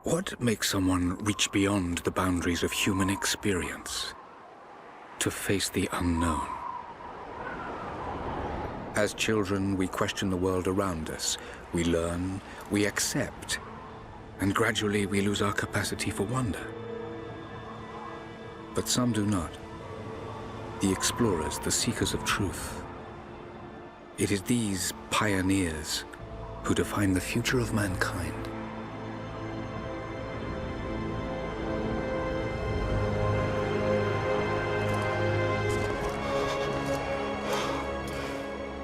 What makes someone reach beyond the boundaries of human experience to face the unknown? As children, we question the world around us. We learn, we accept, and gradually we lose our capacity for wonder. But some do not. The explorers, the seekers of truth. It is these pioneers who define the future of mankind.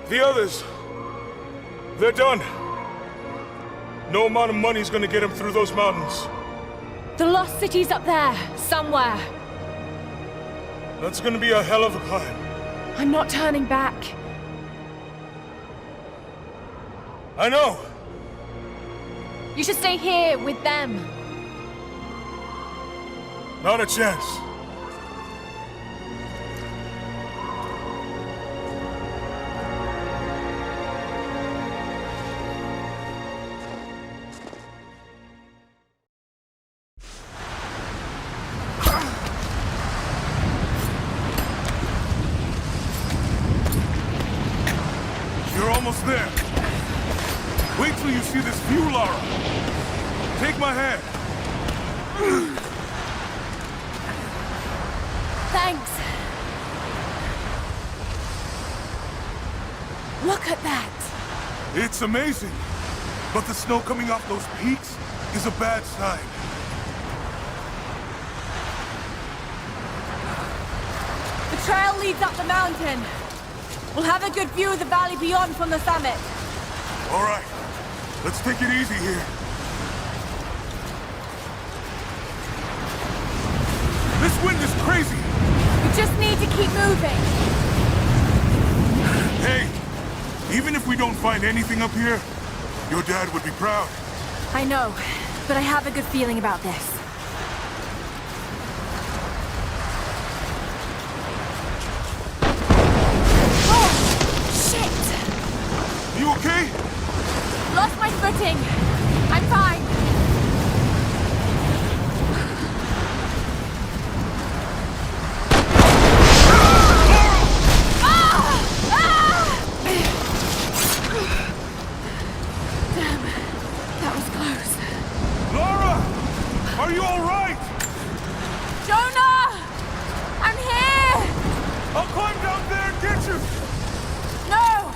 The others, they're done. No amount of money's gonna get them through those mountains. The lost city's up there, somewhere. That's gonna be a hell of a climb. I'm not turning back. I know. You should stay here with them. Not a chance. You're almost there. Wait till you see this view, Lara. Take my hand. Thanks. Look at that. It's amazing. But the snow coming off those peaks is a bad sign. The trail leads up the mountain. We'll have a good view of the valley beyond from the summit. All right. Let's take it easy here. This wind is crazy. We just need to keep moving. Hey, even if we don't find anything up here, your dad would be proud. I know, but I have a good feeling about this. You okay? Lost my footing. I'm fine. Damn, that was close. Lara! Are you all right? Jonah! I'm here! I'll climb down there and get you! No!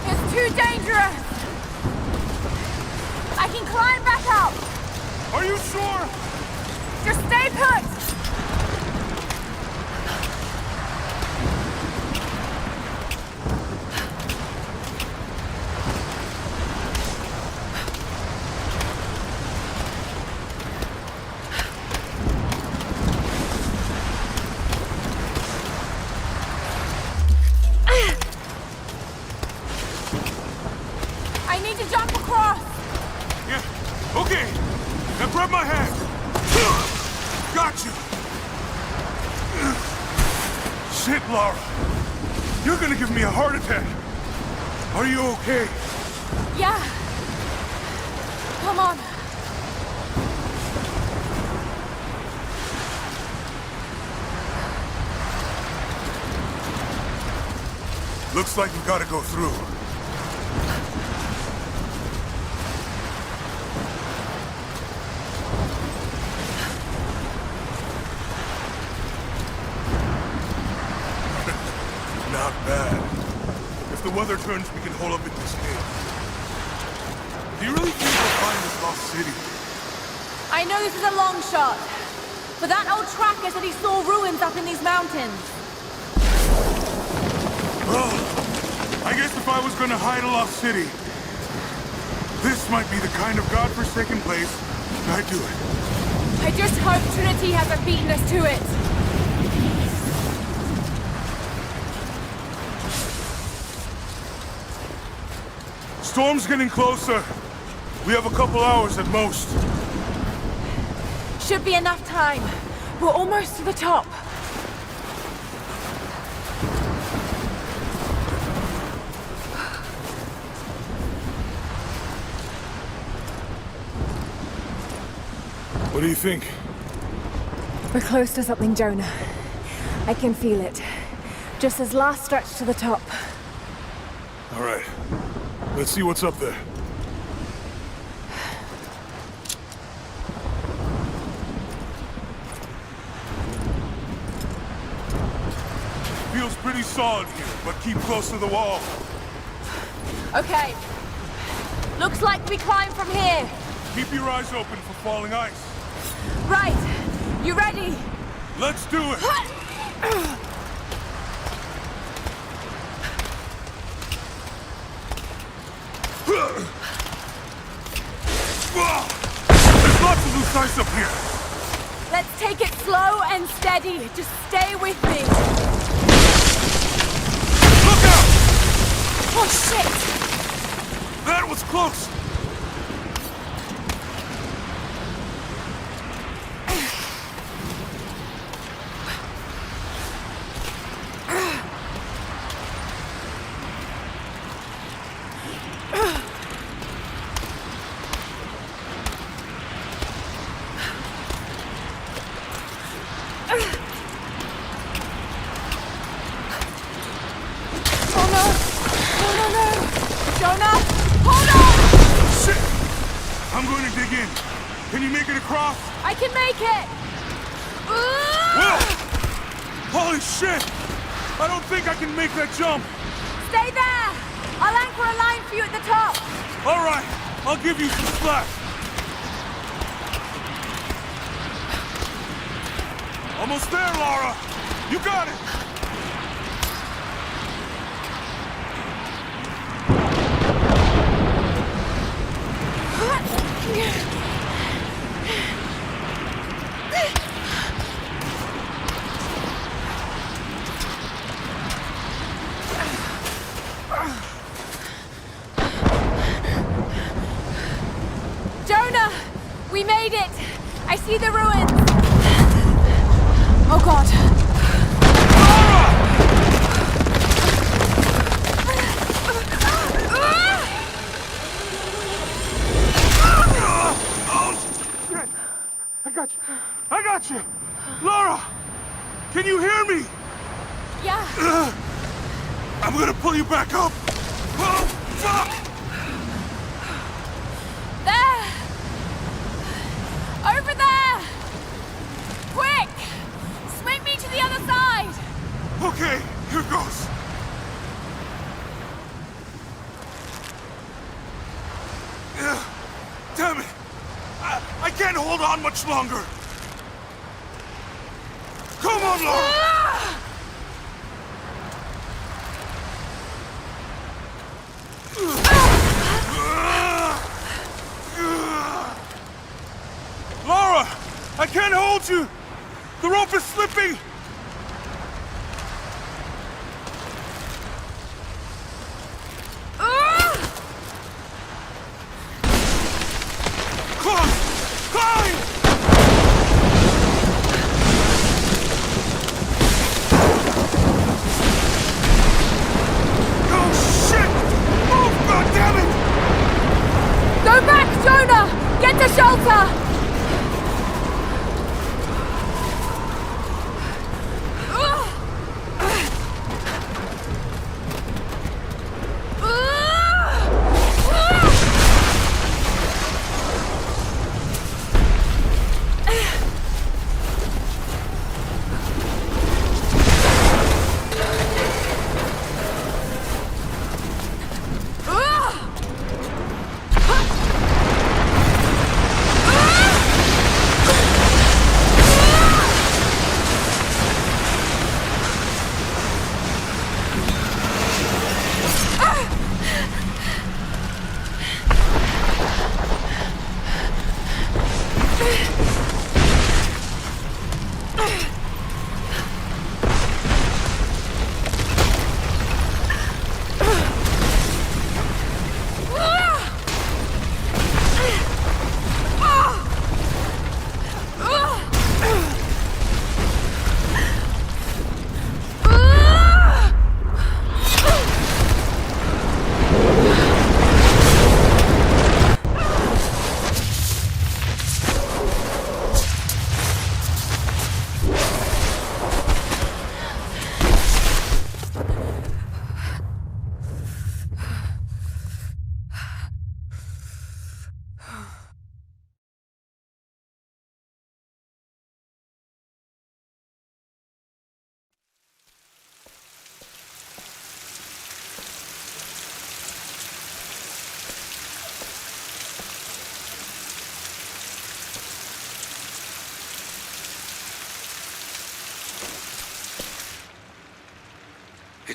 It's too dangerous! I can climb back up! Are you sure? Just stay put! I need to jump across! Yeah, okay. Now grab my hand. Gotcha. Shit, Lara. You're gonna give me a heart attack. Are you okay? Yeah. Come on. Looks like we gotta go through. Not bad. If the weather turns, we can hold up in this cave. Do you really think we'll find this lost city? I know this is a long shot, but that old tracker said he saw ruins up in these mountains. Well, I guess if I was gonna hide a lost city, this might be the kind of godforsaken place I'd do it. I just hope Trinity hasn't beaten us to it. Storm's getting closer. We have a couple hours at most. Should be enough time. We're almost to the top. What do you think? We're close to something, Jonah. I can feel it. Just this last stretch to the top. All right. Let's see what's up there. Feels pretty solid here, but keep close to the wall. Okay. Looks like we climb from here. Keep your eyes open for falling ice. Right. You ready? Let's do it! There's lots of loose ice up here. Let's take it slow and steady. Just stay with me. Look out! Oh, shit! That was close. Can you make it across? I can make it! Will! Holy shit! I don't think I can make that jump! Stay there! I'll anchor a line for you at the top! Alright, I'll give you some slack. Almost there, Lara! You got it! Jonah! We made it! I see the ruins! Oh god! I got you! Lara! Can you hear me? Yeah. I'm gonna pull you back up! Oh, fuck! There! Over there! Quick! Swing me to the other side! Okay, here goes. Damn it! I can't hold on much longer! Come on, Lara! Lara! I can't hold you! The rope is slipping! Climb! Oh shit! Move, goddammit! Go back, Jonah! Get to shelter!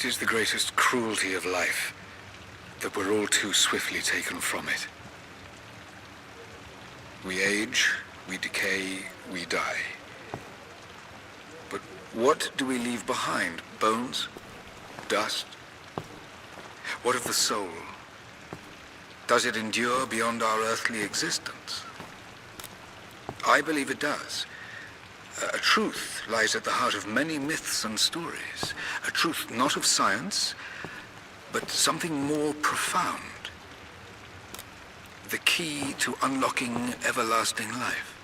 It is the greatest cruelty of life that we're all too swiftly taken from it. We age, we decay, we die. But what do we leave behind? Bones? Dust? What of the soul? Does it endure beyond our earthly existence? I believe it does. A truth lies at the heart of many myths and stories. A truth not of science, but something more profound. The key to unlocking everlasting life.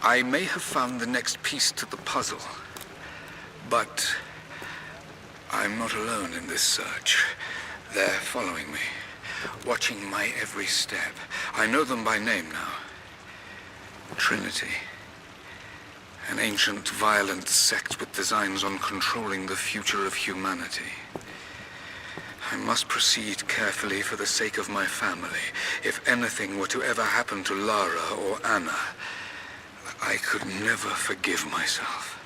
I may have found the next piece to the puzzle, but I'm not alone in this search. They're following me, watching my every step. I know them by name now. Trinity. An ancient, violent sect with designs on controlling the future of humanity. I must proceed carefully for the sake of my family. If anything were to ever happen to Lara or Anna, I could never forgive myself.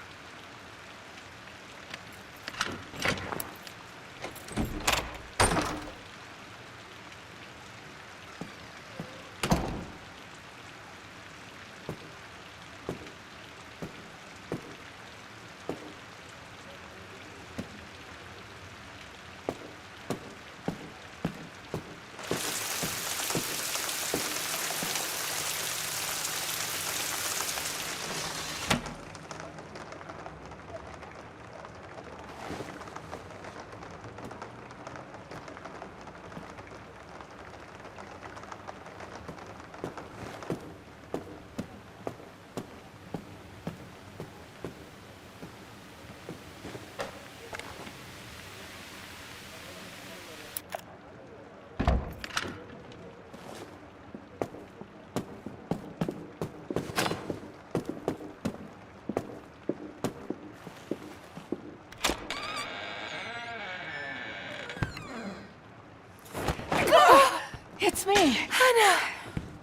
It's me. Hannah!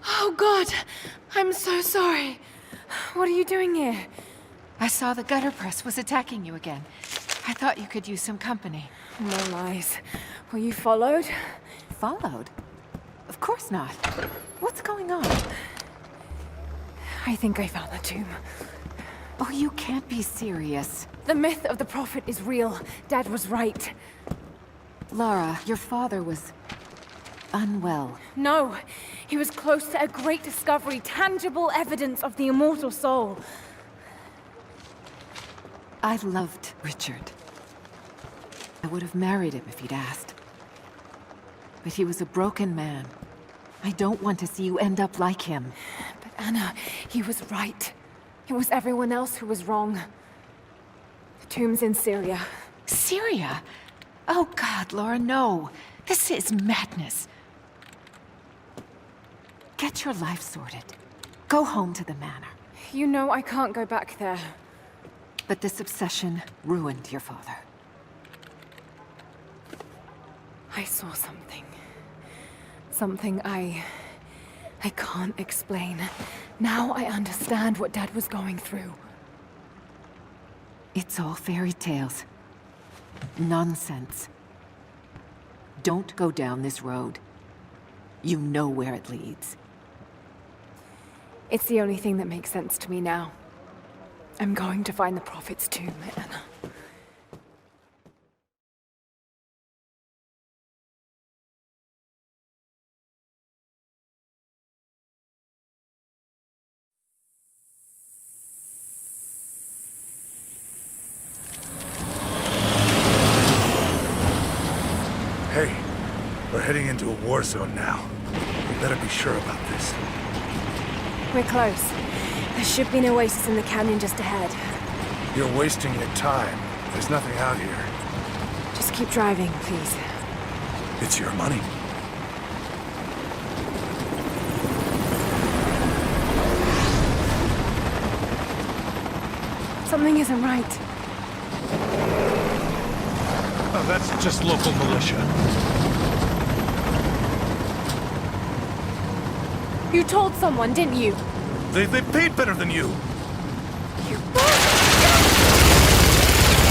Oh, God. I'm so sorry. What are you doing here? I saw the gutter press was attacking you again. I thought you could use some company. No lies. Were you followed? Followed? Of course not. What's going on? I think I found the tomb. Oh, you can't be serious. The myth of the prophet is real. Dad was right. Lara, your father was unwell. No, he was close to a great discovery, tangible evidence of the immortal soul. I loved Richard. I would have married him if he'd asked. But he was a broken man. I don't want to see you end up like him. But Anna, he was right. It was everyone else who was wrong. The tomb's in Syria. Syria? Oh God, Laura, no. This is madness. Get your life sorted. Go home to the manor. You know I can't go back there. But this obsession ruined your father. I saw something. Something I can't explain. Now I understand what Dad was going through. It's all fairy tales. Nonsense. Don't go down this road. You know where it leads. It's the only thing that makes sense to me now. I'm going to find the Prophet's tomb, Anna. Hey, we're heading into a war zone now. We better be sure about this. We're close. There should be an oasis in the canyon just ahead. You're wasting your time. There's nothing out here. Just keep driving, please. It's your money. Something isn't right. Oh, that's just local militia. You told someone, didn't you? They paid better than you. You...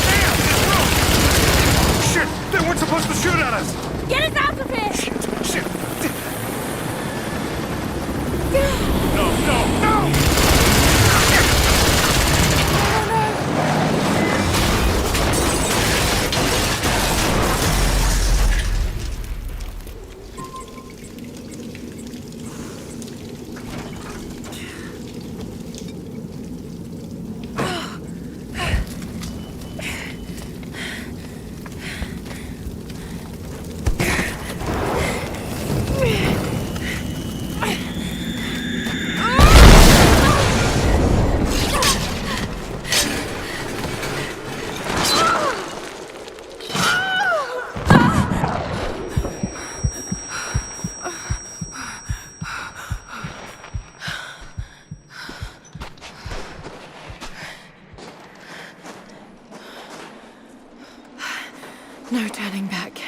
Damn, this road! wants to shoot at us! Get us out of here! Shit! No! No turning back.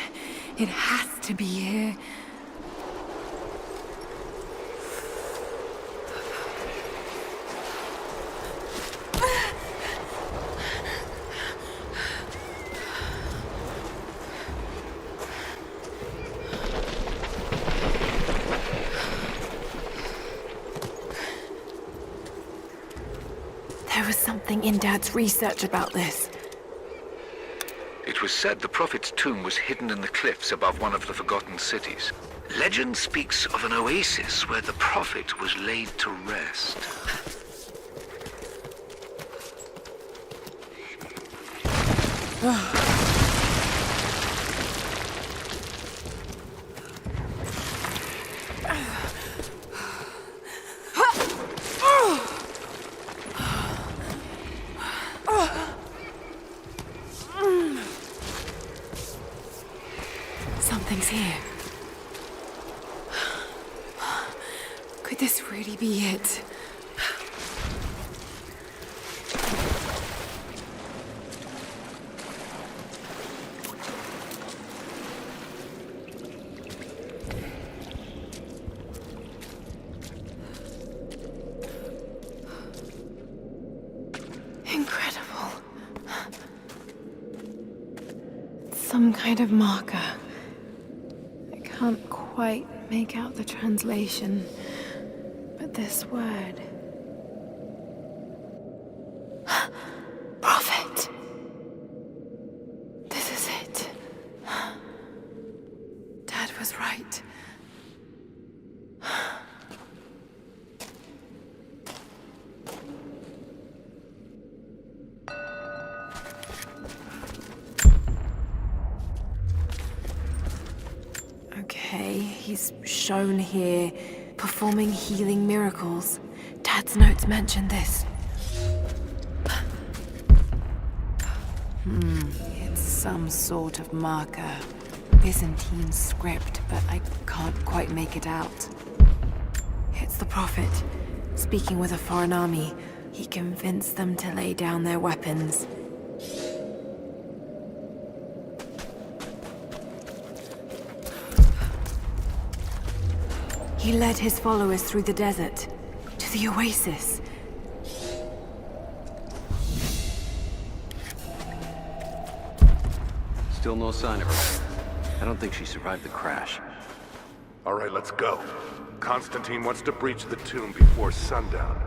It has to be here. There was something in Dad's research about this. It was said the Prophet's tomb was hidden in the cliffs above one of the forgotten cities. Legend speaks of an oasis where the Prophet was laid to rest. Something's here. Could this really be it? Incredible. Some kind of marker. Can't quite make out the translation, but this word. Prophet! This is it. Dad was right. Okay, he's shown here, performing healing miracles. Dad's notes mention this. It's some sort of marker. Byzantine script, but I can't quite make it out. It's the Prophet, speaking with a foreign army. He convinced them to lay down their weapons. He led his followers through the desert, to the oasis. Still no sign of her. I don't think she survived the crash. All right, let's go. Constantine wants to breach the tomb before sundown.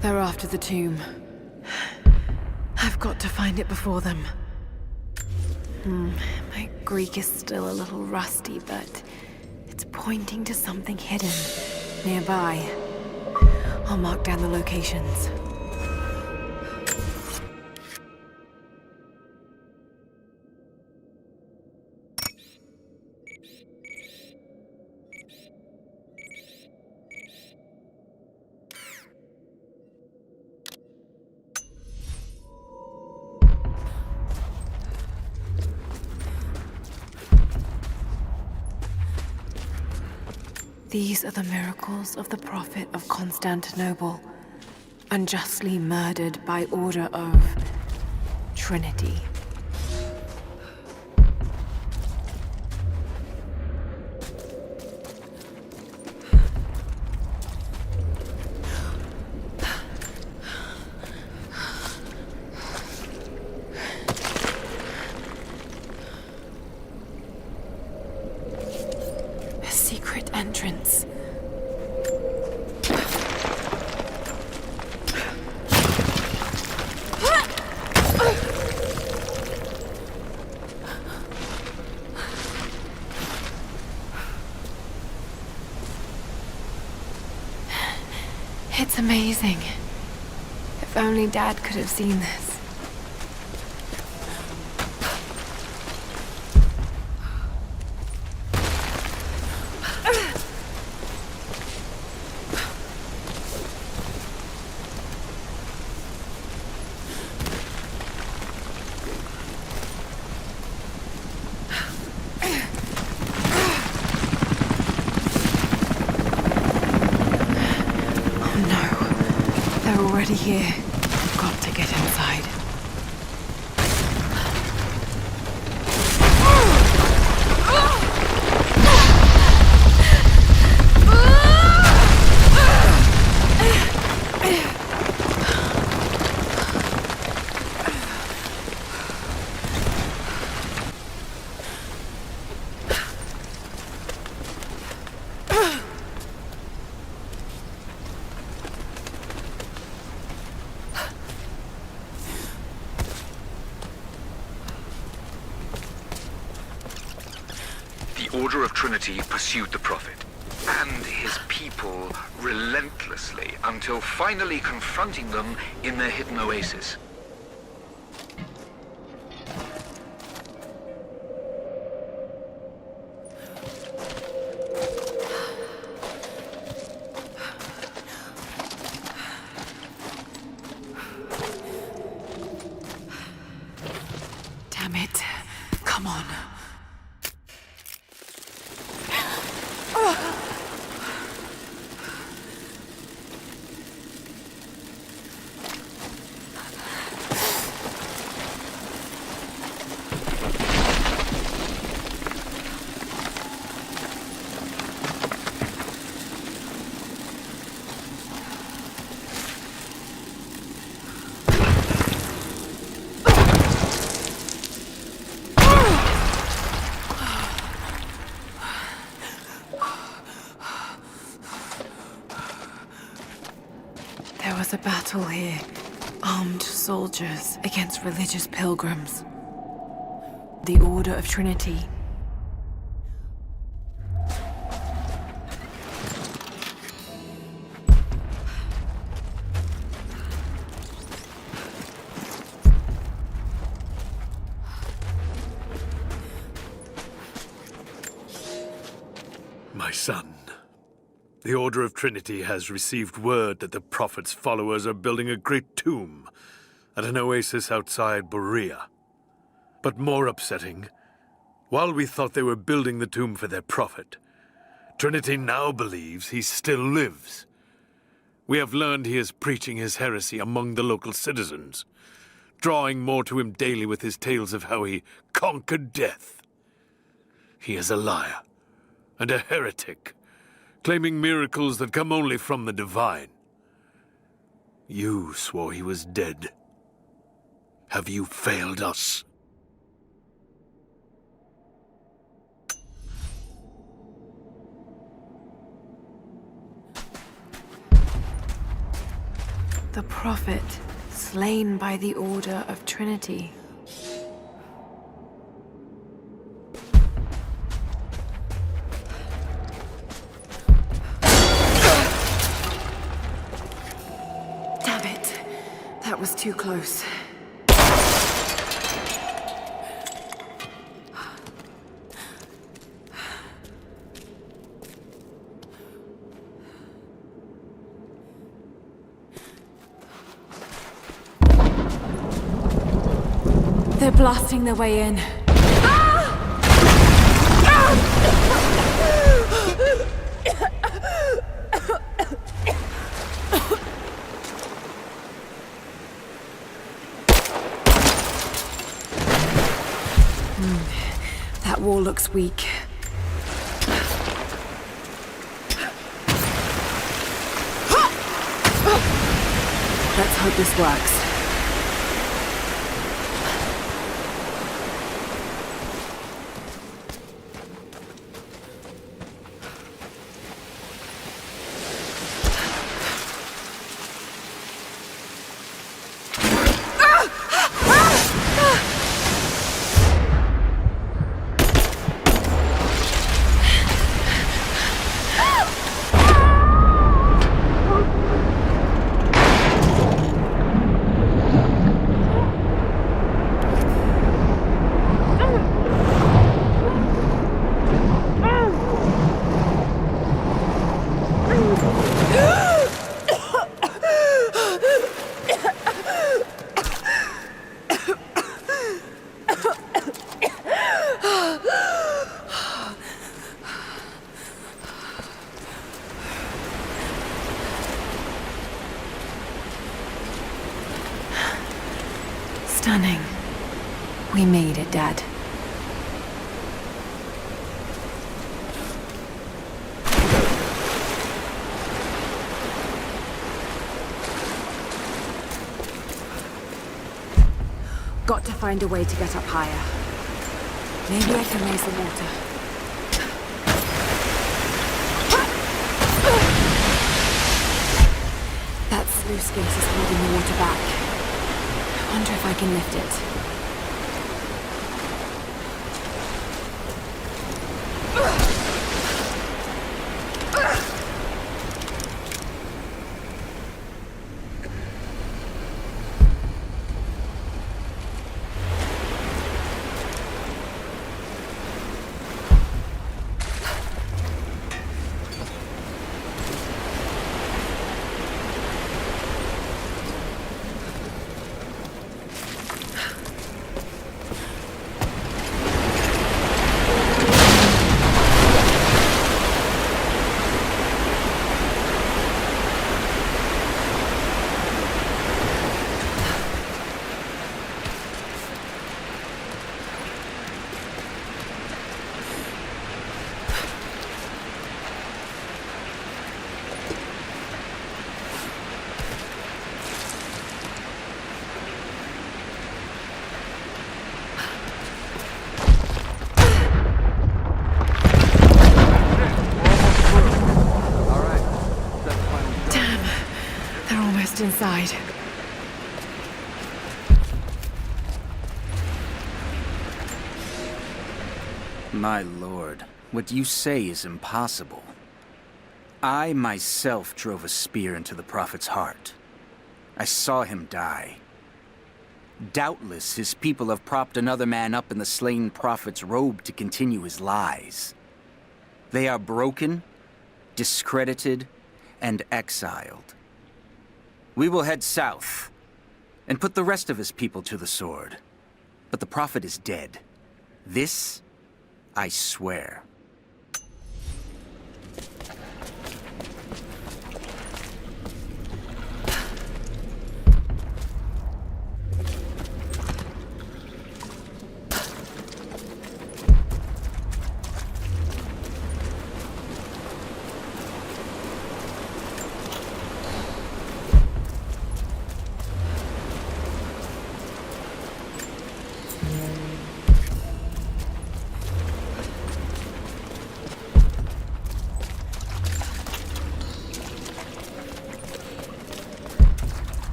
They're after the tomb. I've got to find it before them. My Greek is still a little rusty, but it's pointing to something hidden nearby. I'll mark down the locations. These are the miracles of the Prophet of Constantinople, unjustly murdered by order of Trinity. secret entrance. It's amazing. If only Dad could have seen this. Here. I've got to get inside. The Order of Trinity pursued the Prophet and his people relentlessly until finally confronting them in their hidden oasis. Damn it. Come on. There was a battle here. Armed soldiers against religious pilgrims. The Order of Trinity. My son, the Order of Trinity has received word that the Prophet's followers are building a great tomb at an oasis outside Berea. But more upsetting, while we thought they were building the tomb for their Prophet, Trinity now believes he still lives. We have learned he is preaching his heresy among the local citizens, drawing more to him daily with his tales of how he conquered death. He is a liar and a heretic, claiming miracles that come only from the divine. You swore he was dead. Have you failed us? The Prophet, slain by the Order of Trinity. Damn it. That was too close. They're blasting their way in. That wall looks weak. Let's hope this works. Stunning. We made it, Dad. Got to find a way to get up higher. Maybe I can raise the water. That sluice gate is holding the water back. I wonder if I can lift it. Inside. My lord, what you say is impossible. I myself drove a spear into the Prophet's heart. I saw him die. Doubtless his people have propped another man up in the slain Prophet's robe to continue his lies. They are broken, discredited, and exiled. We will head south, and put the rest of his people to the sword. But the Prophet is dead. This, I swear.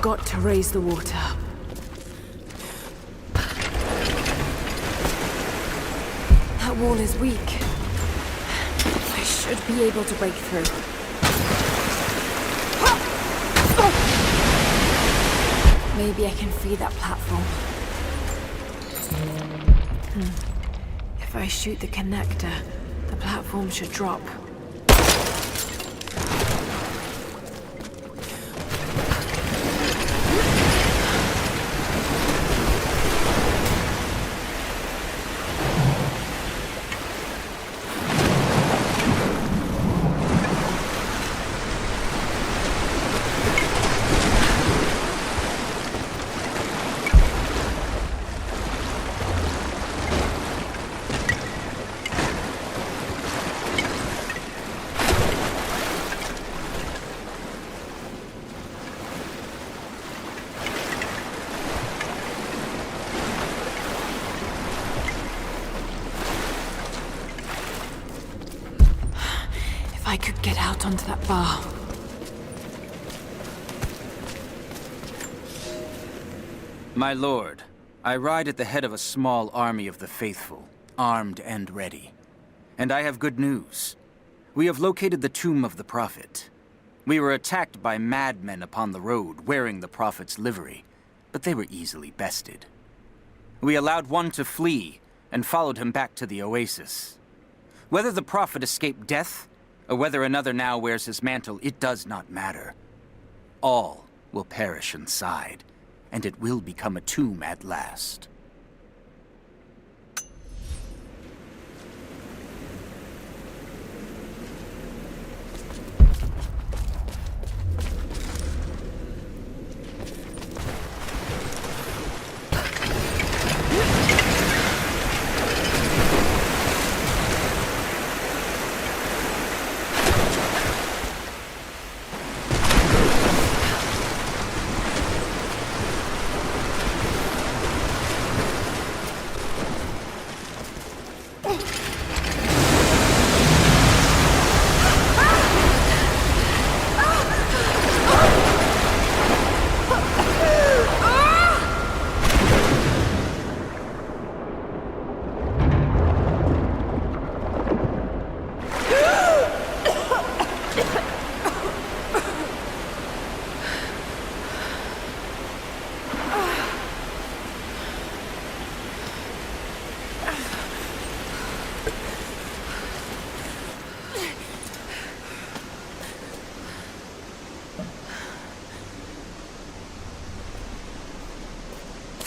Got to raise the water. That wall is weak. I should be able to break through. Maybe I can free that platform. If I shoot the connector, the platform should drop. I could get out onto that bar. My lord, I ride at the head of a small army of the faithful, armed and ready. And I have good news. We have located the tomb of the Prophet. We were attacked by madmen upon the road, wearing the Prophet's livery, but they were easily bested. We allowed one to flee, and followed him back to the oasis. Whether the Prophet escaped death, or whether another now wears his mantle, it does not matter. All will perish inside, and it will become a tomb at last.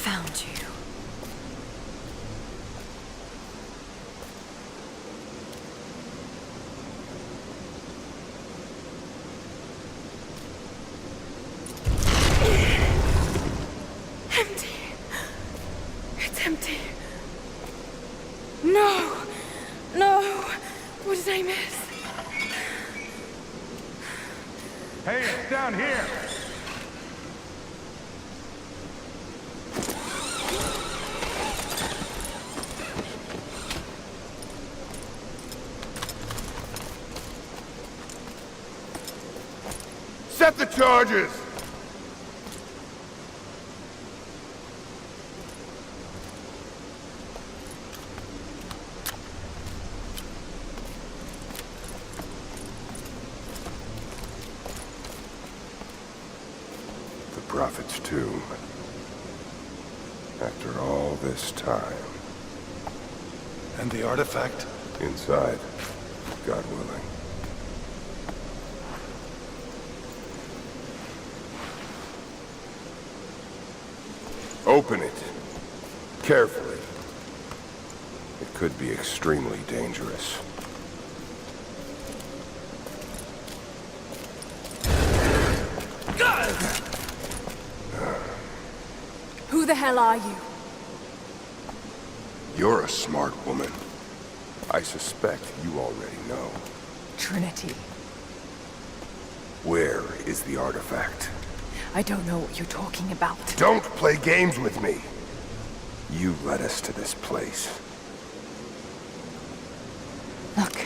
Found you. Empty. It's empty. No. No. What did I miss? Hey, it's down here! Set the charges! The Prophet's tomb. After all this time. And the artifact? Inside, God willing. Open it. Carefully. It could be extremely dangerous. Who the hell are you? You're a smart woman. I suspect you already know. Trinity. Where is the artifact? I don't know what you're talking about. Don't play games with me! You led us to this place. Look.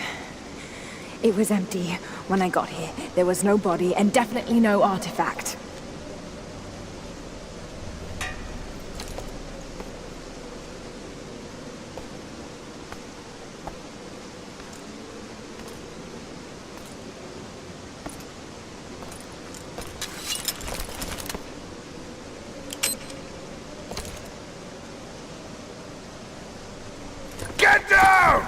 It was empty when I got here. There was no body and definitely no artifact. Get down!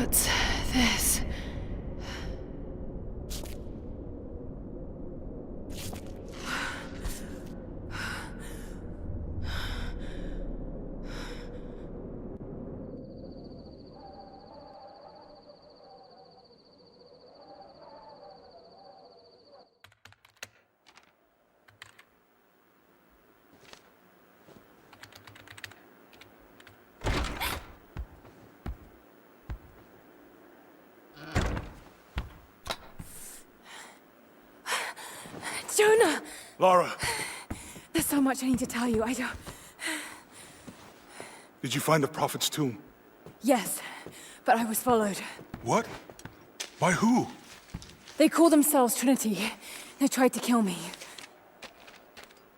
What's this? Jonah! Lara, There's so much I need to tell you. I don't... did you find the Prophet's tomb? Yes, but I was followed. What? By who? They call themselves Trinity. They tried to kill me.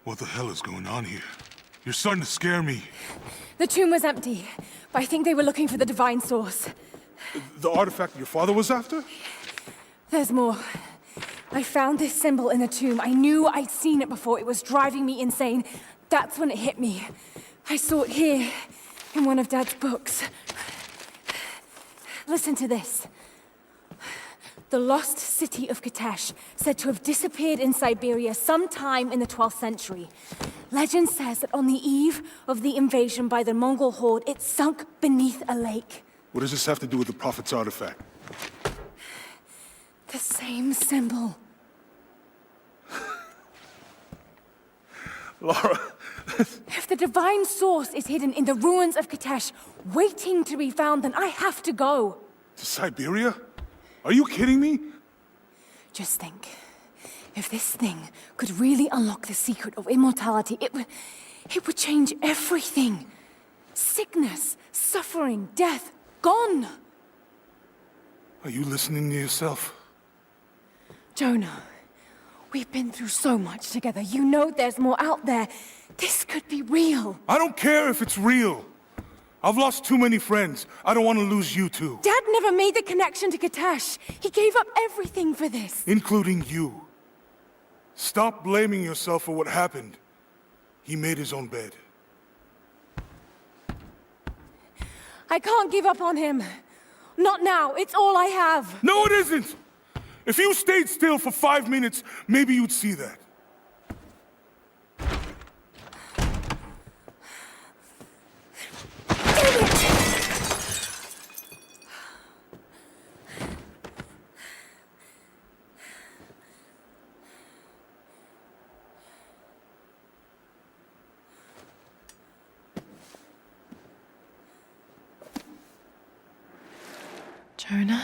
What the hell is going on here? You're starting to scare me. The tomb was empty, but I think they were looking for the divine source. The artifact your father was after? There's more. I found this symbol in the tomb. I knew I'd seen it before. It was driving me insane. That's when it hit me. I saw it here, in one of Dad's books. Listen to this. The lost city of Katesh, said to have disappeared in Siberia sometime in the 12th century. Legend says that on the eve of the invasion by the Mongol horde, it sunk beneath a lake. What does this have to do with the Prophet's artifact? The same symbol. Lara... If the divine source is hidden in the ruins of Katesh, waiting to be found, then I have to go. To Siberia? Are you kidding me? Just think. If this thing could really unlock the secret of immortality, it would change everything. Sickness, suffering, death, gone. Are you listening to yourself? Jonah, we've been through so much together. You know there's more out there. This could be real. I don't care if it's real. I've lost too many friends. I don't want to lose you too. Dad never made the connection to Katesh. He gave up everything for this. Including you. Stop blaming yourself for what happened. He made his own bed. I can't give up on him. Not now. It's all I have. No, it isn't! If you stayed still for 5 minutes, maybe you'd see that. Jonah?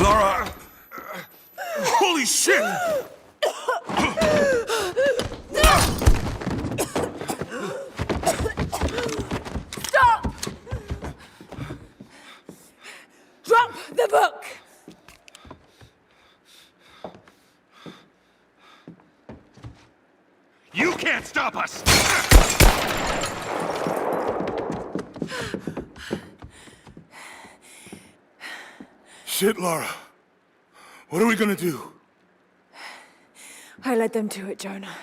Lara! Holy shit! Stop! Drop the book! You can't stop us! Shit, Lara. What are we gonna do? I led them to it, Jonah.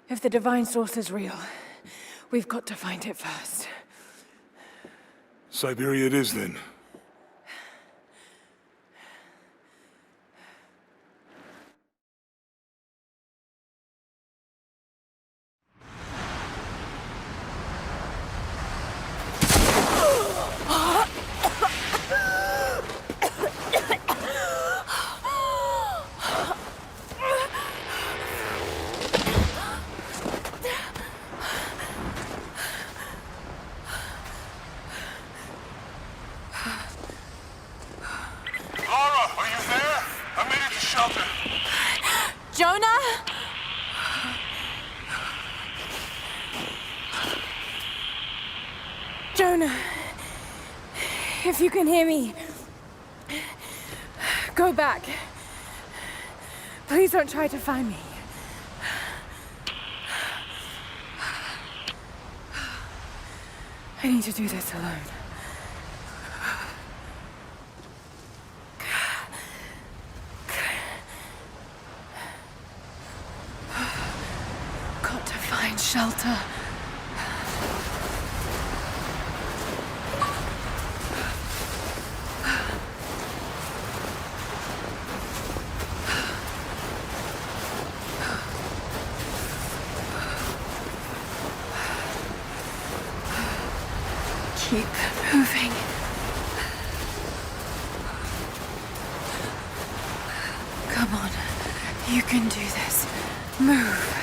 If the divine source is real, we've got to find it first. Siberia it is, then. If you can hear me, go back. Please don't try to find me. I need to do this alone. Got to find shelter. Keep moving. Come on, you can do this. Move.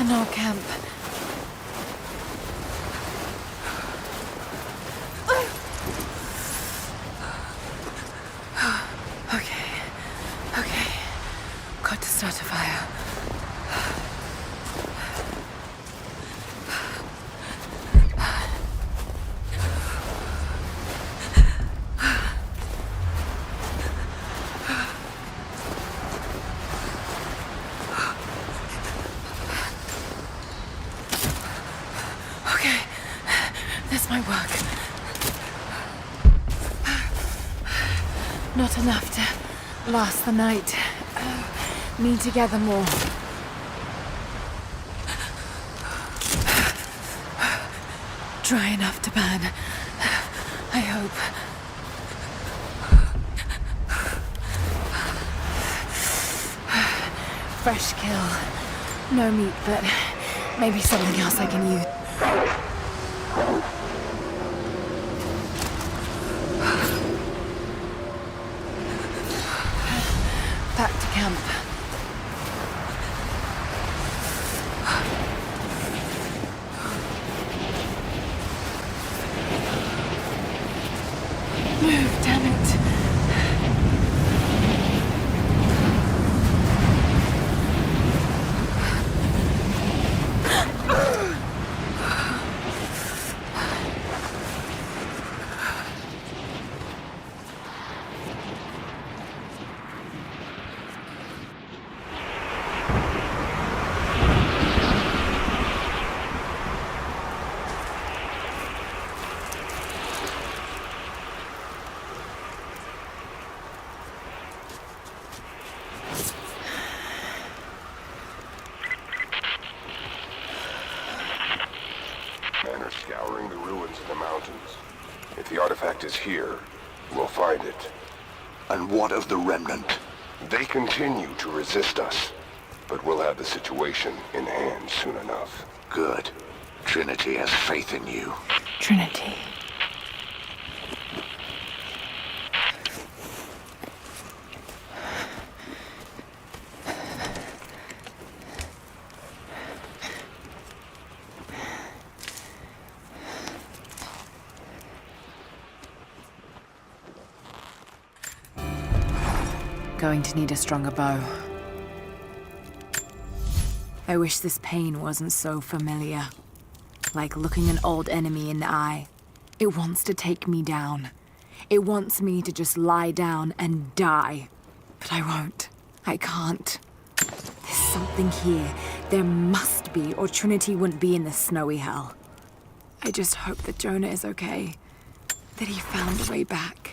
An old camp. Okay. Got to start a fire. Okay, this might work. Not enough to last the night. Need to gather more. Dry enough to burn. I hope. Fresh kill. No meat, but maybe something else I can use. Back to camp. Move, damn it. Men are scouring the ruins of the mountains. If the artifact is here, we'll find it. And what of the remnant? They continue to resist us, but we'll have the situation in hand soon enough. Good. Trinity has faith in you. Trinity. Going to need a stronger bow. I wish this pain wasn't so familiar. Like looking an old enemy in the eye. It wants to take me down. It wants me to just lie down and die. But I won't. I can't. There's something here. There must be, or Trinity wouldn't be in this snowy hell. I just hope that Jonah is okay. That he found a way back.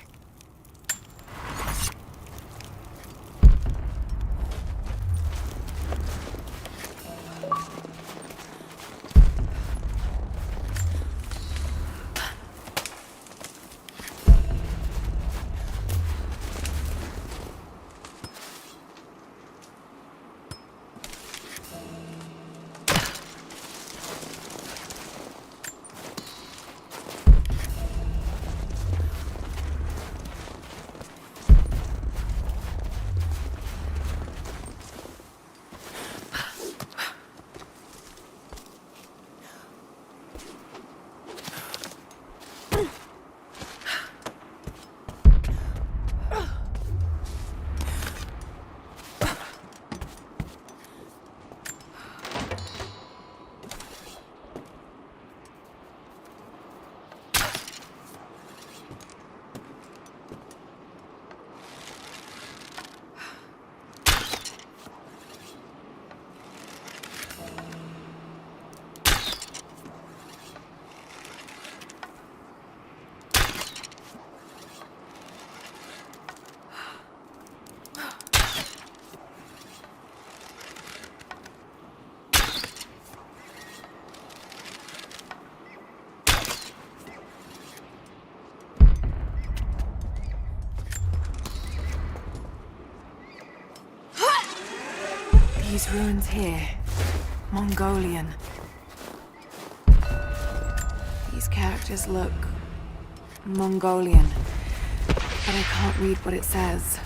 These ruins here. Mongolian. These characters look Mongolian, but I can't read what it says.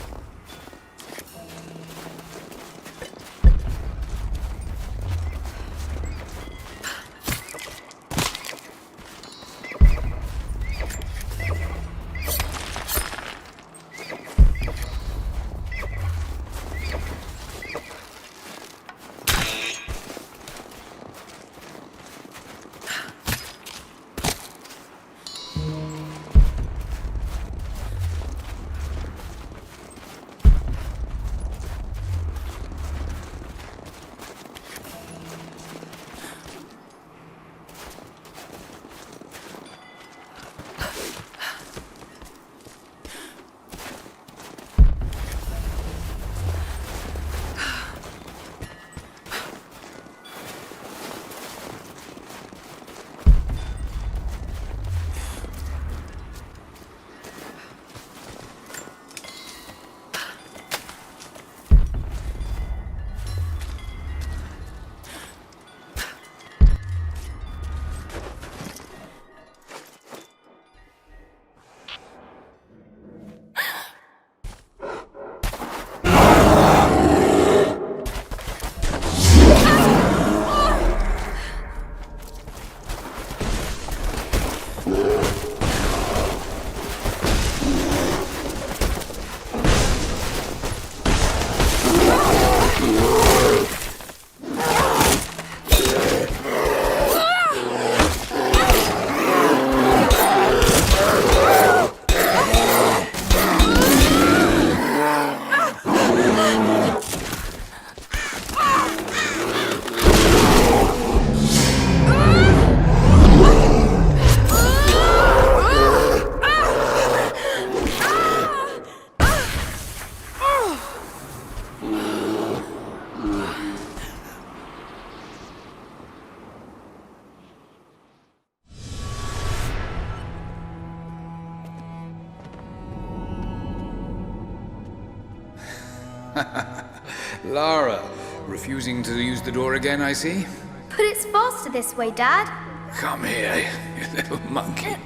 Lara, refusing to use the door again, I see? But it's faster this way, Dad. Come here, you little monkey.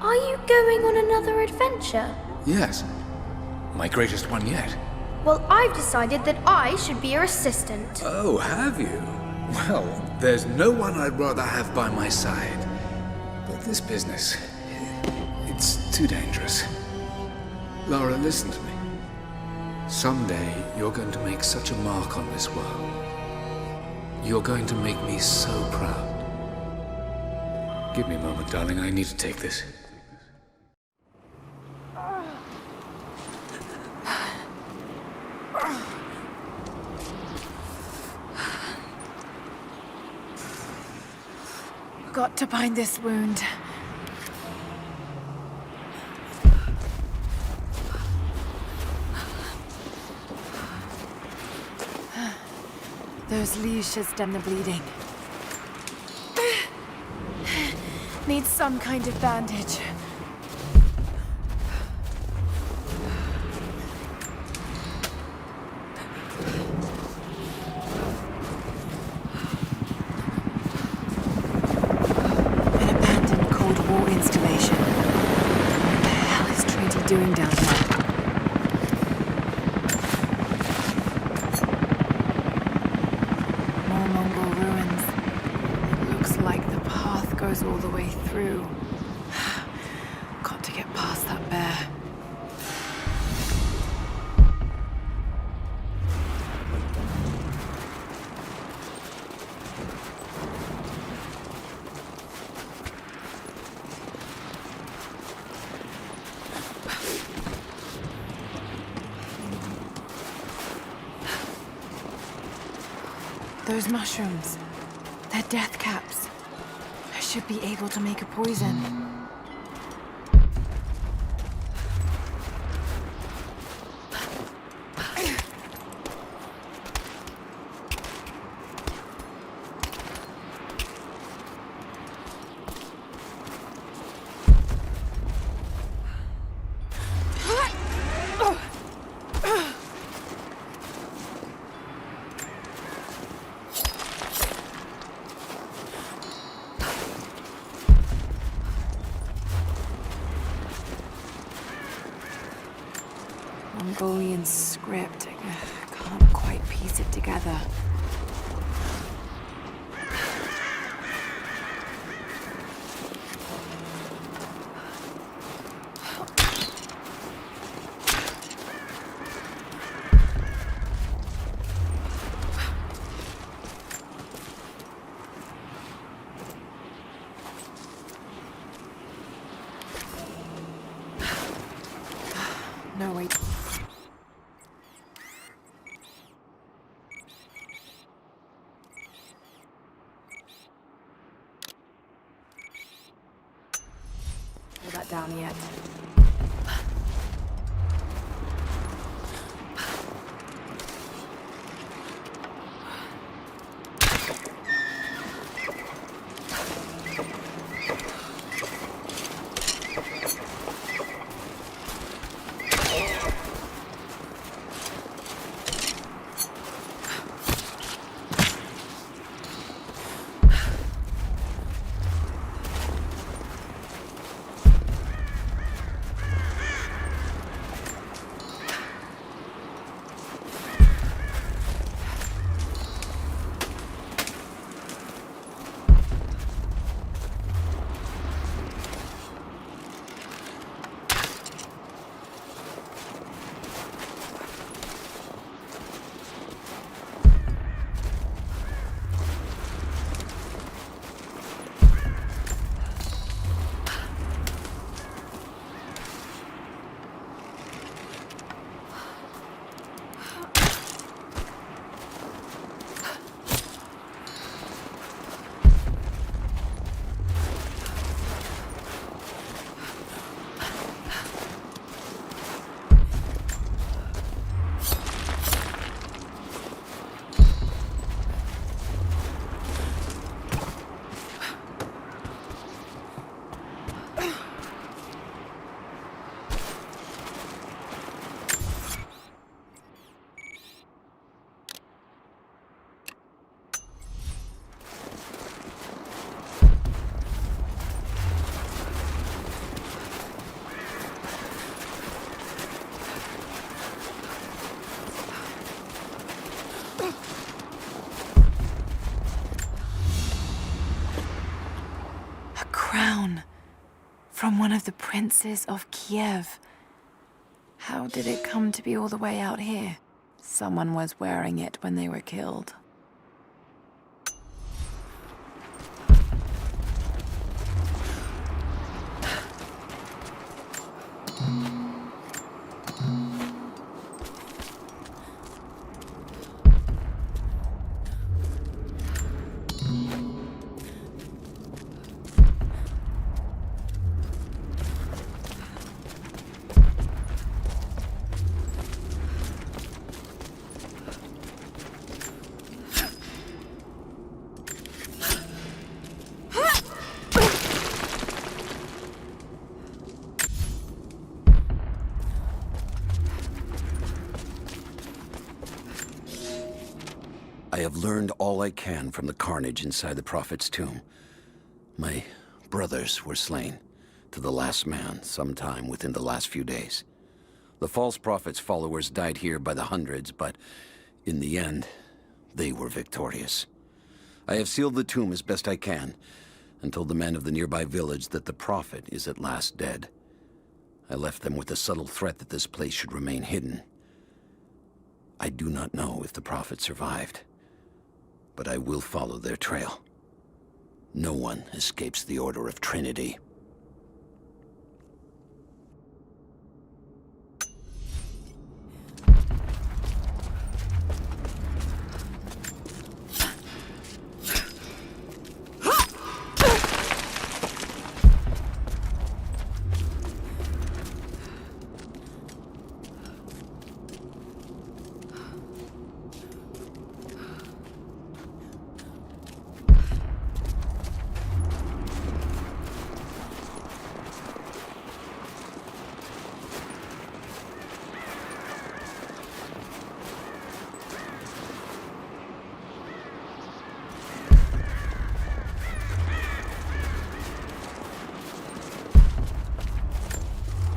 Are you going on another adventure? Yes, my greatest one yet. Well, I've decided that I should be your assistant. Oh, have you? Well, there's no one I'd rather have by my side. But this business, it's too dangerous. Lara, listen to me. Someday, you're going to make such a mark on this world. You're going to make me so proud. Give me a moment, darling. I need to take this. Got to bind this wound. Those leaves should stem the bleeding. Need some kind of bandage. An abandoned Cold War installation. What the hell is Trinity doing down there? More Mongol ruins. It looks like the path goes all the way through. Got to get past that bear. Those mushrooms, they're death caps. I should be able to make a poison. Mongolian script. I can't quite piece it together. No, wait. Pull that down yet. Crown from one of the princes of Kiev. How did it come to be all the way out here? Someone was wearing it when they were killed. I have learned all I can from the carnage inside the Prophet's tomb. My brothers were slain, to the last man, sometime within the last few days. The false Prophet's followers died here by the hundreds, but in the end, they were victorious. I have sealed the tomb as best I can, and told the men of the nearby village that the Prophet is at last dead. I left them with the subtle threat that this place should remain hidden. I do not know if the Prophet survived, but I will follow their trail. No one escapes the Order of Trinity.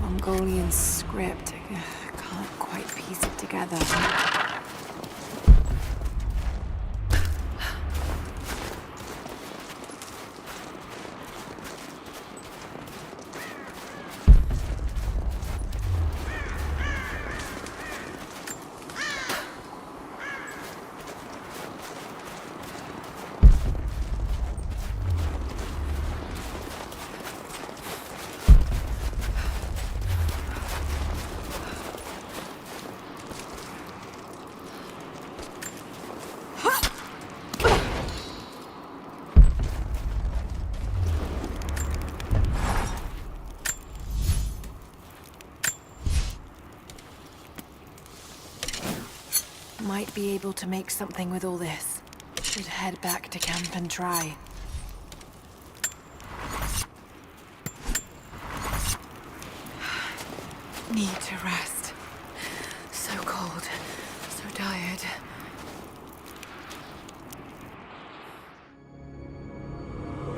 Mongolian script. I can't quite quite piece it together. Might be able to make something with all this. Should head back to camp and try. Need to rest. So cold, so tired.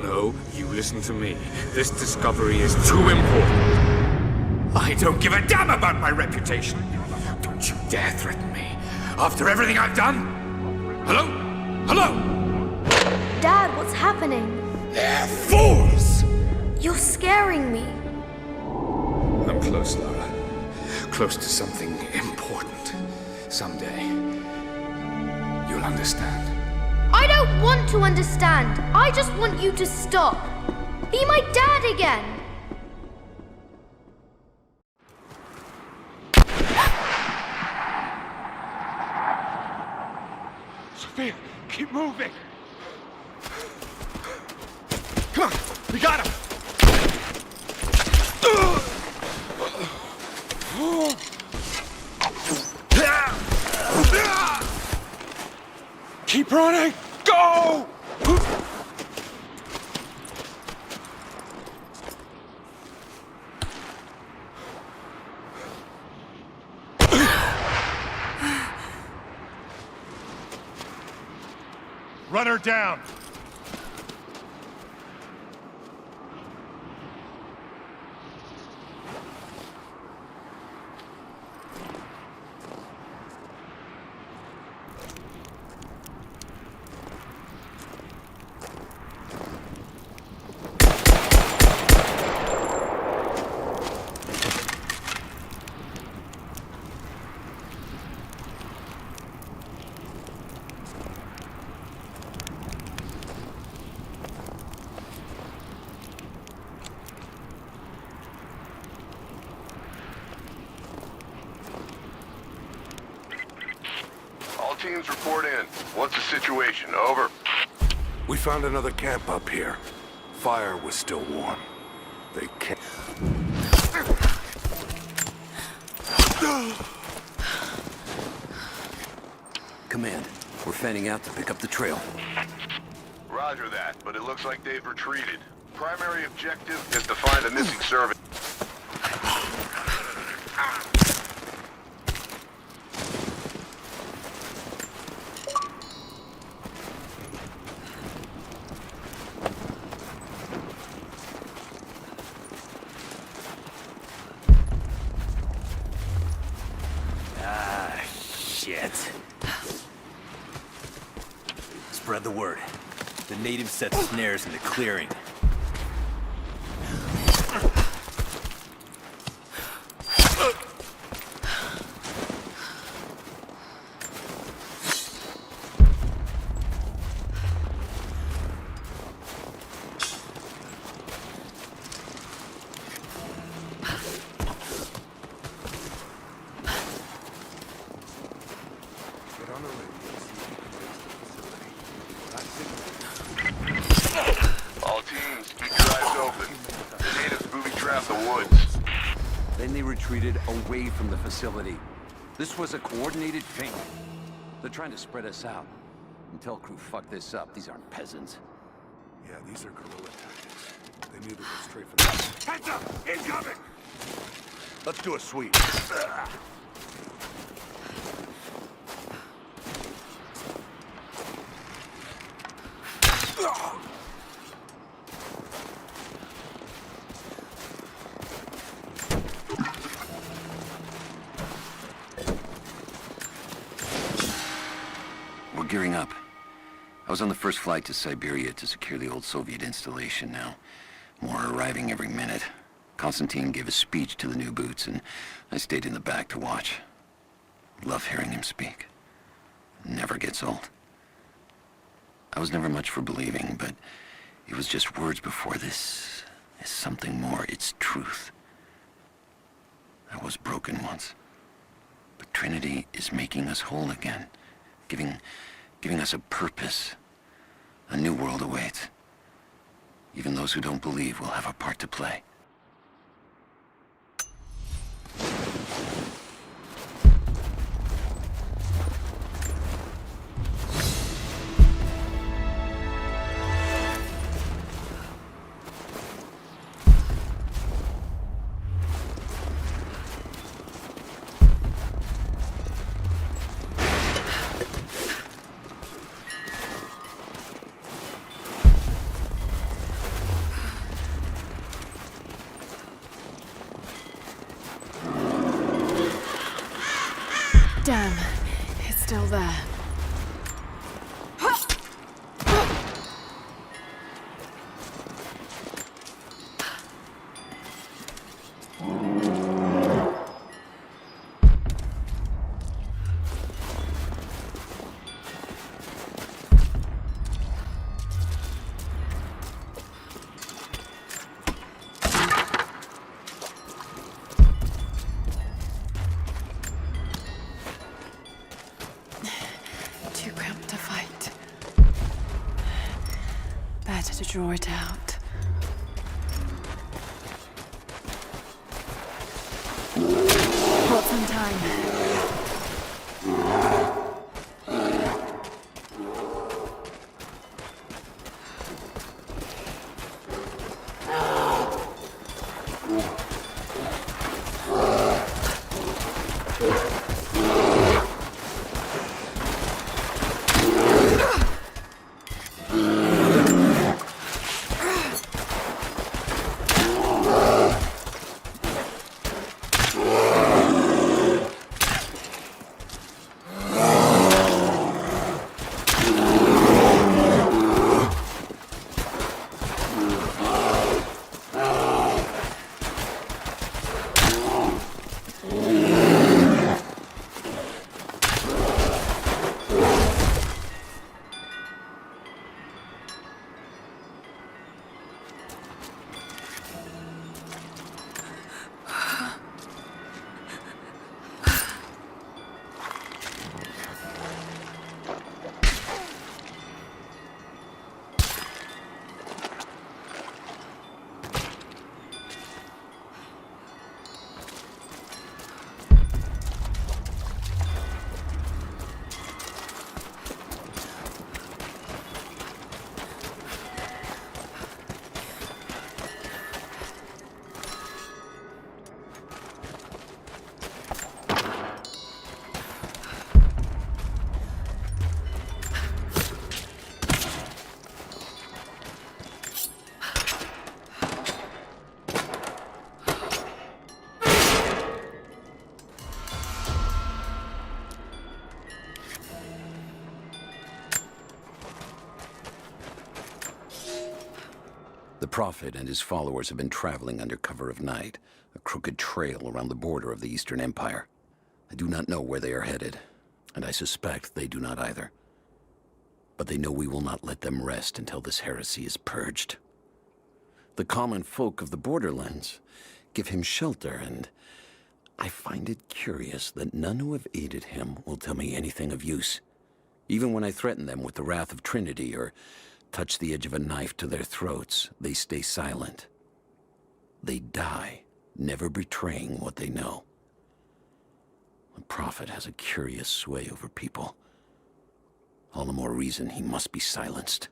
No, you listen to me. This discovery is too important. I don't give a damn about my reputation. Don't you dare threaten me. After everything I've done? Hello? Hello? Dad, what's happening? They're fools! You're scaring me. I'm close, Lara. Close to something important. Someday, you'll understand. I don't want to understand. I just want you to stop. Be my dad again. Sophia, keep moving. Come on, we got him. Keep running. Go! Run her down! Teams report in. What's the situation? Over. We found another camp up here. Fire was still warm. They can't... Command, we're fanning out to pick up the trail. Roger that, but it looks like they've retreated. Primary objective is to find the missing servant. Spread the word. The natives set snares in the clearing. All teams, keep your eyes open. The natives booby-trapped the woods. Then they retreated away from the facility. This was a coordinated feint. They're trying to spread us out. Until crew fuck this up, these aren't peasants. Yeah, these are guerrilla tactics. They knew they were straight for the... Heads up! Incoming! Let's do a sweep. I was on the first flight to Siberia to secure the old Soviet installation now. More are arriving every minute. Konstantin gave a speech to the new boots, and I stayed in the back to watch. Love hearing him speak. Never gets old. I was never much for believing, but it was just words before. This is something more. It's truth. I was broken once. But Trinity is making us whole again. Giving us a purpose. A new world awaits. Even those who don't believe will have a part to play. Damn, it's still there. To draw it out. Got some time. The Prophet and his followers have been traveling under cover of night, a crooked trail around the border of the Eastern Empire. I do not know where they are headed, and I suspect they do not either. But they know we will not let them rest until this heresy is purged. The common folk of the borderlands give him shelter, and I find it curious that none who have aided him will tell me anything of use. Even when I threaten them with the wrath of Trinity or touch the edge of a knife to their throats, they stay silent. They die, never betraying what they know. The Prophet has a curious sway over people. All the more reason he must be silenced.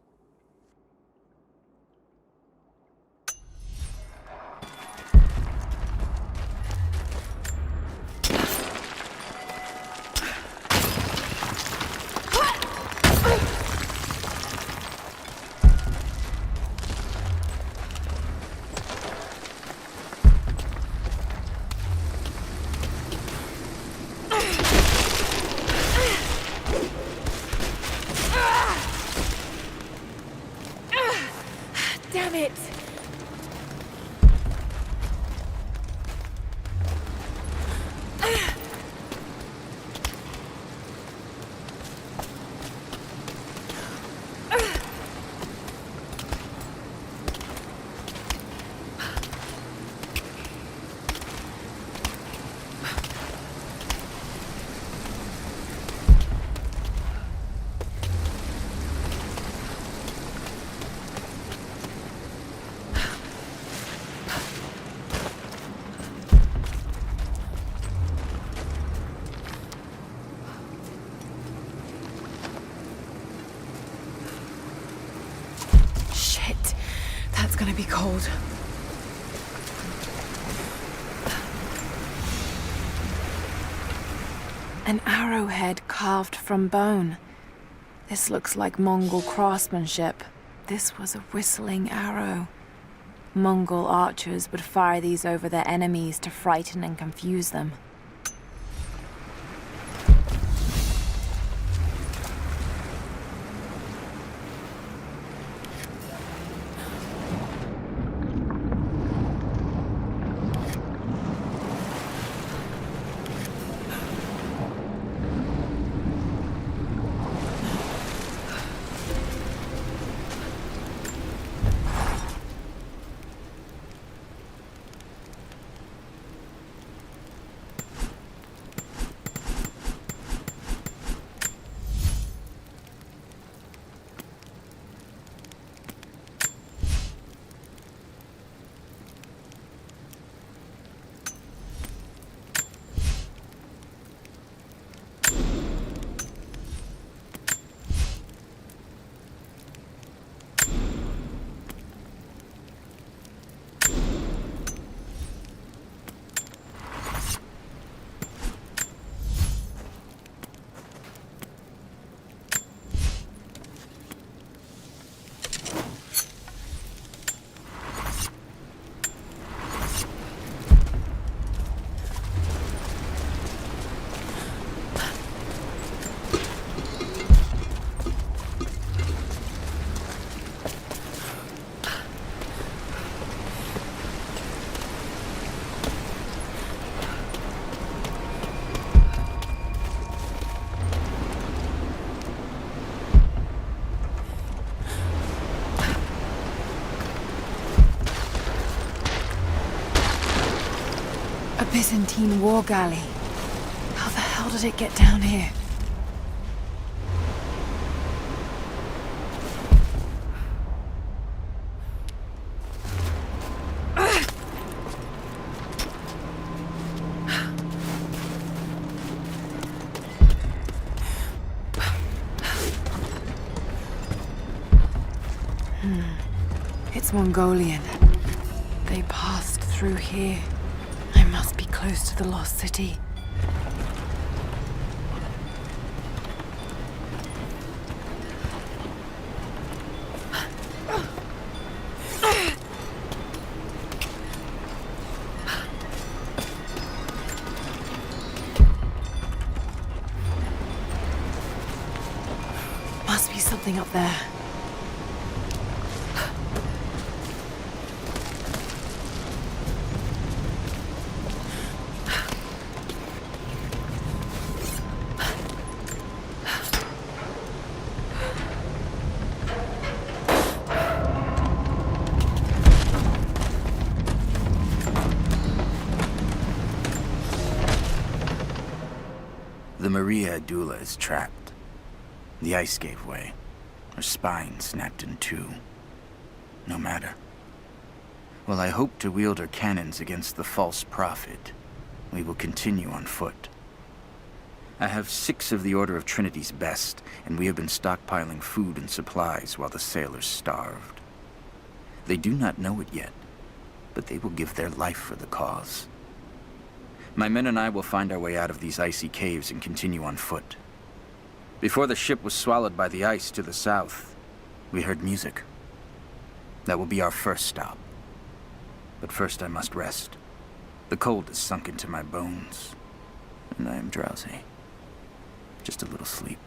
Damn it! That's gonna be cold. An arrowhead carved from bone. This looks like Mongol craftsmanship. This was a whistling arrow. Mongol archers would fire these over their enemies to frighten and confuse them. A Byzantine war galley. How the hell did it get down here? It's Mongolian. They passed through here. I must be close to the lost city. Must be something up there. The Maria Adula is trapped. The ice gave way. Her spine snapped in two. No matter. While I hope to wield her cannons against the false prophet, we will continue on foot. I have 6 of the Order of Trinity's best, and we have been stockpiling food and supplies while the sailors starved. They do not know it yet, but they will give their life for the cause. My men and I will find our way out of these icy caves and continue on foot. Before the ship was swallowed by the ice to the south, we heard music. That will be our first stop. But first I must rest. The cold has sunk into my bones, and I am drowsy. Just a little sleep.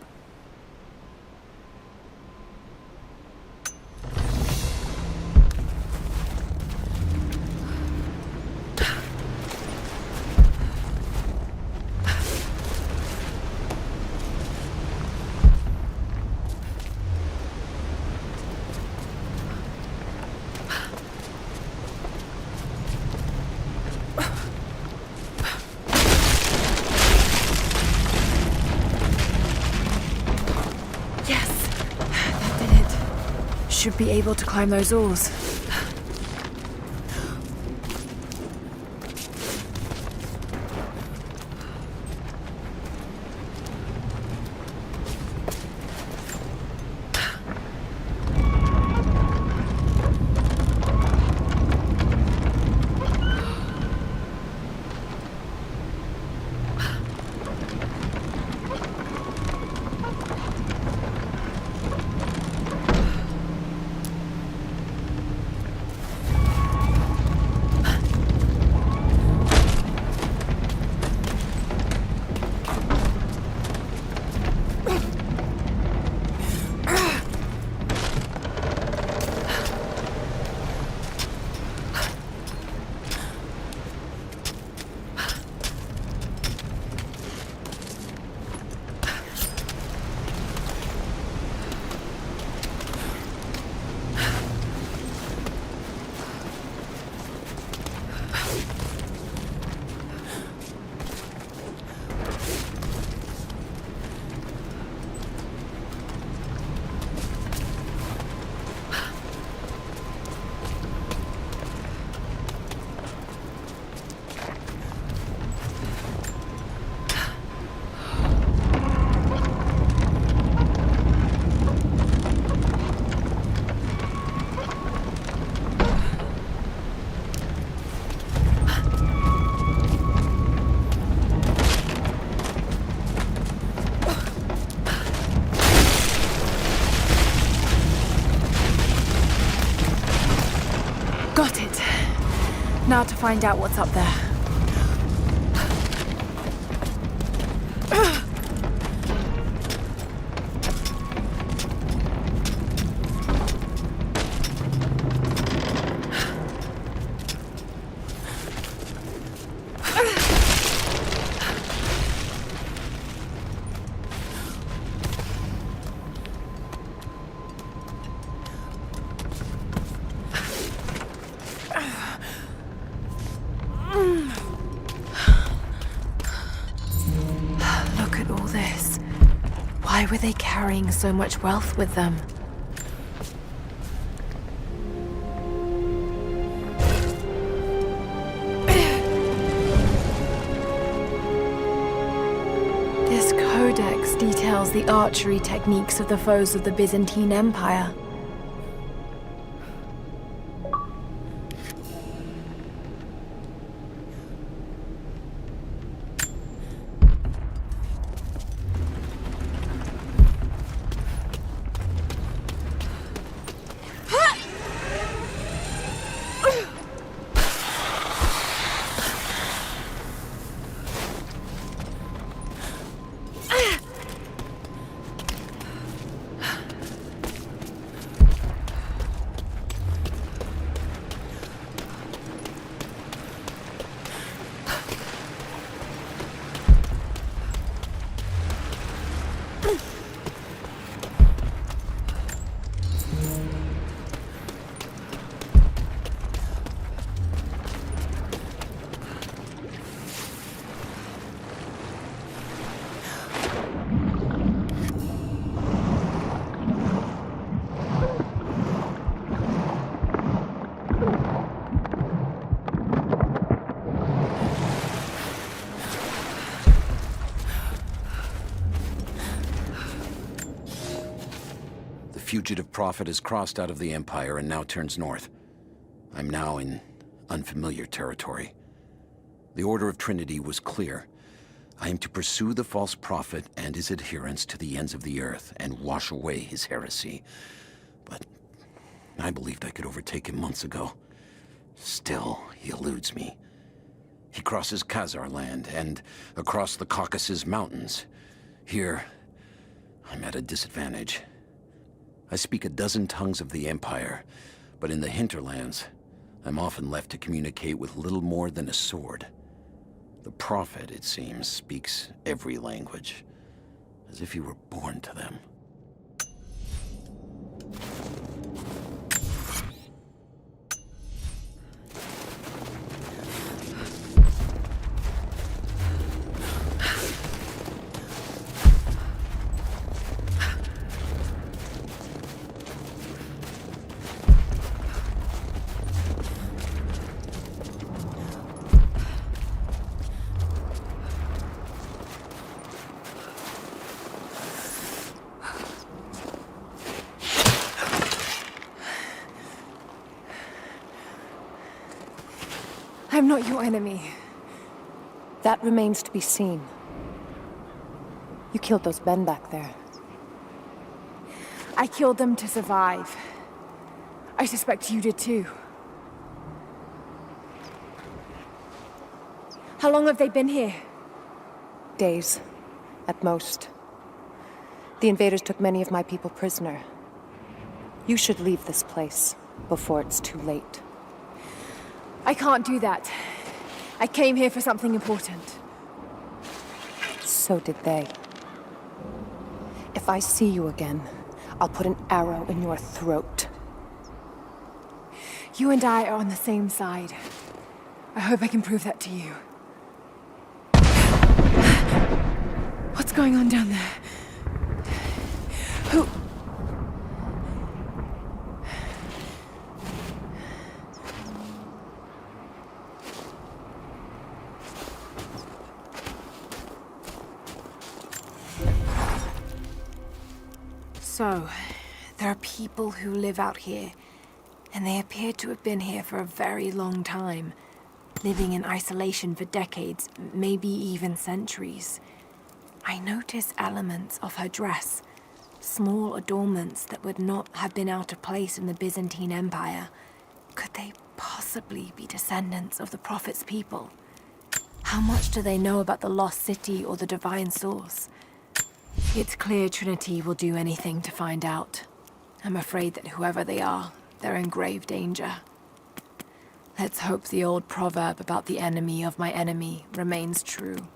Should be able to climb those walls. Got it. Now to find out what's up there. Why were they carrying so much wealth with them? This codex details the archery techniques of the foes of the Byzantine Empire. Fugitive prophet has crossed out of the Empire and now turns north. I'm now in unfamiliar territory. The Order of Trinity was clear. I am to pursue the false prophet and his adherents to the ends of the earth and wash away his heresy. But I believed I could overtake him months ago. Still, he eludes me. He crosses Khazar land and across the Caucasus Mountains. Here, I'm at a disadvantage. I speak a dozen tongues of the Empire, but in the hinterlands, I'm often left to communicate with little more than a sword. The Prophet, it seems, speaks every language, as if he were born to them. I'm not your enemy. That remains to be seen. You killed those men back there. I killed them to survive. I suspect you did too. How long have they been here? Days, at most. The invaders took many of my people prisoner. You should leave this place before it's too late. I can't do that. I came here for something important. So did they. If I see you again, I'll put an arrow in your throat. You and I are on the same side. I hope I can prove that to you. What's going on down there? Who... So, there are people who live out here, and they appear to have been here for a very long time, living in isolation for decades, maybe even centuries. I notice elements of her dress, small adornments that would not have been out of place in the Byzantine Empire. Could they possibly be descendants of the Prophet's people? How much do they know about the lost city or the divine source? It's clear Trinity will do anything to find out. I'm afraid that whoever they are, they're in grave danger. Let's hope the old proverb about the enemy of my enemy remains true.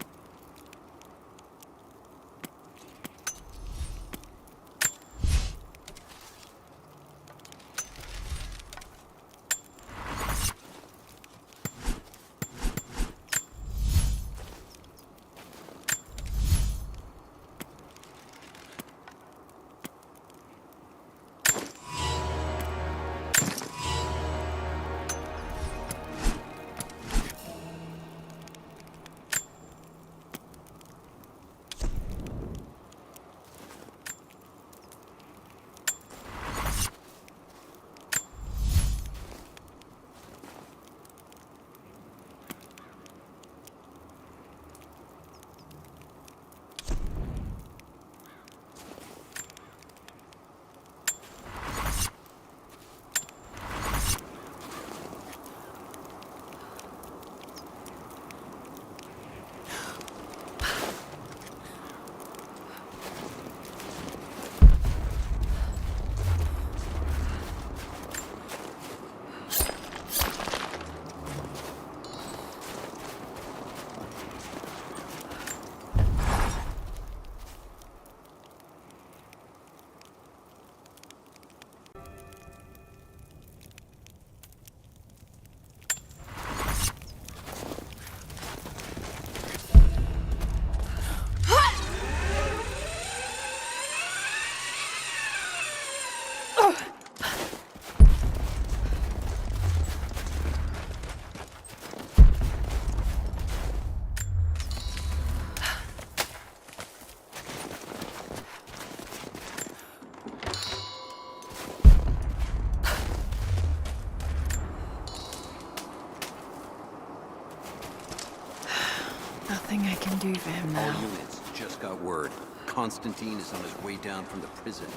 Nothing I can do for him now. All units, just got word. Constantine is on his way down from the prison.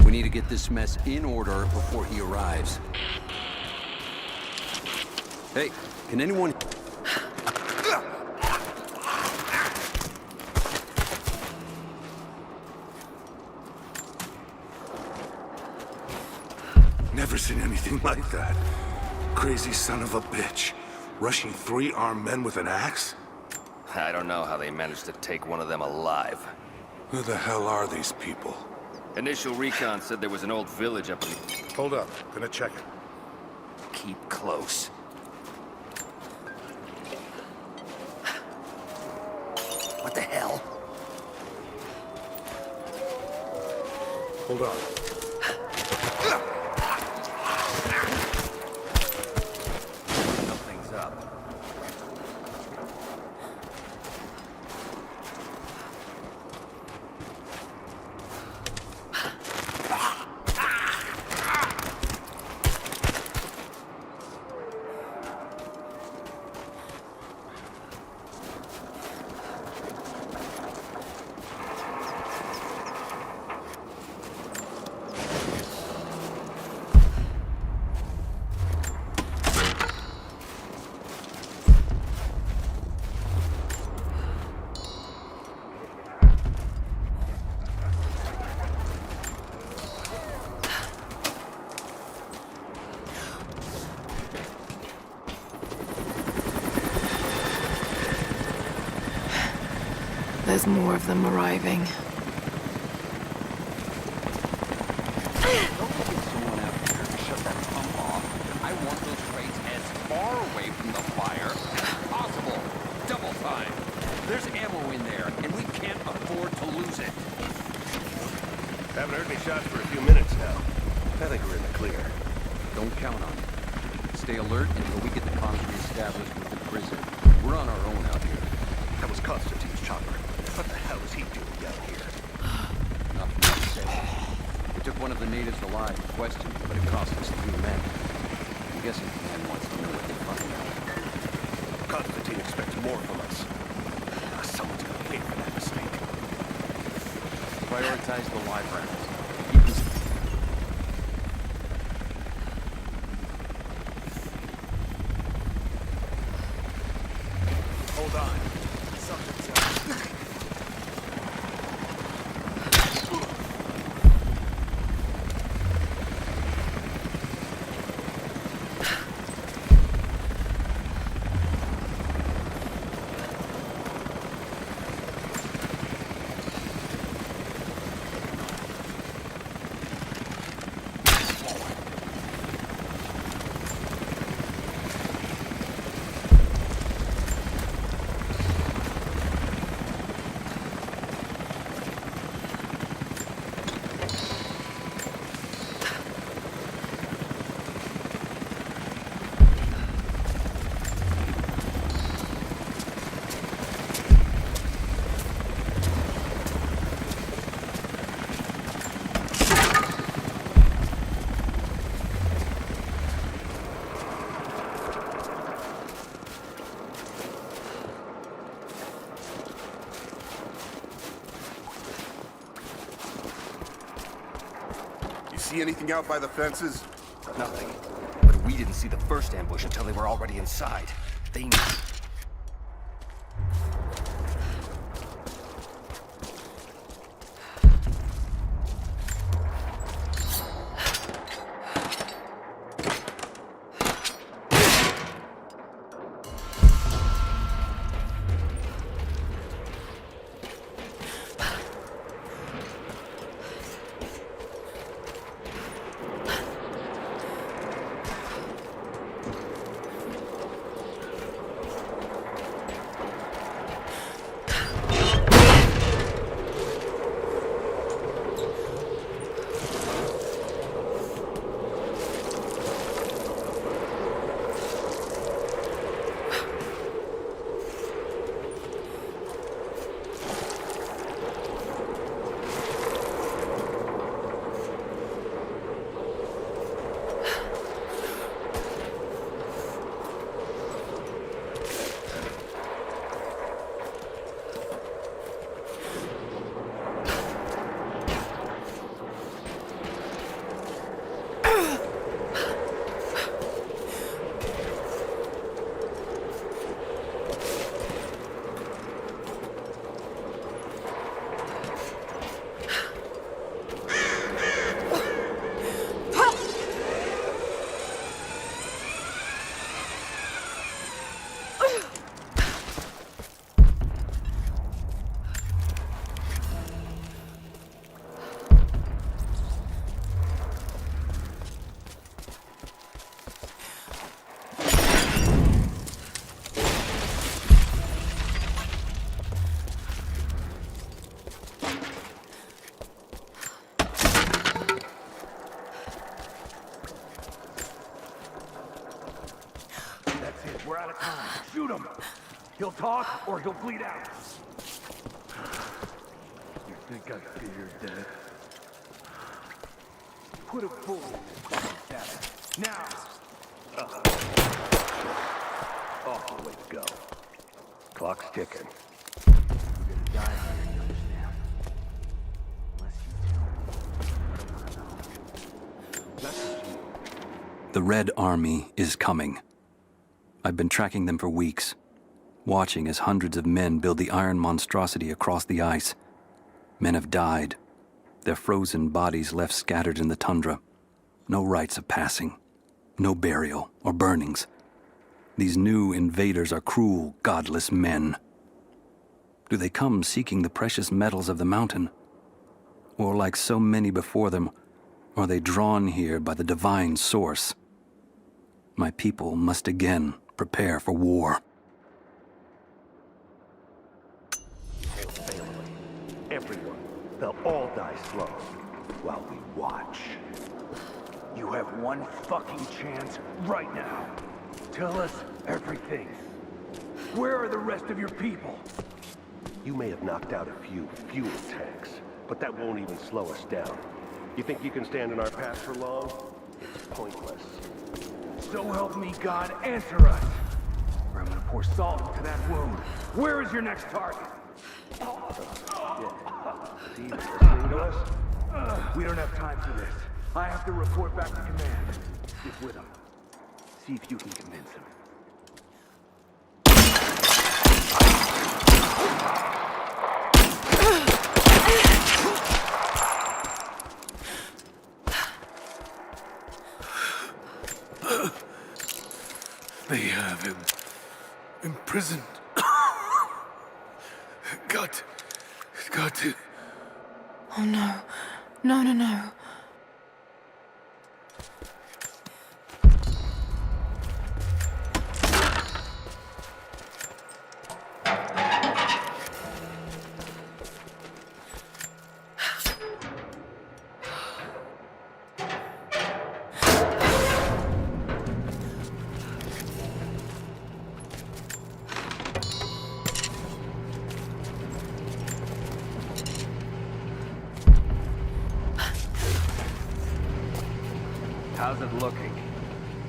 We need to get this mess in order before he arrives. Hey, can anyone... Never seen anything like that. Crazy son of a bitch. Rushing 3 armed men with an axe? I don't know how they managed to take one of them alive. Who the hell are these people? Initial recon said there was an old village up in... Hold up, gonna check it. Keep close. What the hell? Hold on. Something's up. there's more of them arriving. Someone out here to shut that pump off. I want those crates as far away from the fire as possible. Double time. There's ammo in there, and we can't afford to lose it. Haven't heard any shots for a few minutes now. I think we're in the clear. Don't count on it. Stay alert until we get the comms reestablished with the prison. We're on our own out here. That was Constantine's chopper. What the hell is he doing down here? Not for me to say. We took one of the natives alive, questioned, but it cost us 3 men. I'm guessing the man wants to know what they find out. Constantine expects more from us. Someone's gonna pay for that mistake. Prioritize the live rounds. Keep this. Hold on. Something's up. See anything out by the fences? Nothing. But we didn't see the first ambush until they were already inside. They knew. We're out of time. Shoot him! He'll talk, or he'll bleed out. You think I fear death? Put a bullet in his cabin. Now! Off the way to go. Clock's ticking. You're gonna die here, you understand? Unless you tell me. That's what you... The Red Army is coming. I've been tracking them for weeks, watching as hundreds of men build the iron monstrosity across the ice. Men have died, their frozen bodies left scattered in the tundra. No rites of passing, no burial or burnings. These new invaders are cruel, godless men. Do they come seeking the precious metals of the mountain? Or like so many before them, are they drawn here by the divine source? My people must again prepare for war. Family. Everyone. They'll all die slow while we watch. You have one fucking chance right now. Tell us everything. Where are the rest of your people? You may have knocked out a few fuel tanks, but that won't even slow us down. You think you can stand in our path for long? It's pointless. So help me God, answer us! Or I'm gonna pour salt into that wound. Where is your next target? See, listening to us? We don't have time for this. I have to report back to command. Get with him. See if you can convince him. They have him imprisoned. Got to. Oh no. No. How's it looking?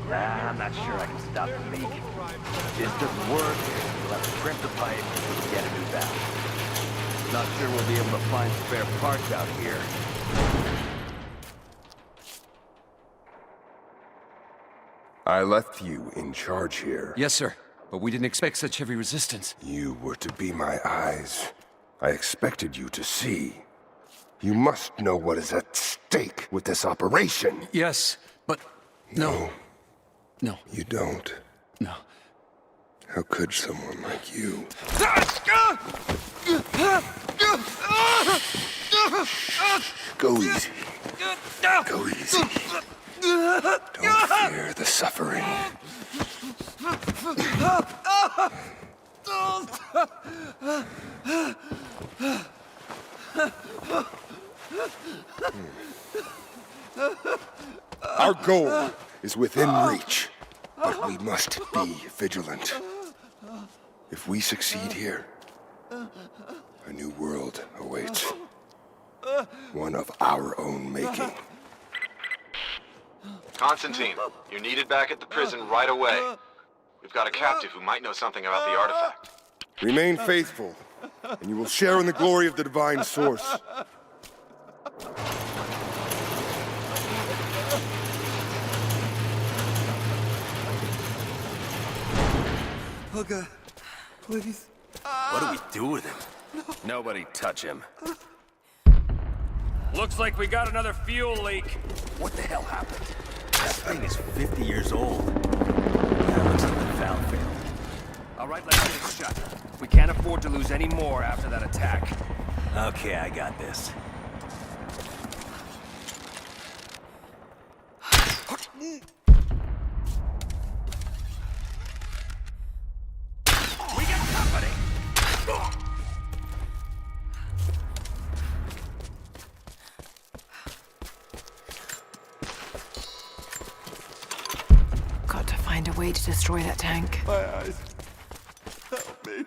I'm not sure I can stop the leak. If this doesn't work, we'll have to crimp the pipe and get a new valve. Not sure we'll be able to find spare parts out here. I left you in charge here. Yes, sir. But we didn't expect such heavy resistance. You were to be my eyes. I expected you to see. You must know what is at stake with this operation. Yes, but... No. You don't. No. How could someone like you? Go easy. Go easy. Don't fear the suffering. Our goal is within reach, but we must be vigilant. If we succeed here, a new world awaits. One of our own making. Constantine, you're needed back at the prison right away. We've got a captive who might know something about the artifact. Remain faithful, and you will share in the glory of the divine source. Oh God, please. What do we do with him? Nobody touch him. Looks like we got another fuel leak. What the hell happened? That thing is 50 years old. That looks like the valve failed. All right, let's get it shut. We can't afford to lose any more after that attack. Okay, I got this. We got company! Got to find a way to destroy that tank. My eyes. Help me.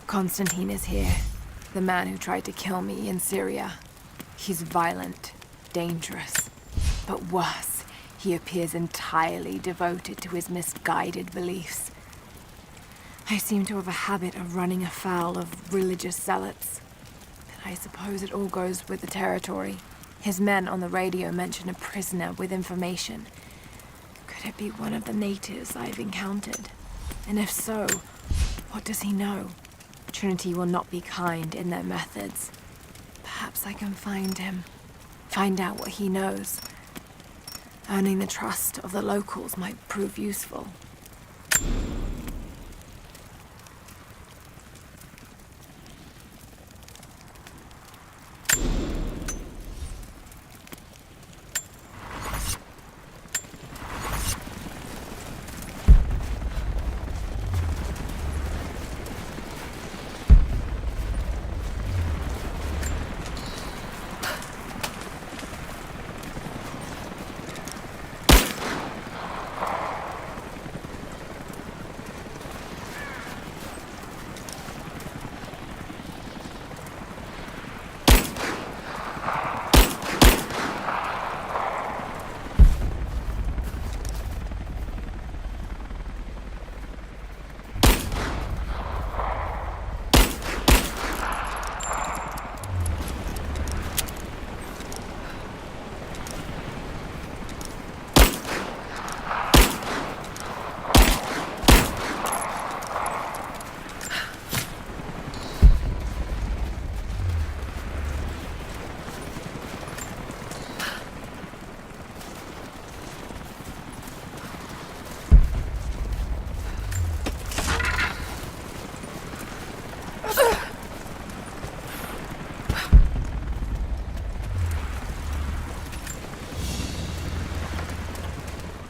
Constantine is here. The man who tried to kill me in Syria. He's violent, dangerous. But worse, he appears entirely devoted to his misguided beliefs. I seem to have a habit of running afoul of religious zealots. But I suppose it all goes with the territory. His men on the radio mention a prisoner with information. Could it be one of the natives I've encountered? And if so, what does he know? Trinity will not be kind in their methods. Perhaps I can find him. Find out what he knows. Earning the trust of the locals might prove useful.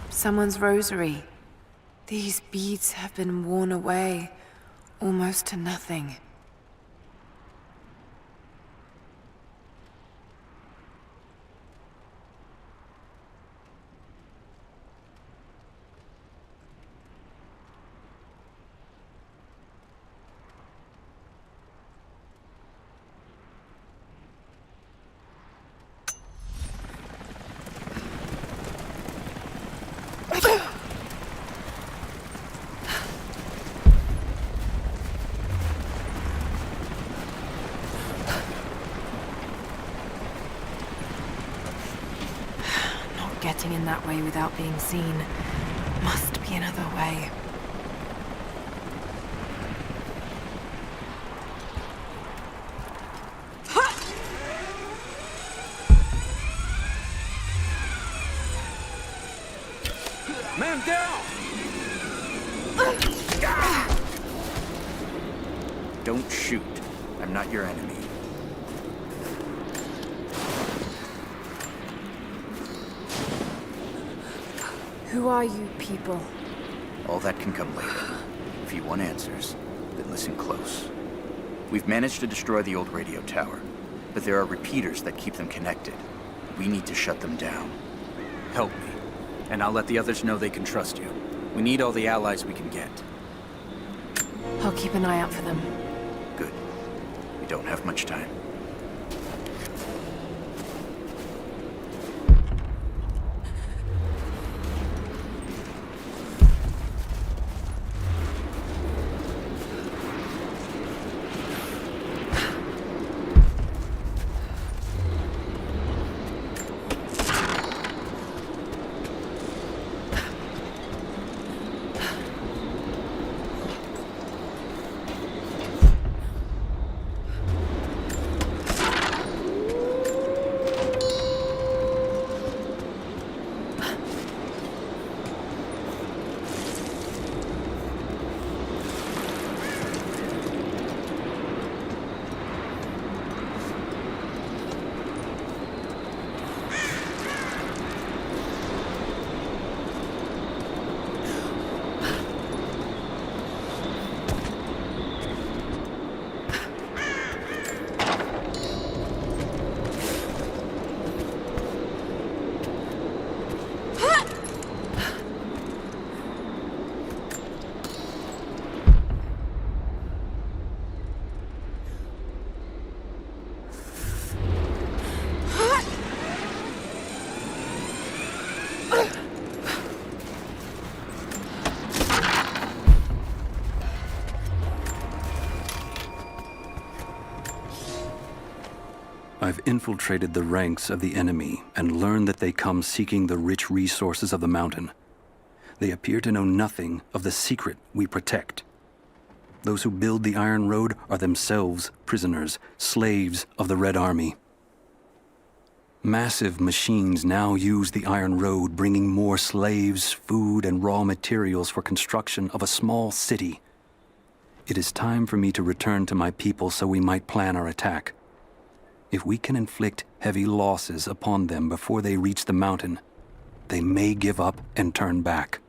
Someone's rosary. These beads have been worn away, almost to nothing. Getting in that way without being seen. Must be another way. Man down! Don't shoot. I'm not your enemy. Who are you people? All that can come later. If you want answers, then listen close. We've managed to destroy the old radio tower, but there are repeaters that keep them connected. We need to shut them down. Help me, and I'll let the others know they can trust you. We need all the allies we can get. I'll keep an eye out for them. Good. We don't have much time. I've infiltrated the ranks of the enemy and learned that they come seeking the rich resources of the mountain. They appear to know nothing of the secret we protect. Those who build the Iron Road are themselves prisoners, slaves of the Red Army. Massive machines now use the Iron Road, bringing more slaves, food, and raw materials for construction of a small city. It is time for me to return to my people so we might plan our attack. If we can inflict heavy losses upon them before they reach the mountain, they may give up and turn back.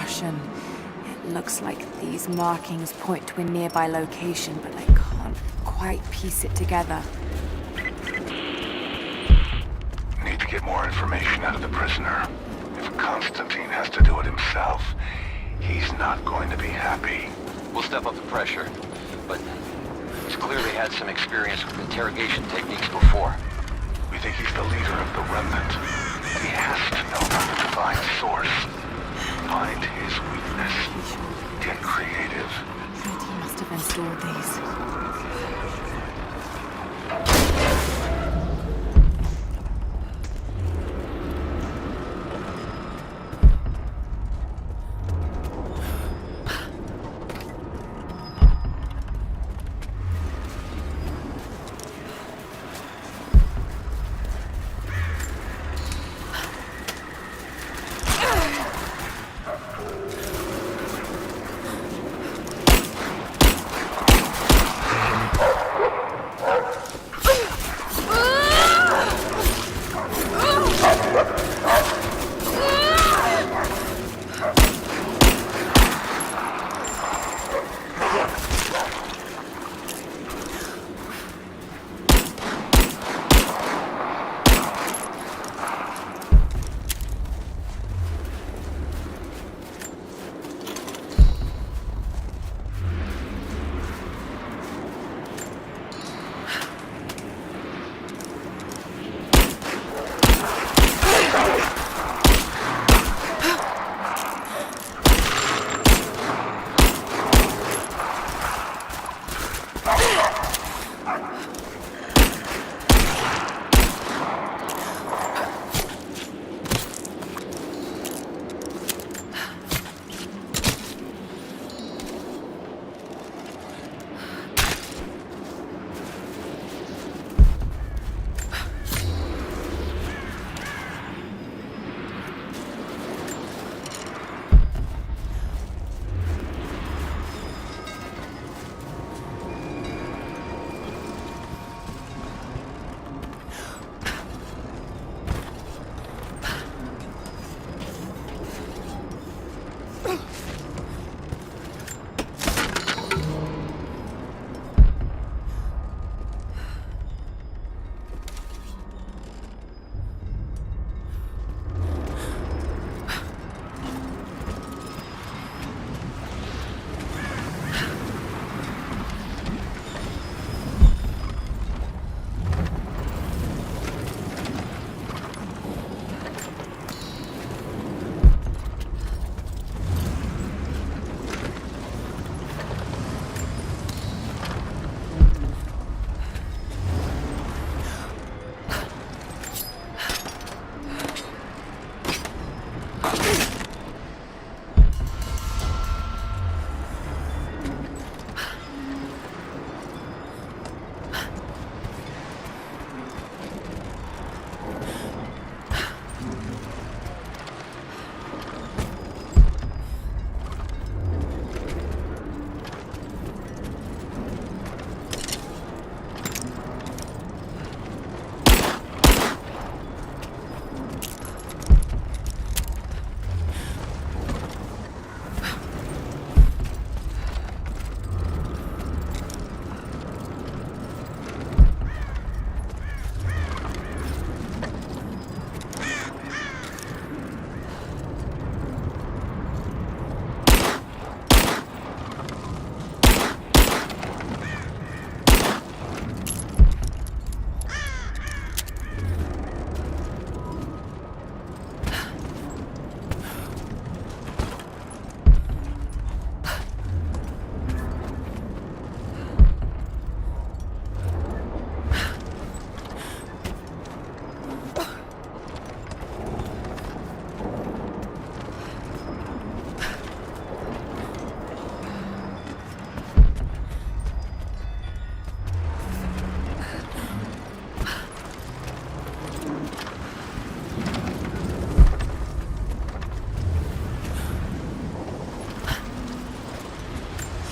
Russian. It looks like these markings point to a nearby location, but I can't quite piece it together. Need to get more information out of the prisoner. If Constantine has to do it himself, he's not going to be happy. We'll step up the pressure, but he's clearly had some experience with interrogation techniques before. We think he's the leader of the Remnant. He has to know about the divine source. Find his weakness. Get creative. He must have installed these.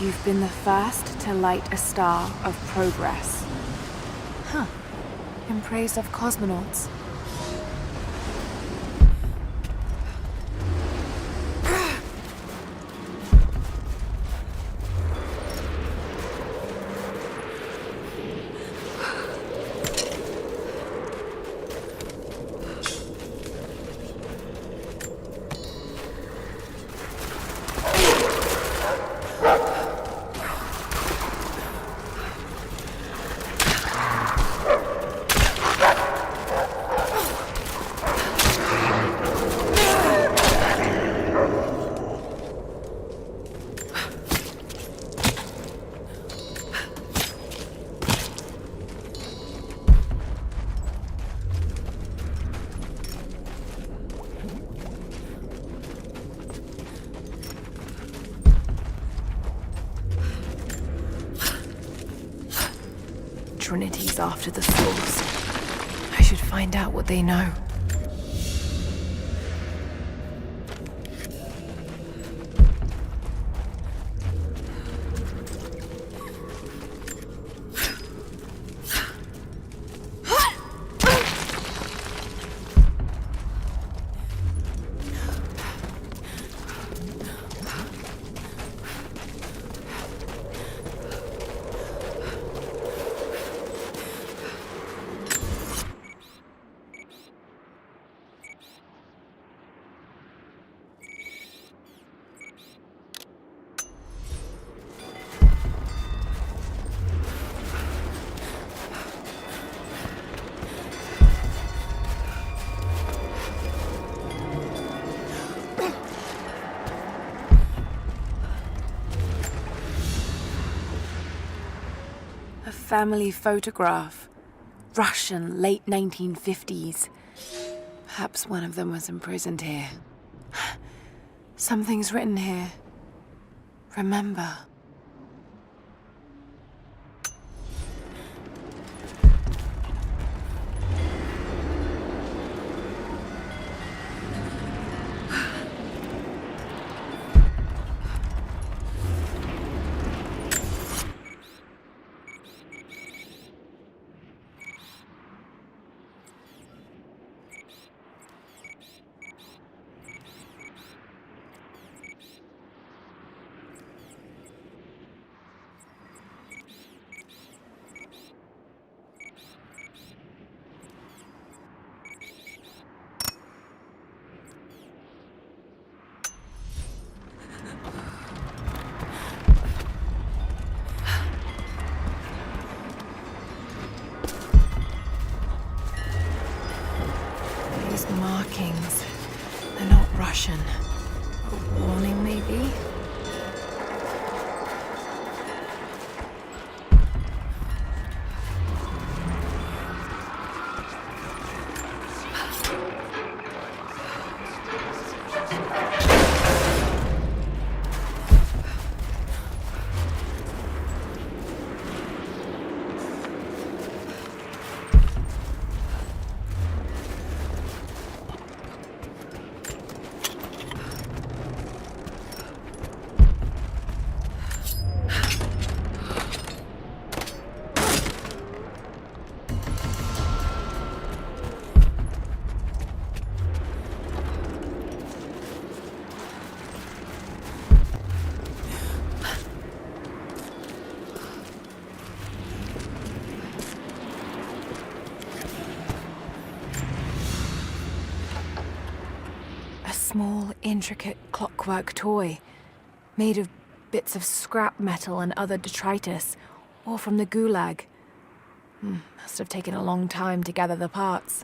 You've been the first to light a star of progress. Huh. In praise of cosmonauts. Trinity's after the source. I should find out what they know. Family photograph. Russian, late 1950s. Perhaps one of them was imprisoned here. Something's written here. Remember. Markings. They're not Russian. A warning, maybe? Small, intricate clockwork toy, made of bits of scrap metal and other detritus, all from the Gulag. Must have taken a long time to gather the parts.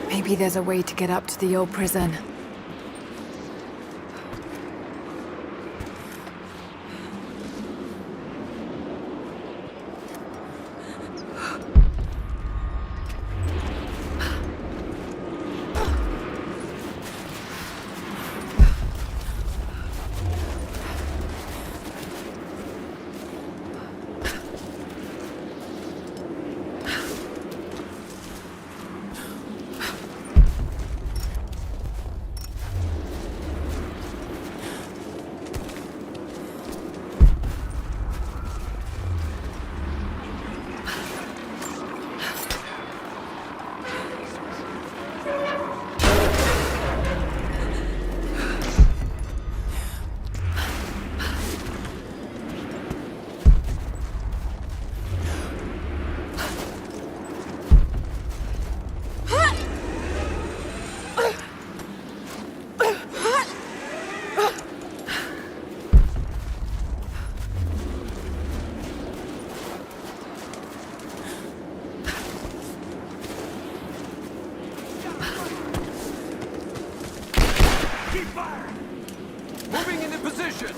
Maybe there's a way to get up to the old prison. Moving into position!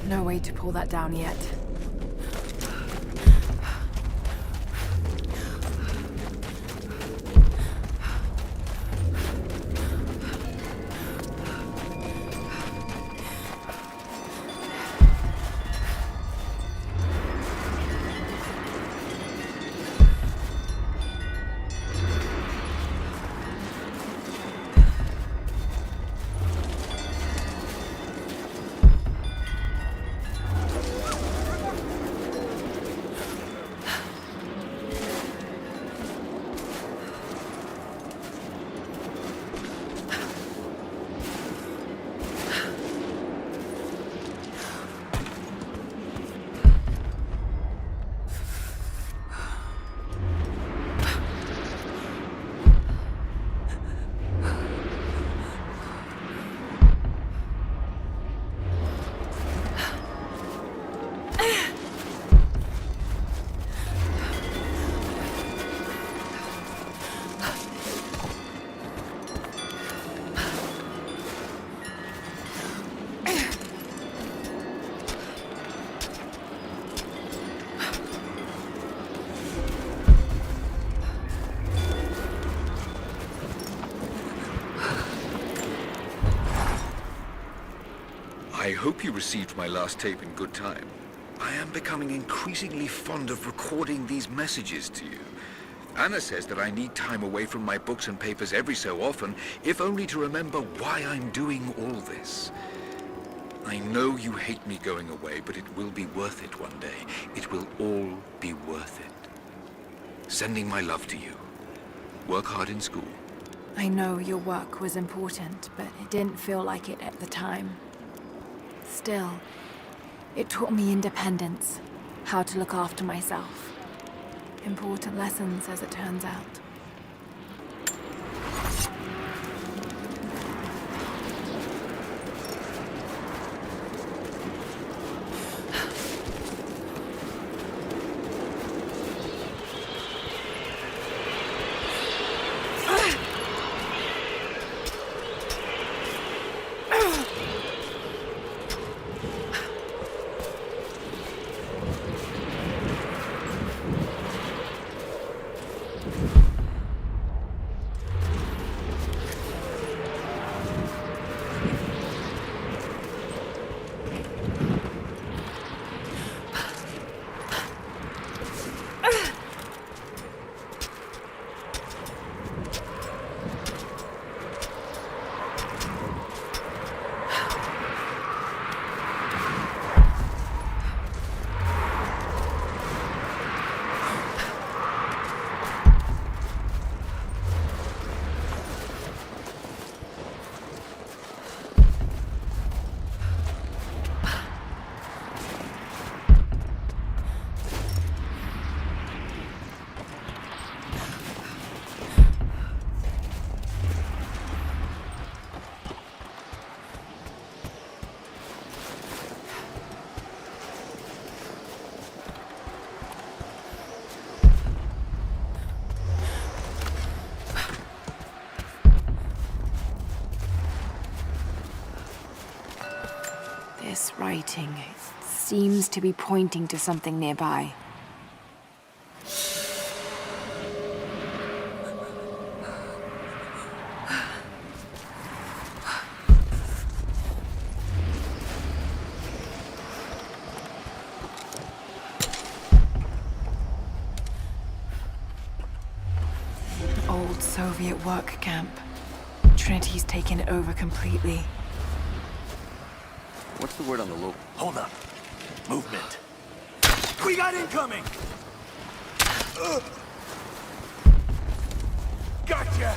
No way to pull that down yet. I hope you received my last tape in good time. I am becoming increasingly fond of recording these messages to you. Anna says that I need time away from my books and papers every so often, if only to remember why I'm doing all this. I know you hate me going away, but it will be worth it one day. It will all be worth it. Sending my love to you. Work hard in school. I know your work was important, but it didn't feel like it at the time. Still, it taught me independence, how to look after myself. Important lessons, as it turns out. This writing seems to be pointing to something nearby. Old Soviet work camp. Trinity's taken it over completely. What's the word on the local? Hold up. Movement. We got incoming! Gotcha!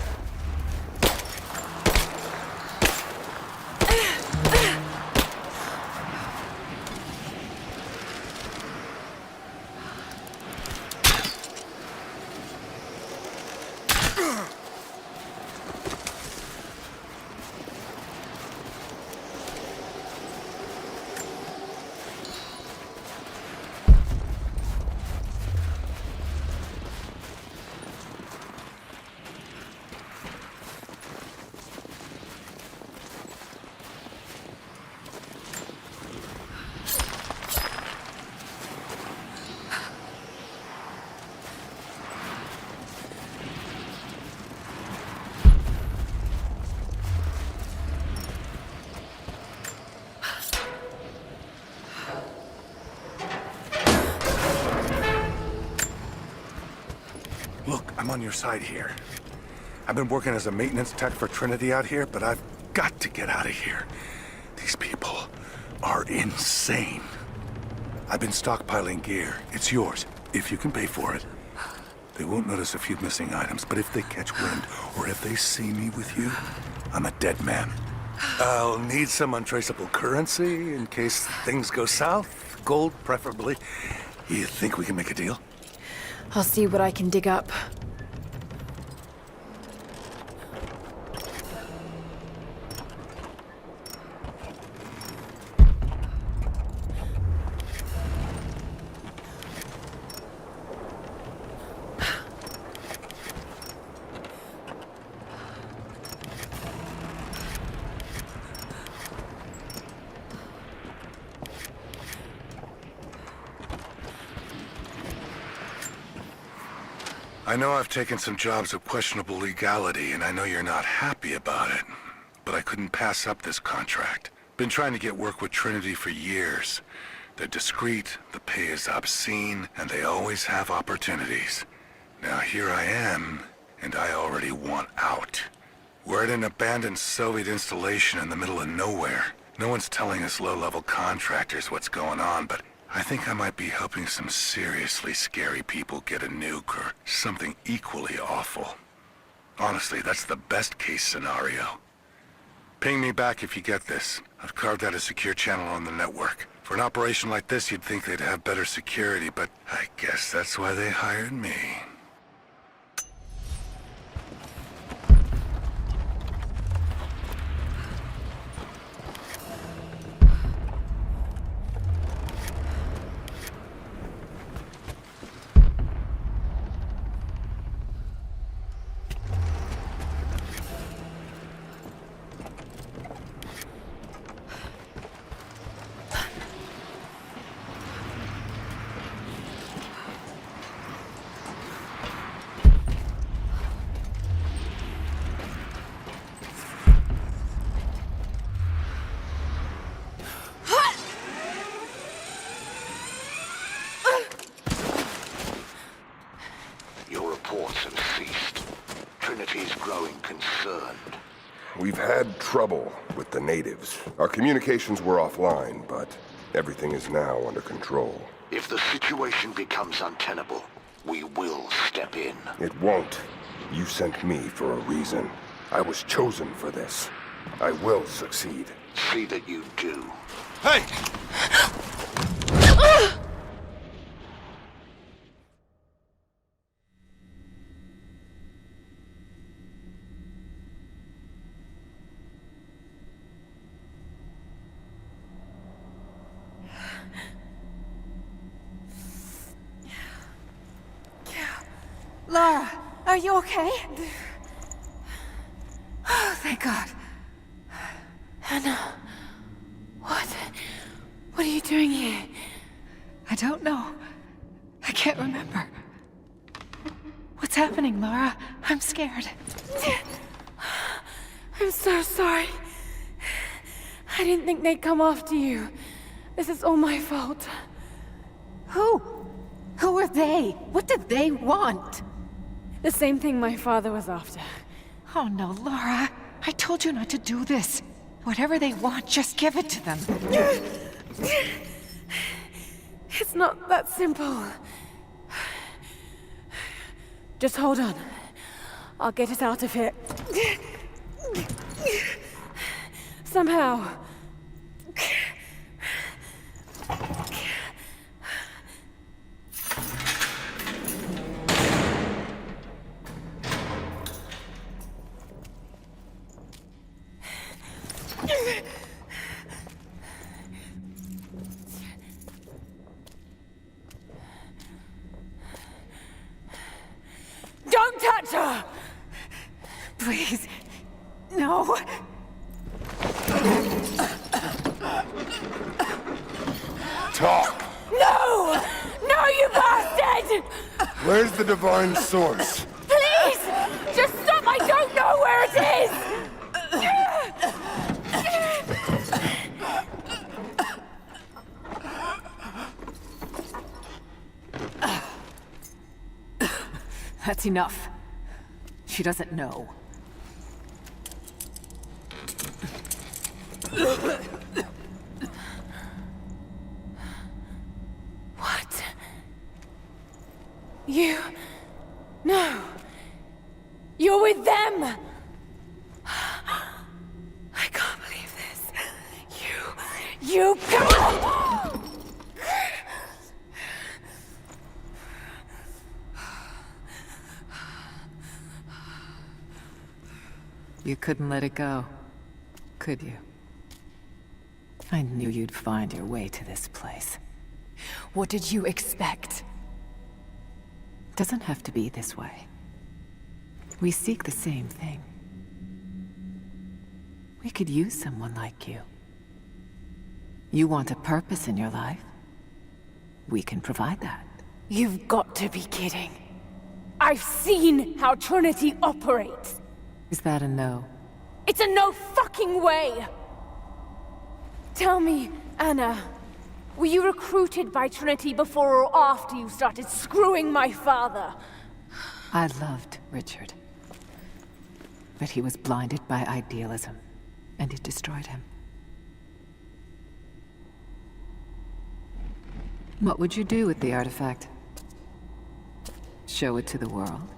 Look, I'm on your side here. I've been working as a maintenance tech for Trinity out here, but I've got to get out of here. These people are insane. I've been stockpiling gear. It's yours, if you can pay for it. They won't notice a few missing items, but if they catch wind, or if they see me with you, I'm a dead man. I'll need some untraceable currency in case things go south. Gold, preferably. You think we can make a deal? I'll see what I can dig up. I know I've taken some jobs of questionable legality, and I know you're not happy about it. But I couldn't pass up this contract. Been trying to get work with Trinity for years. They're discreet, the pay is obscene, and they always have opportunities. Now here I am, and I already want out. We're at an abandoned Soviet installation in the middle of nowhere. No one's telling us low-level contractors what's going on, but I think I might be helping some seriously scary people get a nuke or something equally awful. Honestly, that's the best-case scenario. Ping me back if you get this. I've carved out a secure channel on the network. For an operation like this, you'd think they'd have better security, but I guess that's why they hired me. We've had trouble with the natives. Our communications were offline, but everything is now under control. If the situation becomes untenable, we will step in. It won't. You sent me for a reason. I was chosen for this. I will succeed. See that you do. Hey! Lara, are you okay? Oh, thank God. Anna, what are you doing here? I don't know. I can't remember. What's happening, Lara? I'm scared. I'm so sorry. I didn't think they'd come after you. This is all my fault. Who? Who are they? What did they want? The same thing my father was after. Oh no, Lara. I told you not to do this. Whatever they want, just give it to them. It's not that simple. Just hold on. I'll get us out of here. Somehow. Don't touch her! Please. No. Talk! No! No, you bastard! Where's the divine source? Please! Just stop! I don't know where it is! That's enough. She doesn't know. What? You... No. You're with them! I can't believe this. You... You couldn't let it go, could you? I knew you'd find your way to this place. What did you expect? Doesn't have to be this way. We seek the same thing. We could use someone like you. You want a purpose in your life? We can provide that. You've got to be kidding. I've seen how Trinity operates. Is that a no? It's a no fucking way! Tell me, Anna, Were you recruited by Trinity before or after you started screwing my father? I loved Richard. But he was blinded by idealism, and it destroyed him. What would you do with the artifact? Show it to the world?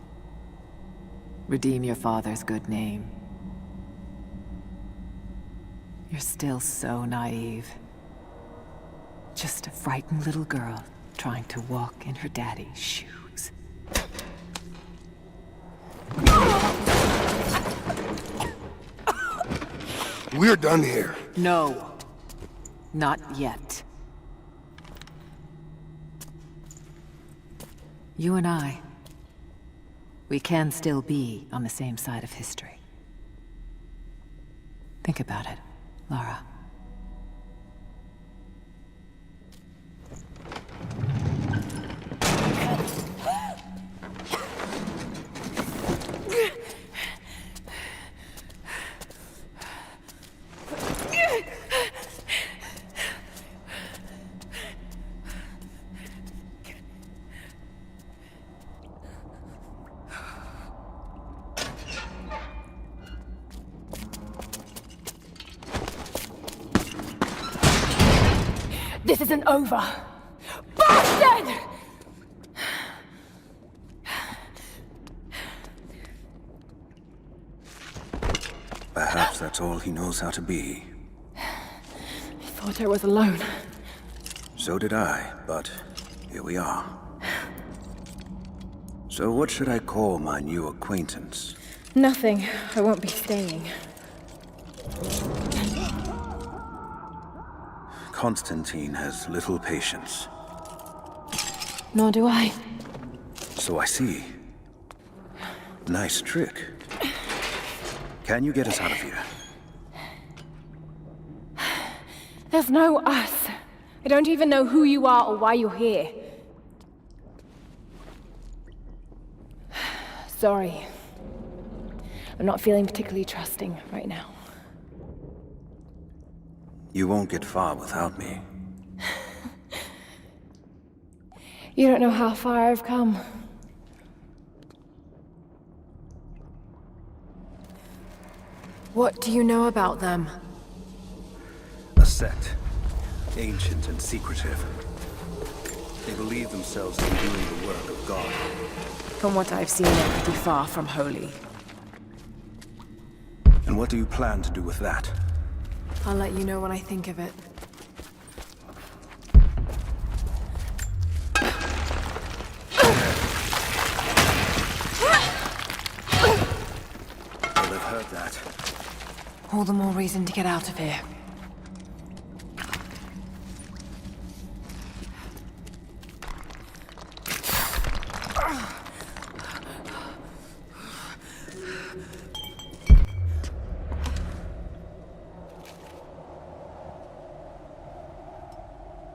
Redeem your father's good name? You're still so naive. Just a frightened little girl trying to walk in her daddy's shoes. We're done here. No. Not yet. You and I, we can still be on the same side of history. Think about it, Lara. This isn't over! Bastard! Perhaps that's all he knows how to be. I thought I was alone. So did I, but here we are. So what should I call my new acquaintance? Nothing. I won't be staying. Constantine has little patience. Nor do I. So I see. Nice trick. Can you get us out of here? There's no us. I don't even know who you are or why you're here. Sorry. I'm not feeling particularly trusting right now. You won't get far without me. You don't know how far I've come. What do you know about them? A sect. Ancient and secretive. They believe themselves to be doing the work of God. From what I've seen, they're pretty far from holy. And what do you plan to do with that? I'll let you know when I think of it. Well, I've heard that. All the more reason to get out of here.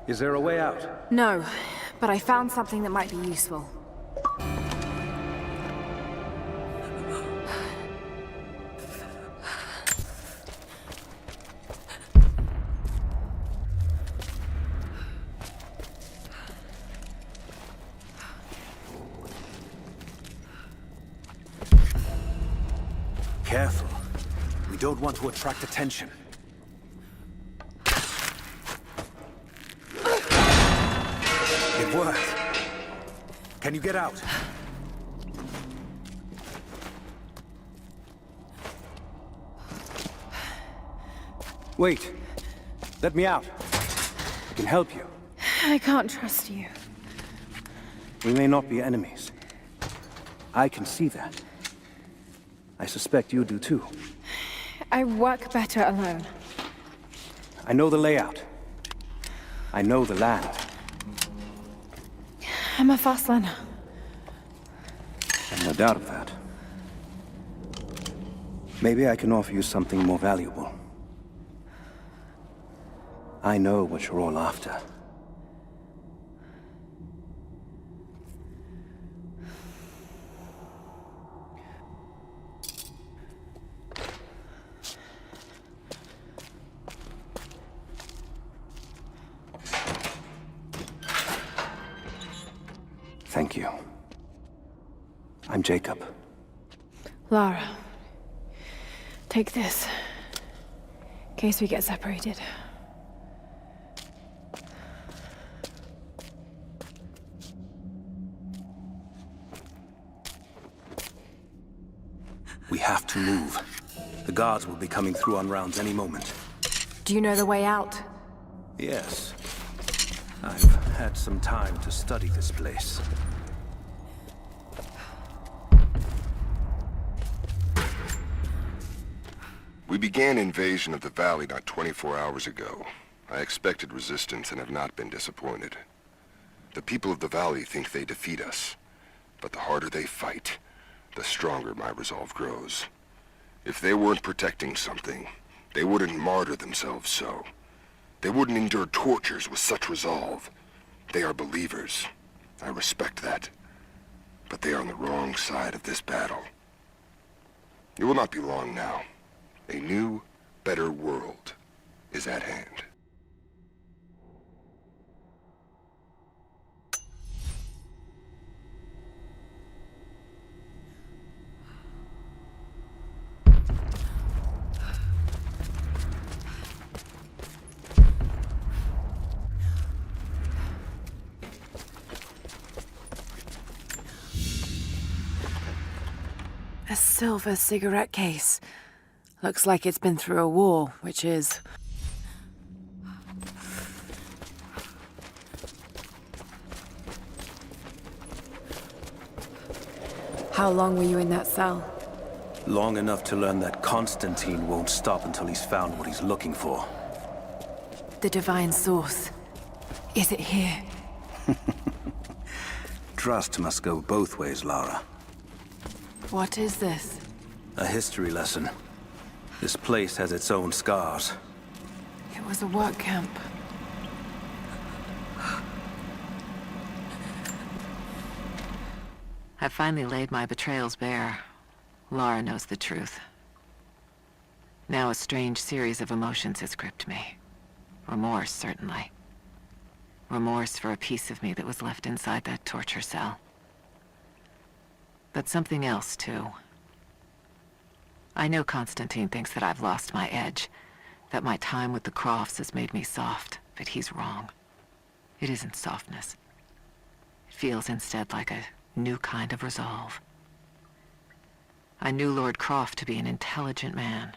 Is there a way out? No, but I found something that might be useful. Careful. We don't want to attract attention. It worked. Can you get out? Wait. Let me out. I can help you. I can't trust you. We may not be enemies. I can see that. I suspect you do too. I work better alone. I know the layout. I know the land. I'm a fast learner. No doubt of that. Maybe I can offer you something more valuable. I know what you're all after. Thank you. I'm Jacob. Lara, take this. In case we get separated. We have to move. The guards will be coming through on rounds any moment. Do you know the way out? Yes. I've had some time to study this place. We began invasion of the valley not 24 hours ago. I expected resistance and have not been disappointed. The people of the valley think they defeat us, but the harder they fight, the stronger my resolve grows. If they weren't protecting something, they wouldn't martyr themselves so. They wouldn't endure tortures with such resolve. They are believers. I respect that. But they are on the wrong side of this battle. It will not be long now. A new, better world is at hand. A silver cigarette case. Looks like it's been through a war, which is... How long were you in that cell? Long enough to learn that Constantine won't stop until he's found what he's looking for. The divine source. Is it here? Trust must go both ways, Lara. What is this? A history lesson. This place has its own scars. It was a work camp. I finally laid my betrayals bare. Lara knows the truth. Now a strange series of emotions has gripped me. Remorse, certainly. Remorse for a piece of me that was left inside that torture cell. But something else, too. I know Constantine thinks that I've lost my edge, that my time with the Crofts has made me soft, but he's wrong. It isn't softness. It feels instead like a new kind of resolve. I knew Lord Croft to be an intelligent man.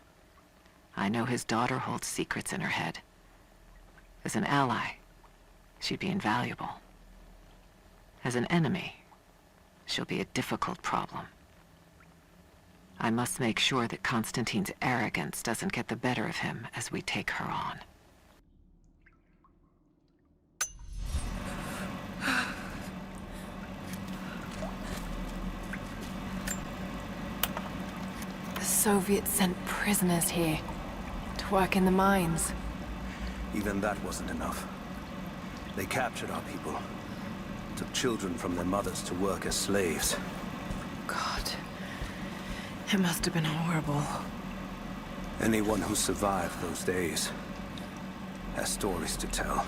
I know his daughter holds secrets in her head. As an ally, she'd be invaluable. As an enemy, she'll be a difficult problem. I must make sure that Constantine's arrogance doesn't get the better of him as we take her on. The Soviets sent prisoners here to work in the mines. Even that wasn't enough. They captured our people, took children from their mothers to work as slaves. God. It must have been horrible. Anyone who survived those days has stories to tell.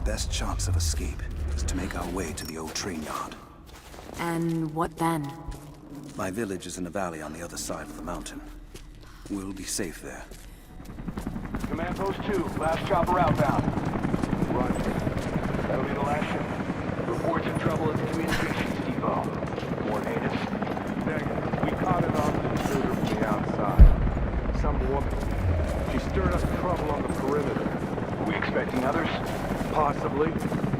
Best chance of escape is to make our way to the old train yard. And what then? My village is in a valley on the other side of the mountain. We'll be safe there. Command Post 2, last chopper outbound. Run. That'll be the last ship. Reports of trouble at the communications depot. More natives? Negative. We caught an armed intruder from the outside. Some woman. She stirred up trouble on the perimeter. Are we expecting others? Possibly.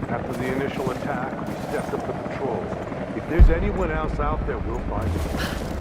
After the initial attack, we stepped up the patrol. If there's anyone else out there, we'll find them.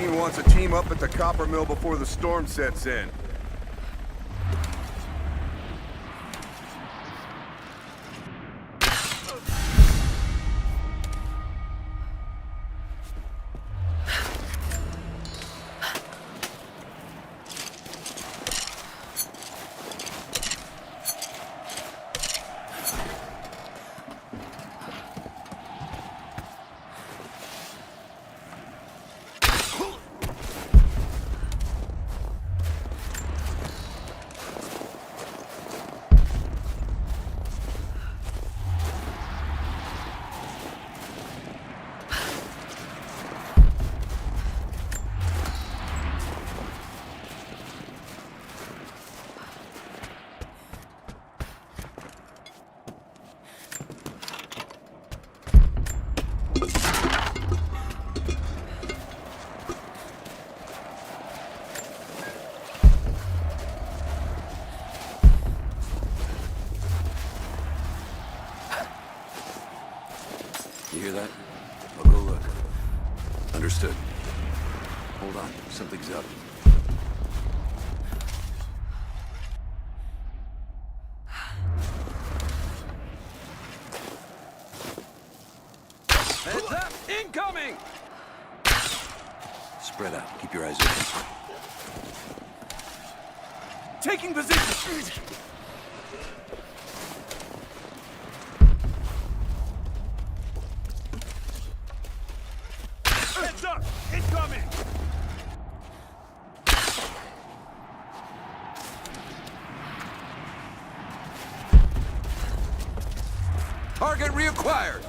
team wants a team up at the copper mill before the storm sets in. You hear that? I'll go look. Understood. Hold on, something's up. Heads up! Incoming! Spread out. Keep your eyes open. Taking position! Heads up! Incoming! Target reacquired!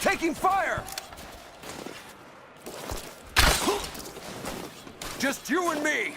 Taking fire! Just you and me!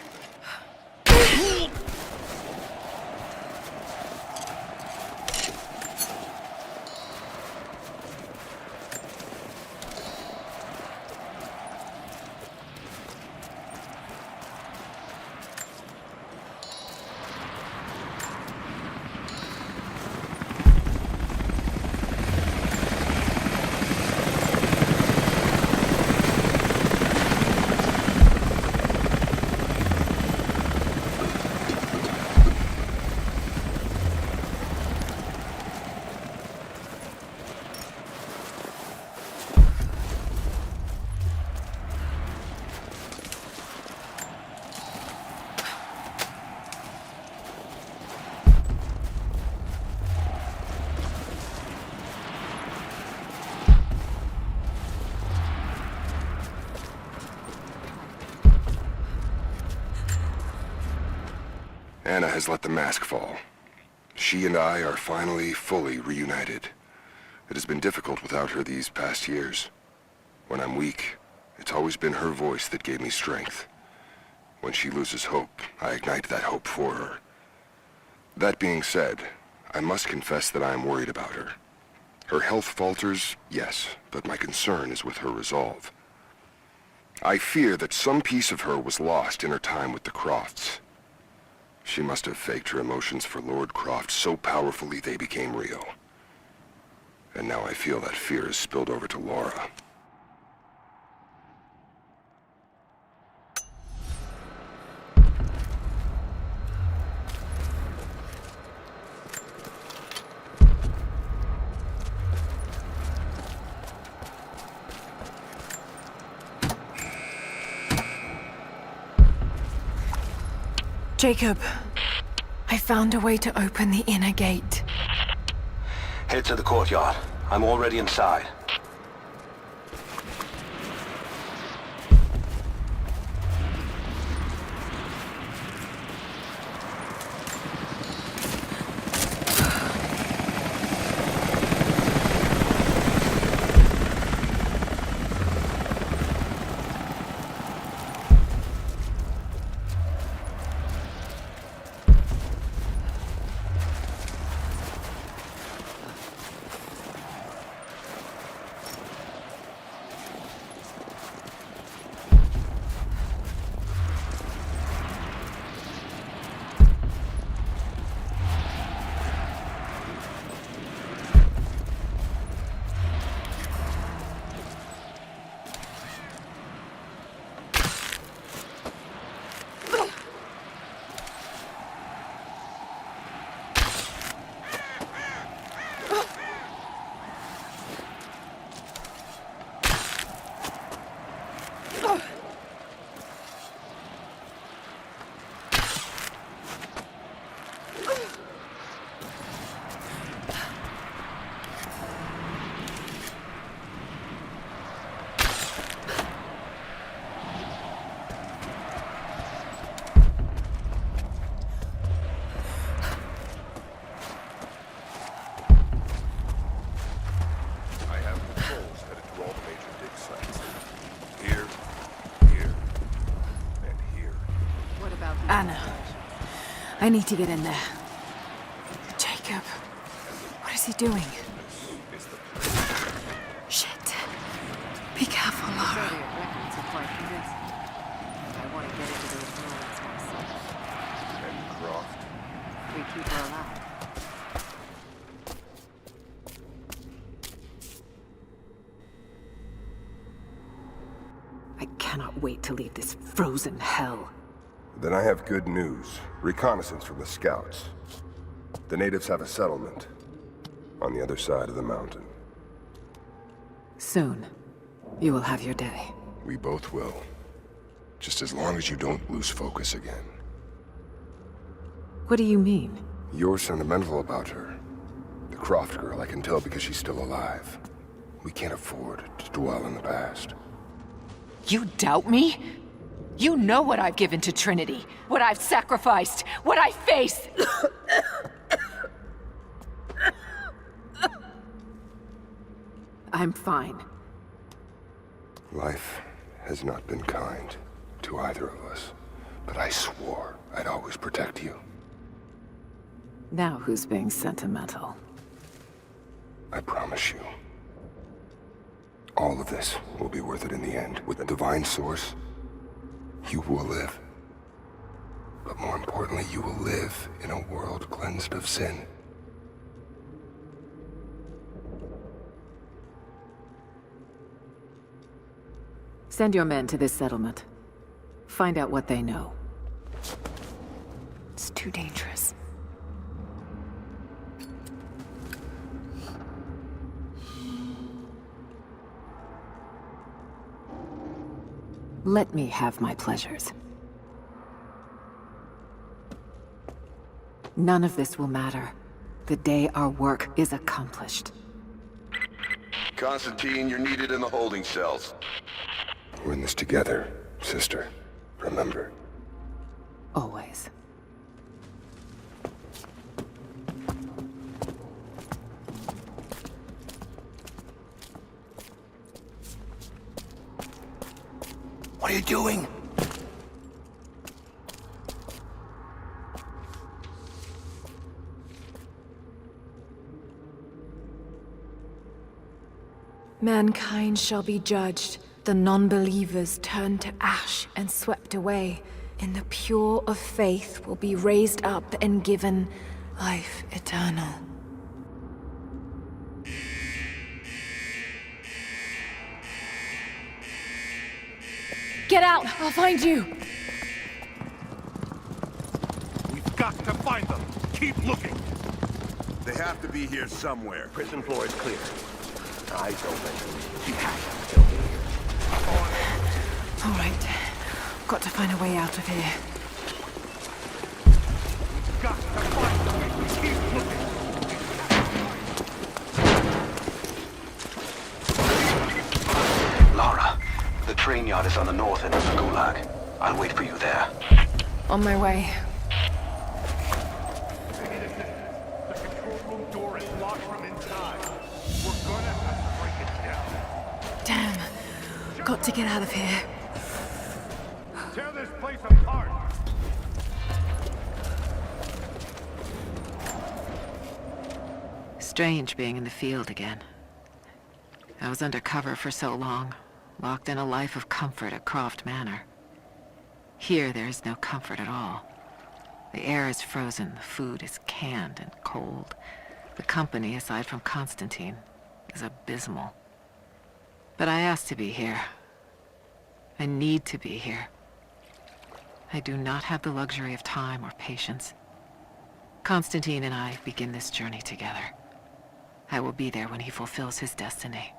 Anna has let the mask fall. She and I are finally fully reunited. It has been difficult without her these past years. When I'm weak, it's always been her voice that gave me strength. When she loses hope, I ignite that hope for her. That being said, I must confess that I am worried about her. Her health falters, yes, but my concern is with her resolve. I fear that some piece of her was lost in her time with the Crofts. She must have faked her emotions for Lord Croft so powerfully they became real. And now I feel that fear has spilled over to Laura. Jacob, I found a way to open the inner gate. Head to the courtyard. I'm already inside. I need to get in there. Jacob, what is he doing? Shit. Be careful, Lara. Records are quite convincing. I want to get into those ruins myself. And Croft. We keep her alive. I cannot wait to leave this frozen hell. Then I have good news. Reconnaissance from the scouts. The natives have a settlement on the other side of the mountain. Soon, you will have your day. We both will. Just as long as you don't lose focus again. What do you mean? You're sentimental about her. The Croft girl, I can tell because she's still alive. We can't afford to dwell in the past. You doubt me? You know what I've given to Trinity, what I've sacrificed, what I face! I'm fine. Life has not been kind to either of us, but I swore I'd always protect you. Now who's being sentimental? I promise you. All of this will be worth it in the end. With a divine source, you will live. But more importantly, you will live in a world cleansed of sin. Send your men to this settlement. Find out what they know. It's too dangerous. Let me have my pleasures. None of this will matter the day our work is accomplished. Constantine, you're needed in the holding cells. We're in this together, sister. Remember. Always. What are you doing? Mankind shall be judged, the non-believers turned to ash and swept away, and the pure of faith will be raised up and given life eternal. Get out! I'll find you! We've got to find them! Keep looking! They have to be here somewhere. Prison floor is clear. Eyes open. She has to still be here. All right. Got to find a way out of here. We've got to find them! Keep looking! Lara, the train yard is on the north end of the Gulag. I'll wait for you there. On my way. The control room door is locked from inside. We're gonna have to break it down. Damn. Got to get out of here. Tear this place apart! Strange being in the field again. I was under cover for so long, locked in a life of comfort at Croft Manor. Here there is no comfort at all. The air is frozen, the food is canned and cold. The company, aside from Constantine, is abysmal. But I asked to be here. I need to be here. I do not have the luxury of time or patience. Constantine and I begin this journey together. I will be there when he fulfills his destiny.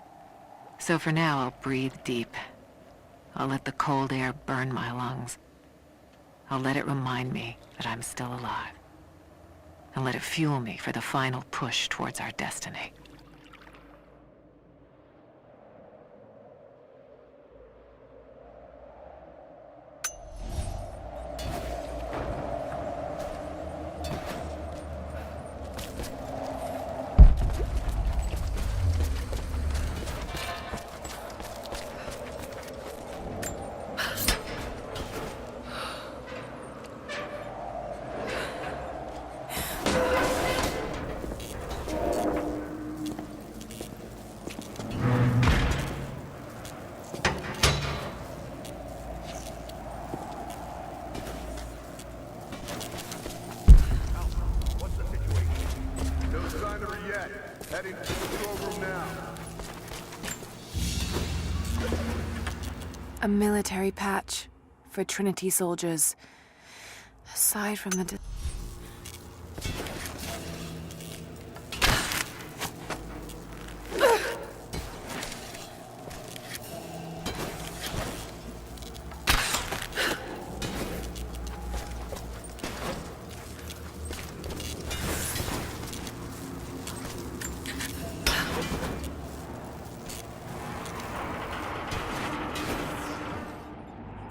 So for now, I'll breathe deep. I'll let the cold air burn my lungs. I'll let it remind me that I'm still alive. And let it fuel me for the final push towards our destiny. A military patch for Trinity soldiers. Aside from the...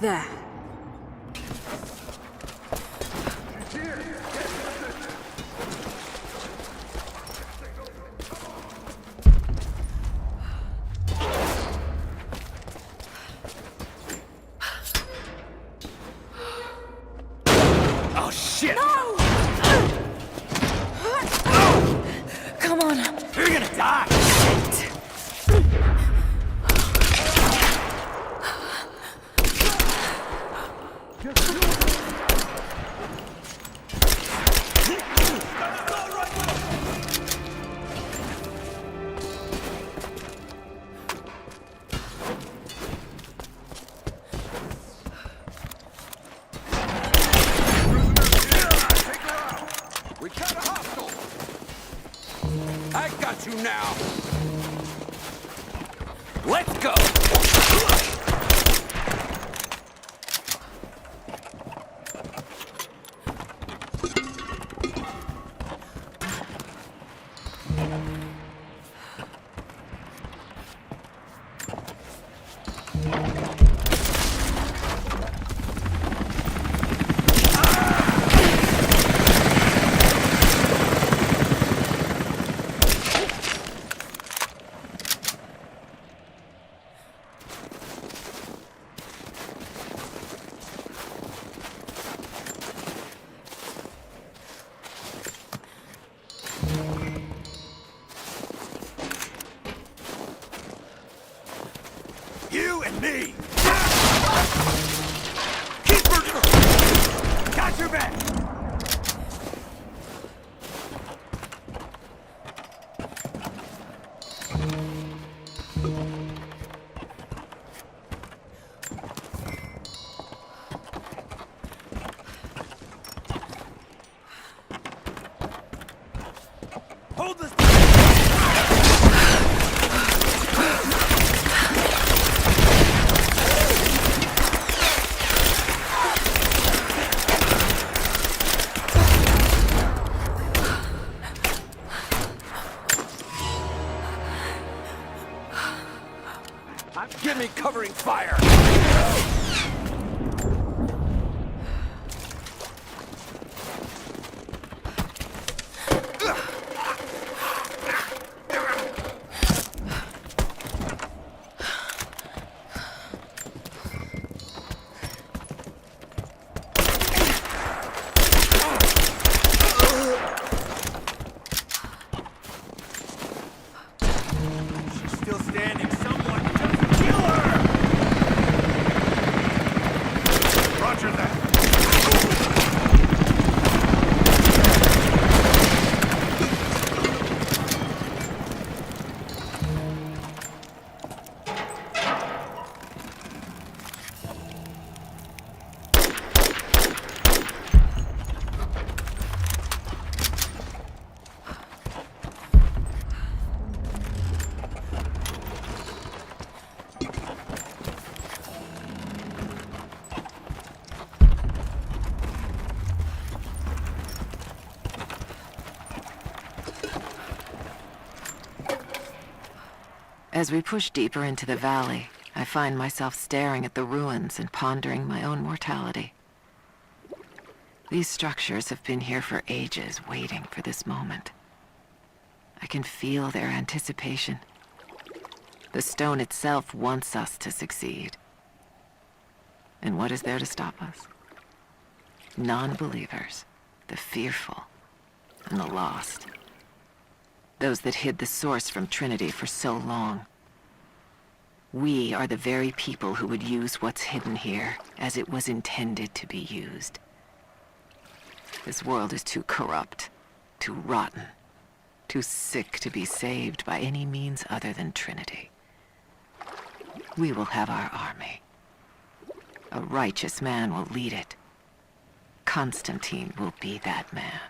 There. Oh, shit! No! Come on. You're gonna die! We got a hostile! I got you now! Let's go! You and me! Keep her! Got your back! Hold this! Give me covering fire! She's still standing. Someone just kill her! Roger that. As we push deeper into the valley, I find myself staring at the ruins and pondering my own mortality. These structures have been here for ages, waiting for this moment. I can feel their anticipation. The stone itself wants us to succeed. And what is there to stop us? Non-believers, the fearful, and the lost. Those that hid the source from Trinity for so long. We are the very people who would use what's hidden here as it was intended to be used. This world is too corrupt, too rotten, too sick to be saved by any means other than Trinity. We will have our army, A righteous man will lead it. Constantine will be that man.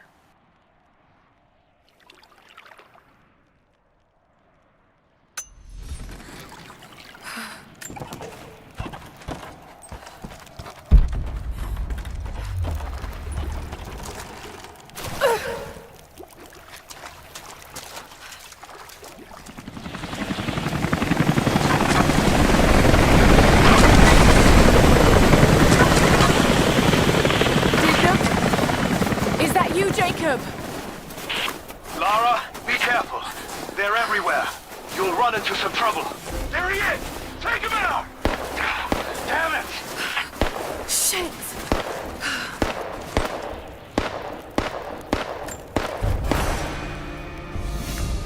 Jacob! Lara, be careful. They're everywhere. You'll run into some trouble. There he is! Take him out! Damn it! Shit!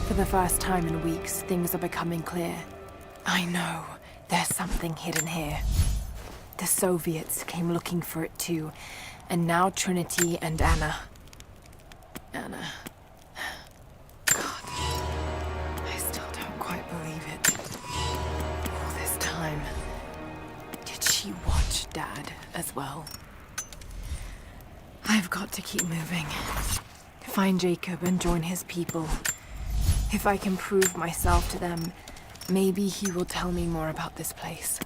For the first time in weeks, things are becoming clear. I know. There's something hidden here. The Soviets came looking for it too, and now Trinity and Anna. Anna. God. I still don't quite believe it. All this time. Did she watch Dad as well? I've got to keep moving. Find Jacob and join his people. If I can prove myself to them, maybe he will tell me more about this place.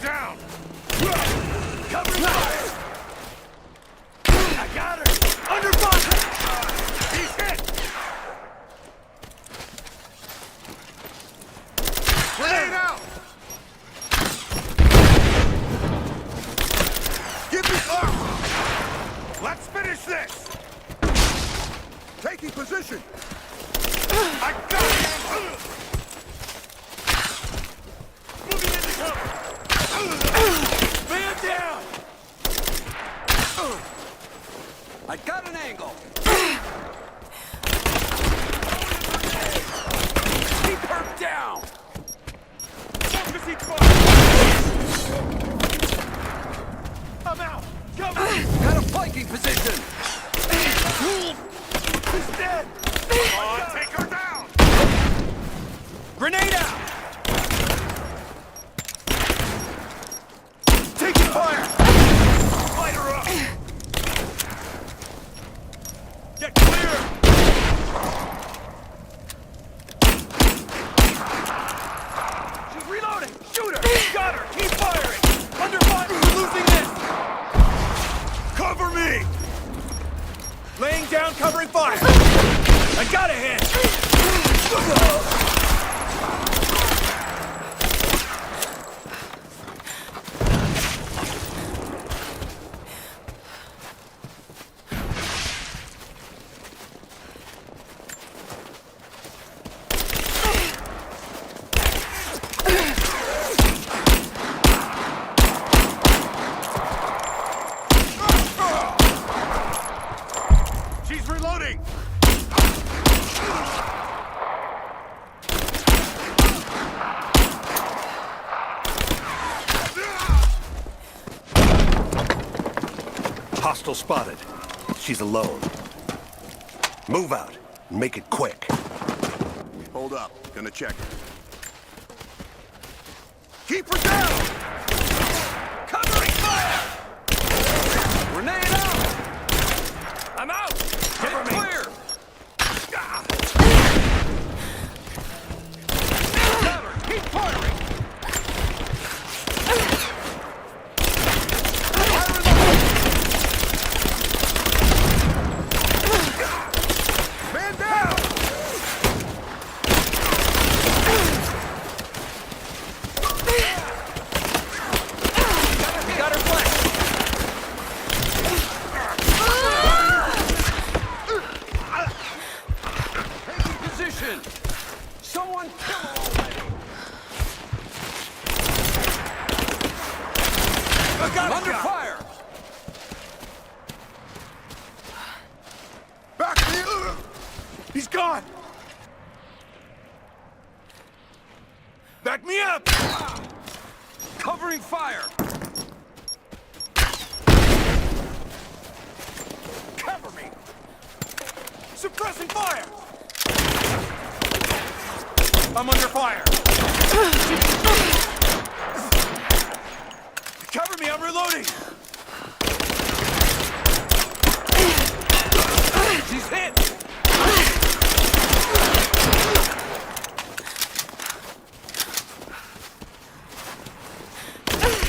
Down! Cover fire! I got her! Under fire! He's hit! Grenade out! Give me fire! Let's finish this! Taking position! I got him! Moving into cover! Man down! I got an angle! Keep her down! Focus each fire! I'm out! Cover! Got a flanking position! He's dead! Come on, take her down! Grenade out! Taking fire! Light her up! Get clear! She's reloading! Shoot her! Got her! Keep firing! Under fire! We're losing this! Cover me! Laying down, covering fire! I got a hit! She's reloading! Hostile spotted. She's alone. Move out and make it quick. Hold up. Gonna check her. Keep her down! Covering fire! Grenade out! I'm out! Get clear! Got her! Keep firing! Man down! I'm under fire! Back me! He's gone! Back me up! Covering fire! Cover me! Suppressing fire! I'm under fire! Cover me, I'm reloading! She's hit!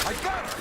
I got her!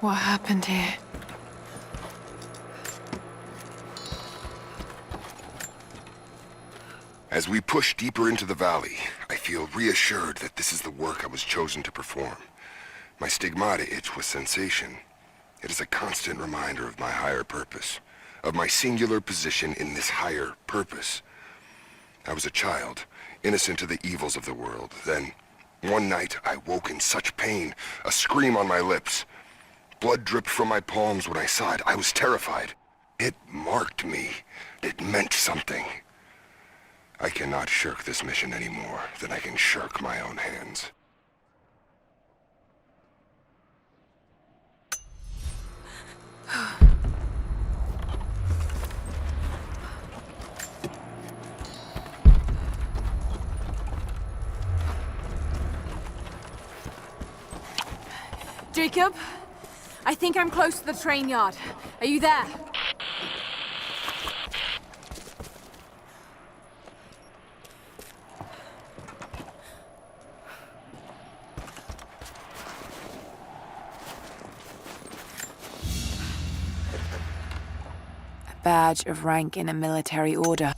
What happened here? As we push deeper into the valley, I feel reassured that this is the work I was chosen to perform. My stigmata itch with sensation. It is a constant reminder of my higher purpose, of my singular position in this higher purpose. I was a child, innocent to the evils of the world. Then, one night, I woke in such pain, a scream on my lips. Blood dripped from my palms when I saw it. I was terrified. It marked me. It meant something. I cannot shirk this mission any more than I can shirk my own hands. Jacob, I think I'm close to the train yard. Are you there? A badge of rank in a military order.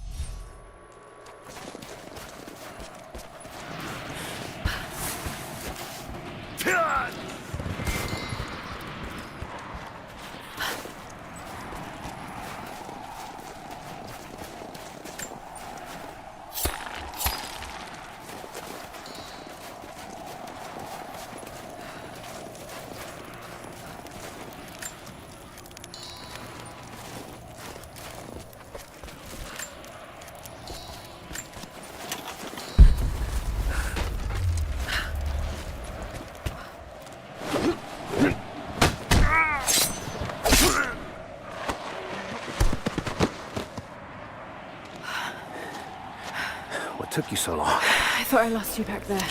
What took you so long? I thought I lost you back there.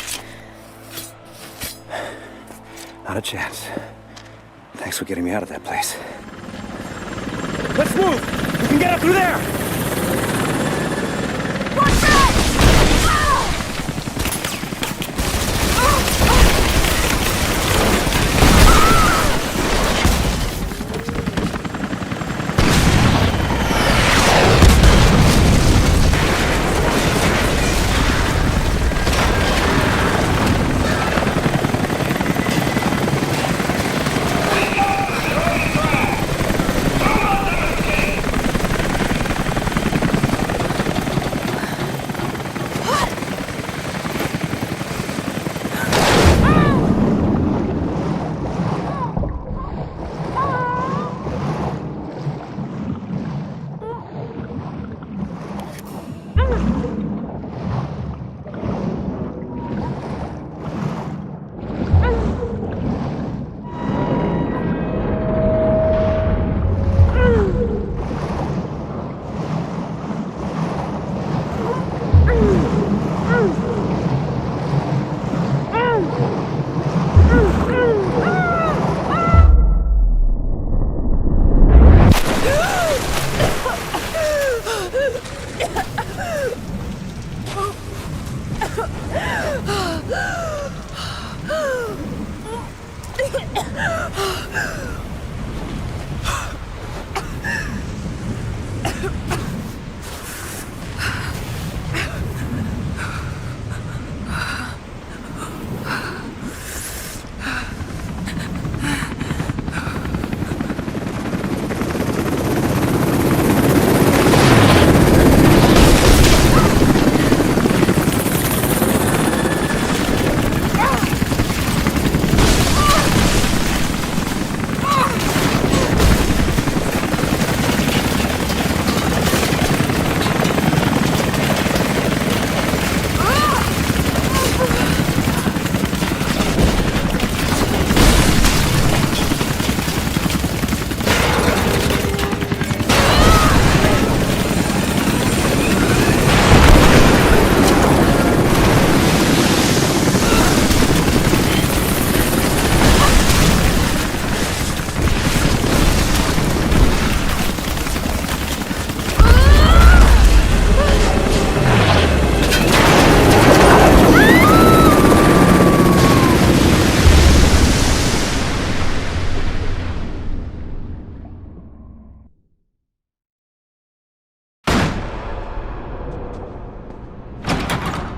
Not a chance. Thanks for getting me out of that place. Let's move! We can get up through there! Watch out!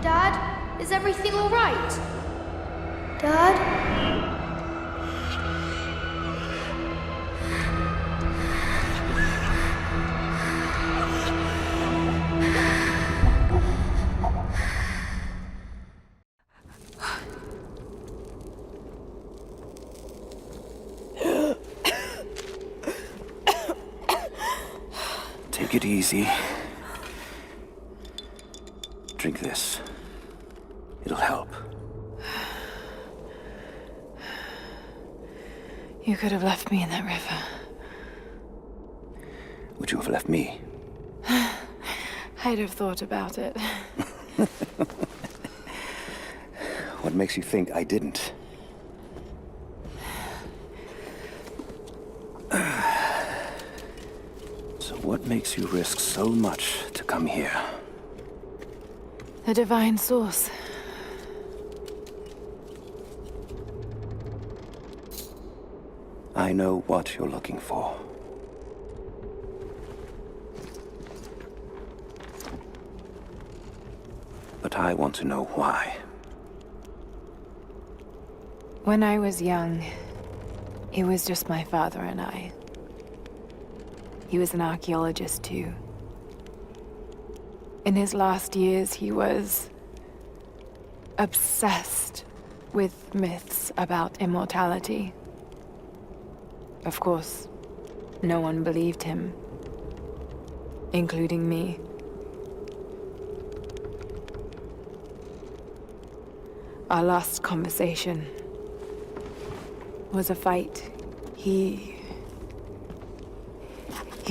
Dad, is everything all right? Dad? Take it easy. Drink this. It'll help. You could have left me in that river. Would you have left me? I'd have thought about it. What makes you think I didn't? So what makes you risk so much to come here? The divine source. I know what you're looking for. But I want to know why. When I was young, it was just my father and I. He was an archaeologist too. In his last years, he was obsessed with myths about immortality. Of course, no one believed him, including me. Our last conversation was a fight. He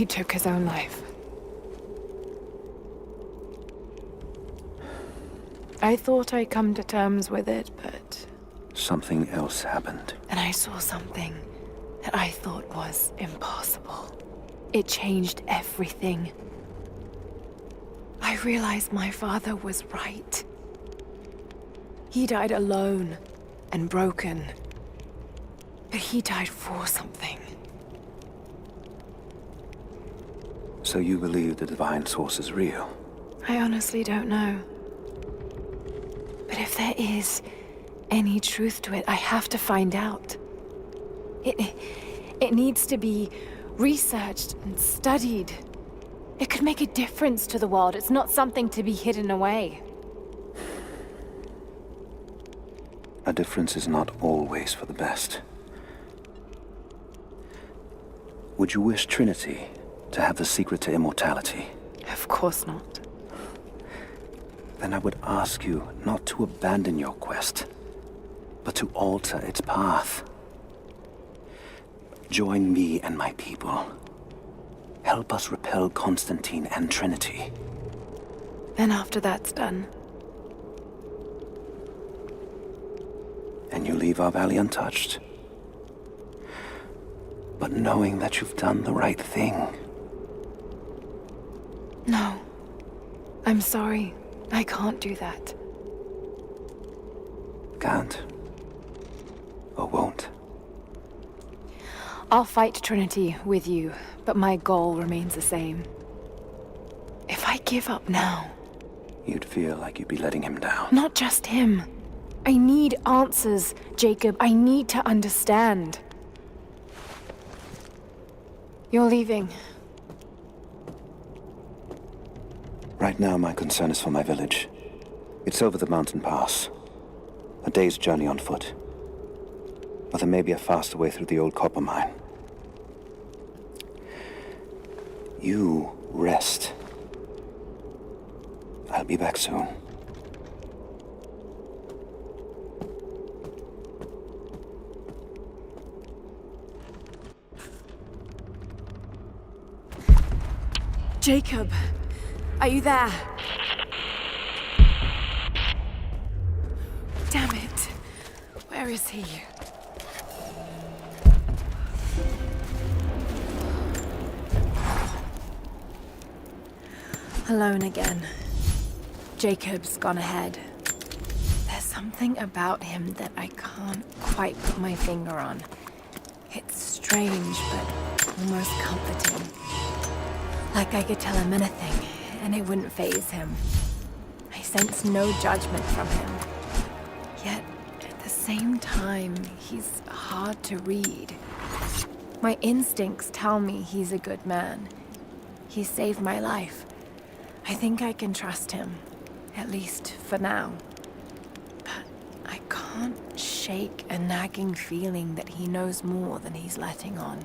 took his own life. I thought I'd come to terms with it, but... Something else happened. And I saw something that I thought was impossible. It changed everything. I realized my father was right. He died alone and broken. But he died for something. So you believe the divine source is real? I honestly don't know. But if there is any truth to it, I have to find out. It needs to be researched and studied. It could make a difference to the world. It's not something to be hidden away. A difference is not always for the best. Would you wish Trinity to have the secret to immortality? Of course not. Then I would ask you not to abandon your quest, but to alter its path. Join me and my people. Help us repel Constantine and Trinity. Then after that's done... And you leave our valley untouched. But knowing that you've done the right thing. No. I'm sorry. I can't do that. can't. Or won't. I'll fight Trinity with you, but my goal remains the same. If I give up now... You'd feel like you'd be letting him down. Not just him. I need answers, Jacob. I need to understand. You're leaving. Right now, my concern is for my village. It's over the mountain pass. A day's journey on foot. But there may be a faster way through the old copper mine. You rest. I'll be back soon. Jacob, are you there? Damn it. Where is he? Alone again. Jacob's gone ahead. There's something about him that I can't quite put my finger on. It's strange, but almost comforting. Like I could tell him anything, and it wouldn't faze him. I sense no judgment from him. Yet, at the same time, he's hard to read. My instincts tell me he's a good man. He saved my life. I think I can trust him, at least for now. But I can't shake a nagging feeling that he knows more than he's letting on.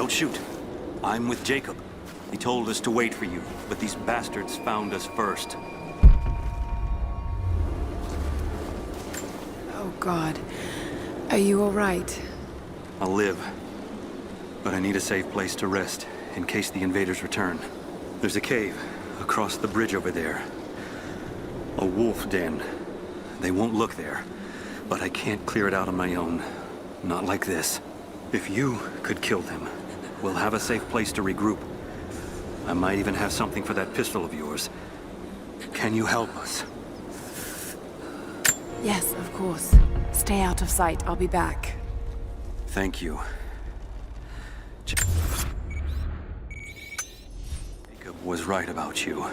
Don't shoot. I'm with Jacob. He told us to wait for you, but these bastards found us first. Oh, God. Are you all right? I'll live. But I need a safe place to rest, in case the invaders return. There's a cave across the bridge over there. A wolf den. They won't look there, but I can't clear it out on my own. Not like this. If you could kill them, we'll have a safe place to regroup. I might even have something for that pistol of yours. Can you help us? Yes, of course. Stay out of sight. I'll be back. Thank you. Jacob was right about you.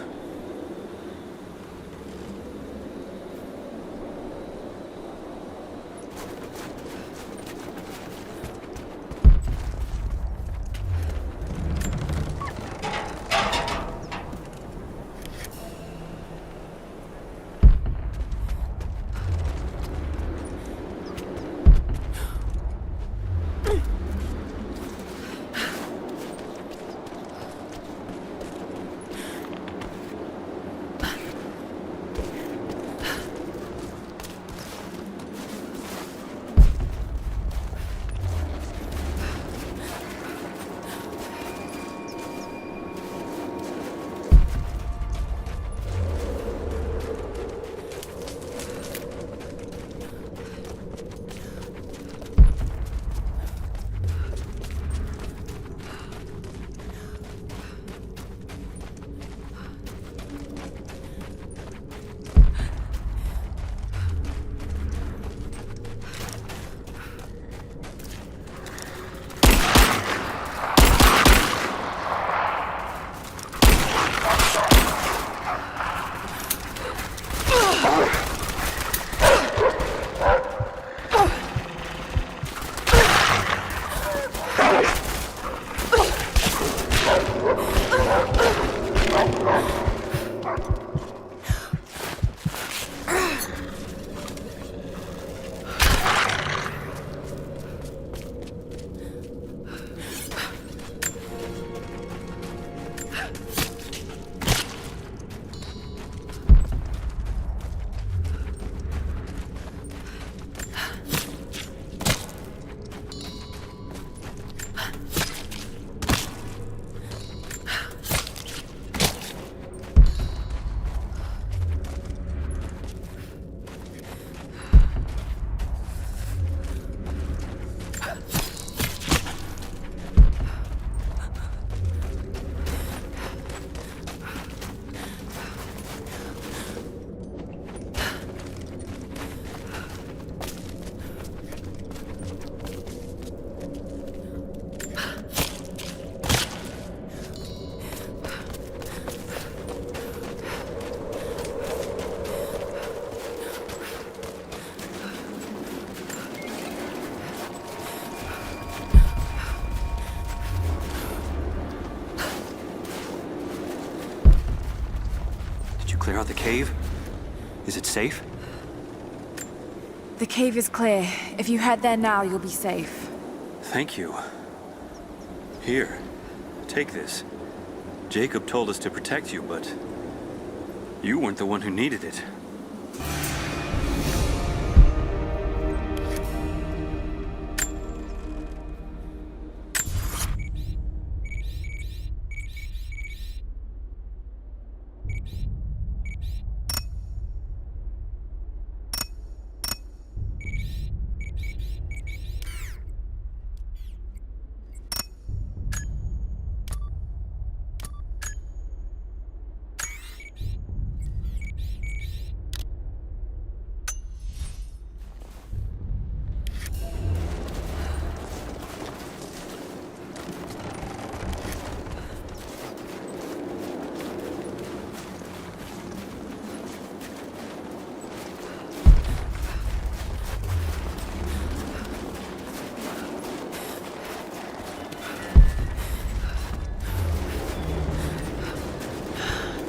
Clear out the cave? Is it safe? The cave is clear. If you head there now, you'll be safe. Thank you. Here, take this. Jacob told us to protect you, but you weren't the one who needed it.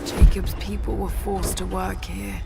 Jacob's people were forced to work here.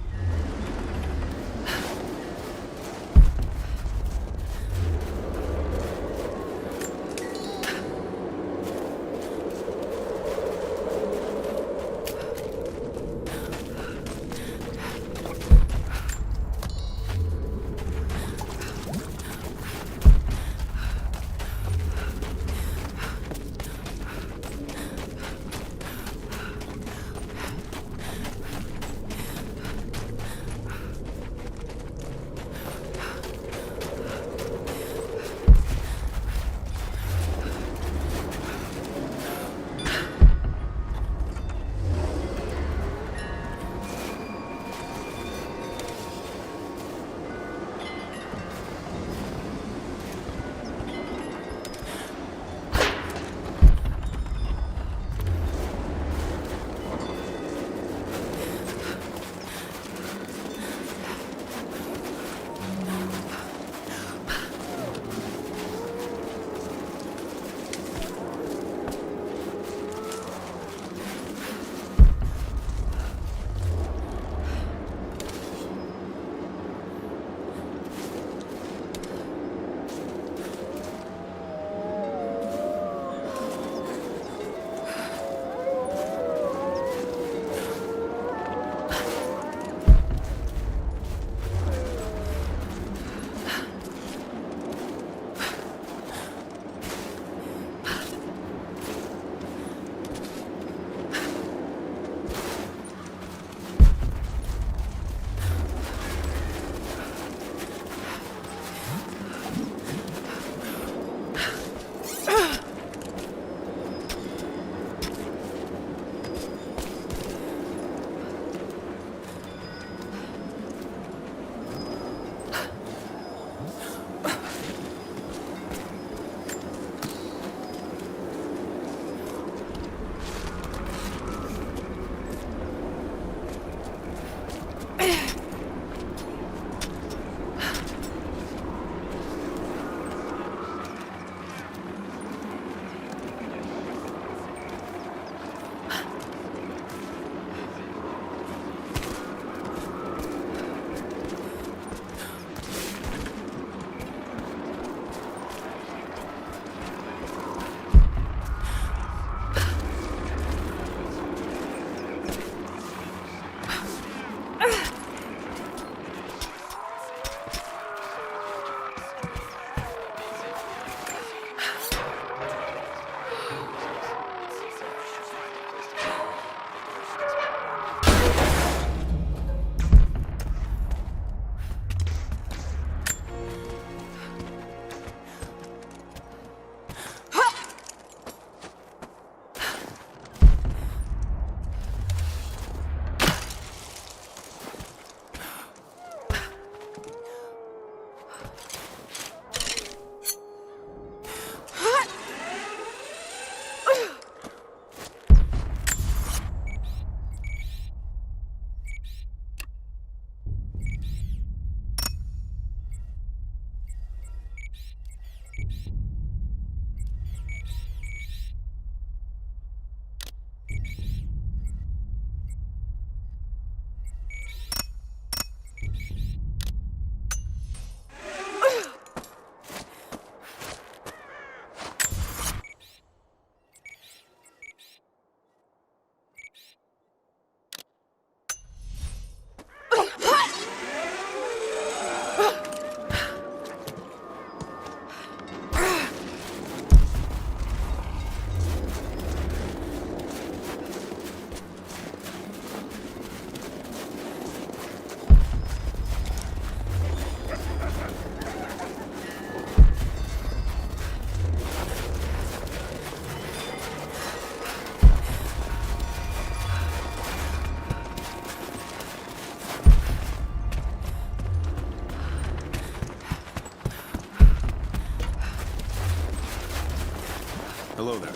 Hello there.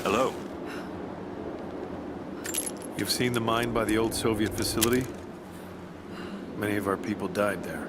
Hello. You've seen the mine by the old Soviet facility? Many of our people died there.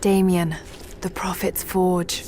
Damien, the Prophet's Forge.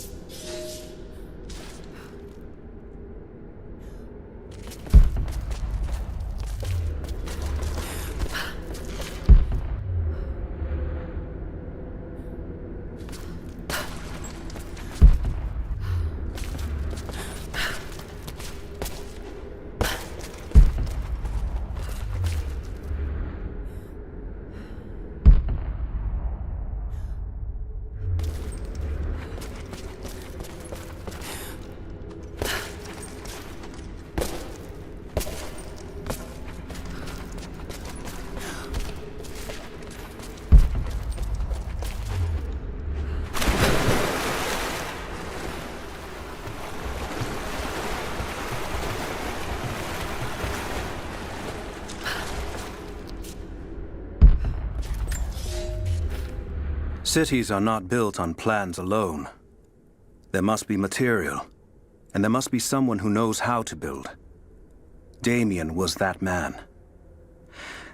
Cities are not built on plans alone. There must be material, and there must be someone who knows how to build. Damien was that man.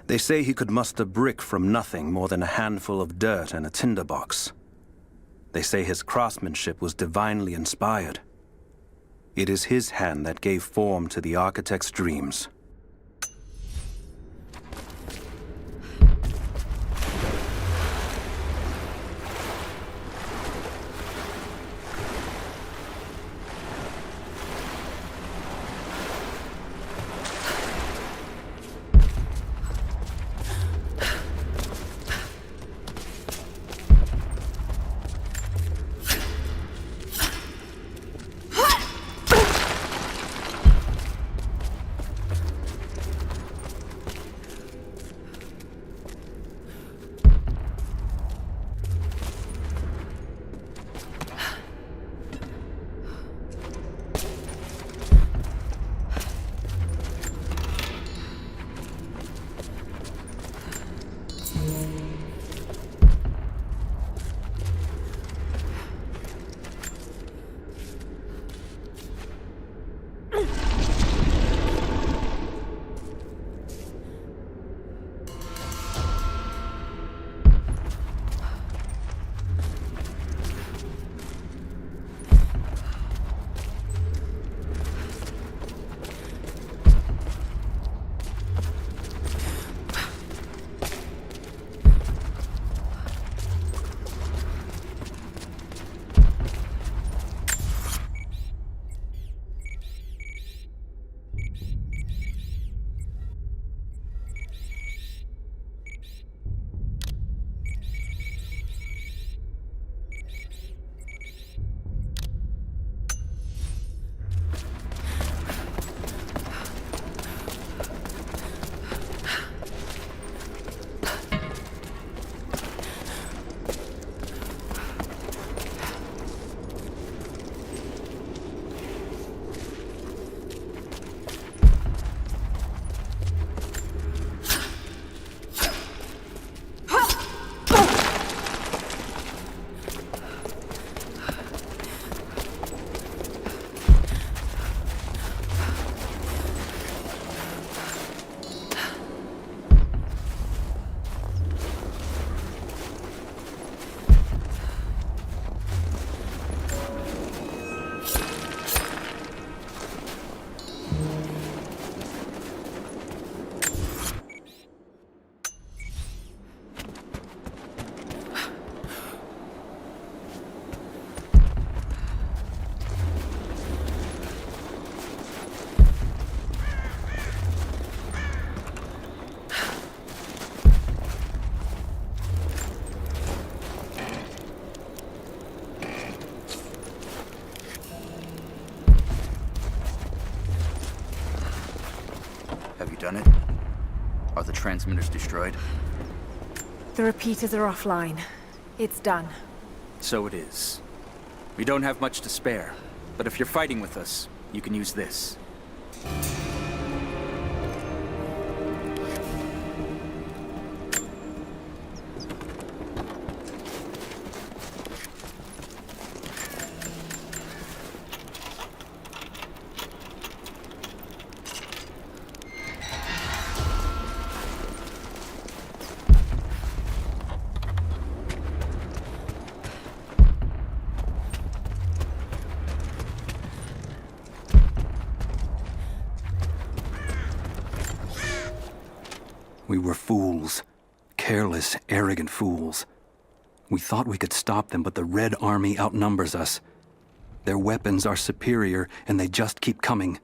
They say he could muster brick from nothing more than a handful of dirt and a tinderbox. They say his craftsmanship was divinely inspired. It is his hand that gave form to the architect's dreams. you done it? Are the transmitters destroyed? The repeaters are offline. It's done. So it is. We don't have much to spare, but if you're fighting with us, you can use this. We were fools. Careless, arrogant fools. We thought we could stop them, but the Red Army outnumbers us. Their weapons are superior, and they just keep coming.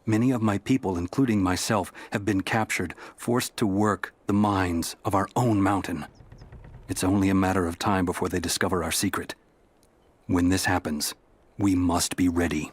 Many of my people, including myself, have been captured, forced to work the mines of our own mountain. It's only a matter of time before they discover our secret. When this happens, we must be ready.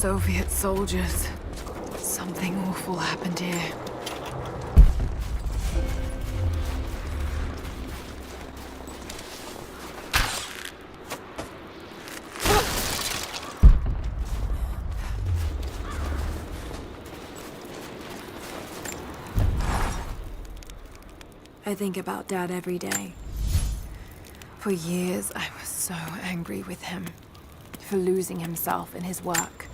Soviet soldiers. Something awful happened here. I think about Dad every day. For years, I was so angry with him. For losing himself in his work.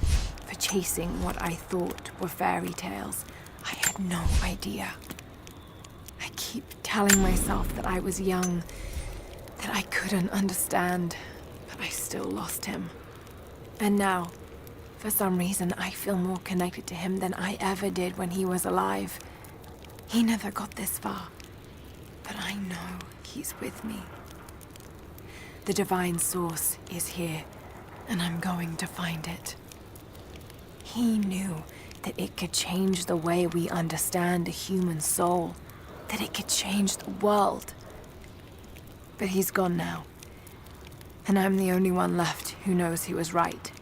For chasing what I thought were fairy tales. I had no idea. I keep telling myself that I was young, that I couldn't understand, but I still lost him. And now, for some reason, I feel more connected to him than I ever did when he was alive. He never got this far. But I know he's with me. The divine source is here, and I'm going to find it. He knew that it could change the way we understand a human soul, that it could change the world. But he's gone now, and I'm the only one left who knows he was right.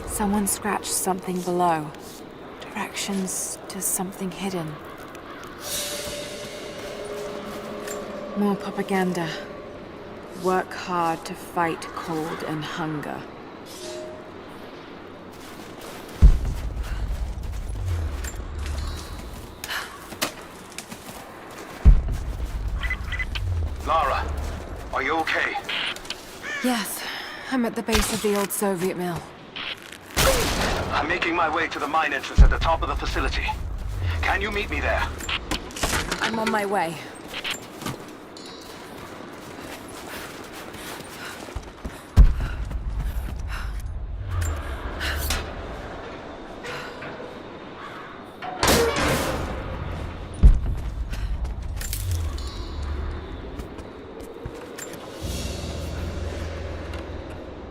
Someone scratched something below. Directions to something hidden. More propaganda. Work hard to fight cold and hunger. Lara, are you okay? Yes, I'm at the base of the old Soviet mill. I'm making my way to the mine entrance at the top of the facility. Can you meet me there? I'm on my way.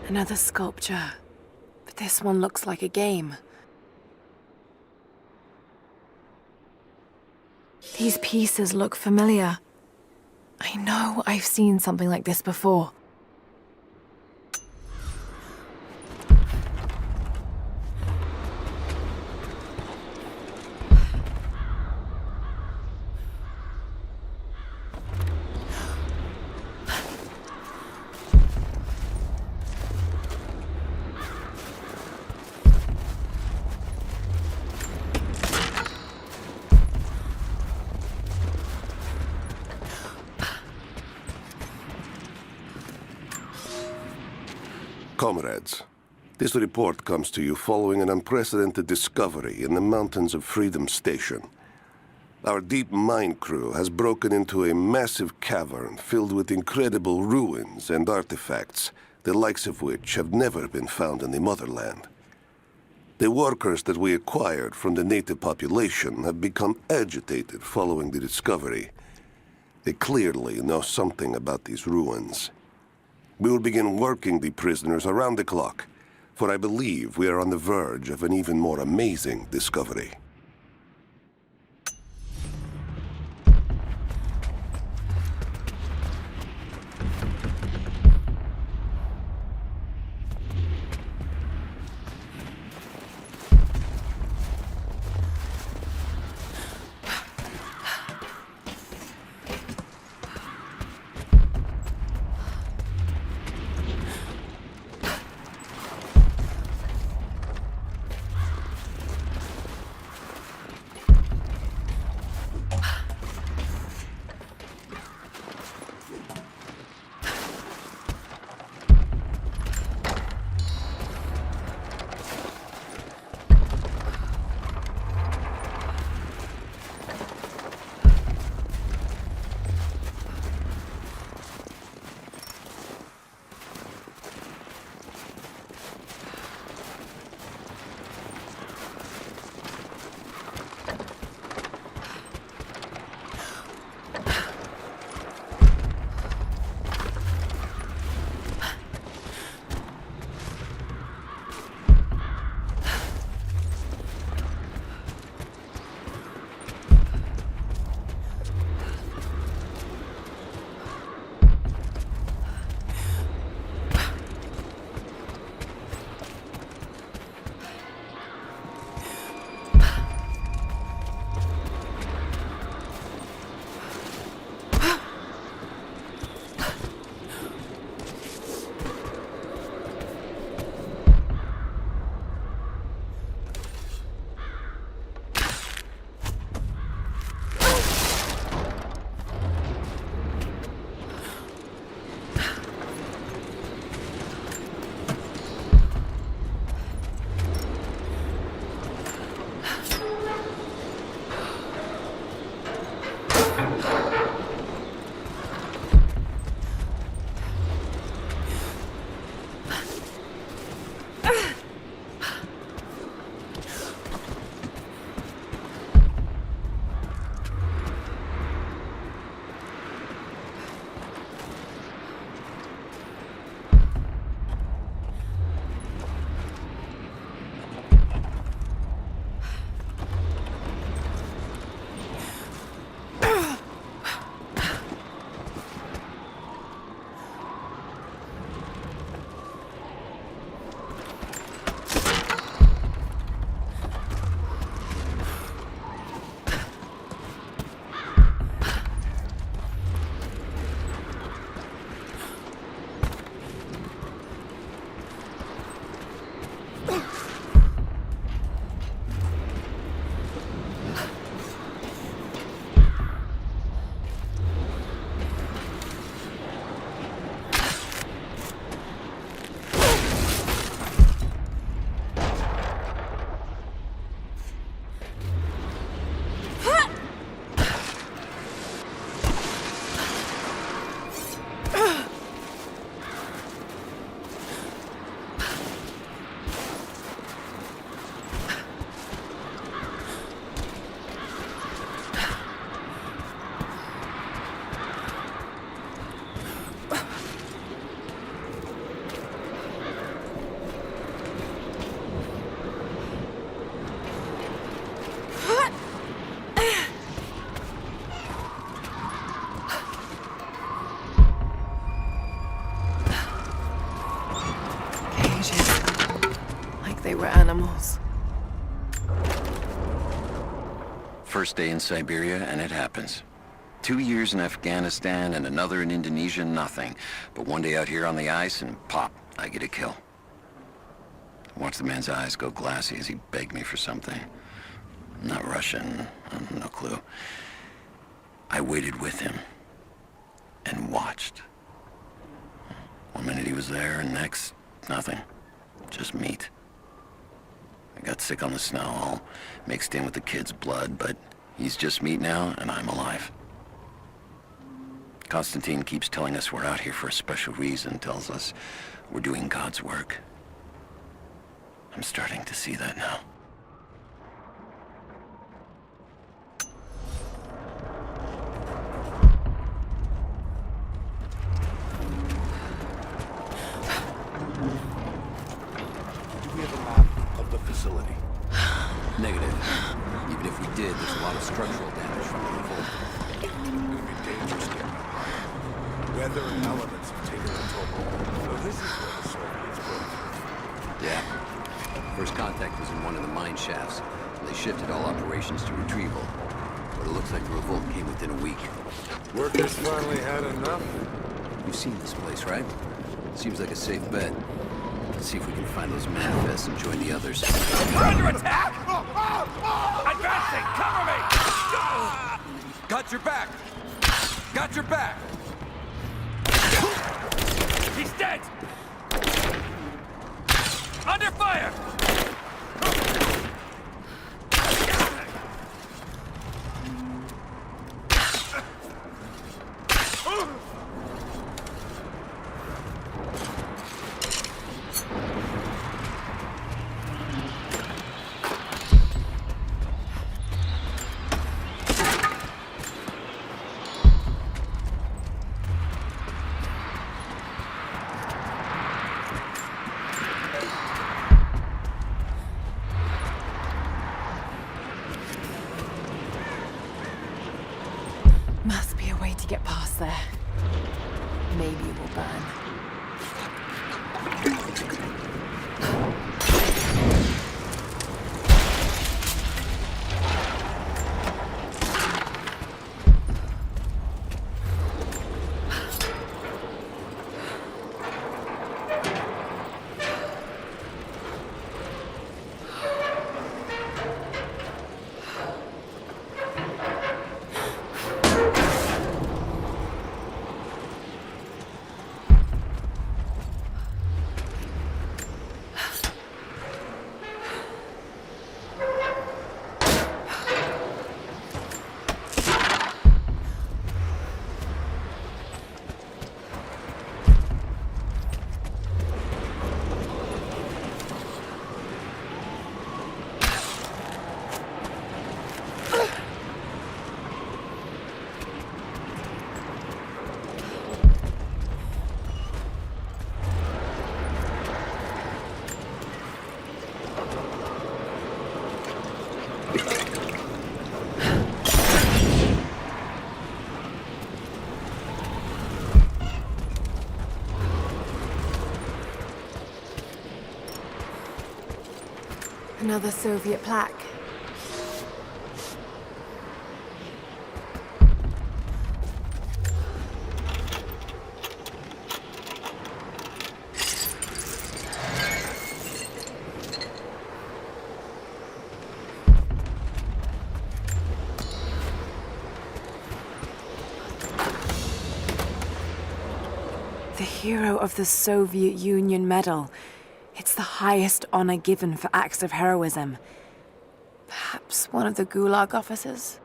Another sculpture. But this one looks like a game. These pieces look familiar. I know I've seen something like this before. Comrades, this report comes to you following an unprecedented discovery in the mountains of Freedom Station. Our deep mine crew has broken into a massive cavern filled with incredible ruins and artifacts, the likes of which have never been found in the motherland. The workers that we acquired from the native population have become agitated following the discovery. They clearly know something about these ruins. We will begin working the prisoners around the clock, for I believe we are on the verge of an even more amazing discovery. animals. First day in Siberia, and it happens. 2 years in Afghanistan and another in Indonesia, nothing. But one day out here on the ice, and pop, I get a kill. Watch the man's eyes go glassy as he begged me for something. Not Russian, no clue. I waited with him and watched. 1 minute he was there, and next, nothing. Just meat. I got sick on the snow, all mixed in with the kid's blood, but he's just meat now, and I'm alive. Constantine keeps telling us we're out here for a special reason, tells us we're doing God's work. I'm starting to see that now. Do we have a map of the facility? Negative. Even if we did, there's a lot of structural damage from the revolt. It's gonna be dangerous getting up high. Weather and elements have taken a toll. So this is where the Soviets broke. Yeah. First contact was in one of the mine shafts. They shifted all operations to retrieval. But it looks like the revolt came within a week. Workers finally had enough? You've seen this place, right? Seems like a safe bet. Let's see if we can find those manifests and join the others. We're under attack! Advancing! Cover me! Got your back! Got your back! He's dead! Under fire! Must be a way to get past there. Maybe it will burn. Another Soviet plaque. The Hero of the Soviet Union Medal. It's the highest honor given for acts of heroism. Perhaps one of the Gulag officers?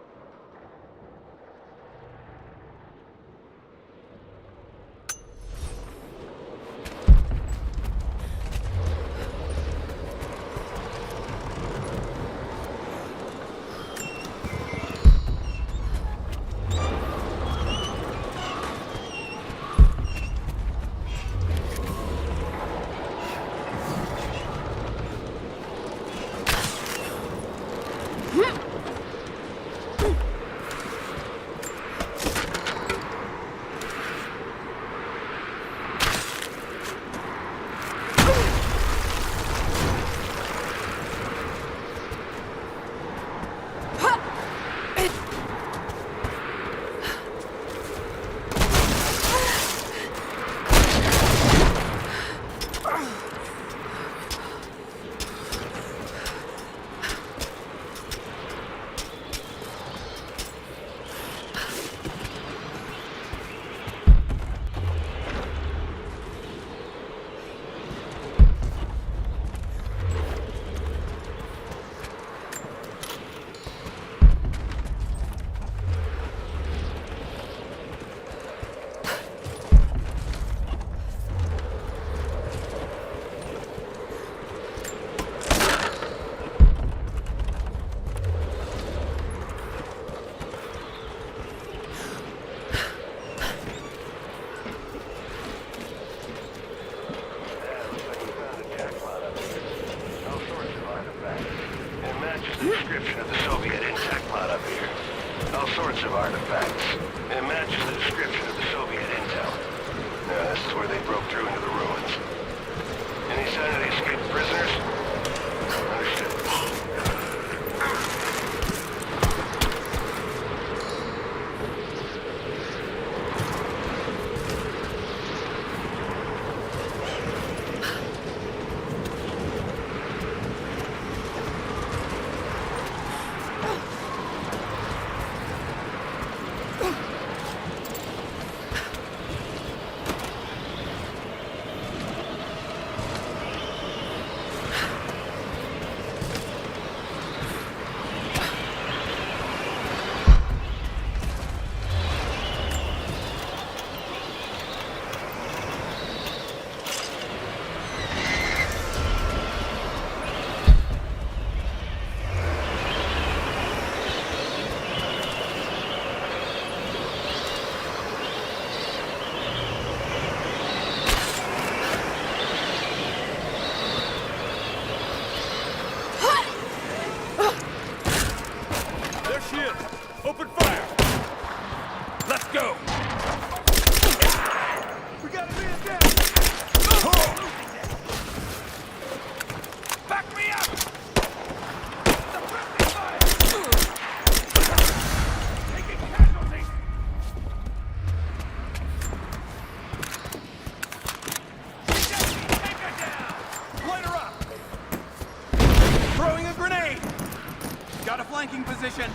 taking position.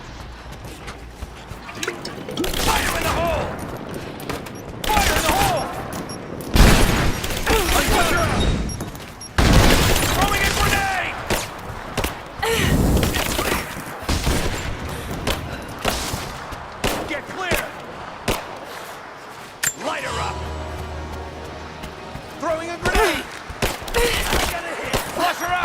Fire in the hole! Fire in the hole! Throwing a grenade! Get clear! Light her up! Throwing a grenade! I got a hit! Flush her out!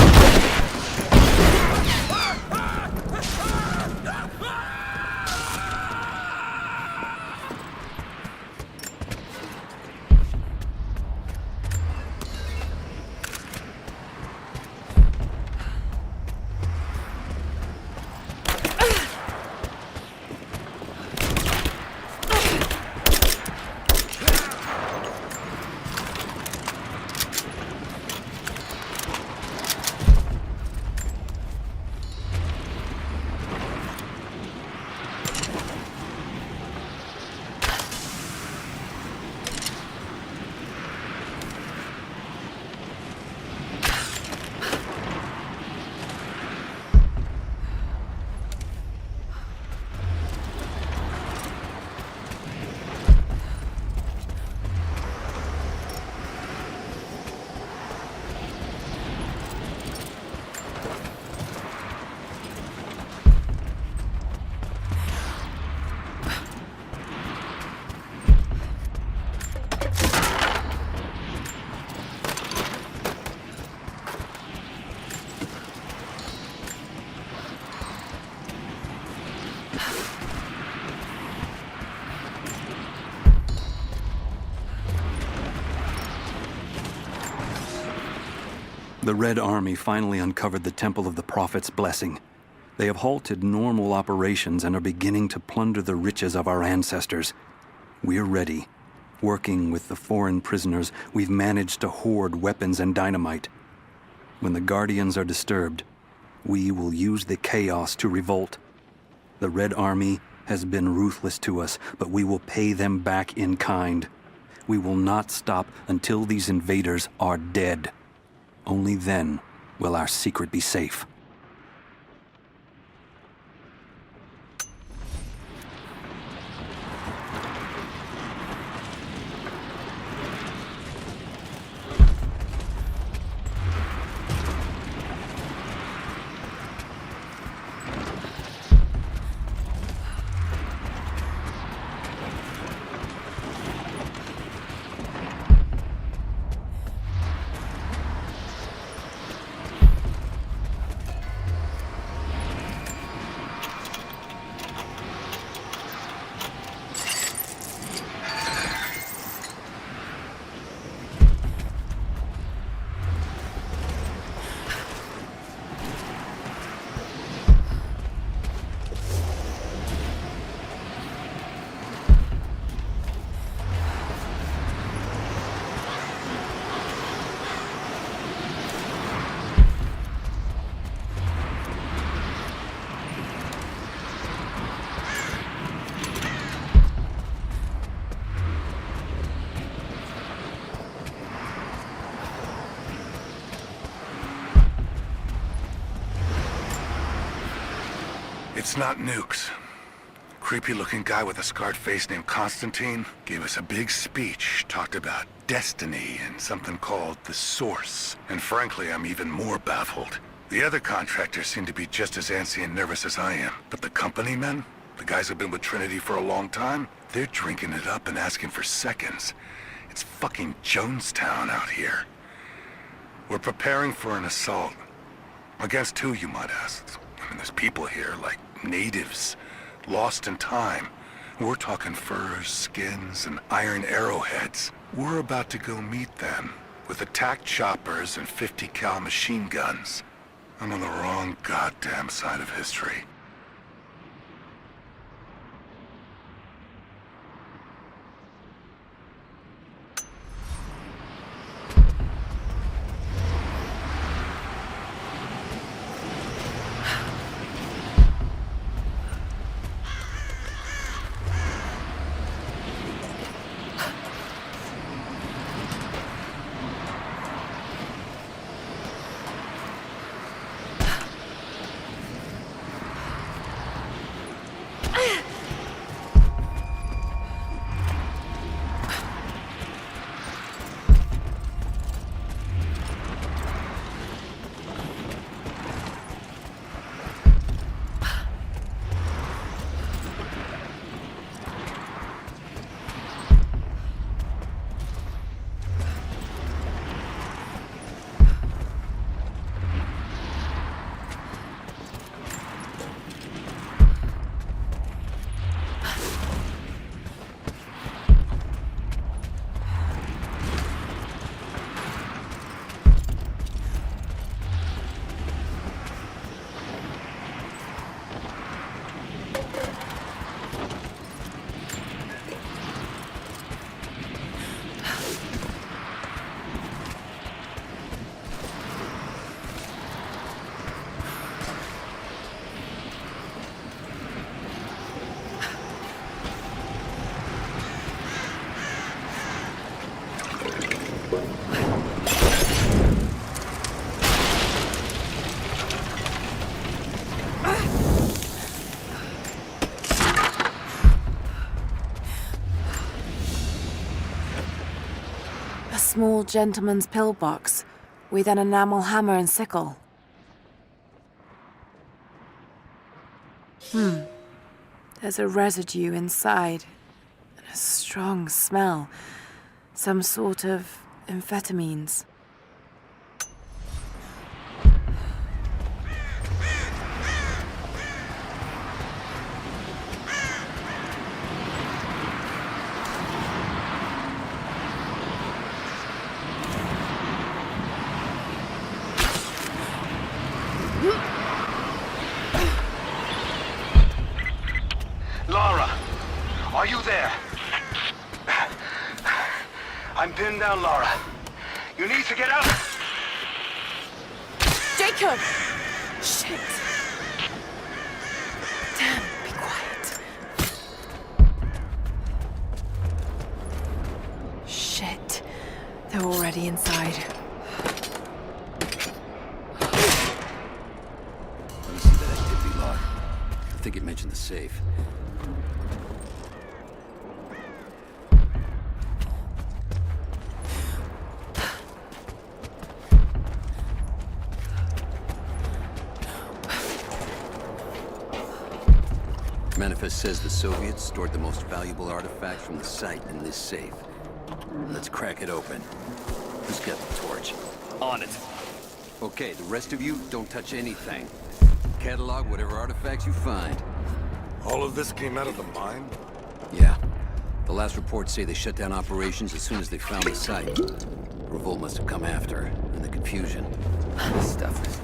The Red Army finally uncovered the Temple of the Prophet's blessing. They have halted normal operations and are beginning to plunder the riches of our ancestors. We're ready. Working with the foreign prisoners, we've managed to hoard weapons and dynamite. When the Guardians are disturbed, we will use the chaos to revolt. The Red Army has been ruthless to us, but we will pay them back in kind. We will not stop until these invaders are dead. Only then will our secret be safe. It's not nukes. Creepy-looking guy with a scarred face named Constantine gave us a big speech, talked about destiny and something called the Source. And frankly, I'm even more baffled. The other contractors seem to be just as antsy and nervous as I am. But the company men, the guys who've been with Trinity for a long time, they're drinking it up and asking for seconds. It's fucking Jonestown out here. We're preparing for an assault. Against who, you might ask? I mean, there's people here, like natives, lost in time. We're talking furs, skins, and iron arrowheads. We're about to go meet them with attack choppers and 50 cal machine guns. I'm on the wrong goddamn side of history. A small gentleman's pillbox with an enamel hammer and sickle. There's a residue inside, and a strong smell. Some sort of amphetamines. Lara, are you there? I'm pinned down, Lara. You need to get out. Jacob! Shit. Damn, be quiet. Shit. They're already inside. Let me see that activity log. I think it mentioned the safe. Manifest says the Soviets stored the most valuable artifacts from the site in this safe. Let's crack it open. Who's got the torch? On it. Okay, the rest of you, don't touch anything. Catalog whatever artifacts you find. All of this came out of the mine? Yeah. The last reports say they shut down operations as soon as they found the site. Revolt must have come after, in the confusion. This stuff is...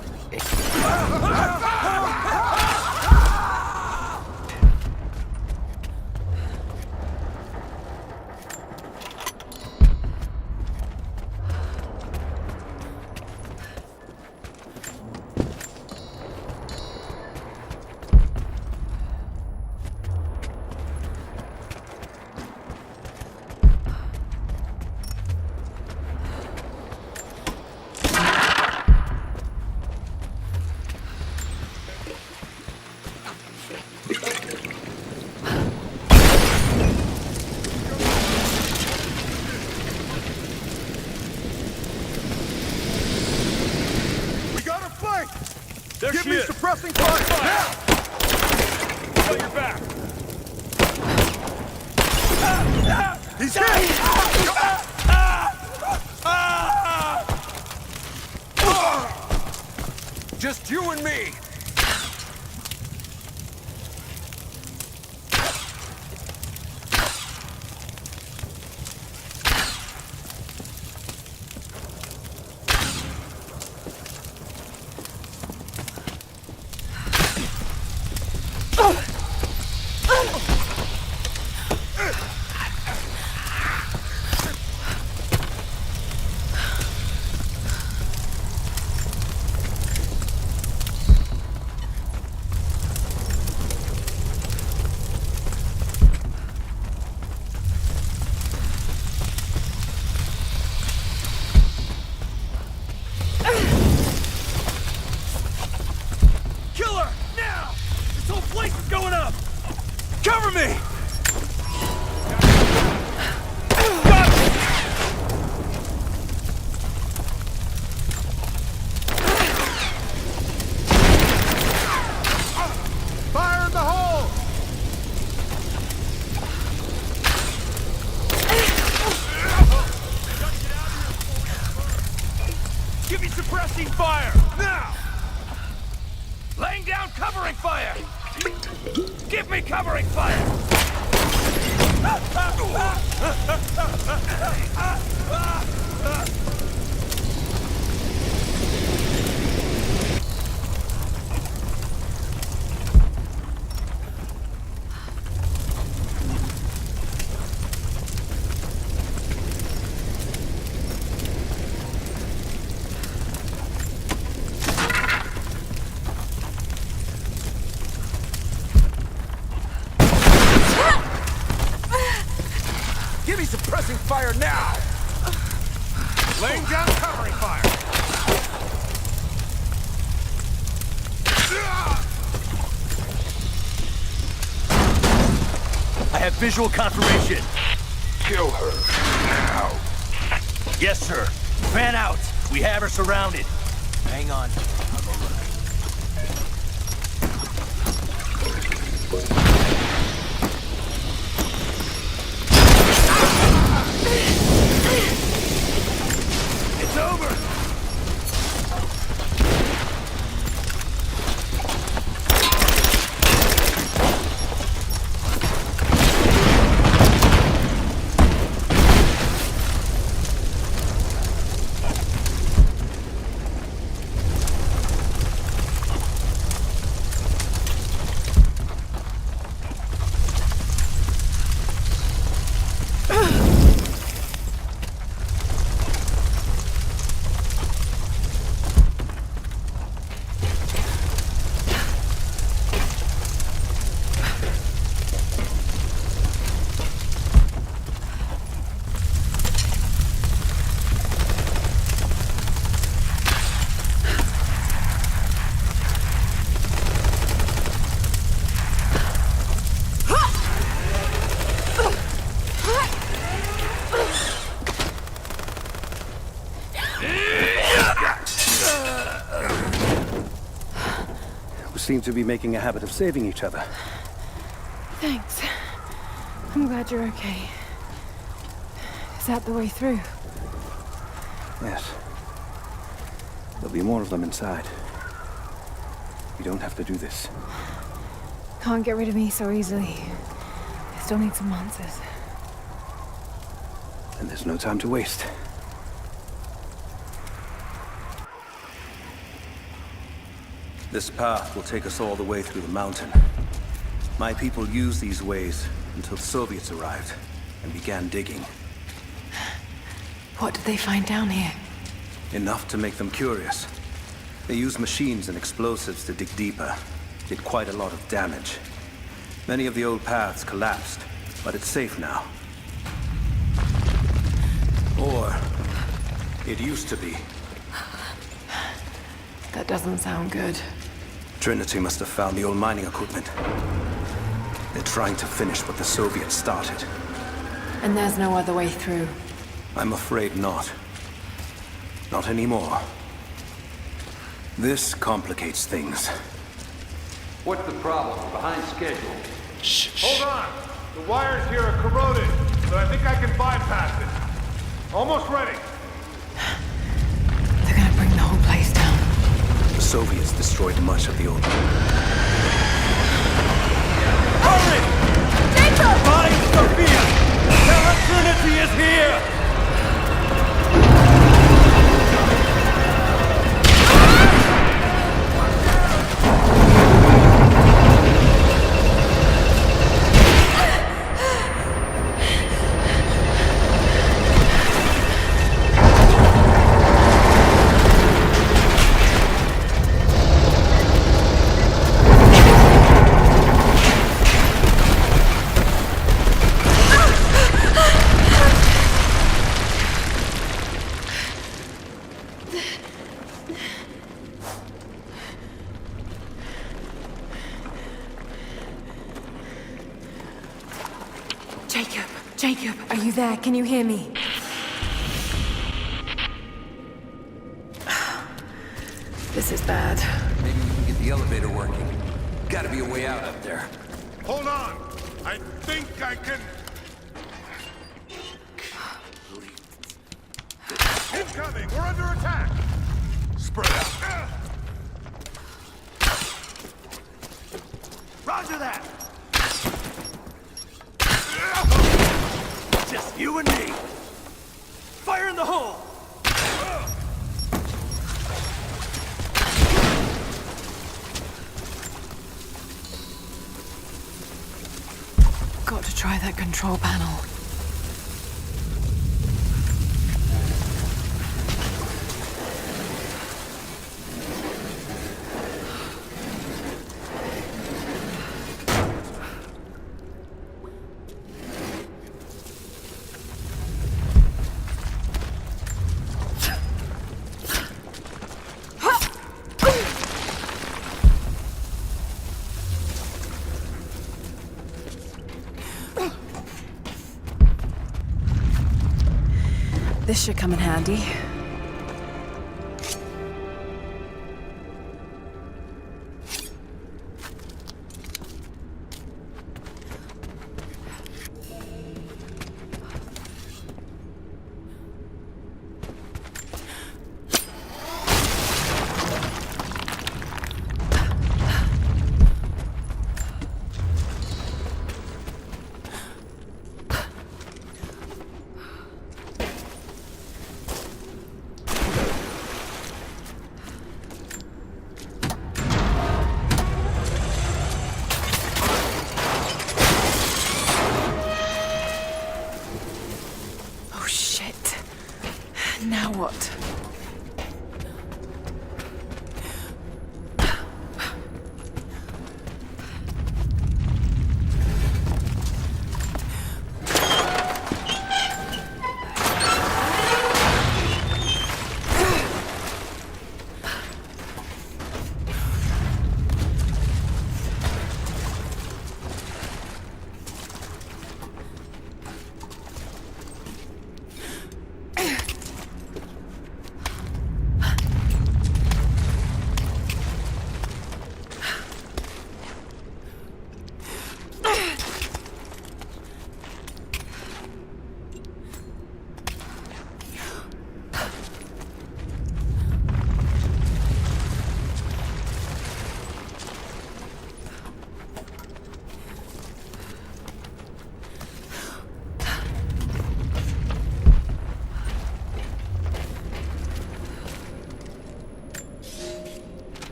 Give me suppressing fire! Now! Got your back! He's hit! Just you and me! Cover me! Fire in the hole! Give me suppressing fire! Now! Laying down covering fire! Give me covering fire! Give me suppressing fire now! Laying down covering fire! I have visual confirmation. Kill her. Now. Yes, sir. Fan out. We have her surrounded. Hang on. I'll go look. It's over! Seem to be making a habit of saving each other. Thanks. I'm glad you're okay. Is that the way through? Yes. There'll be more of them inside. You don't have to do this. Can't get rid of me so easily. I still need some answers. And there's no time to waste. This path will take us all the way through the mountain. My people used these ways until the Soviets arrived and began digging. What did they find down here? Enough to make them curious. They used machines and explosives to dig deeper. Did quite a lot of damage. Many of the old paths collapsed, but it's safe now. Or it used to be. That doesn't sound good. Trinity must have found the old mining equipment. They're trying to finish what the Soviets started. And there's no other way through? I'm afraid not. Not anymore. This complicates things. What's the problem? Behind schedule. Hold on! The wires here are corroded, but I think I can bypass it. Almost ready. They're gonna bring the whole place down. The Soviets destroyed much of the old... Hurry! Jacob! Find Sophia! Tell her Trinity is here! Jacob, are you there? Can you hear me? This is bad. Maybe we can get the elevator working. Gotta be a way out up there. Hold on! I think I can... Incoming! We're under attack! Spread out! Roger that! Just you and me! Fire in the hole! Got to try that control panel. This should come in handy. Now what?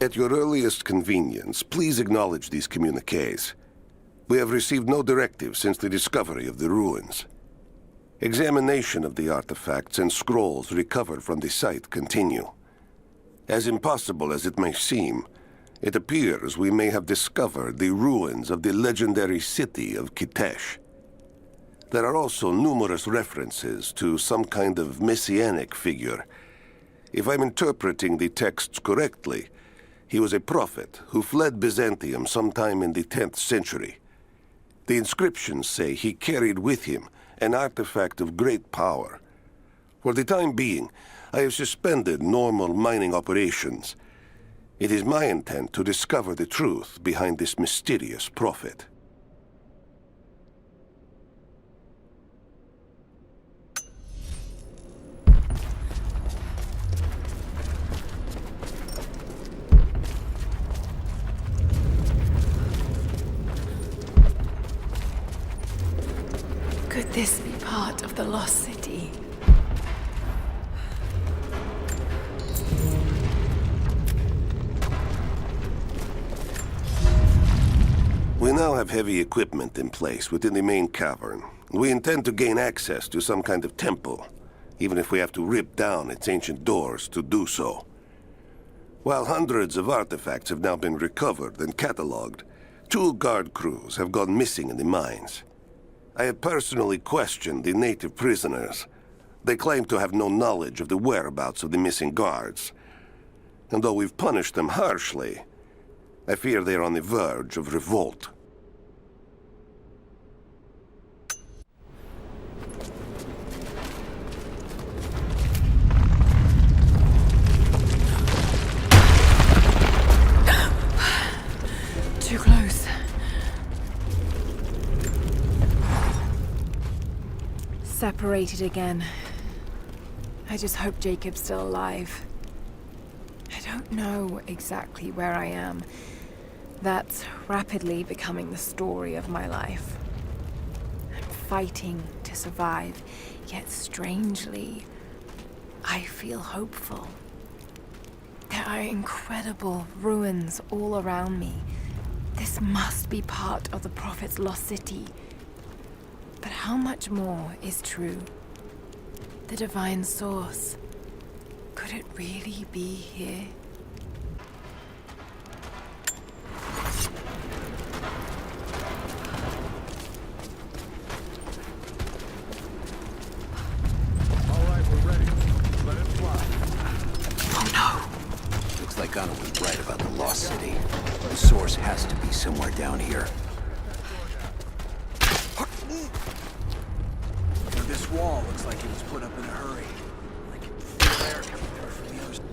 At your earliest convenience, please acknowledge these communiques. We have received no directives since the discovery of the ruins. Examination of the artifacts and scrolls recovered from the site continue. As impossible as it may seem, it appears we may have discovered the ruins of the legendary city of Kitesh. There are also numerous references to some kind of messianic figure. If I'm interpreting the texts correctly, he was a prophet who fled Byzantium sometime in the 10th century. The inscriptions say he carried with him an artifact of great power. For the time being, I have suspended normal mining operations. It is my intent to discover the truth behind this mysterious prophet. Could this be part of the lost city? We now have heavy equipment in place within the main cavern. We intend to gain access to some kind of temple, even if we have to rip down its ancient doors to do so. While hundreds of artifacts have now been recovered and catalogued, 2 guard crews have gone missing in the mines. I have personally questioned the native prisoners. They claim to have no knowledge of the whereabouts of the missing guards. And though we've punished them harshly, I fear they are on the verge of revolt. Too close. Separated again. I just hope Jacob's still alive. I don't know exactly where I am. That's rapidly becoming the story of my life. I'm fighting to survive, yet strangely, I feel hopeful. There are incredible ruins all around me. This must be part of the Prophet's lost city. But how much more is true? The divine source. Could it really be here? All right, we're ready. Let it fly. Oh no! Looks like Anna was right about the lost city. The source has to be somewhere down here. This wall looks like was put up in a hurry. I can feel air coming through from the other side.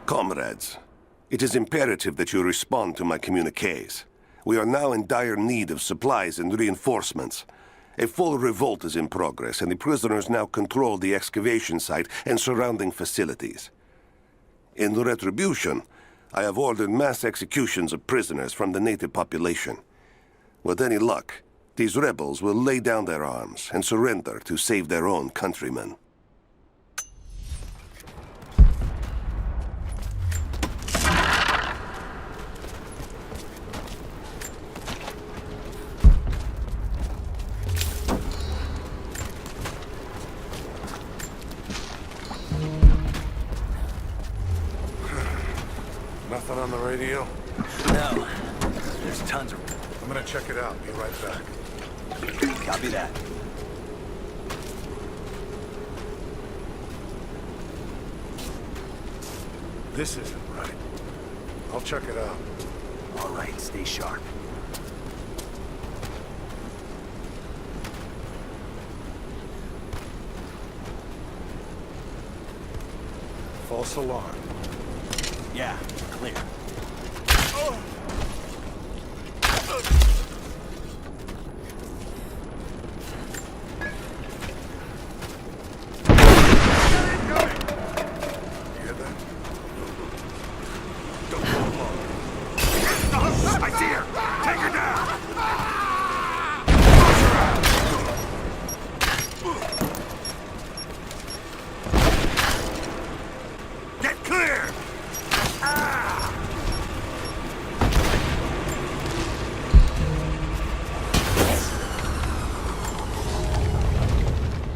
Comrades, it is imperative that you respond to my communiques. We are now in dire need of supplies and reinforcements. A full revolt is in progress, and the prisoners now control the excavation site and surrounding facilities. In retribution, I have ordered mass executions of prisoners from the native population. With any luck, these rebels will lay down their arms and surrender to save their own countrymen. Nothing on the radio? No. There's tons of... I'm gonna check it out. Be right back. Copy that. This isn't right. I'll check it out. All right, stay sharp. False alarm. Yeah, clear.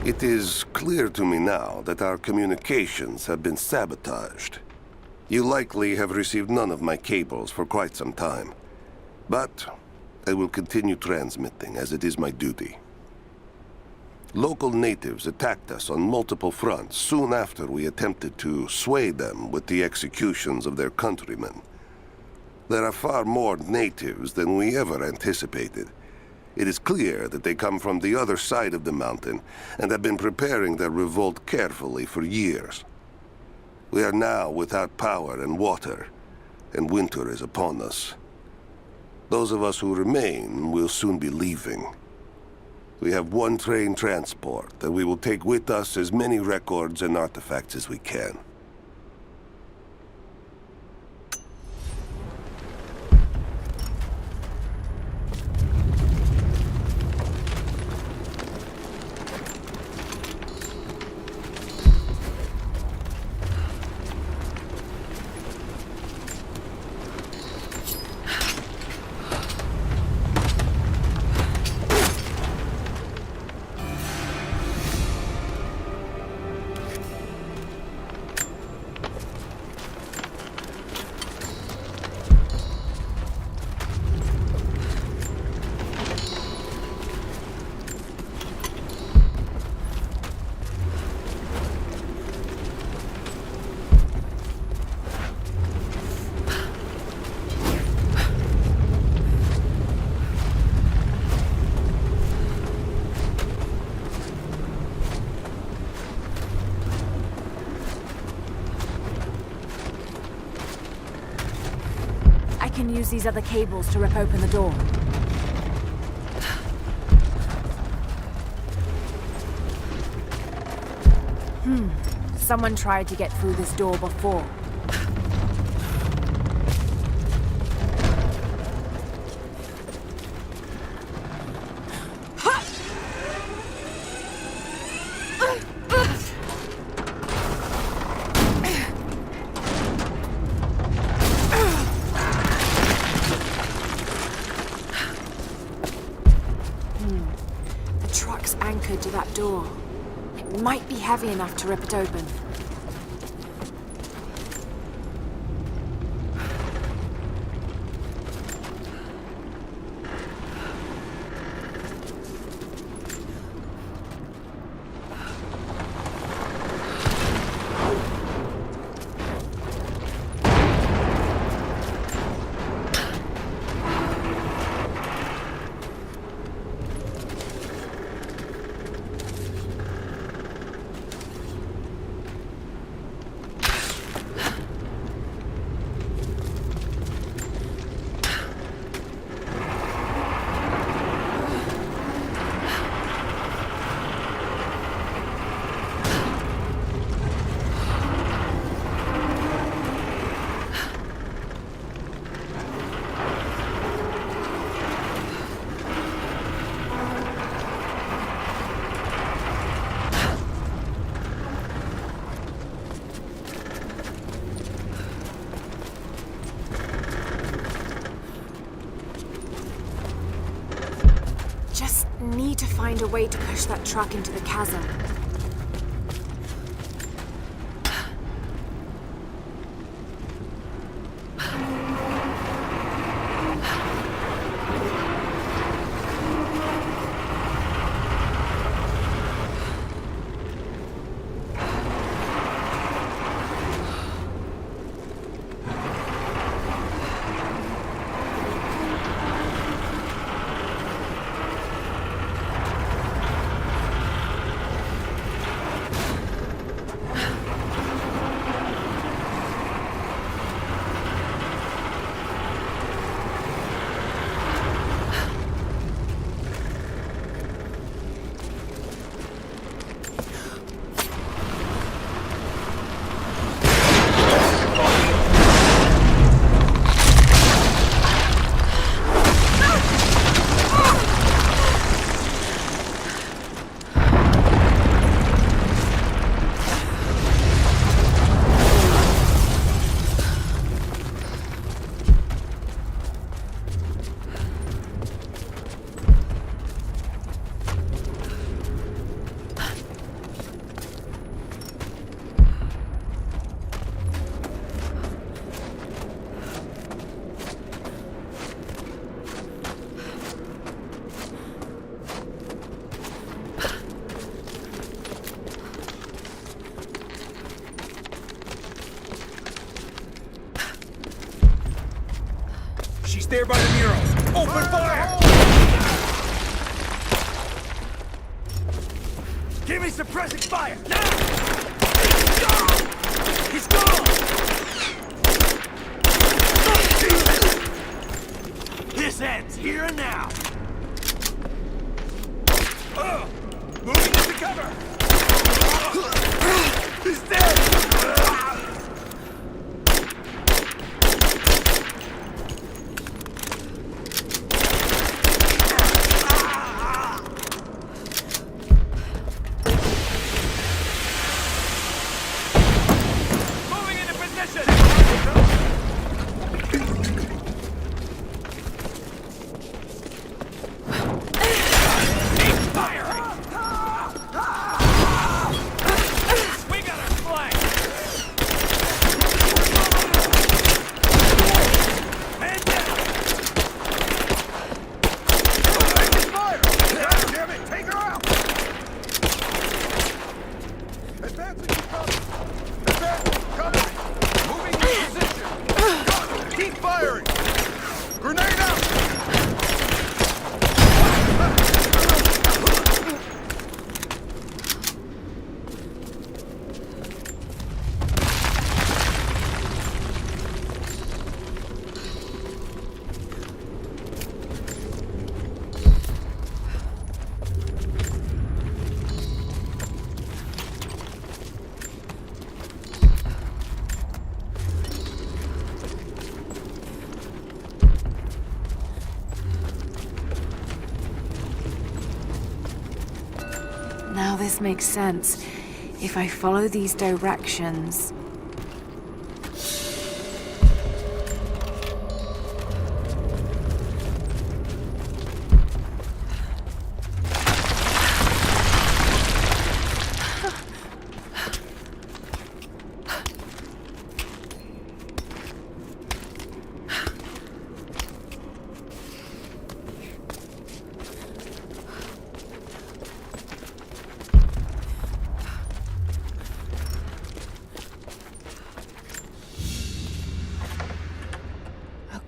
It is clear to me now that our communications have been sabotaged. You likely have received none of my cables for quite some time. But I will continue transmitting, as it is my duty. Local natives attacked us on multiple fronts soon after we attempted to sway them with the executions of their countrymen. There are far more natives than we ever anticipated. It is clear that they come from the other side of the mountain and have been preparing their revolt carefully for years. We are now without power and water, and winter is upon us. Those of us who remain will soon be leaving. We have one train transport, and we will take with us as many records and artifacts as we can. I can use these other cables to rip open the door. Someone tried to get through this door before. The truck's anchored to that door. It might be heavy enough to rip it open. need to find a way to push that truck into the chasm. She's there by the murals. Open fire! Give me suppressing fire! Now! He's gone! This ends here and now! Moving into cover! He's dead! Now this makes sense. If I follow these directions...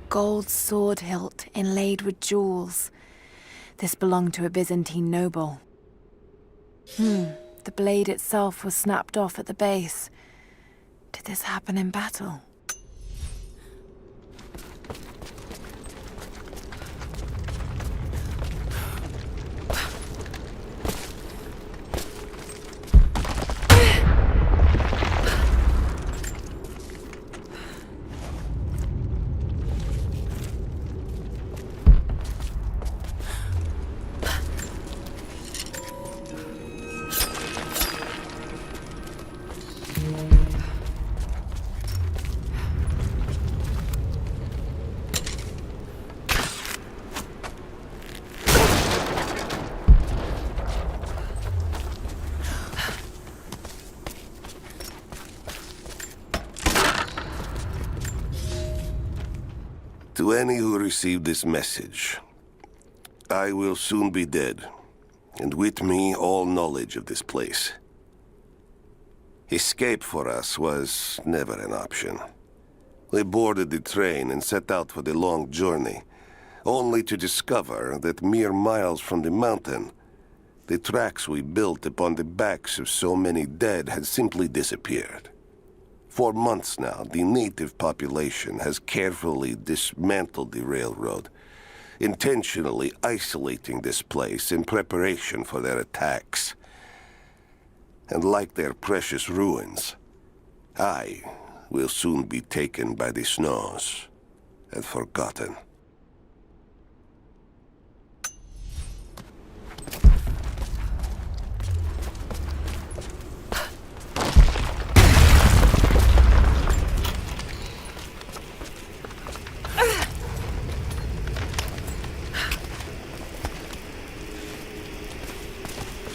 Gold sword hilt inlaid with jewels. This belonged to a Byzantine noble. The blade itself was snapped off at the base. Did this happen in battle? To any who received this message, I will soon be dead, and with me all knowledge of this place. Escape for us was never an option. We boarded the train and set out for the long journey, only to discover that mere miles from the mountain, the tracks we built upon the backs of so many dead had simply disappeared. For months now, the native population has carefully dismantled the railroad, intentionally isolating this place in preparation for their attacks. And like their precious ruins, I will soon be taken by the snows and forgotten.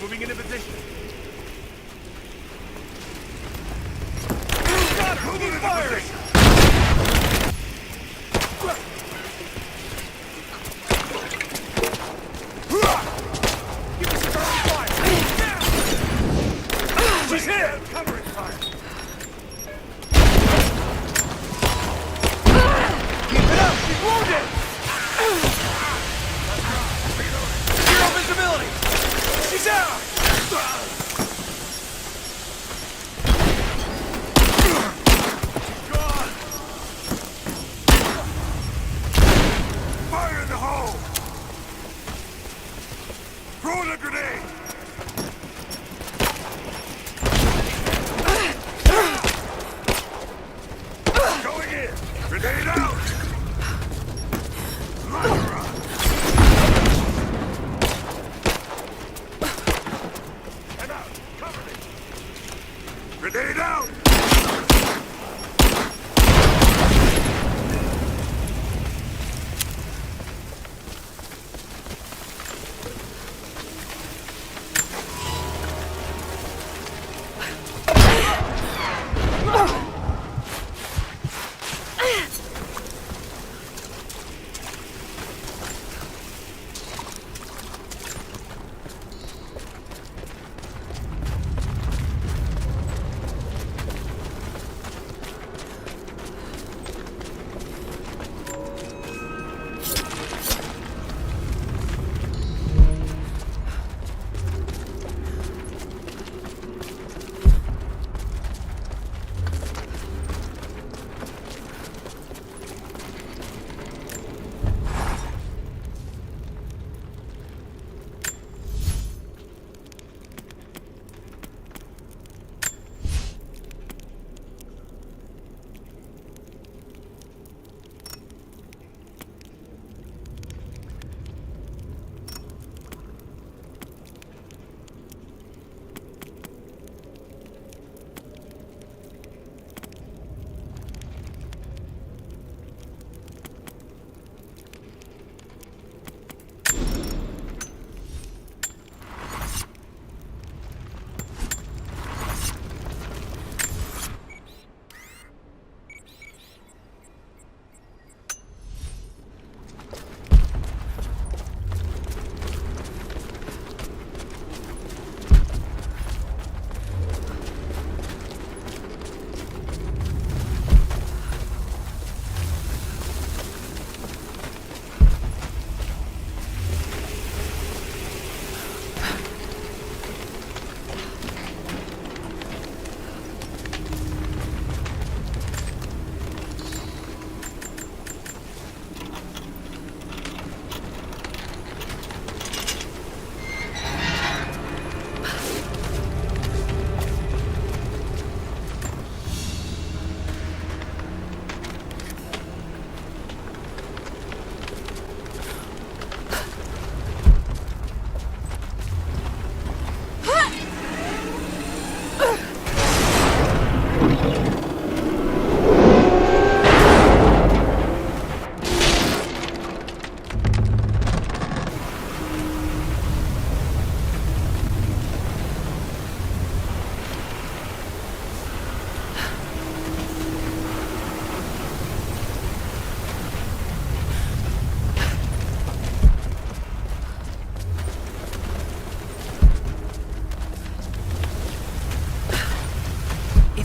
Moving into position. Moving into position.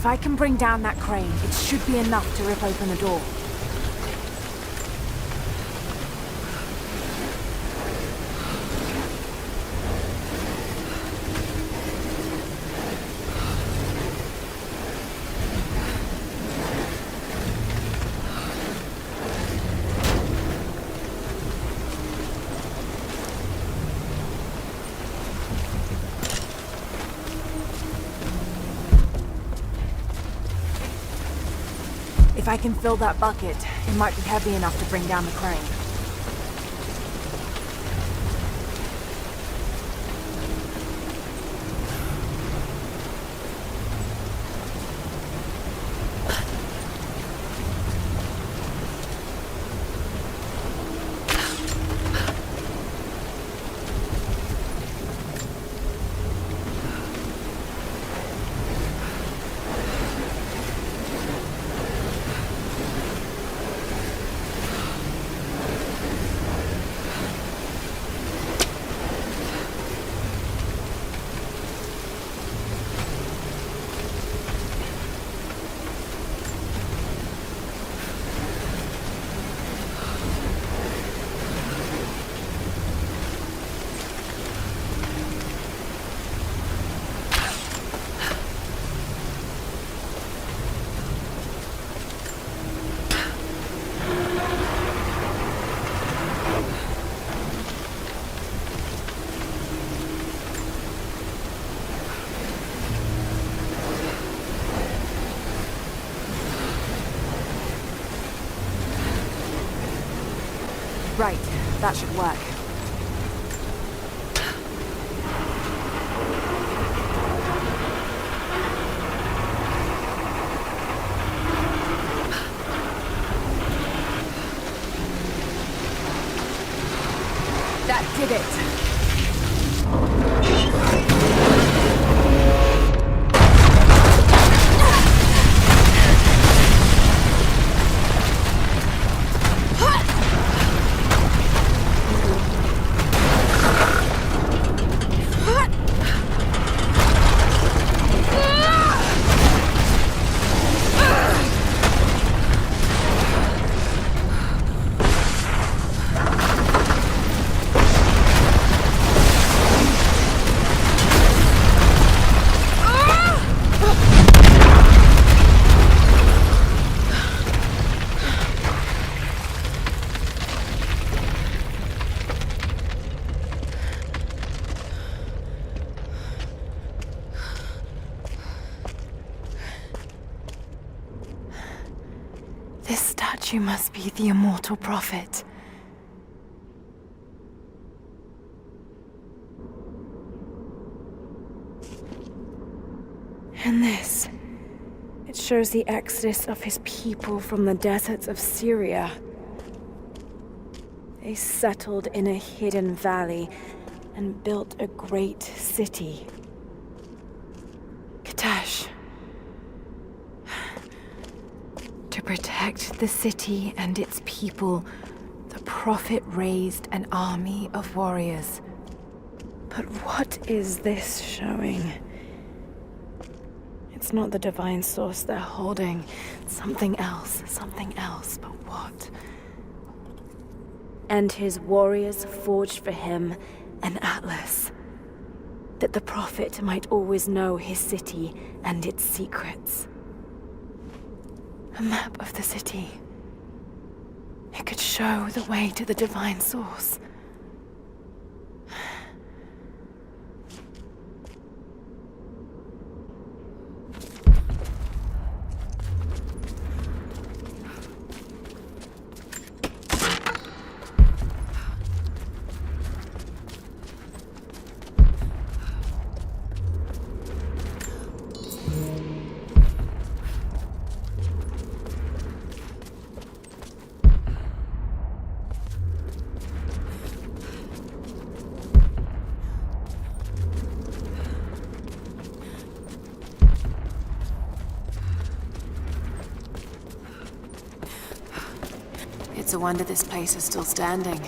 If I can bring down that crane, it should be enough to rip open the door. If I can fill that bucket, it might be heavy enough to bring down the crane. Right, that should work. That did it. This statue must be the immortal prophet. And this, it shows the exodus of his people from the deserts of Syria. They settled in a hidden valley and built a great city. Katash. To protect the city and its people, the prophet raised an army of warriors. But what is this showing? It's not the divine source they're holding. Something else, but what? And his warriors forged for him an atlas, that the prophet might always know his city and its secrets. A map of the city. It could show the way to the divine source. It's a wonder this place is still standing.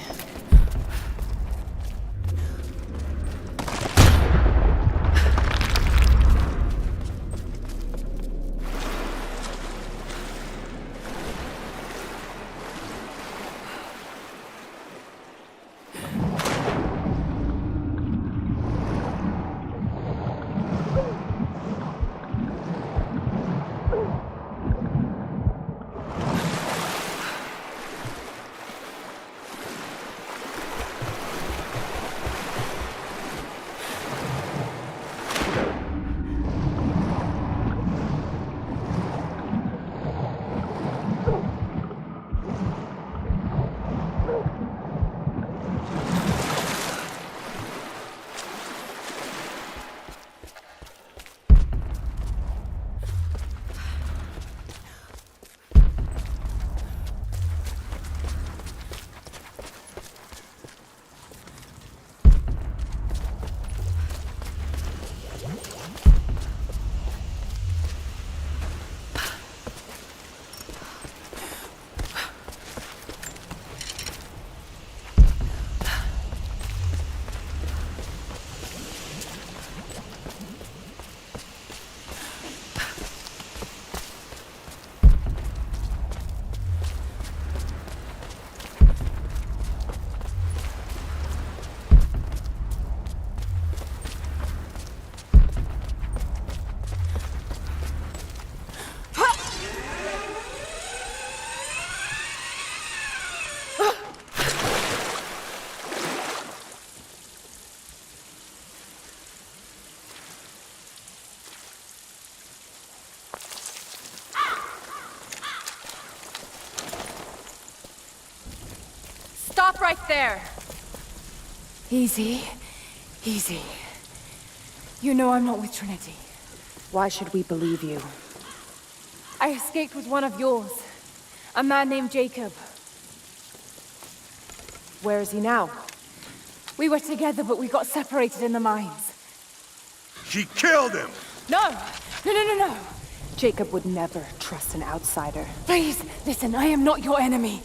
Stop right there! Easy. Easy. You know I'm not with Trinity. Why should we believe you? I escaped with one of yours. A man named Jacob. Where is he now? We were together, but we got separated in the mines. She killed him! No! No! Jacob would never trust an outsider. Please, listen, I am not your enemy.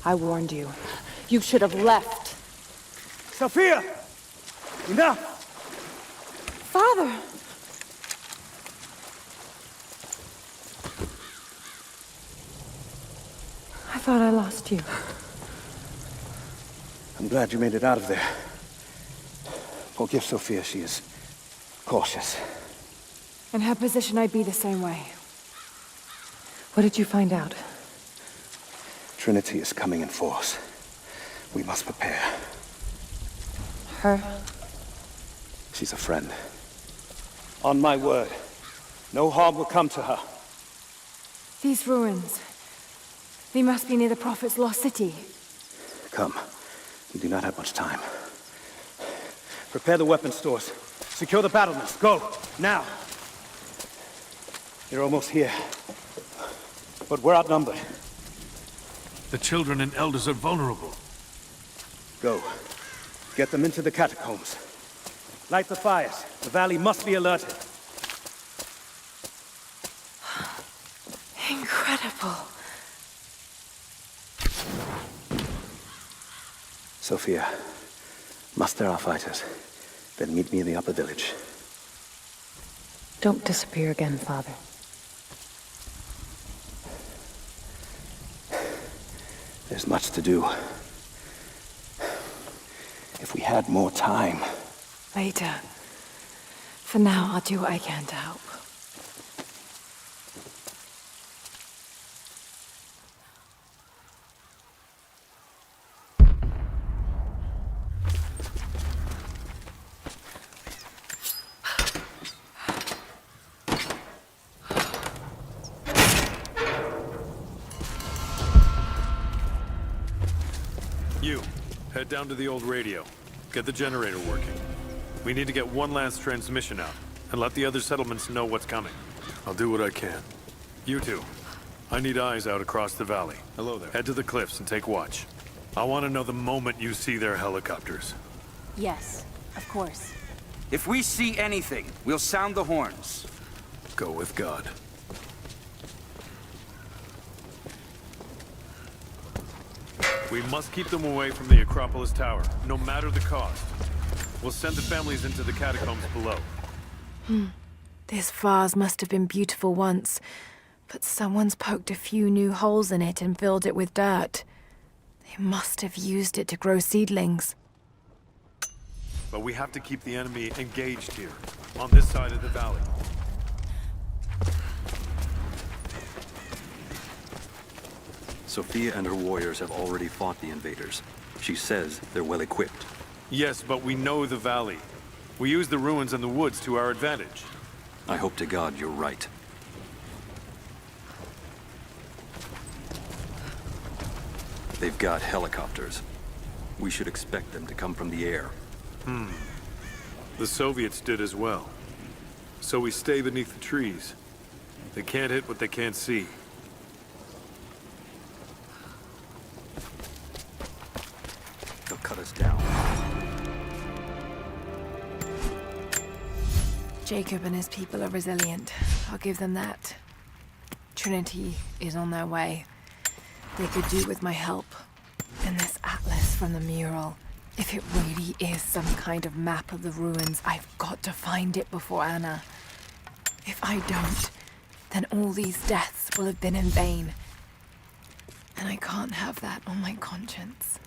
I warned you. You should have left. Sophia! Enough! Father! I thought I lost you. I'm glad you made it out of there. Forgive Sophia, she is cautious. In her position, I'd be the same way. What did you find out? Trinity is coming in force. We must prepare. Her? She's a friend. On my word, no harm will come to her. These ruins, they must be near the Prophet's lost city. Come. We do not have much time. Prepare the weapon stores. Secure the battlements. Go! Now! You're almost here. But we're outnumbered. The children and elders are vulnerable. Go. Get them into the catacombs. Light the fires. The valley must be alerted. Incredible. Sophia, muster our fighters. Then meet me in the upper village. Don't disappear again, Father. There's much to do. If we had more time. Later. For now, I'll do what I can to help. You, head down to the old radio. Get the generator working. We need to get one last transmission out, and let the other settlements know what's coming. I'll do what I can. You two, I need eyes out across the valley. Hello there. Head to the cliffs and take watch. I want to know the moment you see their helicopters. Yes, of course. If we see anything, we'll sound the horns. Go with God. We must keep them away from the Acropolis Tower, no matter the cost. We'll send the families into the catacombs below. This vase must have been beautiful once, but someone's poked a few new holes in it and filled it with dirt. They must have used it to grow seedlings. But we have to keep the enemy engaged here, on this side of the valley. Sophia and her warriors have already fought the invaders. She says they're well equipped. Yes, but we know the valley. We use the ruins and the woods to our advantage. I hope to God you're right. They've got helicopters. We should expect them to come from the air. The Soviets did as well. So we stay beneath the trees. They can't hit what they can't see. They'll cut us down. Jacob and his people are resilient. I'll give them that. Trinity is on their way. They could do with my help. And this atlas from the mural. If it really is some kind of map of the ruins, I've got to find it before Anna. If I don't, then all these deaths will have been in vain. And I can't have that on my conscience.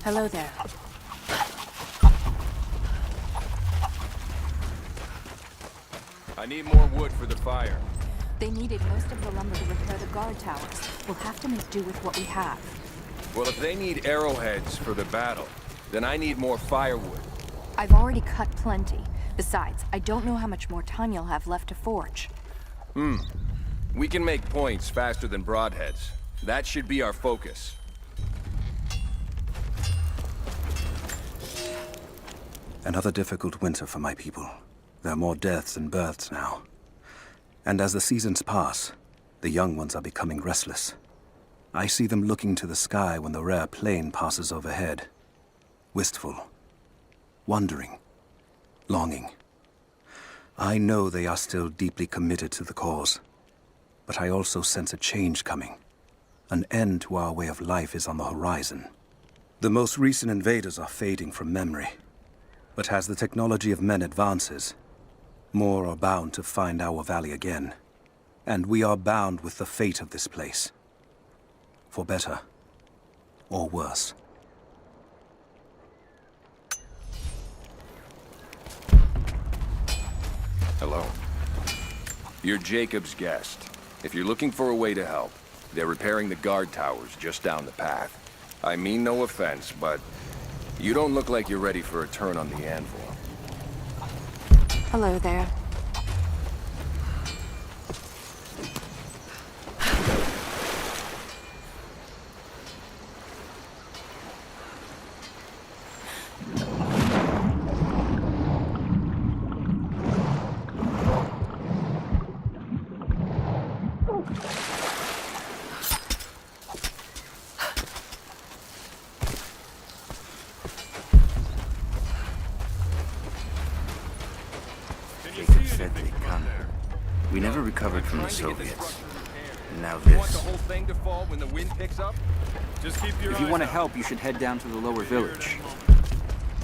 Hello there. I need more wood for the fire. They needed most of the lumber to repair the guard towers. We'll have to make do with what we have. Well, if they need arrowheads for the battle, then I need more firewood. I've already cut plenty. Besides, I don't know how much more time you'll have left to forge. We can make points faster than broadheads. That should be our focus. Another difficult winter for my people. There are more deaths than births now. And as the seasons pass, the young ones are becoming restless. I see them looking to the sky when the rare plane passes overhead. Wistful. Wondering. Longing. I know they are still deeply committed to the cause. But I also sense a change coming. An end to our way of life is on the horizon. The most recent invaders are fading from memory. But as the technology of men advances, more are bound to find our valley again. And we are bound with the fate of this place. For better or worse. Hello. You're Jacob's guest. If you're looking for a way to help, they're repairing the guard towers just down the path. I mean no offense, but you don't look like you're ready for a turn on the anvil. Hello there. Jacob said they'd come. We never recovered from the Soviets. And now this. Want the whole thing to fall when the wind picks up? Just keep your If you want to help, you should head down to the lower village.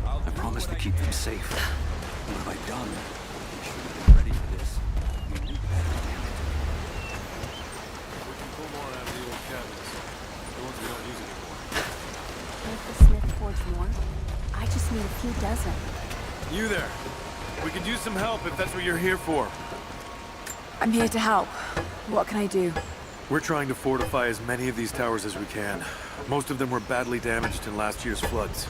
I promised to keep them safe. What have I done? We should have been ready for this. We knew better, damn it. We can pull more out of the old cabins. The ones we don't use anymore. Make the smith forge more? I just need a few dozen. You there. We could use some help if that's what you're here for. I'm here to help. What can I do? We're trying to fortify as many of these towers as we can. Most of them were badly damaged in last year's floods.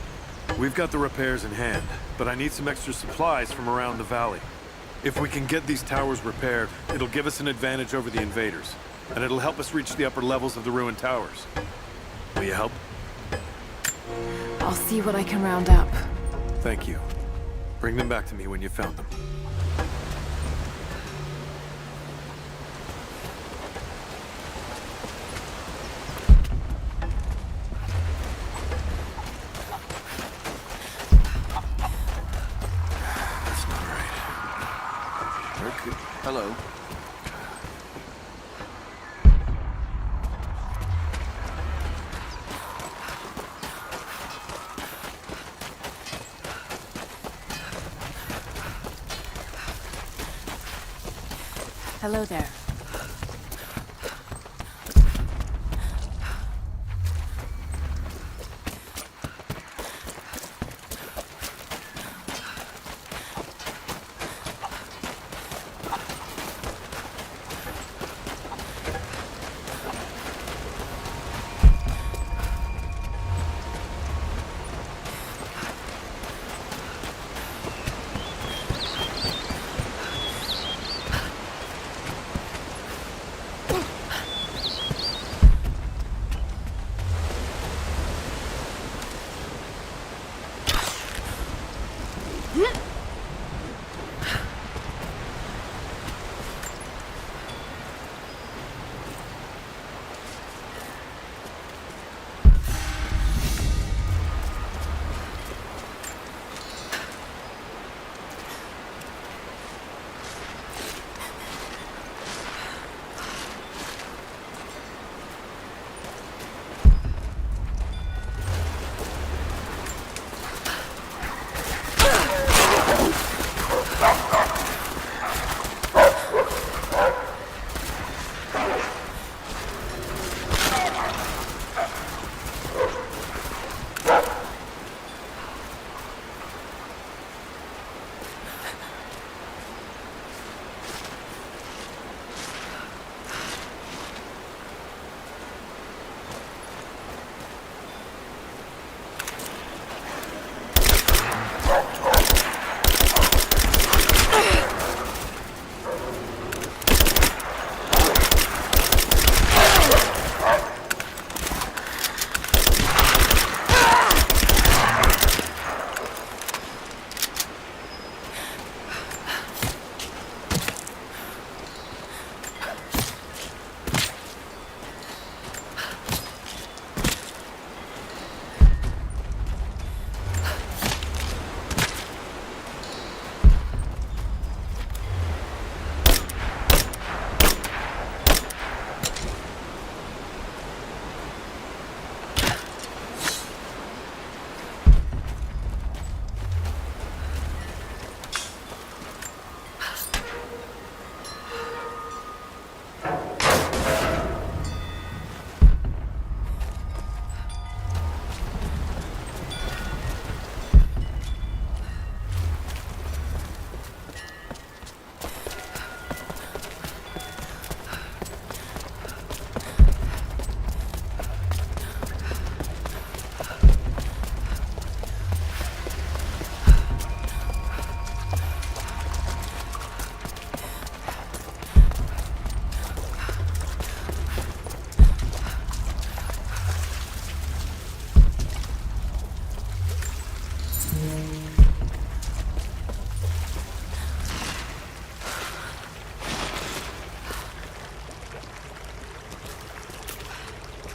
We've got the repairs in hand, but I need some extra supplies from around the valley. If we can get these towers repaired, it'll give us an advantage over the invaders, and it'll help us reach the upper levels of the ruined towers. Will you help? I'll see what I can round up. Thank you. Bring them back to me when you found them. That's not right. Okay. Hello. Hello there.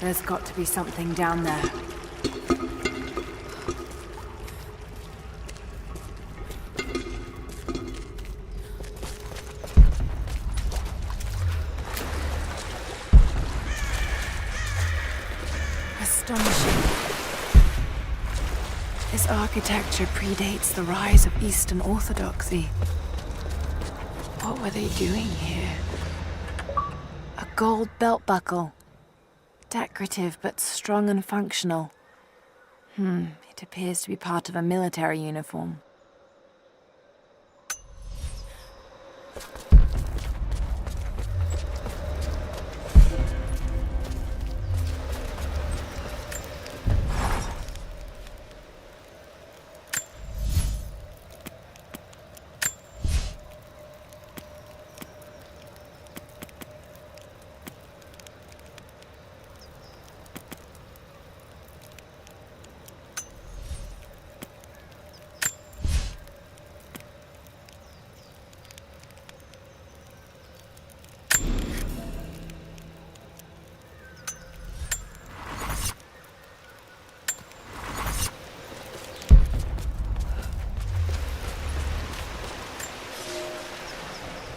There's got to be something down there. Astonishing. This architecture predates the rise of Eastern Orthodoxy. What were they doing here? A gold belt buckle. Decorative, but strong and functional. It appears to be part of a military uniform.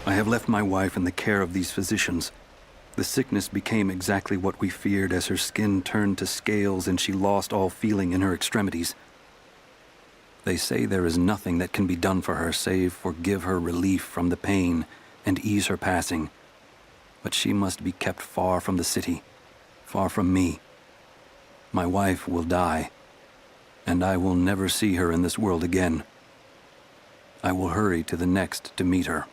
I have left my wife in the care of these physicians. The sickness became exactly what we feared as her skin turned to scales and she lost all feeling in her extremities. They say there is nothing that can be done for her save for give her relief from the pain and ease her passing. But she must be kept far from the city, far from me. My wife will die, and I will never see her in this world again. I will hurry to the next to meet her.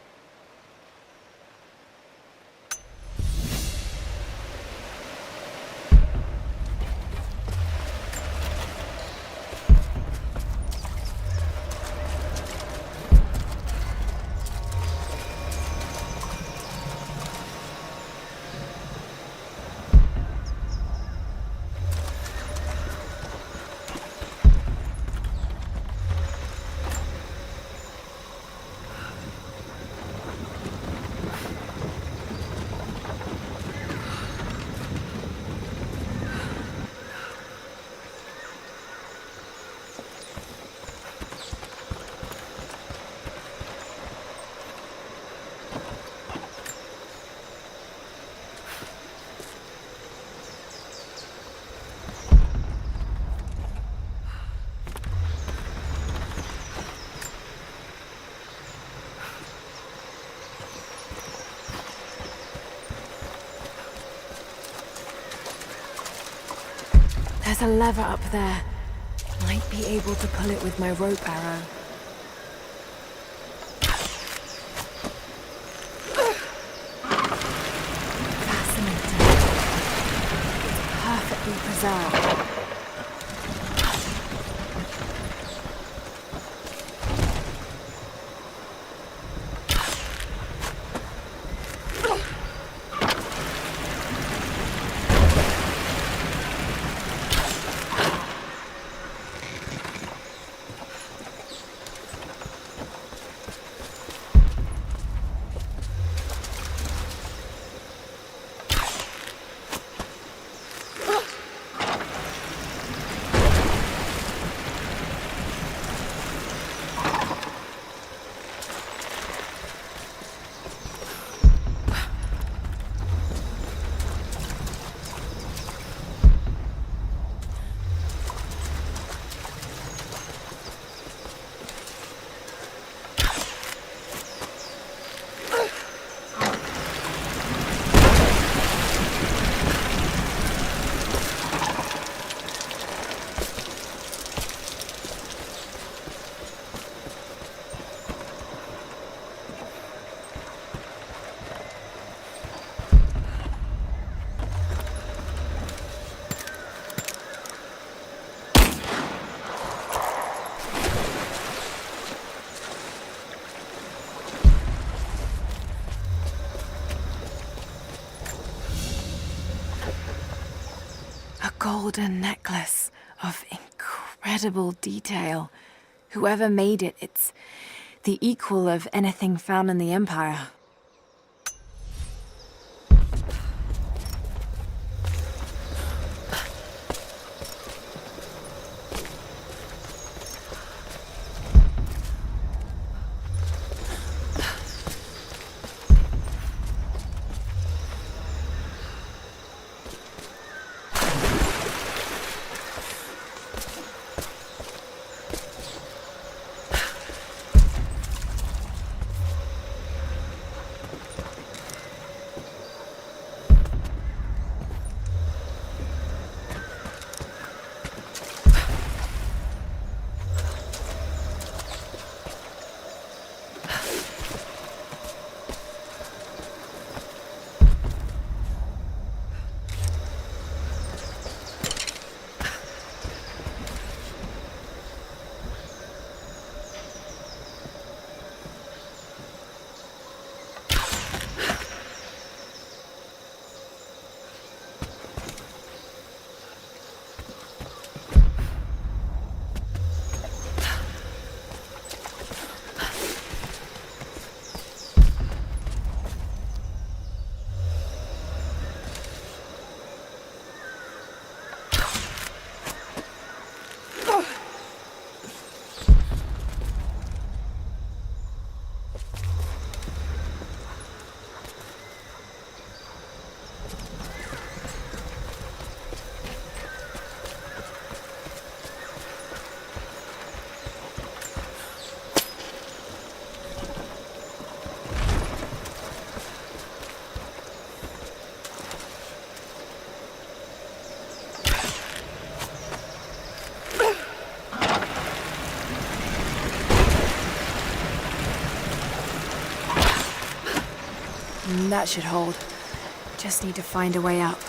There's a lever up there. Might be able to pull it with my rope arrow. Fascinating. It's perfectly preserved. Golden necklace of incredible detail. Whoever made it, it's the equal of anything found in the Empire. That should hold. Just need to find a way up.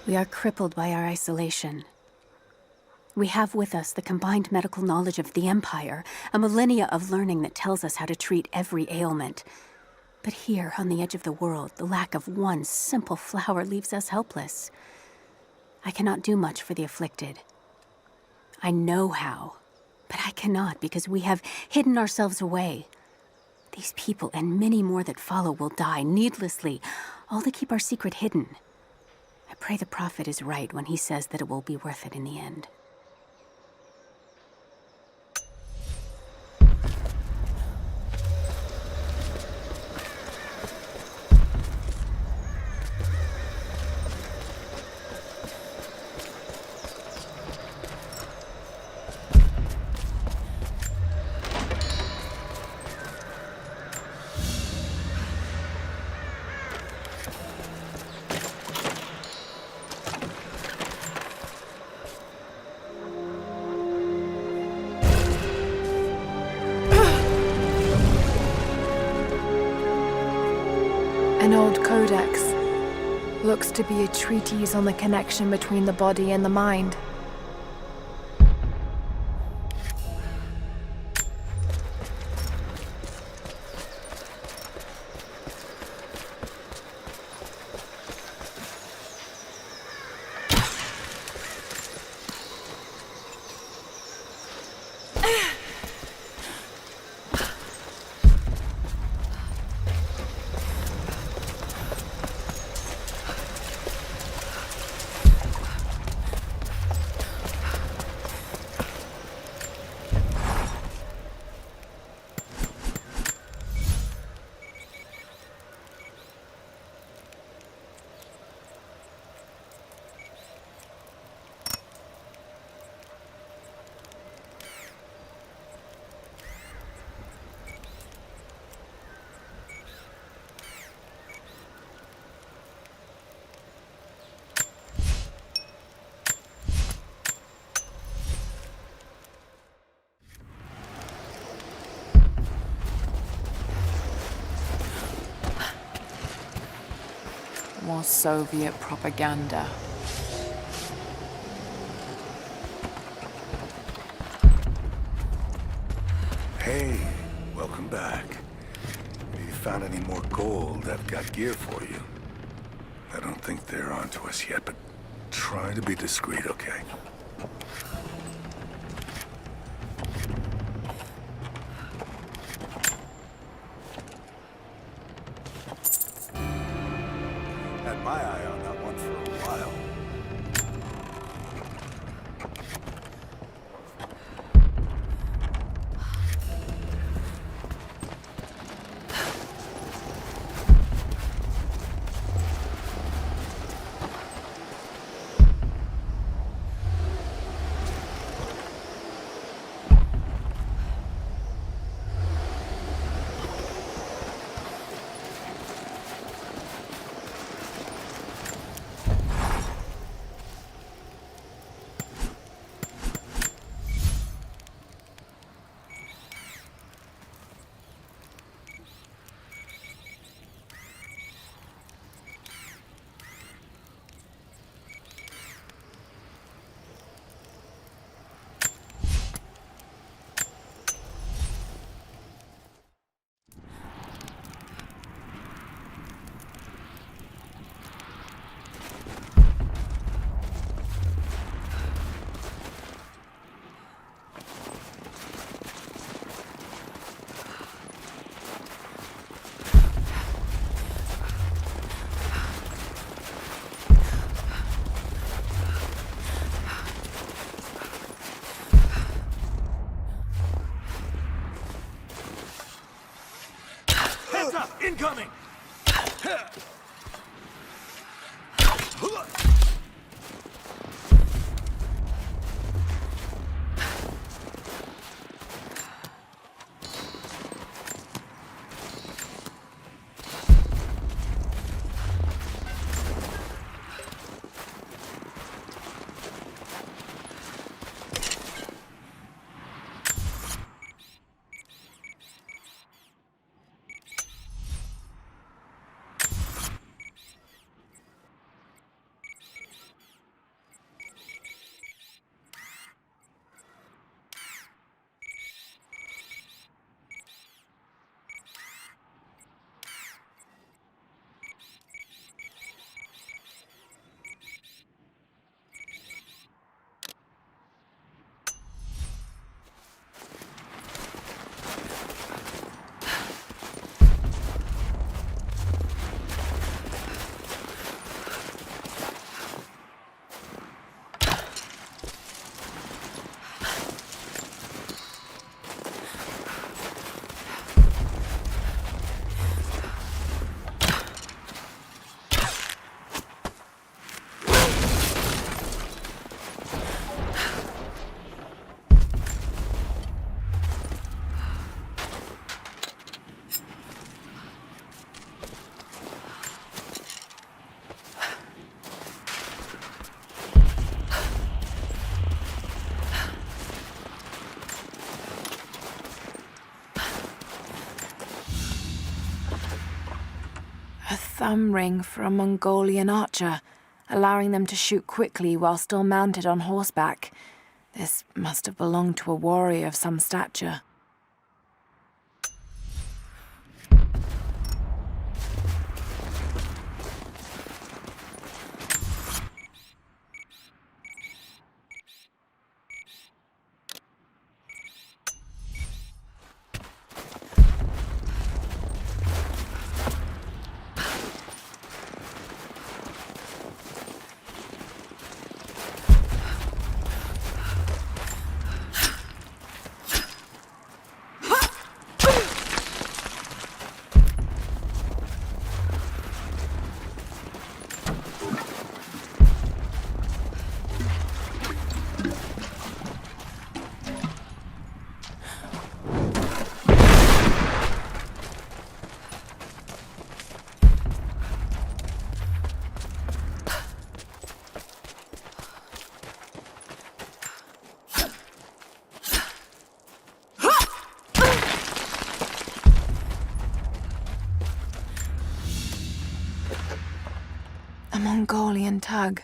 We are crippled by our isolation. We have with us the combined medical knowledge of the Empire, a millennia of learning that tells us how to treat every ailment. But here, on the edge of the world, the lack of one simple flower leaves us helpless. I cannot do much for the afflicted. I know how, but I cannot because we have hidden ourselves away. These people and many more that follow will die needlessly, all to keep our secret hidden. I pray the Prophet is right when he says that it will be worth it in the end. An old codex. Looks to be a treatise on the connection between the body and the mind. More Soviet propaganda. Hey, welcome back. If you found any more gold, I've got gear for you. I don't think they're onto us yet, but try to be discreet, okay? Had my eye on that one for a while. Incoming! A thumb ring for a Mongolian archer, allowing them to shoot quickly while still mounted on horseback. This must have belonged to a warrior of some stature. A Mongolian tug.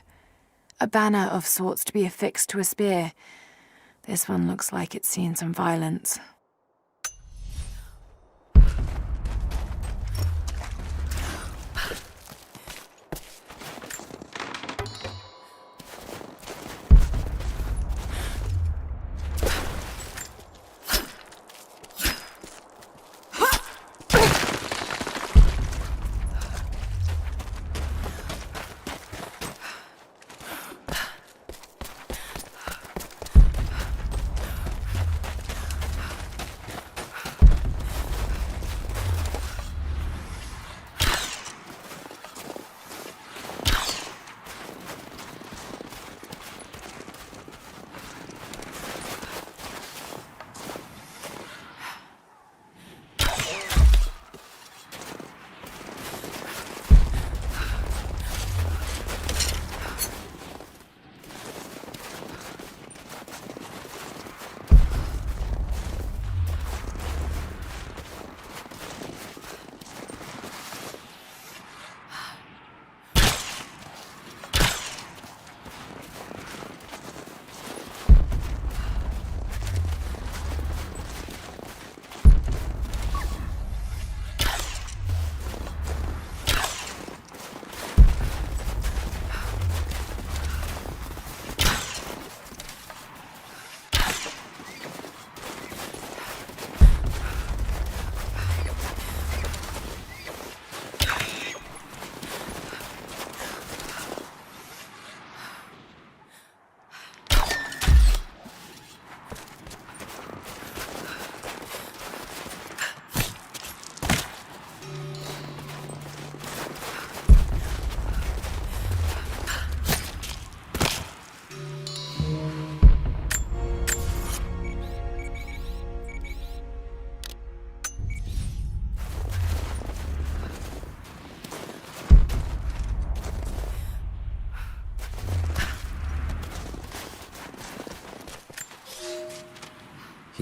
A banner of sorts to be affixed to a spear. This one looks like it's seen some violence.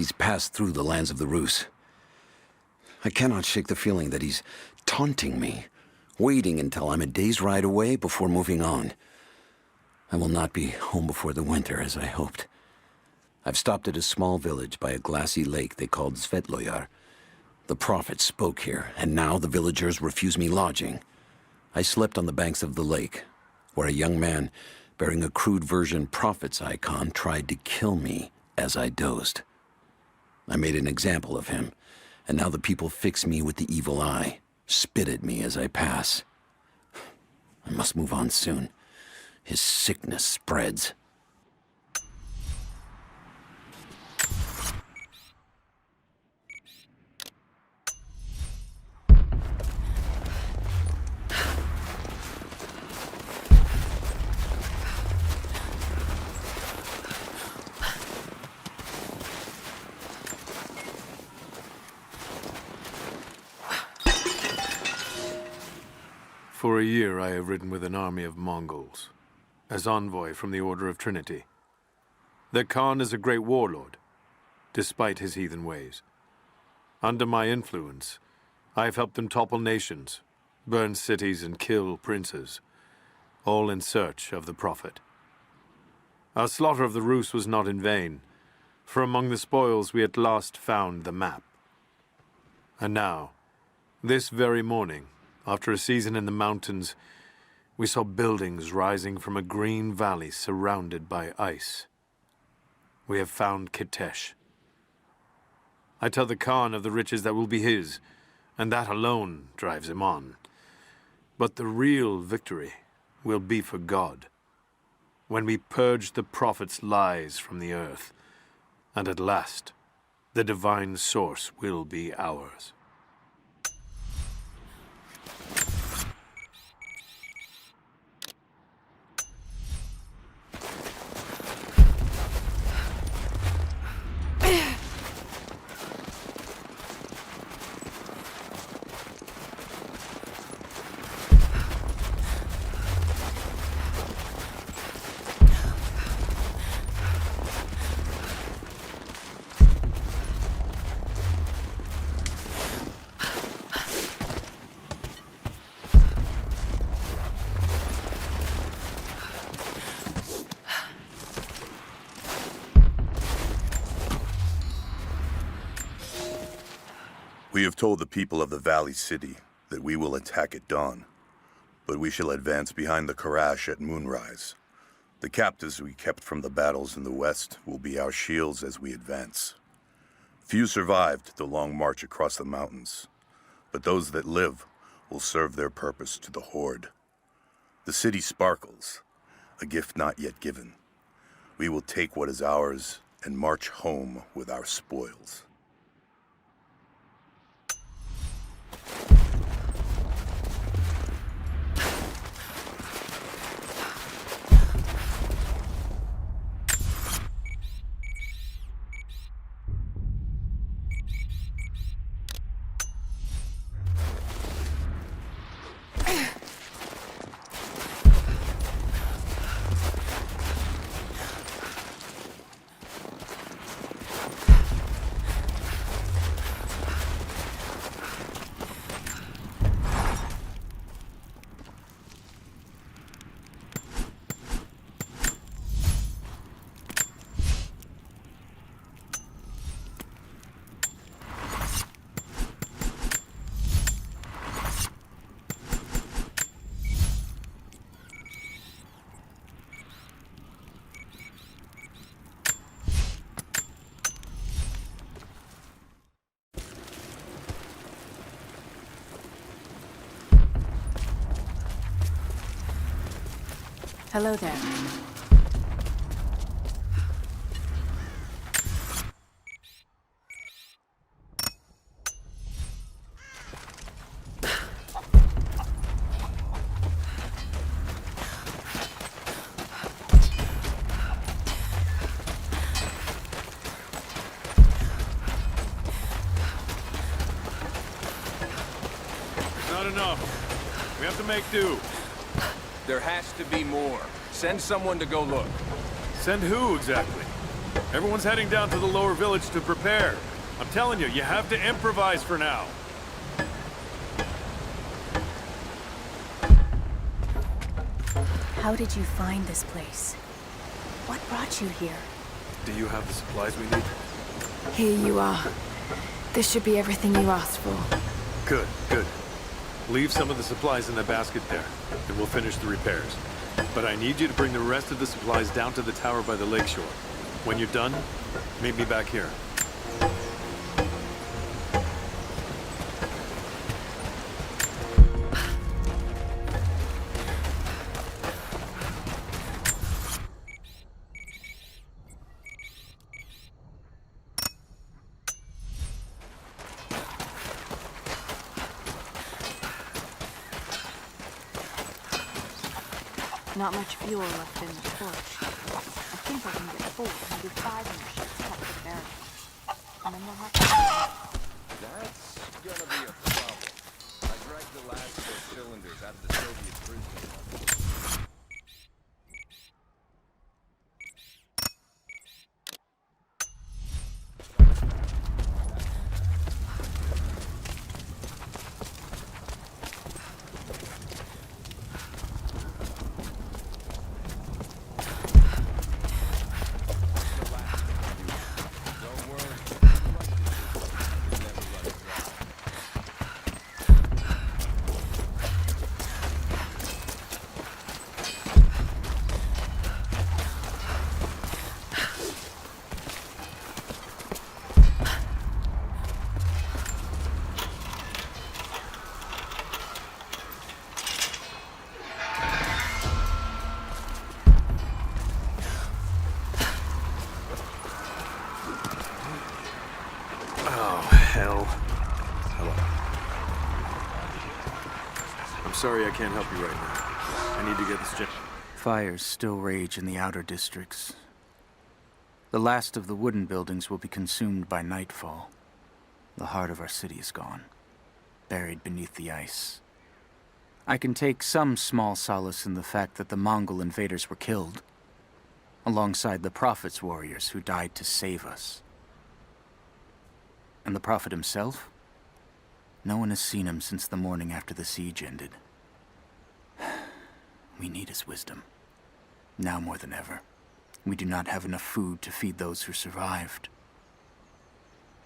He's passed through the lands of the Rus. I cannot shake the feeling that he's taunting me, waiting until I'm a day's ride away before moving on. I will not be home before the winter, as I hoped. I've stopped at a small village by a glassy lake they called Svetloyar. The prophet spoke here, and now the villagers refuse me lodging. I slept on the banks of the lake, where a young man bearing a crude version prophet's icon tried to kill me as I dozed. I made an example of him, and now the people fix me with the evil eye, spit at me as I pass. I must move on soon. His sickness spreads. For a year I have ridden with an army of Mongols, as envoy from the Order of Trinity. Their Khan is a great warlord, despite his heathen ways. Under my influence, I have helped them topple nations, burn cities and kill princes, all in search of the Prophet. Our slaughter of the Rus was not in vain, for among the spoils we at last found the map. And now, this very morning, after a season in the mountains, we saw buildings rising from a green valley surrounded by ice. We have found Kitesh. I tell the Khan of the riches that will be his, and that alone drives him on. But the real victory will be for God, when we purge the prophet's lies from the earth, and at last, the divine source will be ours. We have told the people of the Valley City that we will attack at dawn, but we shall advance behind the Karash at moonrise. The captives we kept from the battles in the west will be our shields as we advance. Few survived the long march across the mountains, but those that live will serve their purpose to the Horde. The city sparkles, a gift not yet given. We will take what is ours and march home with our spoils. Hello there. Not enough. We have to make do. There has to be more. Send someone to go look. Send who, exactly? Everyone's heading down to the lower village to prepare. I'm telling you, you have to improvise for now. How did you find this place? What brought you here? Do you have the supplies we need? Here you are. This should be everything you asked for. Good, good. Leave some of the supplies in the basket there, and we'll finish the repairs. But I need you to bring the rest of the supplies down to the tower by the lakeshore. When you're done, meet me back here. Not much fuel left in the torch. I think I can get 4, maybe 5 more ships cut for the barricade. And then we'll have to... That's gonna be a problem. I dragged the last of those cylinders out of the Soviet prison. Sorry I can't help you right now. I need to get this gen- Fires still rage in the outer districts. The last of the wooden buildings will be consumed by nightfall. The heart of our city is gone, buried beneath the ice. I can take some small solace in the fact that the Mongol invaders were killed, alongside the Prophet's warriors who died to save us. And the Prophet himself? No one has seen him since the morning after the siege ended. We need his wisdom. Now more than ever. We do not have enough food to feed those who survived.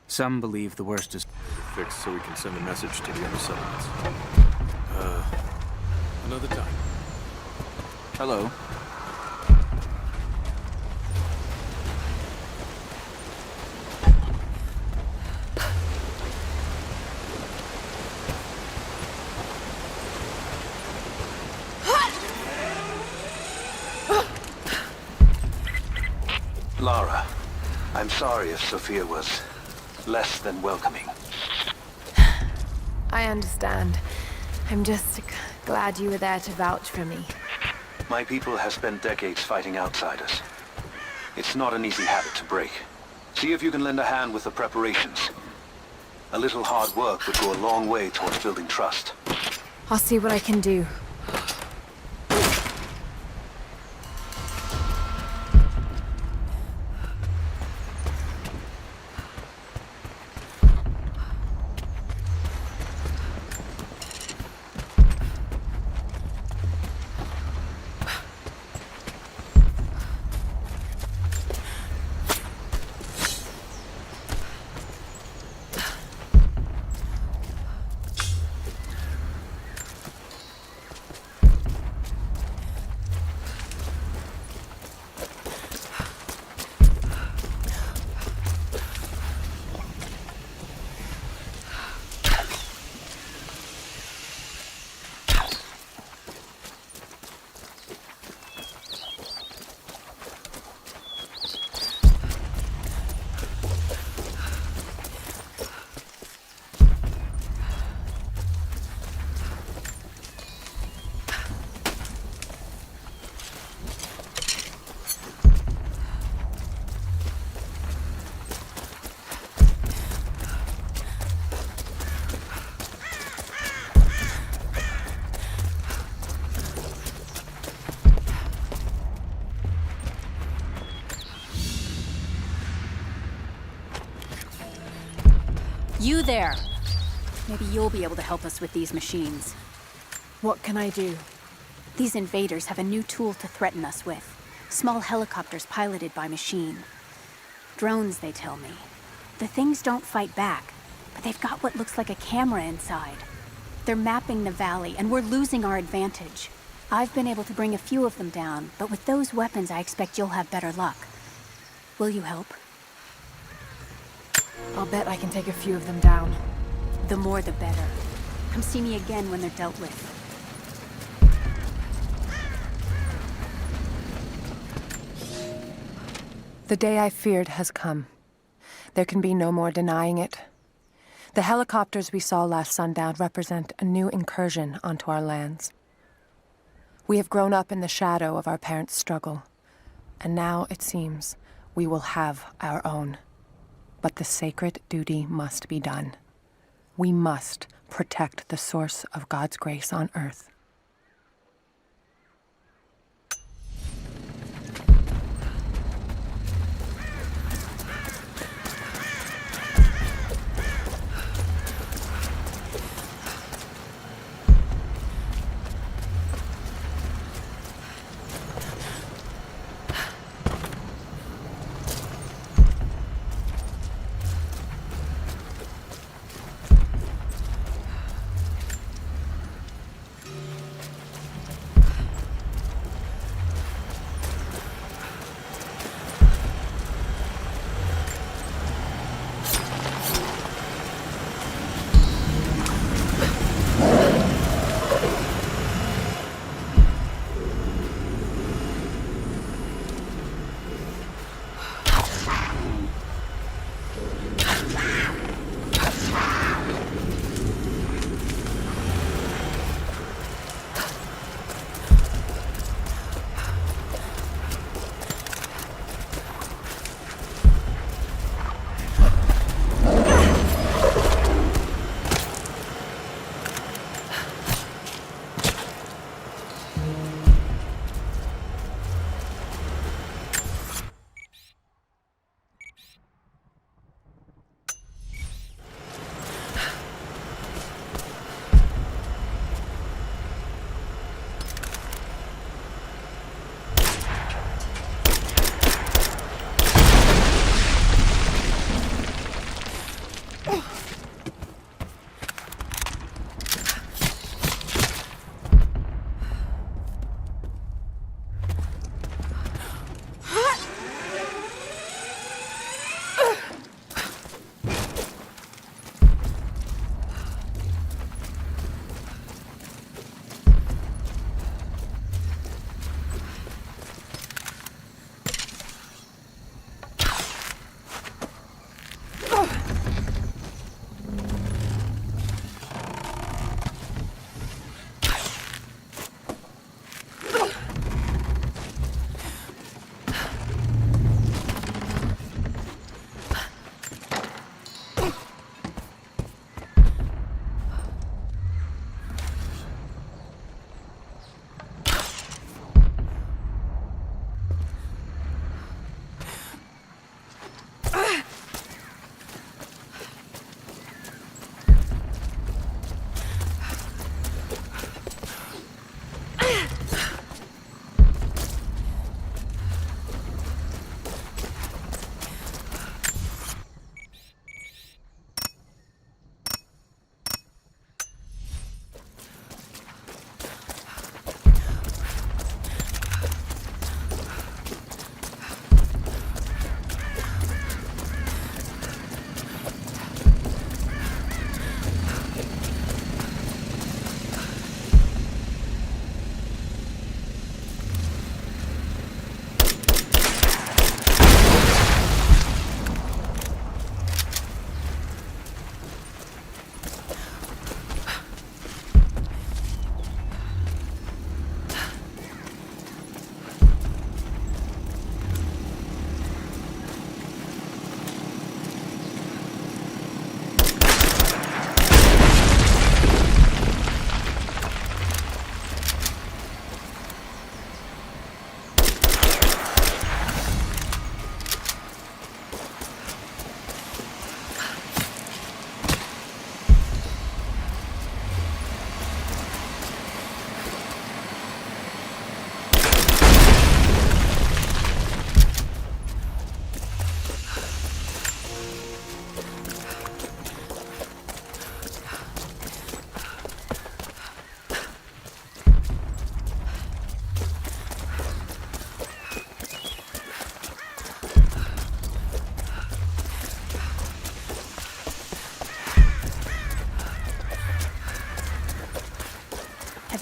Some believe the worst is fixed so we can send a message to the other settlements. Another time. Hello. Lara, I'm sorry if Sophia was less than welcoming. I understand. I'm just glad you were there to vouch for me. My people have spent decades fighting outsiders. It's not an easy habit to break. See if you can lend a hand with the preparations. A little hard work would go a long way towards building trust. I'll see what I can do. You there! Maybe you'll be able to help us with these machines. What can I do? These invaders have a new tool to threaten us with. Small helicopters piloted by machine. Drones, they tell me. The things don't fight back, but they've got what looks like a camera inside. They're mapping the valley, and we're losing our advantage. I've been able to bring a few of them down, but with those weapons, I expect you'll have better luck. Will you help? I'll bet I can take a few of them down. The more the better. Come see me again when they're dealt with. The day I feared has come. There can be no more denying it. The helicopters we saw last sundown represent a new incursion onto our lands. We have grown up in the shadow of our parents' struggle, and now, it seems, we will have our own. But the sacred duty must be done. We must protect the source of God's grace on earth.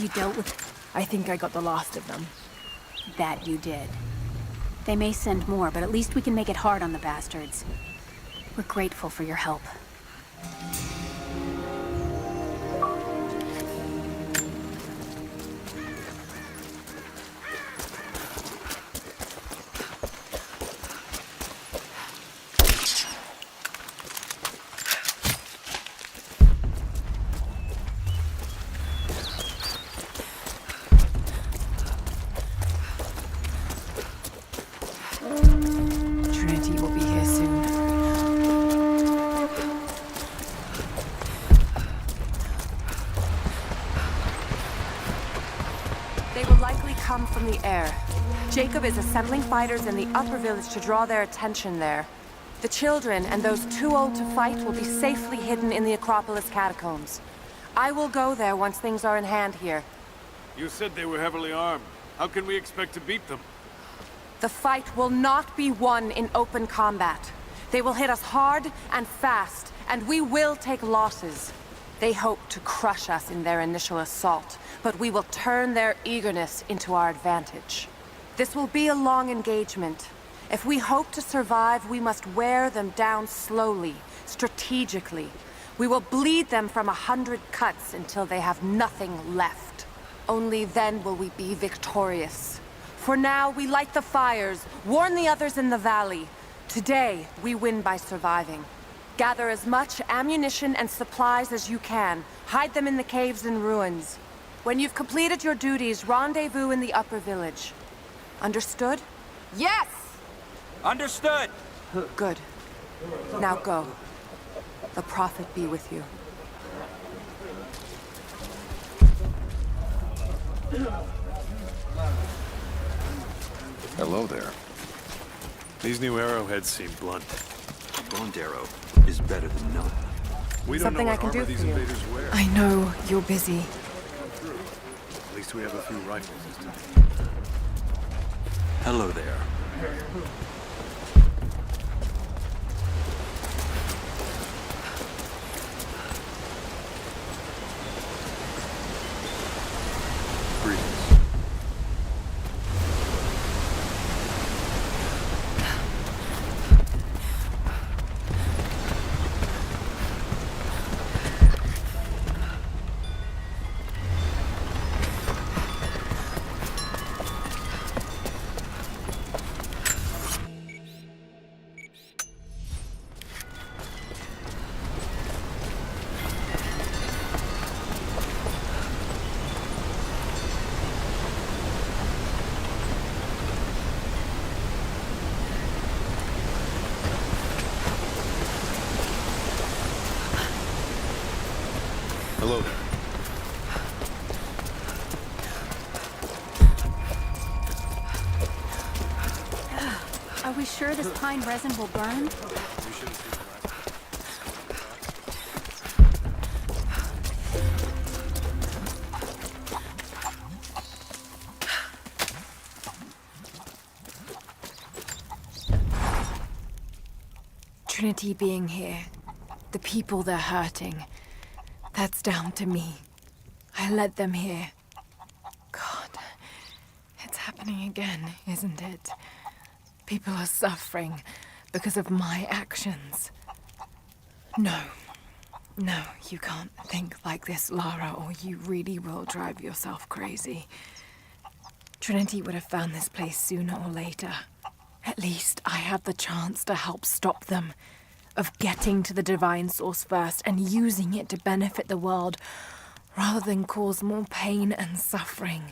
You dealt with... I think I got the last of them. That you did. They may send more, but at least we can make it hard on the bastards. We're grateful for your help. Trinity will be here soon. They will likely come from the air. Jacob is assembling fighters in the upper village to draw their attention there. The children and those too old to fight will be safely hidden in the Acropolis catacombs. I will go there once things are in hand here. You said they were heavily armed. How can we expect to beat them? The fight will not be won in open combat. They will hit us hard and fast, and we will take losses. They hope to crush us in their initial assault, but we will turn their eagerness into our advantage. This will be a long engagement. If we hope to survive, we must wear them down slowly, strategically. We will bleed them from 100 cuts until they have nothing left. Only then will we be victorious. For now, we light the fires, warn the others in the valley. Today, we win by surviving. Gather as much ammunition and supplies as you can. Hide them in the caves and ruins. When you've completed your duties, rendezvous in the upper village. Understood? Yes! Understood! Good. Now go. The Prophet be with you. Hello there. These new arrowheads seem blunt. A blunt arrow is better than none. We don't Something know I what can armor do these for you. invaders wear. I know you're busy. At least we have a few rifles this time. Hello there. Hello there. Are we sure this pine resin will burn? Trinity being here, the people they're hurting, that's down to me. I led them here. God, it's happening again, isn't it? People are suffering because of my actions. No, you can't think like this, Lara, or you really will drive yourself crazy. Trinity would have found this place sooner or later. At least I have the chance to help stop them. Of getting to the divine source first and using it to benefit the world, rather than cause more pain and suffering.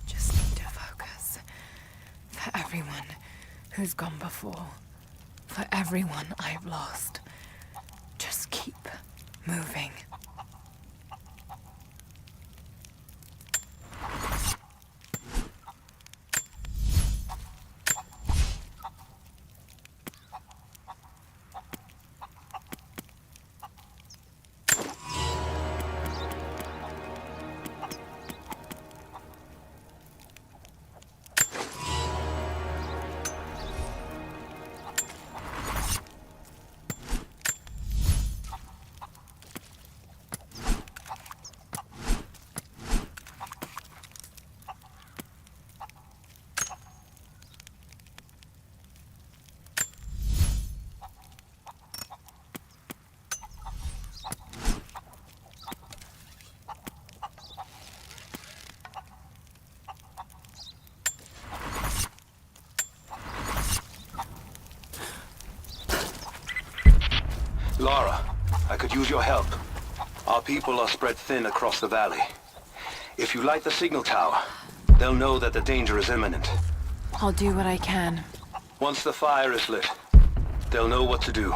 Just need to focus. For everyone who's gone before. For everyone I've lost. Just keep moving. Lara, I could use your help. Our people are spread thin across the valley. If you light the signal tower, they'll know that the danger is imminent. I'll do what I can. Once the fire is lit, they'll know what to do.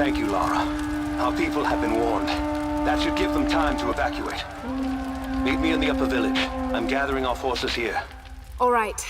Thank you, Lara. Our people have been warned. That should give them time to evacuate. Meet me in the upper village. I'm gathering our forces here. All right.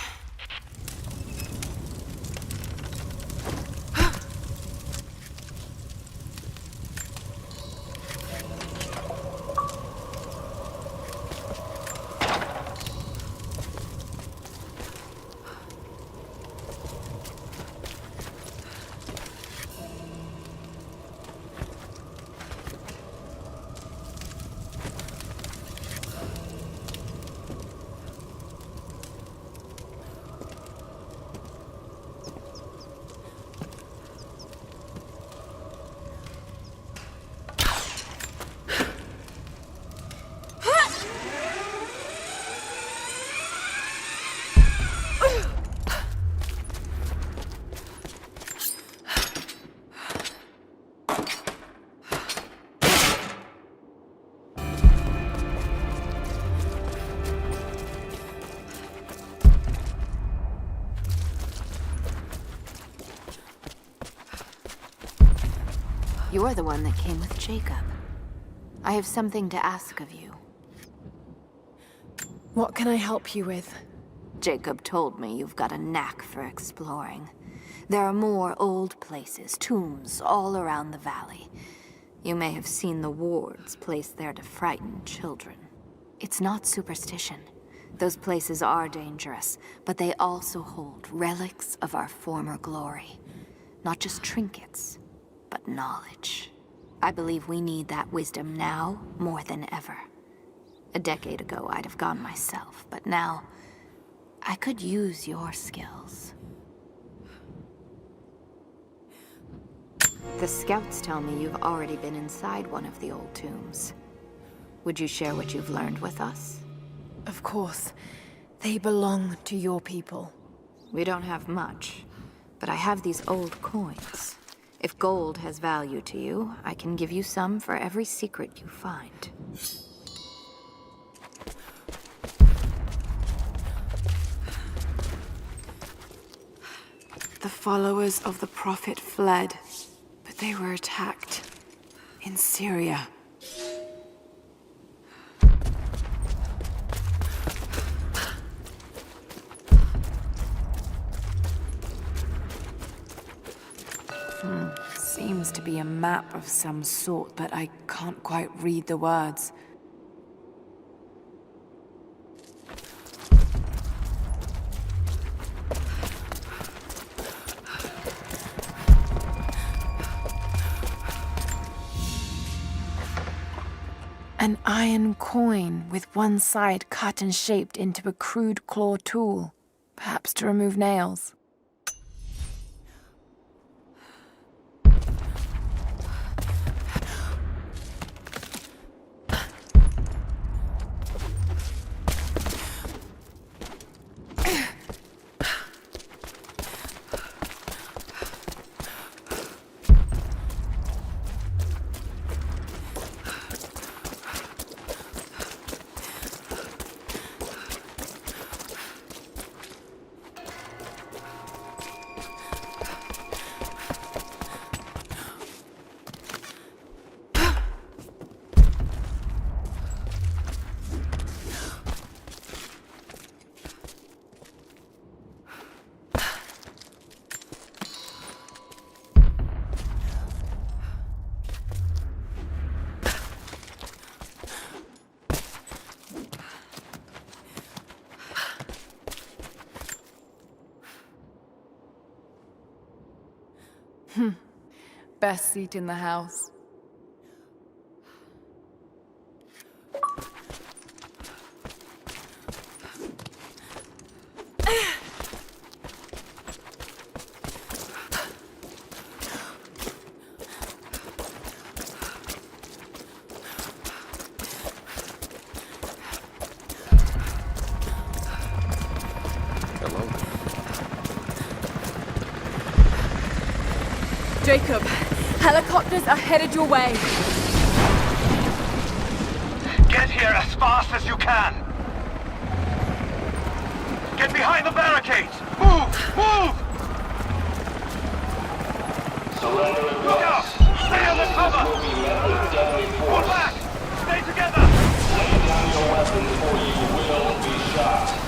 You're the one that came with Jacob. I have something to ask of you. What can I help you with? Jacob told me you've got a knack for exploring. There are more old places, tombs, all around the valley. You may have seen the wards placed there to frighten children. It's not superstition. Those places are dangerous, but they also hold relics of our former glory. Not just trinkets, but knowledge. I believe we need that wisdom now more than ever. A decade ago, I'd have gone myself, but now, I could use your skills. The scouts tell me you've already been inside one of the old tombs. Would you share what you've learned with us? Of course. They belong to your people. We don't have much, but I have these old coins. If gold has value to you, I can give you some for every secret you find. The followers of the Prophet fled, but they were attacked in Syria. Seems to be a map of some sort, but I can't quite read the words. An iron coin with one side cut and shaped into a crude claw tool, perhaps to remove nails. Best seat in the house. Jacob, helicopters are headed your way. Get here as fast as you can. Get behind the barricades. Move! Move! Look out! Stay on the cover! Pull back! Stay together! Lay down your weapons or you will be shot.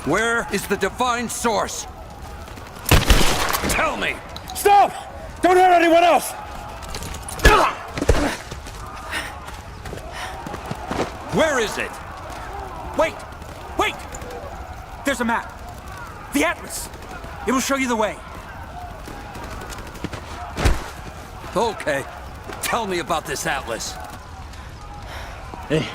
Where is the divine source? Tell me! Stop! Don't hurt anyone else! Where is it? Wait! Wait! There's a map. The Atlas. It will show you the way. Okay. Tell me about this Atlas. Hey.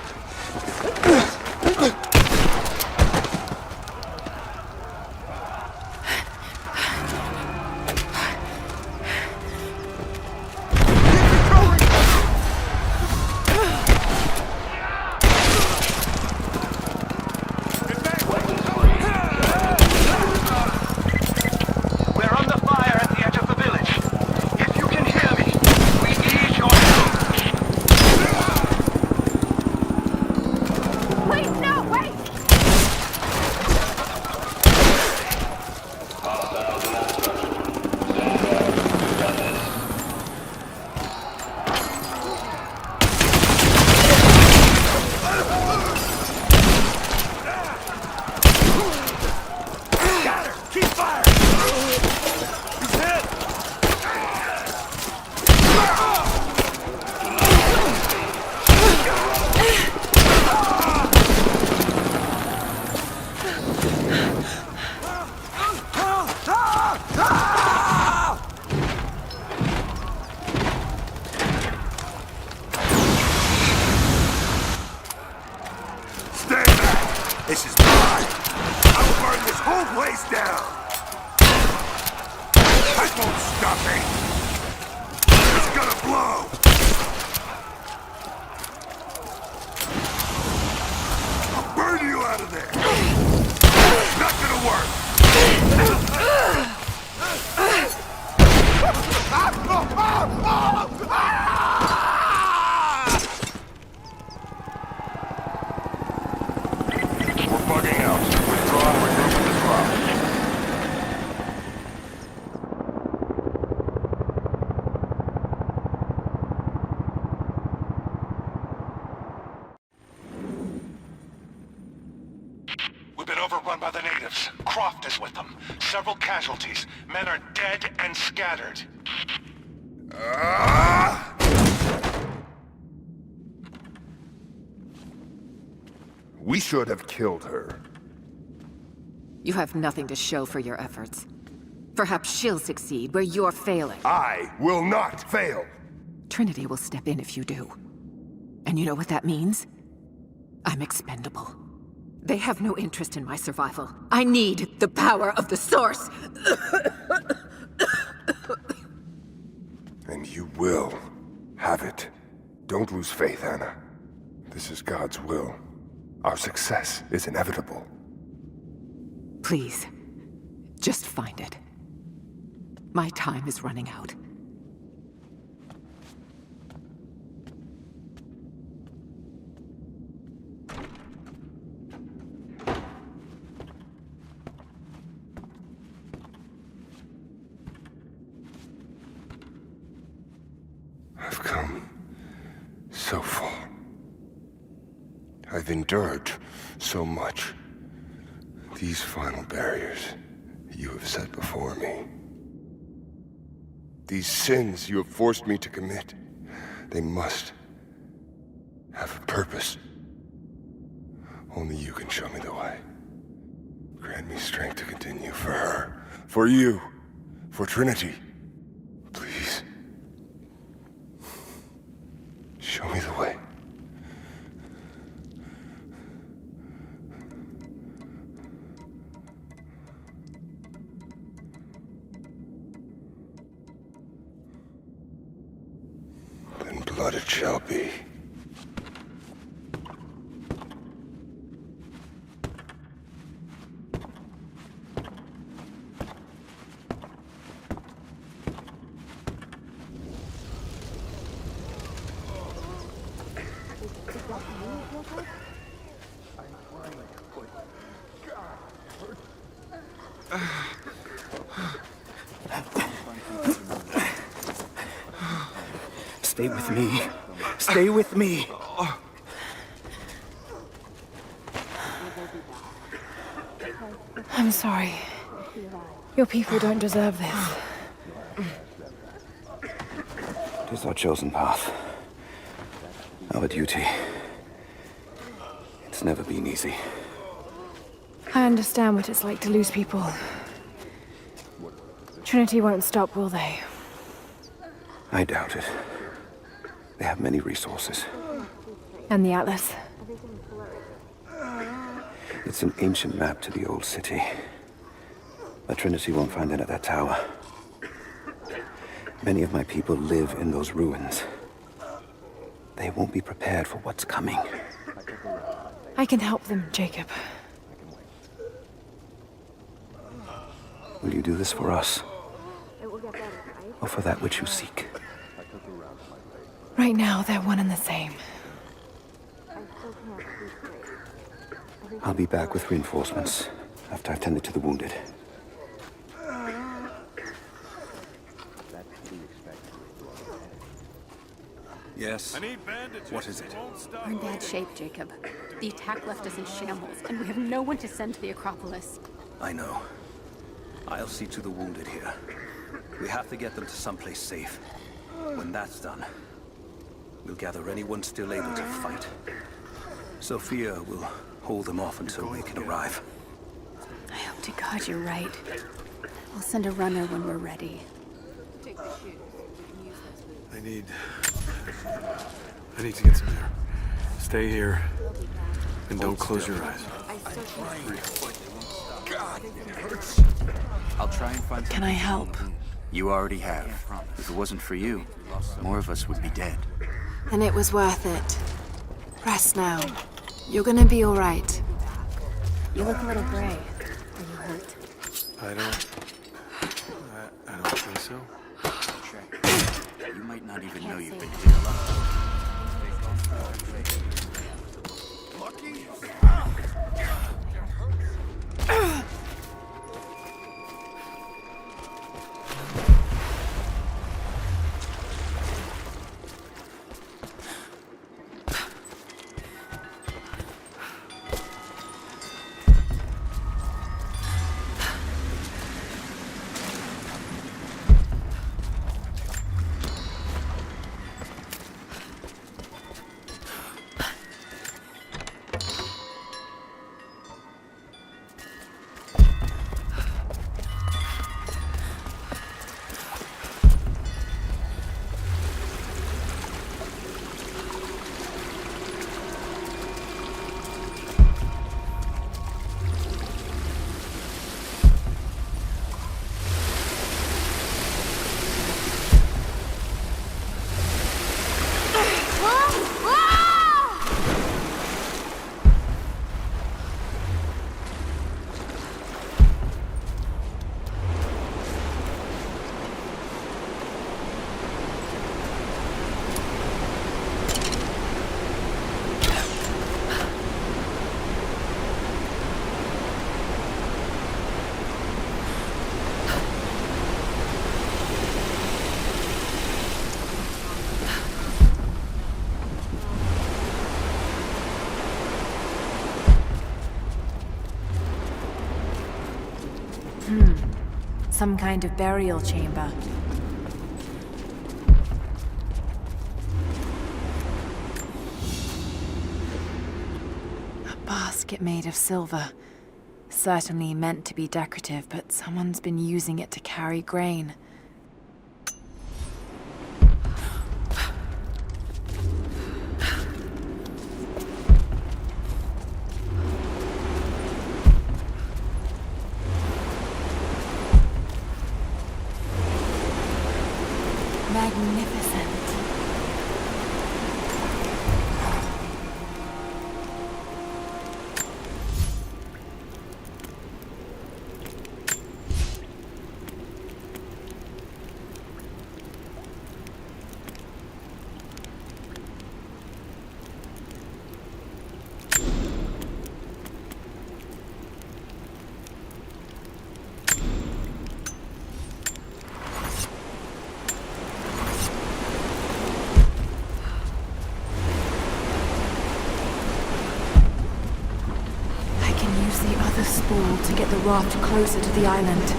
nothing! It's gonna blow! I'll burn you out of there! Not gonna work! We're bugging out. Withdraw and regroup with the drop. We've been overrun by the natives. Croft is with them. Several casualties. Men are dead and scattered. We should have killed her. You have nothing to show for your efforts. Perhaps she'll succeed where you're failing. I will not fail! Trinity will step in if you do. And you know what that means? I'm expendable. They have no interest in my survival. I need the power of the Source! And you will have it. Don't lose faith, Anna. This is God's will. Our success is inevitable. Please, just find it. My time is running out. I've come so far. I've endured so much. These final barriers you have set before me. These sins you have forced me to commit, they must have a purpose. Only you can show me the way. Grant me strength to continue for her, for you, for Trinity. Please. Show me the way. Then blood it shall be. Stay with me. Stay with me. I'm sorry. Your people don't deserve this. It is our chosen path. Our duty. It's never been easy. I understand what it's like to lose people. Trinity won't stop, will they? I doubt it. They have many resources. And the Atlas? It's an ancient map to the old city. But Trinity won't find it at that tower. Many of my people live in those ruins. They won't be prepared for what's coming. I can help them, Jacob. Will you do this for us? Or for that which you seek? Right now, they're one and the same. I'll be back with reinforcements after I've tended to the wounded. Yes? What is it? We're in bad shape, Jacob. The attack left us in shambles, and we have no one to send to the Acropolis. I know. I'll see to the wounded here. We have to get them to someplace safe. When that's done, we'll gather anyone still able to fight. Sophia will hold them off until we can arrive. I hope to God you're right. I'll send a runner when we're ready. I need to get some air. Stay here. And don't close your eyes. God, it hurts. I'll try and find. Can I help? You already have. If it wasn't for you, more of us would be dead. And it was worth it. Rest now. You're gonna be all right. You look a little gray. Are you hurt? I don't think so. You might not even know you've been hit. Lucky? Some kind of burial chamber. A basket made of silver. Certainly meant to be decorative, but someone's been using it to carry grain. Magnificent. Spool to get the raft closer to the island.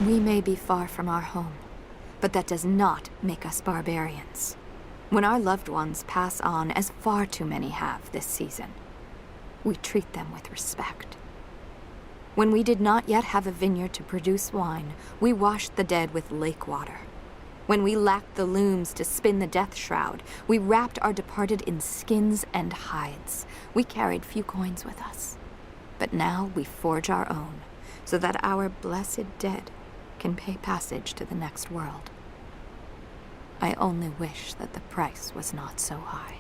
We may be far from our home, but that does not make us barbarians. When our loved ones pass on, as far too many have this season, we treat them with respect. When we did not yet have a vineyard to produce wine, we washed the dead with lake water. When we lacked the looms to spin the death shroud, we wrapped our departed in skins and hides. We carried few coins with us. But now we forge our own, so that our blessed dead can pay passage to the next world. I only wish that the price was not so high.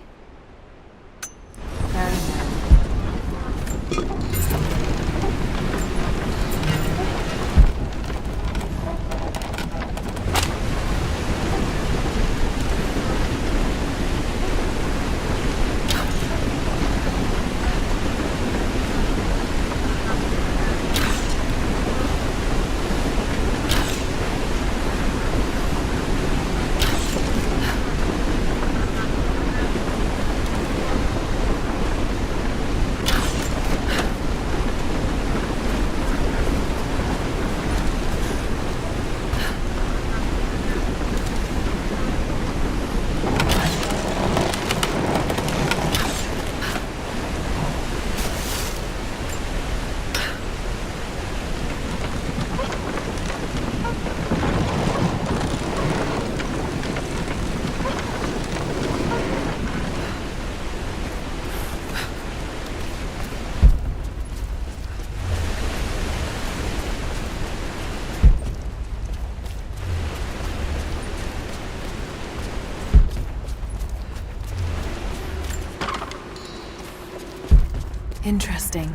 Interesting.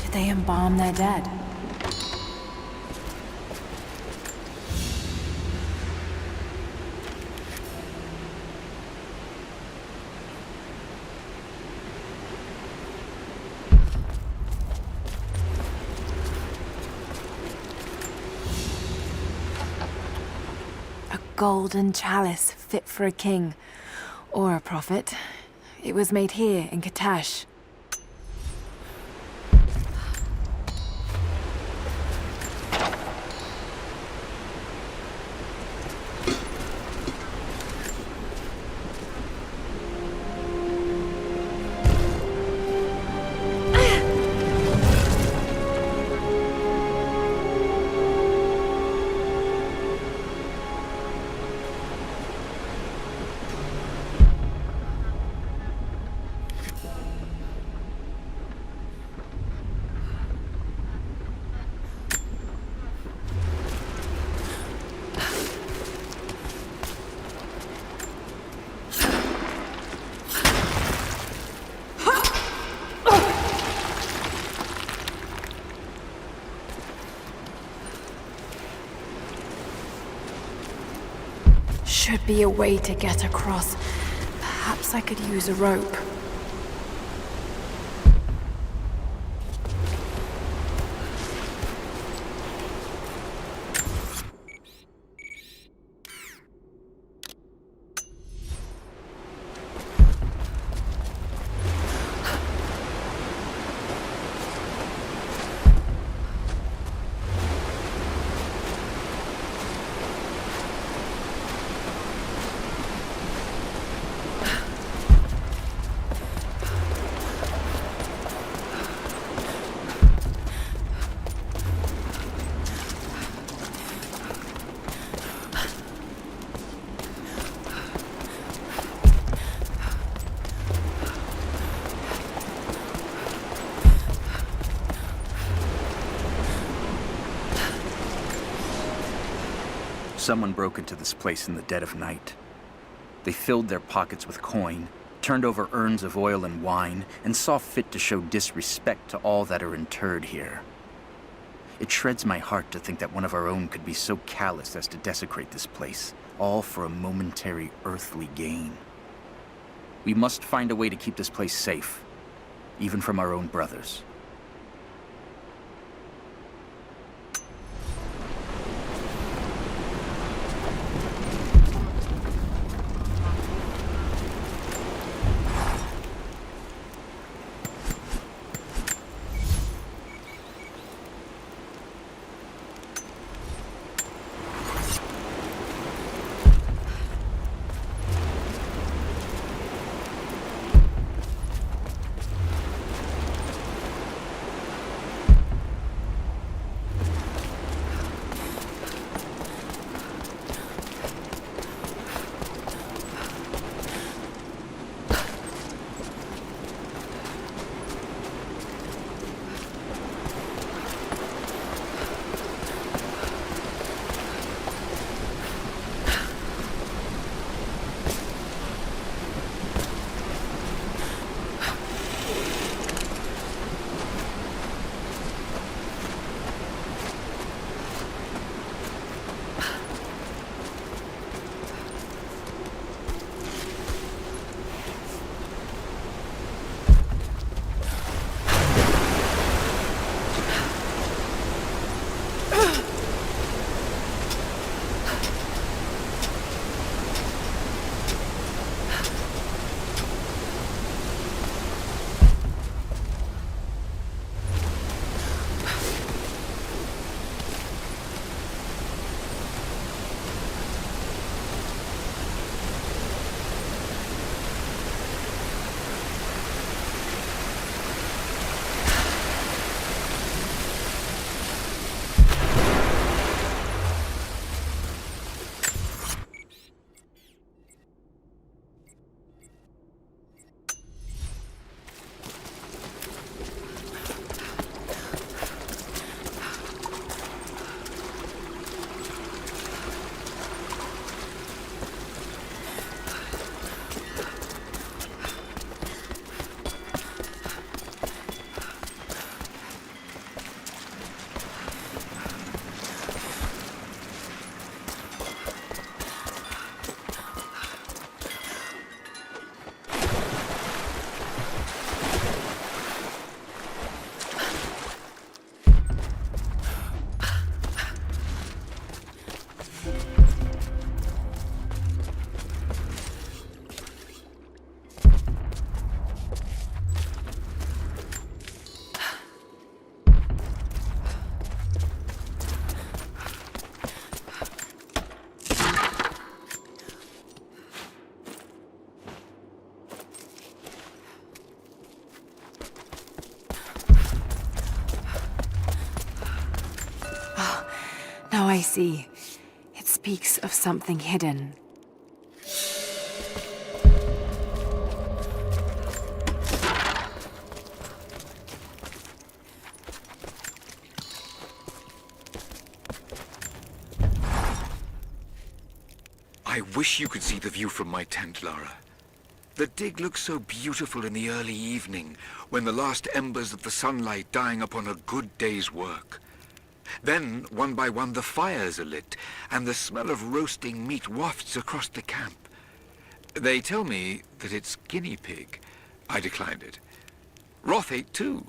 Did they embalm their dead? A golden chalice fit for a king. Or a prophet. It was made here in Katash. Should be a way to get across. Perhaps I could use a rope. Someone broke into this place in the dead of night. They filled their pockets with coin, turned over urns of oil and wine, and saw fit to show disrespect to all that are interred here. It shreds my heart to think that one of our own could be so callous as to desecrate this place, all for a momentary earthly gain. We must find a way to keep this place safe, even from our own brothers. I see. It speaks of something hidden. I wish you could see the view from my tent, Lara. The dig looks so beautiful in the early evening, when the last embers of the sunlight dying upon a good day's work. Then, one by one, the fires are lit, and the smell of roasting meat wafts across the camp. They tell me that it's guinea pig. I declined it. Roth ate too.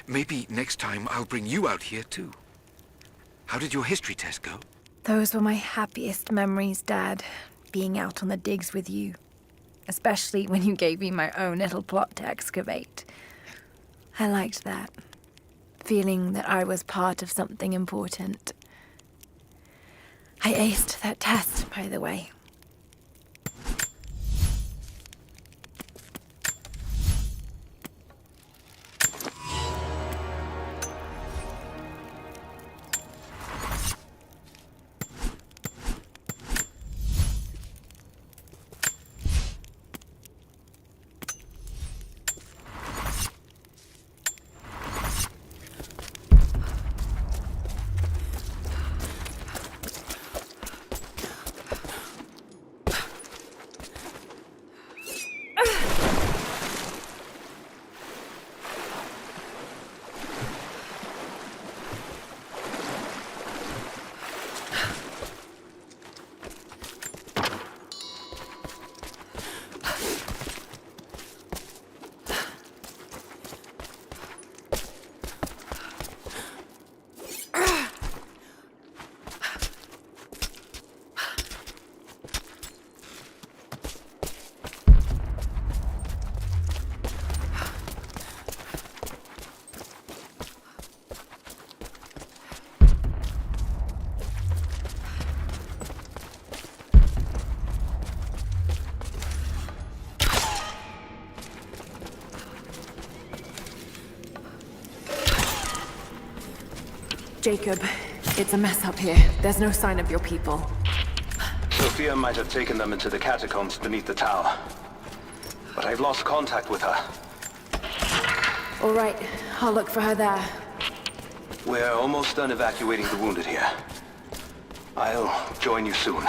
Maybe next time I'll bring you out here too. How did your history test go? Those were my happiest memories, Dad. Being out on the digs with you. Especially when you gave me my own little plot to excavate. I liked that. Feeling that I was part of something important. I aced that test, by the way. Jacob, it's a mess up here. There's no sign of your people. Sophia might have taken them into the catacombs beneath the tower. But I've lost contact with her. All right, I'll look for her there. We're almost done evacuating the wounded here. I'll join you soon.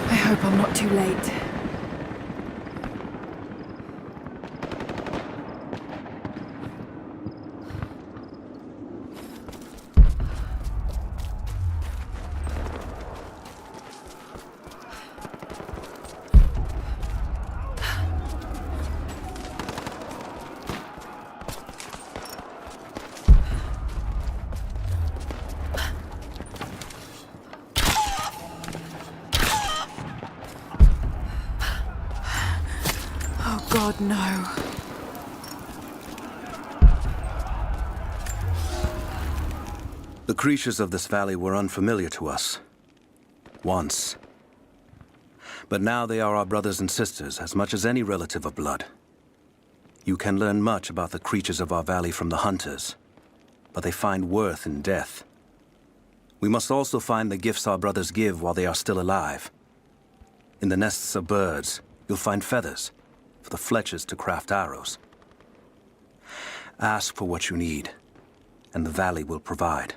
I hope I'm not too late. God, no. The creatures of this valley were unfamiliar to us. Once. But now they are our brothers and sisters as much as any relative of blood. You can learn much about the creatures of our valley from the hunters, but they find worth in death. We must also find the gifts our brothers give while they are still alive. In the nests of birds, you'll find feathers for the fletchers to craft arrows. Ask for what you need, and the valley will provide.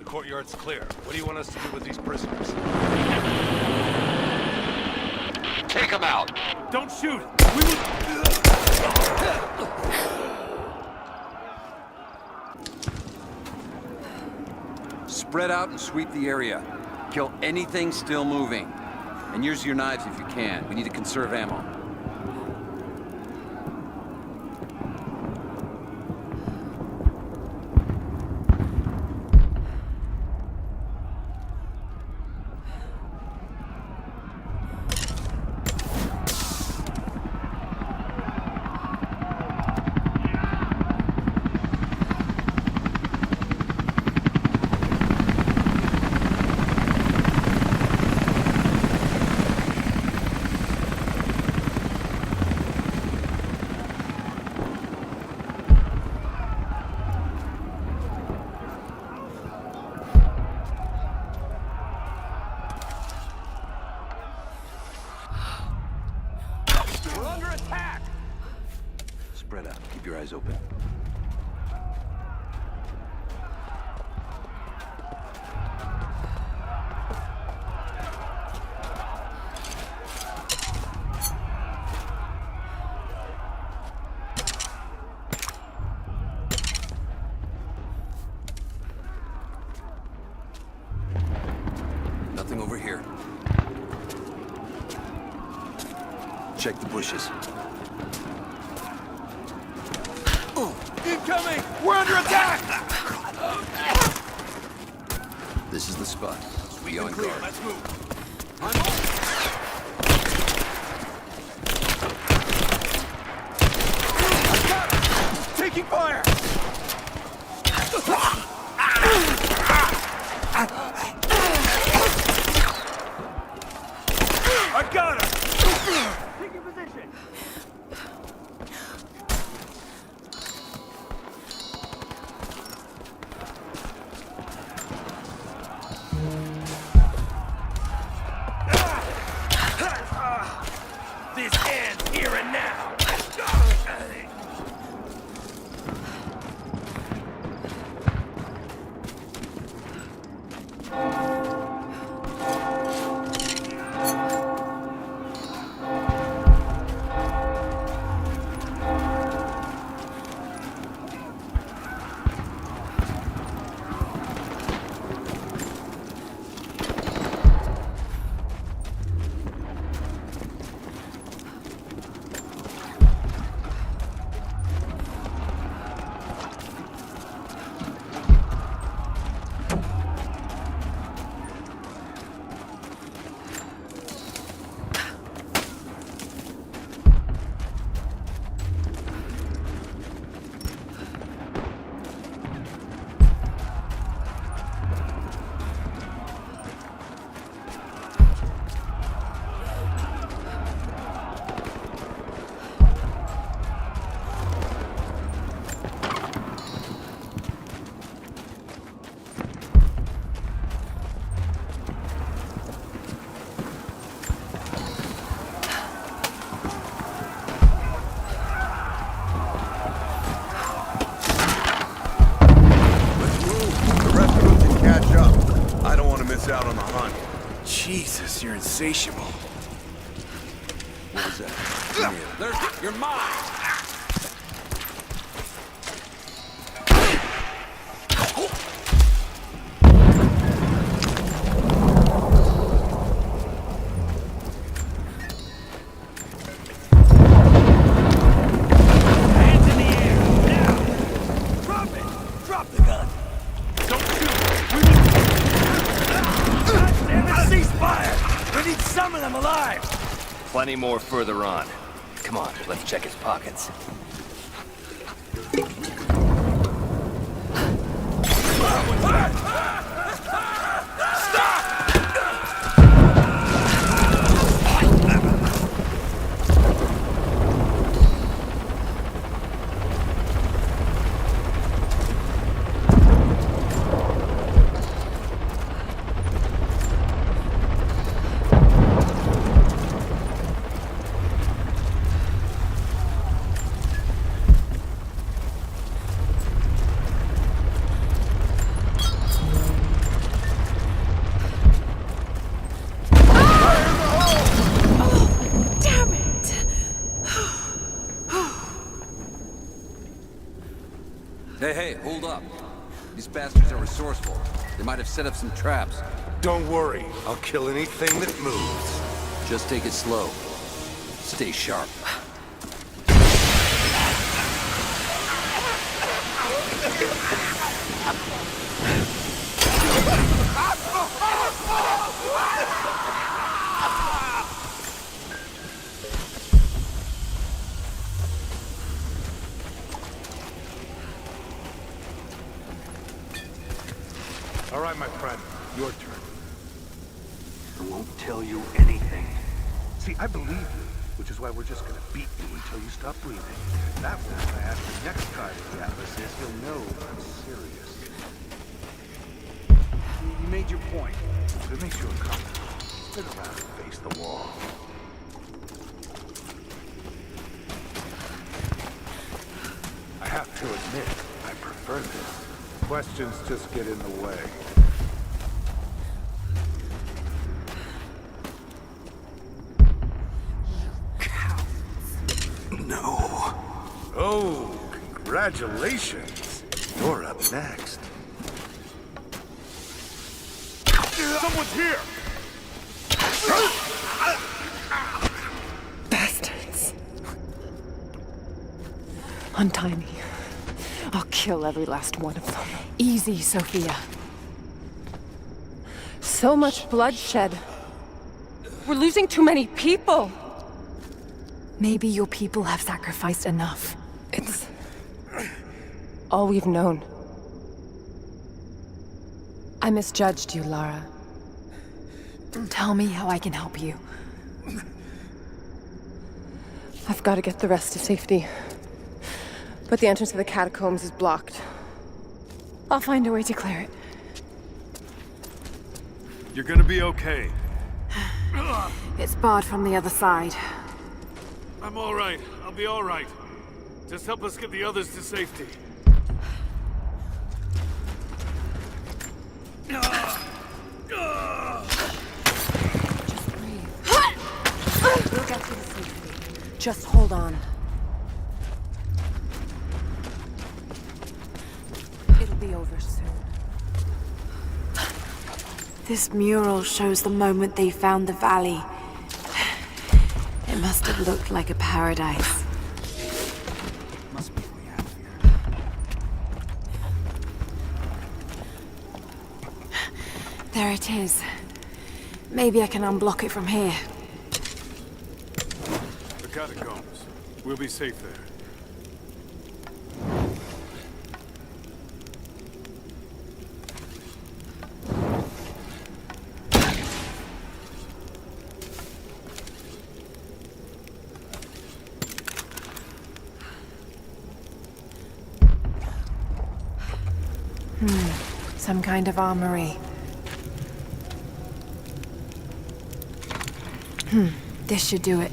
Courtyard's clear. What do you want us to do with these prisoners? Take them out! Don't shoot! Spread out and sweep the area. Kill anything still moving. And use your knives if you can. We need to conserve ammo. Spread out. Keep your eyes open. Nothing over here. Check the bushes. Incoming! We're under attack! This is the spot. Be on guard. Let's move. Taking fire! I got her! Taking position! This ends here and now! Out on the hunt. Jesus, you're insatiable. What was that? Come here. There's... You're mine! Hands in the air, now! Drop it! Drop the gun! Don't shoot! Damn it, cease fire! We need some of them alive! Plenty more further on. Come on, let's check his pockets. Hey, hold up. These bastards are resourceful. They might have set up some traps. Don't worry. I'll kill anything that moves. Just take it slow. Stay sharp. All right, my friend. Your turn. I won't tell you anything. See, I believe you, which is why we're just gonna beat you until you stop breathing. That way, when I ask the next guy what the Atlas is, he'll know I'm serious. You made your point, but it makes you uncomfortable. Sit around and face the wall. I have to admit, I prefer this. Questions just get in the way. No. Oh, congratulations. You're up next. Someone's here! Bastards. Untie me. I'll kill every last one of them. Easy, Sophia. So much bloodshed. We're losing too many people. Maybe your people have sacrificed enough. It's all we've known. I misjudged you, Lara. Tell me how I can help you. I've got to get the rest to safety. But the entrance to the catacombs is blocked. I'll find a way to clear it. You're gonna be okay. It's barred from the other side. I'm all right. I'll be all right. Just help us get the others to safety. Just breathe. We'll get you to safety. Just hold on. It'll be over soon. This mural shows the moment they found the valley. It must have looked like a paradise. Must be a way out of here. There it is. Maybe I can unblock it from here. The catacombs. We'll be safe there. Some kind of armory. This should do it.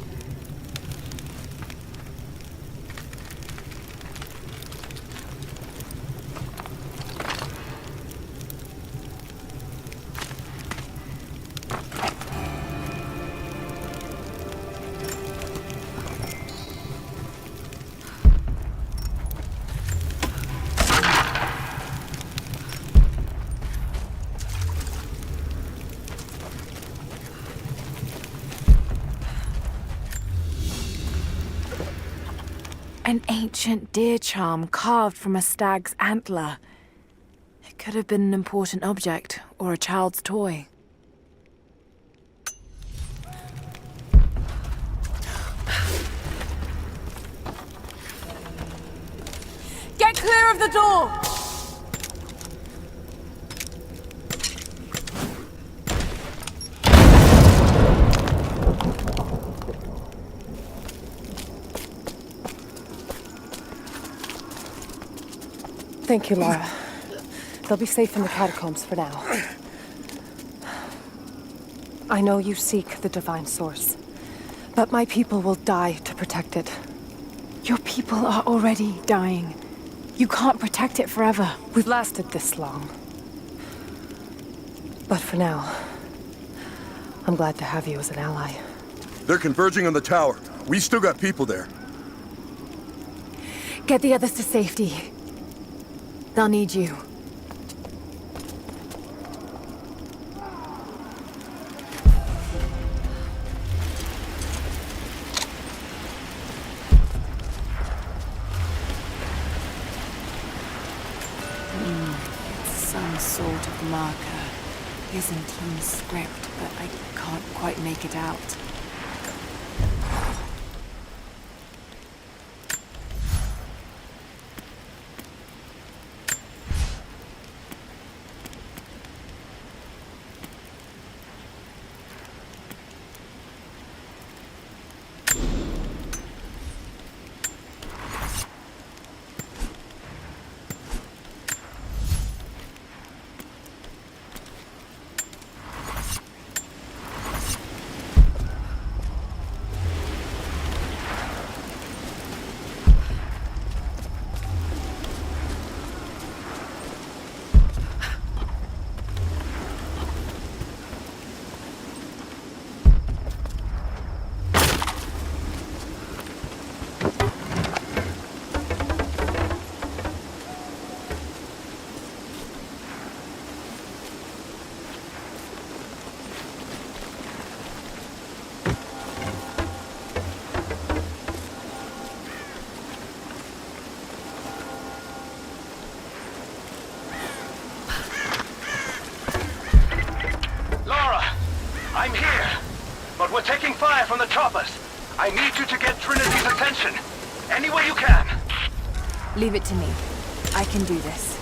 An ancient deer charm carved from a stag's antler. It could have been an important object, or a child's toy. Get clear of the door! Thank you, Lara. They'll be safe in the catacombs for now. I know you seek the divine source, but my people will die to protect it. Your people are already dying. You can't protect it forever. We've lasted this long. But for now, I'm glad to have you as an ally. They're converging on the tower. We still got people there. Get the others to safety. They'll need you. Some sort of marker. Byzantine script, but I can't quite make it out. I'm here, but we're taking fire from the choppers. I need you to get Trinity's attention. Any way you can. Leave it to me. I can do this.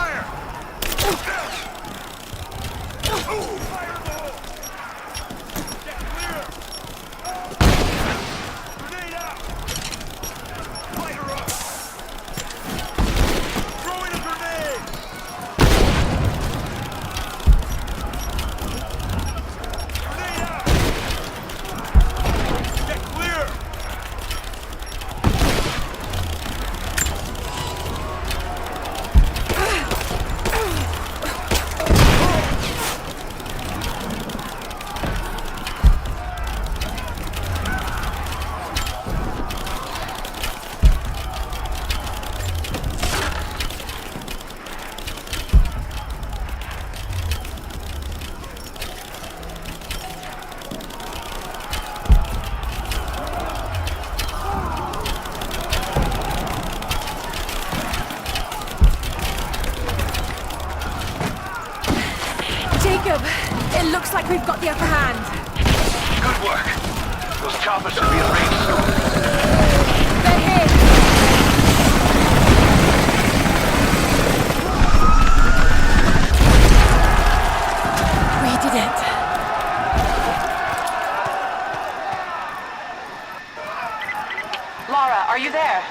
fire! Fire in the hole! Get clear! Grenade out! Light her up! Throw in a grenade! Grenade out! Get clear! Jacob, it looks like we've got the upper hand. Good work. Those choppers should be in range soon. They're here. We did it. Lara, are you there?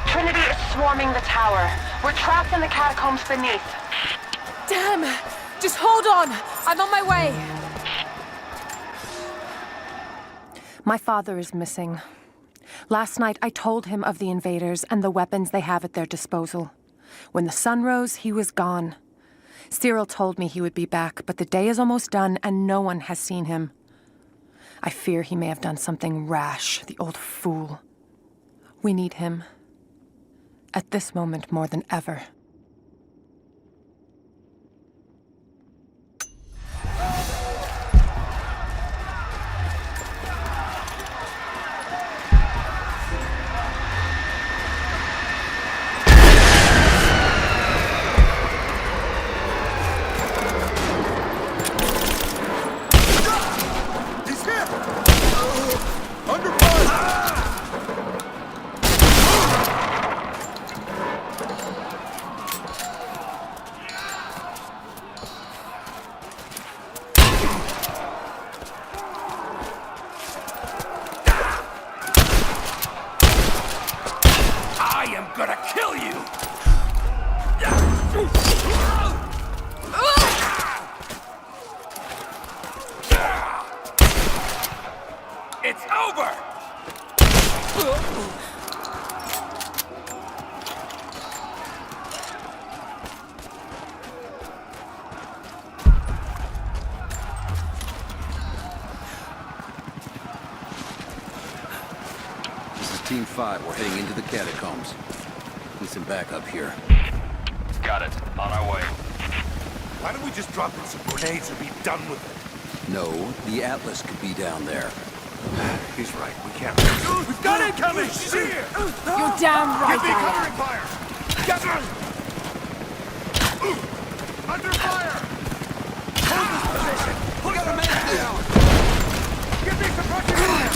Trinity is swarming the tower. We're trapped in the catacombs beneath. Damn! Just hold on! I'm on my way! My father is missing. Last night, I told him of the invaders and the weapons they have at their disposal. When the sun rose, he was gone. Cyril told me he would be back, but the day is almost done and no one has seen him. I fear he may have done something rash, the old fool. We need him. At this moment more than ever. It's over! This is Team 5. We're heading into the catacombs. Need some backup here. Got it. On our way. Why don't we just drop in some grenades and be done with it? No, the Atlas could be down there. He's right. We can't. We've got incoming! She's here! You're damn right. Give me covering fire! Get her! Under fire! Hold this position! We got a man down! Give me suppression fire!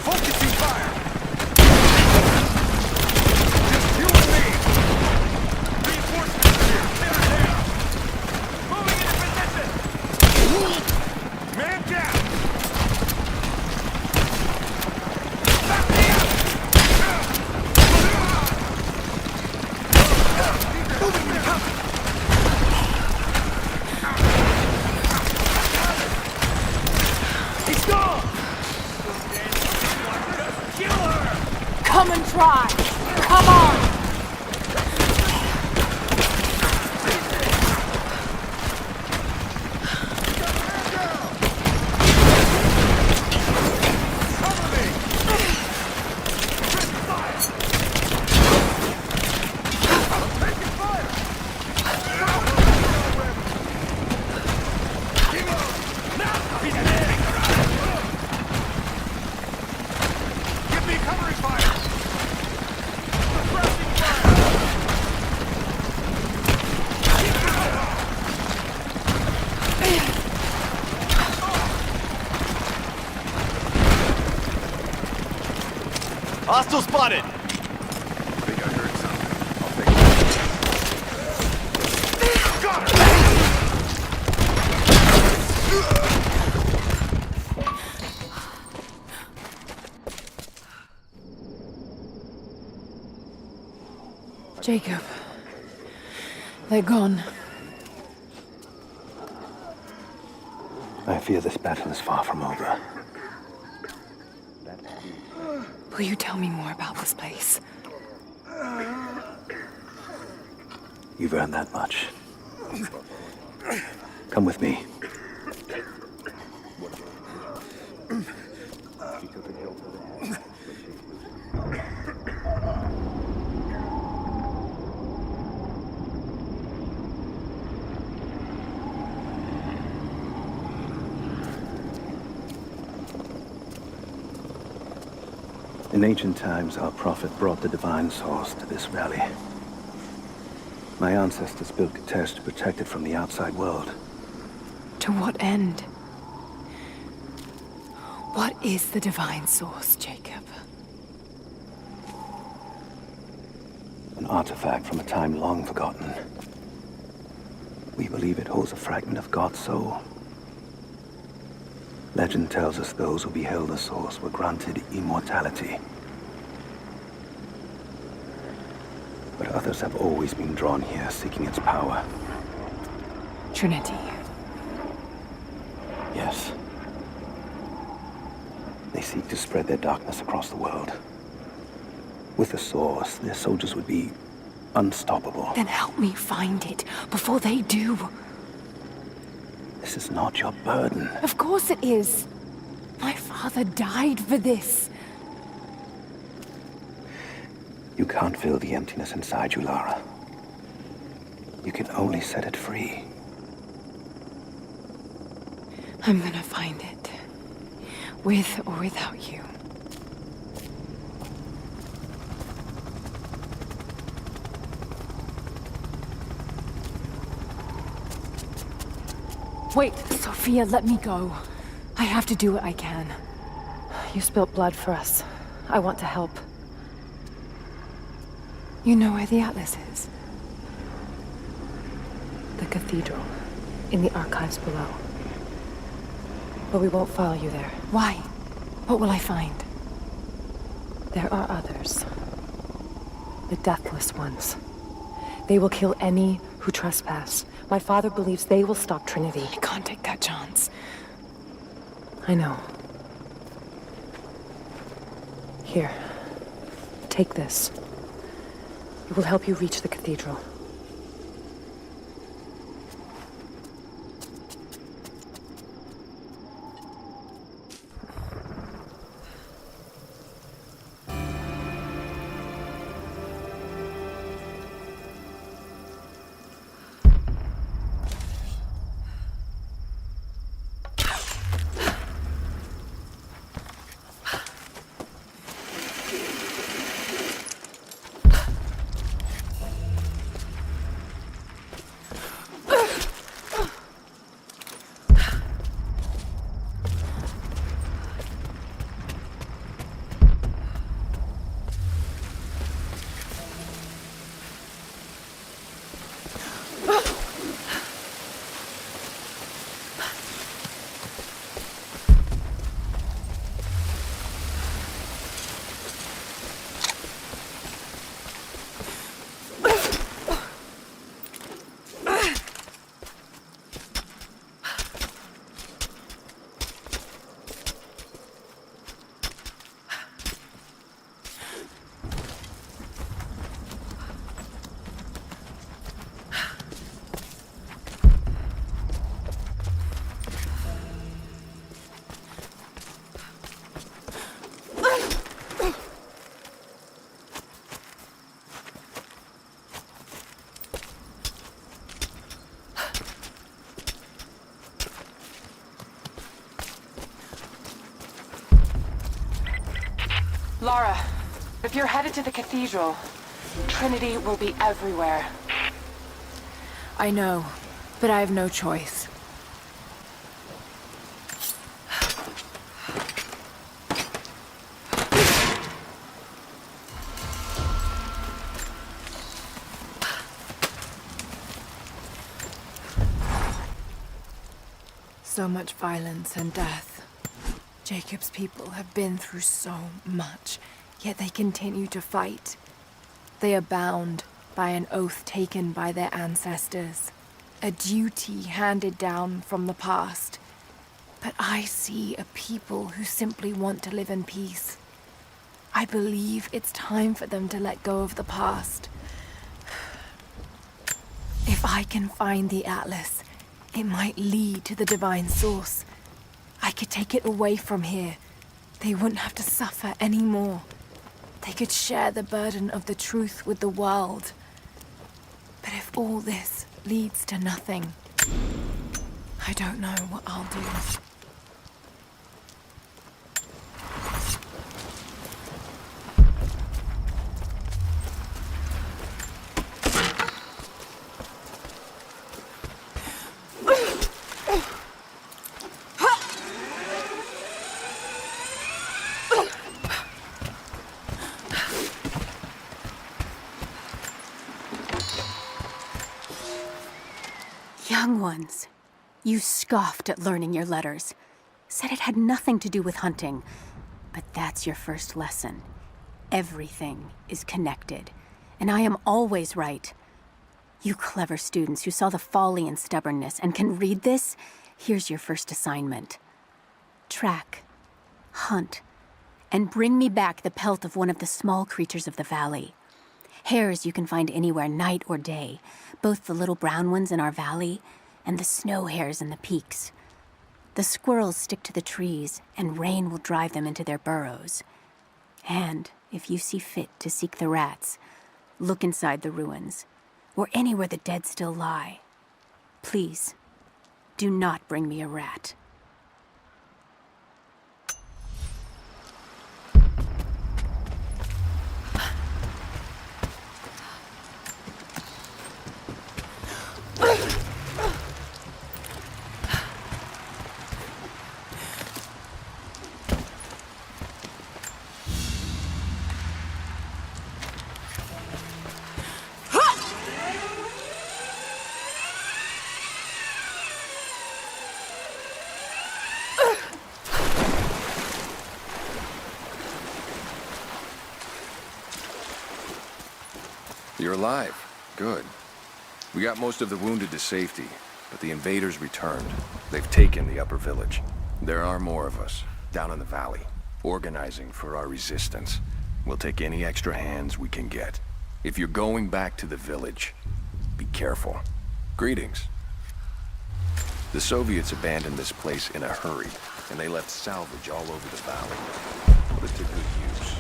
Focusing fire! Just you and me! Reinforcements here! Clear there! Moving into position! Man down! Come and try. Come on. Hostile spotted! I think I heard something. I'll take it. They're gone. I fear this battle is far from over. Will you tell me more about this place? You've earned that much. Come with me. In ancient times, our prophet brought the divine source to this valley. My ancestors built Katesh to protect it from the outside world. To what end? What is the divine source, Jacob? An artifact from a time long forgotten. We believe it holds a fragment of God's soul. Legend tells us those who beheld the source were granted immortality. But others have always been drawn here, seeking its power. Trinity. Yes. They seek to spread their darkness across the world. With the source, their soldiers would be unstoppable. Then help me find it before they do. This is not your burden. Of course it is. My father died for this. You can't fill the emptiness inside you, Lara. You can only set it free. I'm gonna find it. With or without you. Wait, Sophia, let me go. I have to do what I can. You spilt blood for us. I want to help. You know where the Atlas is? The cathedral, in the archives below. But we won't follow you there. Why? What will I find? There are others. The Deathless Ones. They will kill any who trespass. My father believes they will stop Trinity. I can't take that chance. I know. Here. Take this. It will help you reach the cathedral. Lara, if you're headed to the cathedral, Trinity will be everywhere. I know, but I have no choice. So much violence and death. Jacob's people have been through so much, yet they continue to fight. They are bound by an oath taken by their ancestors, a duty handed down from the past. But I see a people who simply want to live in peace. I believe it's time for them to let go of the past. If I can find the Atlas, it might lead to the divine source. I could take it away from here. They wouldn't have to suffer anymore. They could share the burden of the truth with the world. But if all this leads to nothing, I don't know what I'll do. Young ones, you scoffed at learning your letters, said it had nothing to do with hunting. But that's your first lesson. Everything is connected, and I am always right. You clever students who saw the folly and stubbornness and can read this, here's your first assignment. Track, hunt, and bring me back the pelt of one of the small creatures of the valley. Hares you can find anywhere, night or day, both the little brown ones in our valley and the snow hares in the peaks. The squirrels stick to the trees, and rain will drive them into their burrows. And if you see fit to seek the rats, look inside the ruins, or anywhere the dead still lie. Please, do not bring me a rat. You're alive. Good. We got most of the wounded to safety, but the invaders returned. They've taken the upper village. There are more of us, down in the valley, organizing for our resistance. We'll take any extra hands we can get. If you're going back to the village, be careful. Greetings. The Soviets abandoned this place in a hurry, and they left salvage all over the valley. Put it to good use.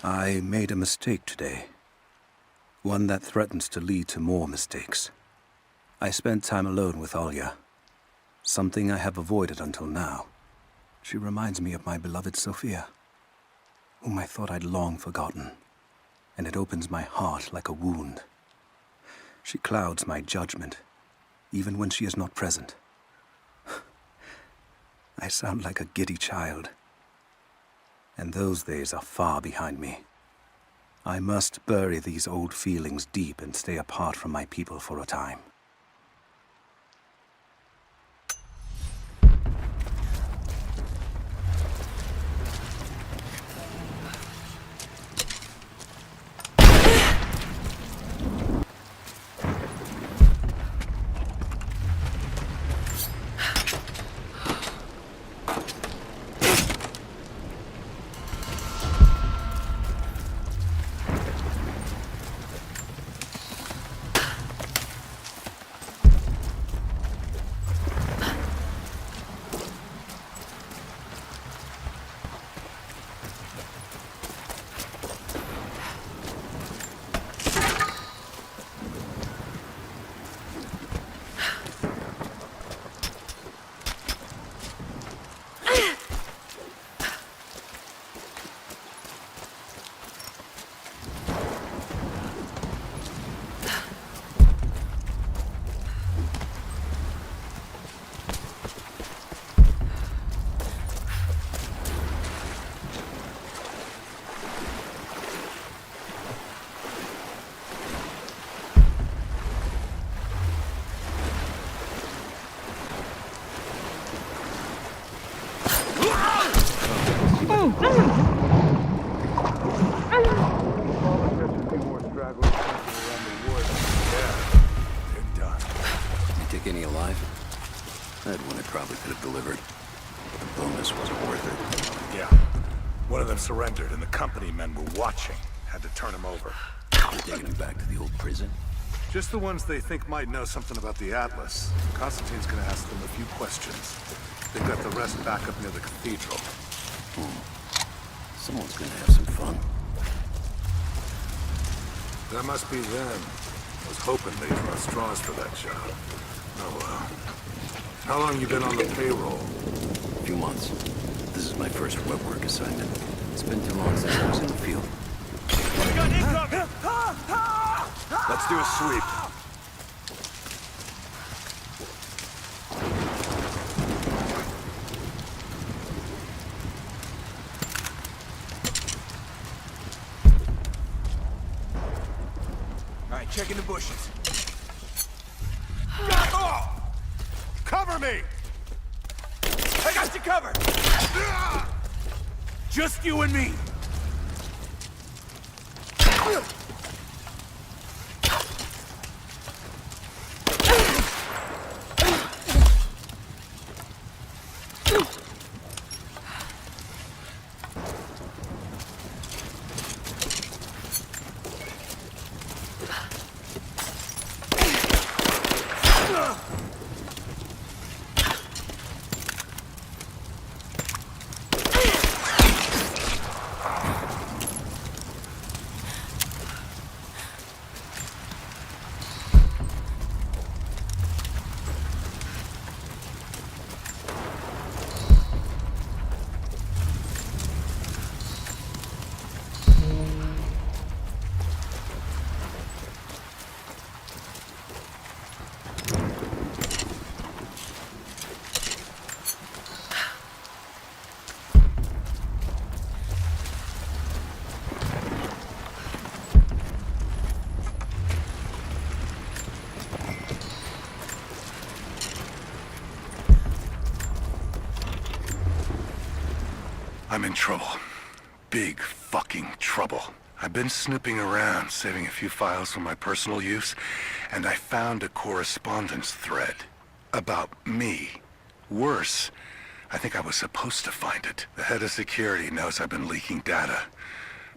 I made a mistake today. One that threatens to lead to more mistakes. I spent time alone with Olya. Something I have avoided until now. She reminds me of my beloved Sophia, whom I thought I'd long forgotten, and it opens my heart like a wound. She clouds my judgment, even when she is not present. I sound like a giddy child, and those days are far behind me. I must bury these old feelings deep and stay apart from my people for a time. surrendered and the company men were watching. Had to turn him over. They're taking him back to the old prison? Just the ones they think might know something about the Atlas. Constantine's gonna ask them a few questions. They've got the rest back up near the cathedral. Someone's gonna have some fun. That must be them. I was hoping they'd draw straws for that job. Oh well. How long you been on the payroll? A few months. This is my first web work assignment. It's been too long since I was in the field. We got incoming! Let's do a sweep. All right, checking the bushes. Cover me! I got you covered! Just you and me! I'm in trouble. Big fucking trouble. I've been snooping around, saving a few files for my personal use, and I found a correspondence thread about me. Worse, I think I was supposed to find it. The head of security knows I've been leaking data.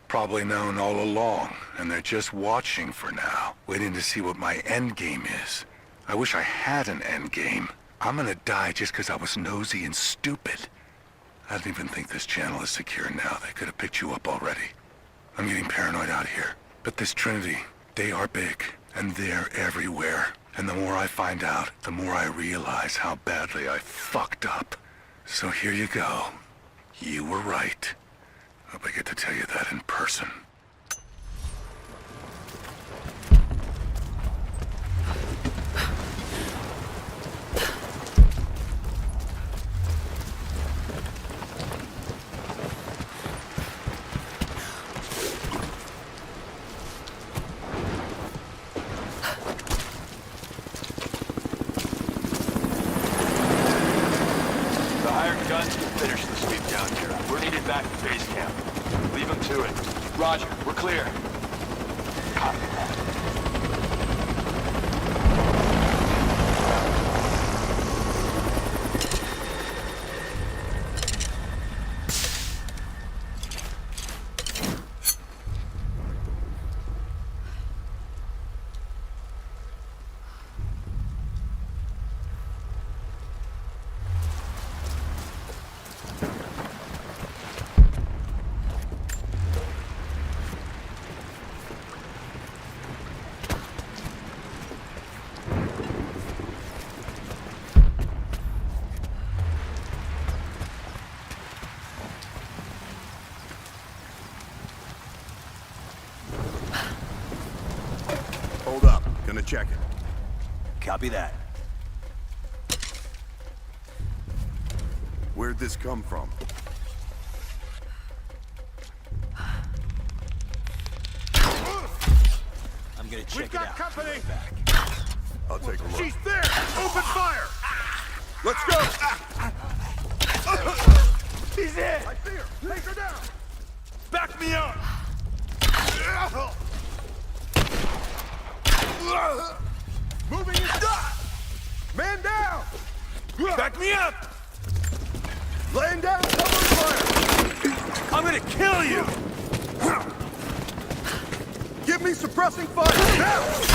Probably known all along, and they're just watching for now, waiting to see what my end game is. I wish I had an end game. I'm gonna die just because I was nosy and stupid. I don't even think this channel is secure now. They could have picked you up already. I'm getting paranoid out here. But this Trinity, they are big, and they're everywhere. And the more I find out, the more I realize how badly I fucked up. So here you go. You were right. Hope I get to tell you that in person. Finish the sweep down here. We're needed back at base camp. Leave them to it. Roger, we're clear. Copy that. Hold up. Gonna check it. Copy that. Where'd this come from? I'm gonna check We've got company! I'll take a look. She's there! Open fire! Let's go! He's in! I see her! Take her down! Back me up! Moving in! Man down! Back me up! Laying down cover fire! I'm gonna kill you! Give me suppressing fire now!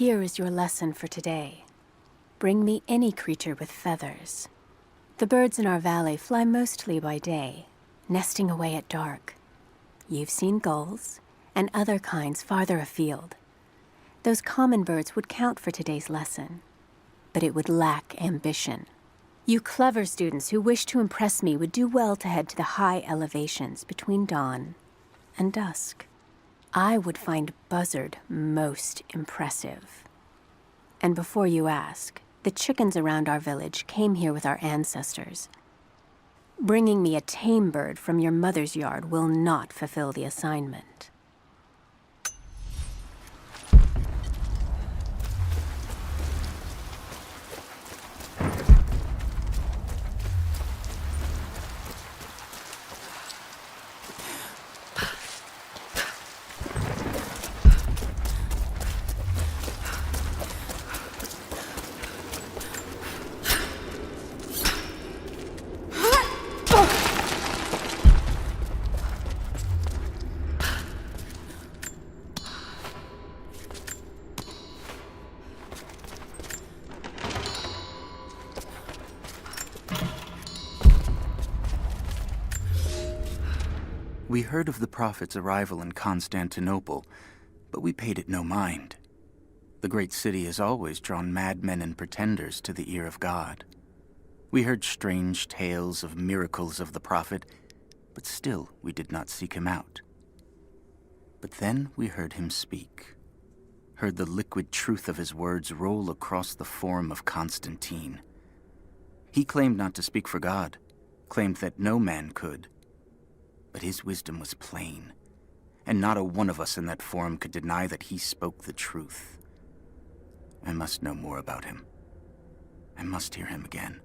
Here is your lesson for today. Bring me any creature with feathers. The birds in our valley fly mostly by day, nesting away at dark. You've seen gulls and other kinds farther afield. Those common birds would count for today's lesson, but it would lack ambition. You clever students who wish to impress me would do well to head to the high elevations between dawn and dusk. I would find Buzzard most impressive. And before you ask, the chickens around our village came here with our ancestors. Bringing me a tame bird from your mother's yard will not fulfill the assignment. We heard of the Prophet's arrival in Constantinople, but we paid it no mind. The great city has always drawn madmen and pretenders to the ear of God. We heard strange tales of miracles of the Prophet, but still we did not seek him out. But then we heard him speak, heard the liquid truth of his words roll across the forum of Constantine. He claimed not to speak for God, claimed that no man could. But his wisdom was plain, and not a one of us in that forum could deny that he spoke the truth. I must know more about him. I must hear him again.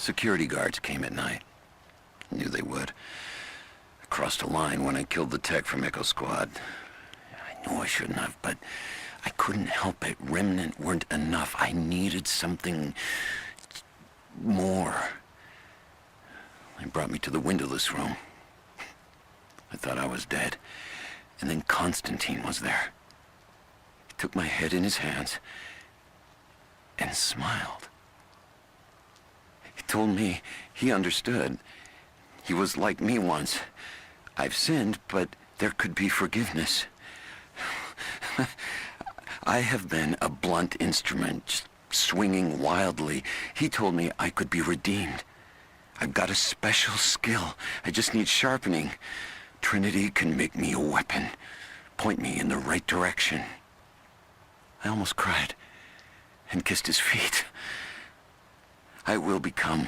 Security guards came at night. I knew they would. I crossed a line when I killed the tech from Echo Squad. I know I shouldn't have, but I couldn't help it. Remnant weren't enough. I needed something more. They brought me to the windowless room. I thought I was dead. And then Constantine was there. He took my head in his hands and smiled. He told me he understood. He was like me once. I've sinned, but there could be forgiveness. I have been a blunt instrument, just swinging wildly. He told me I could be redeemed. I've got a special skill. I just need sharpening. Trinity can make me a weapon, point me in the right direction. I almost cried and kissed his feet. I will become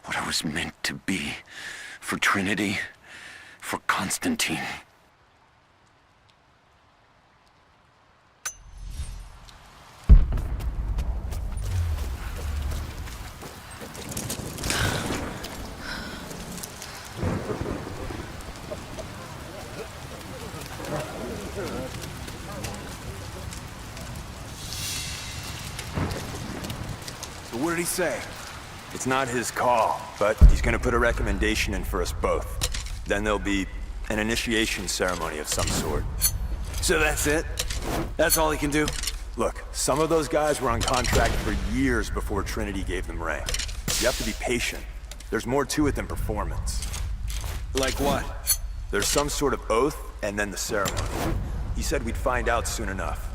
what I was meant to be. For Trinity, for Constantine. So what did he say? It's not his call, but he's gonna put a recommendation in for us both. Then there'll be an initiation ceremony of some sort. So that's it? That's all he can do? Look, some of those guys were on contract for years before Trinity gave them rank. You have to be patient. There's more to it than performance. Like what? There's some sort of oath, and then the ceremony. He said we'd find out soon enough.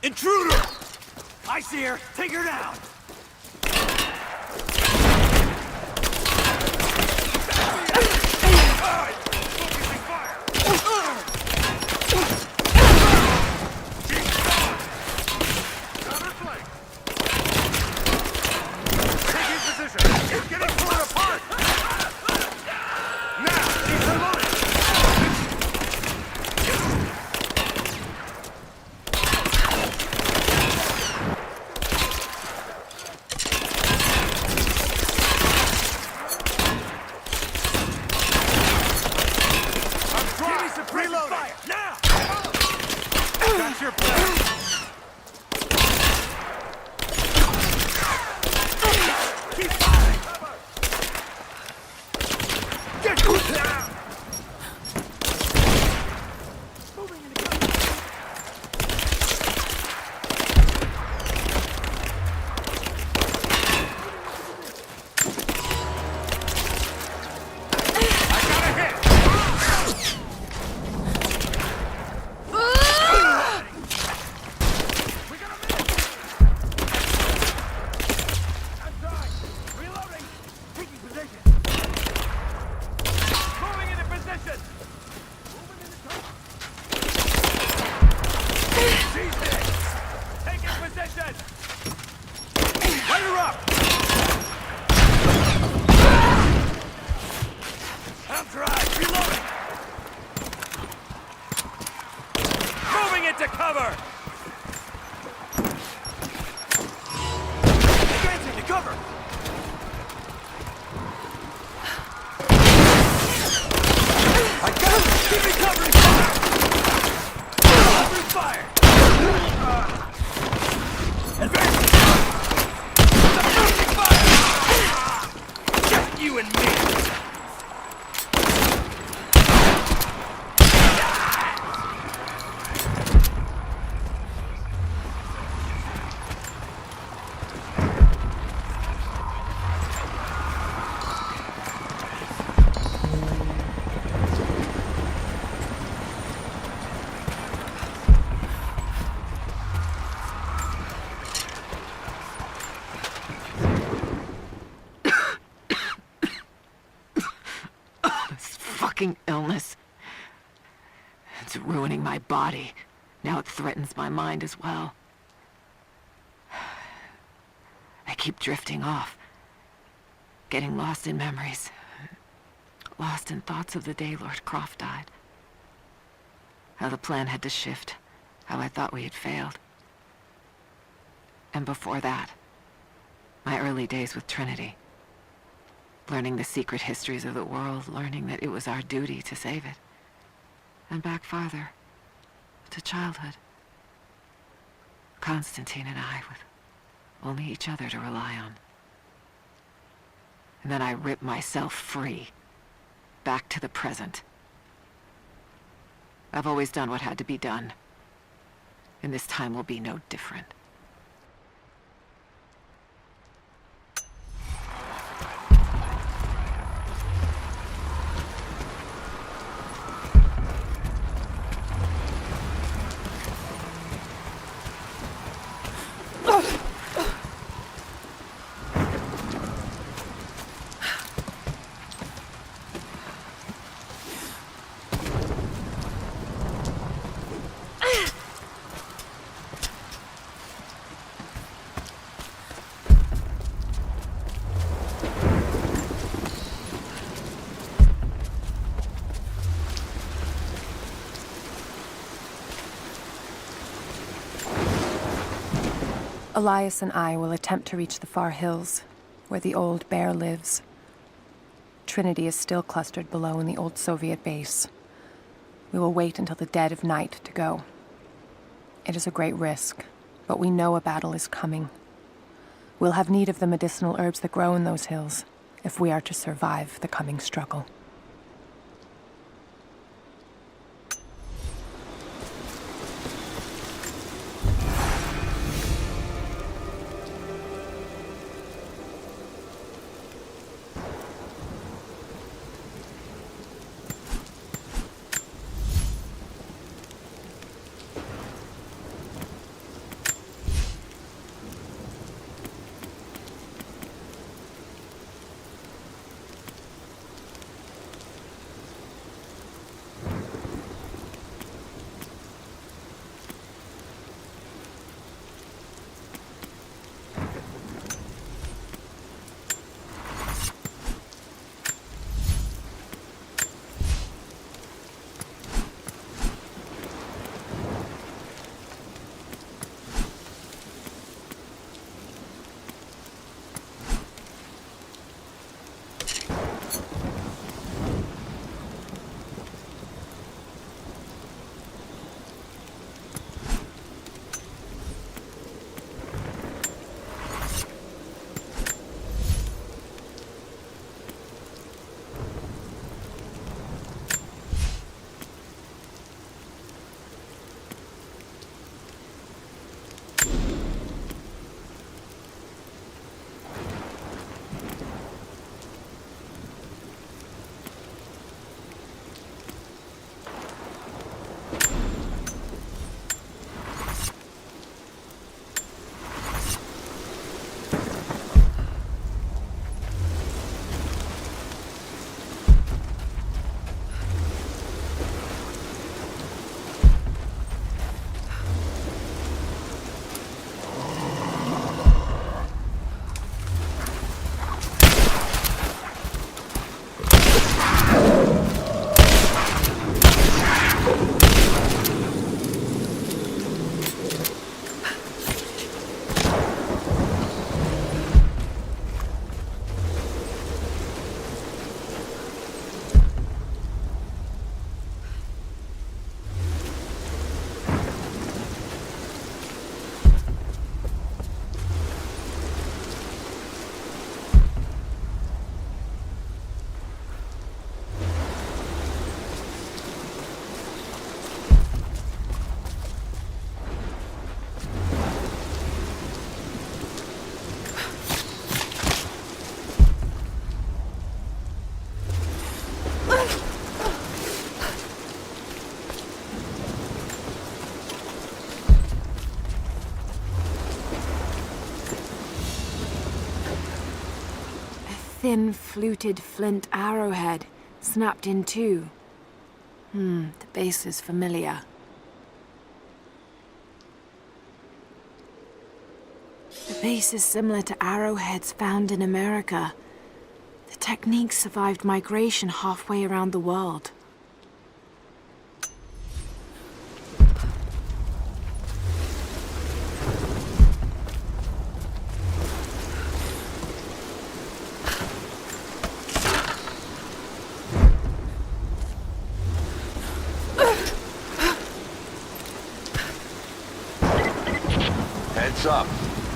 Intruder! I see her! Take her down! ruining my body. Now it threatens my mind as well. I keep drifting off, getting lost in memories, lost in thoughts of the day Lord Croft died. How the plan had to shift, how I thought we had failed. And before that, my early days with Trinity. Learning the secret histories of the world, learning that it was our duty to save it. And back farther, to childhood. Constantine and I, with only each other to rely on. And then I ripped myself free, back to the present. I've always done what had to be done, and this time will be no different. Elias and I will attempt to reach the far hills, where the old bear lives. Trinity is still clustered below in the old Soviet base. We will wait until the dead of night to go. It is a great risk, but we know a battle is coming. We'll have need of the medicinal herbs that grow in those hills, if we are to survive the coming struggle. Thin, fluted flint arrowhead, snapped in two. The base is familiar. The base is similar to arrowheads found in America. The technique survived migration halfway around the world. Heads up.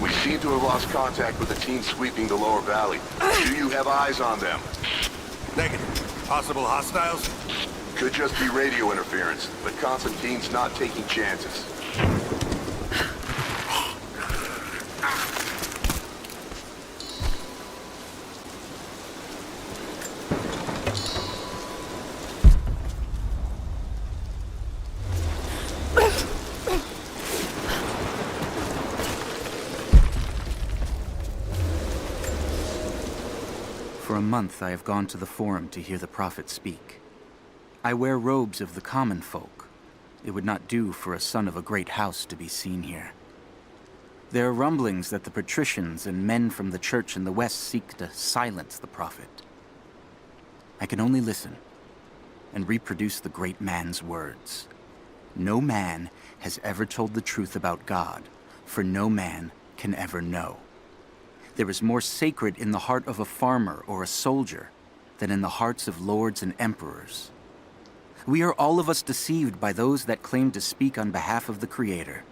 We seem to have lost contact with the team sweeping the lower valley. Do you have eyes on them? Negative. Possible hostiles? Could just be radio interference, but Constantine's not taking chances. For a month I have gone to the Forum to hear the Prophet speak. I wear robes of the common folk. It would not do for a son of a great house to be seen here. There are rumblings that the patricians and men from the church in the west seek to silence the Prophet. I can only listen and reproduce the great man's words. No man has ever told the truth about God, for no man can ever know. There is more sacred in the heart of a farmer or a soldier than in the hearts of lords and emperors. We are all of us deceived by those that claim to speak on behalf of the Creator.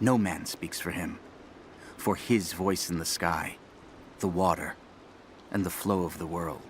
No man speaks for him, for his voice in the sky, the water, and the flow of the world.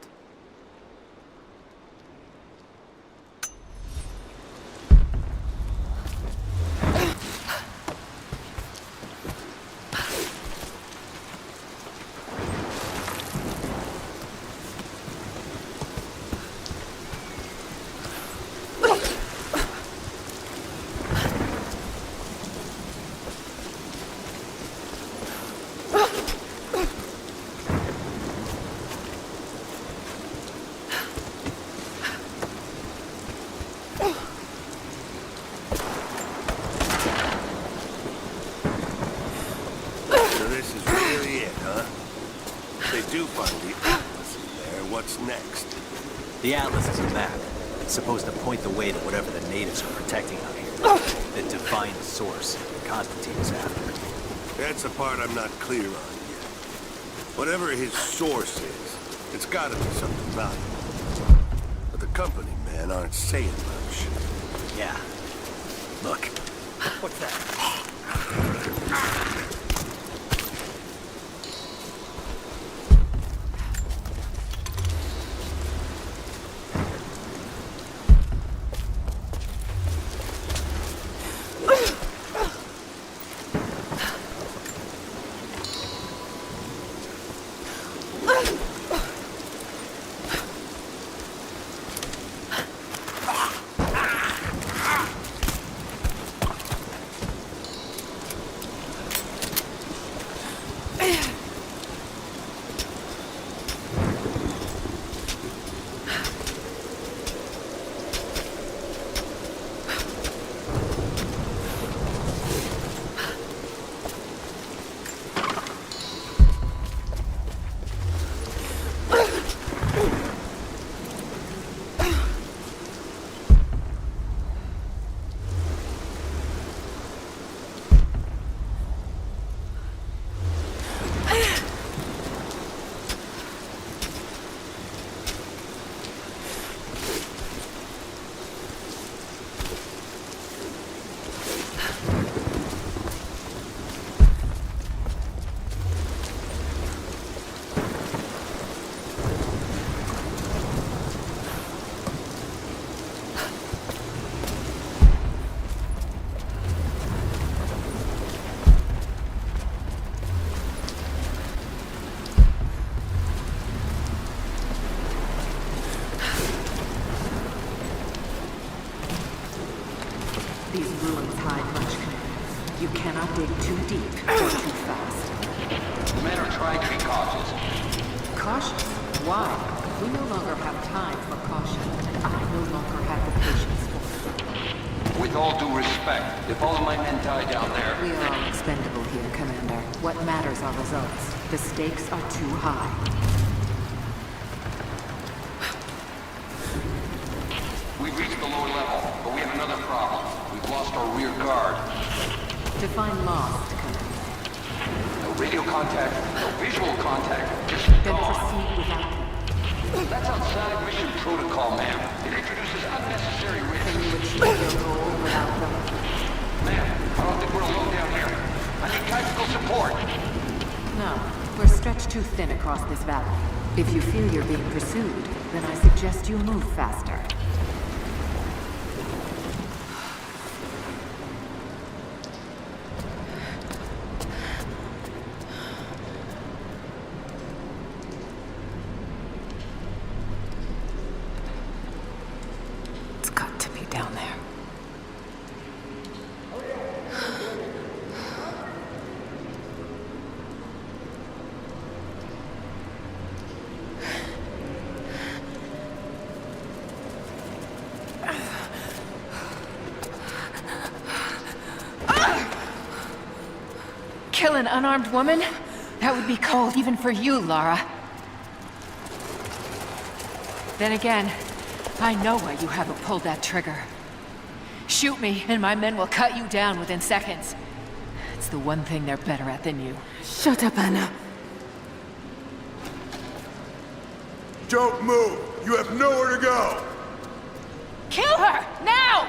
The Atlas is a map. It's supposed to point the way to whatever the natives are protecting out here. The divine source Constantine is after. That's the part I'm not clear on yet. Whatever his source is, it's gotta be something valuable. But the company men aren't saying much. Yeah. Look. What's that? These ruins hide much command. You cannot dig too deep or too fast. The men are trying to be cautious. Cautious? Why? We no longer have time for caution, and I no longer have the patience for it. With all due respect, if all of my men die down there... We are all expendable here, Commander. What matters are results. The stakes are too high. We've reached the lower level, but we have another problem. We've lost our rear guard. Define lost, Commander. No radio contact, no visual contact, just Then gone. proceed without them. That's outside mission protocol, ma'am. It introduces unnecessary risks. Can you achieve your goal without them? Ma'am, I don't think we're alone down here. I need tactical support. No. We're stretched too thin across this valley. If you feel you're being pursued, then I suggest you move faster. It's got to be down there. Kill an unarmed woman? That would be cold even for you, Lara. Then again, I know why you haven't pulled that trigger. Shoot me, and my men will cut you down within seconds. It's the one thing they're better at than you. Shut up, Anna. Don't move! You have nowhere to go! Kill her! Now!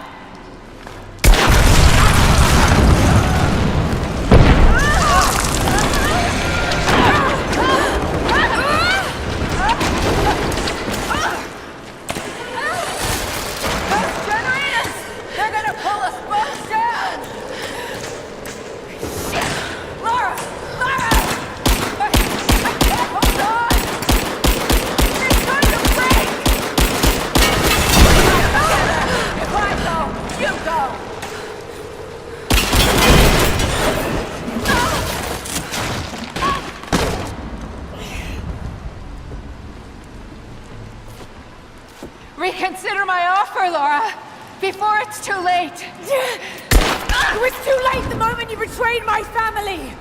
Reconsider my offer, Laura, before it's too late. It was too late the moment you betrayed my family.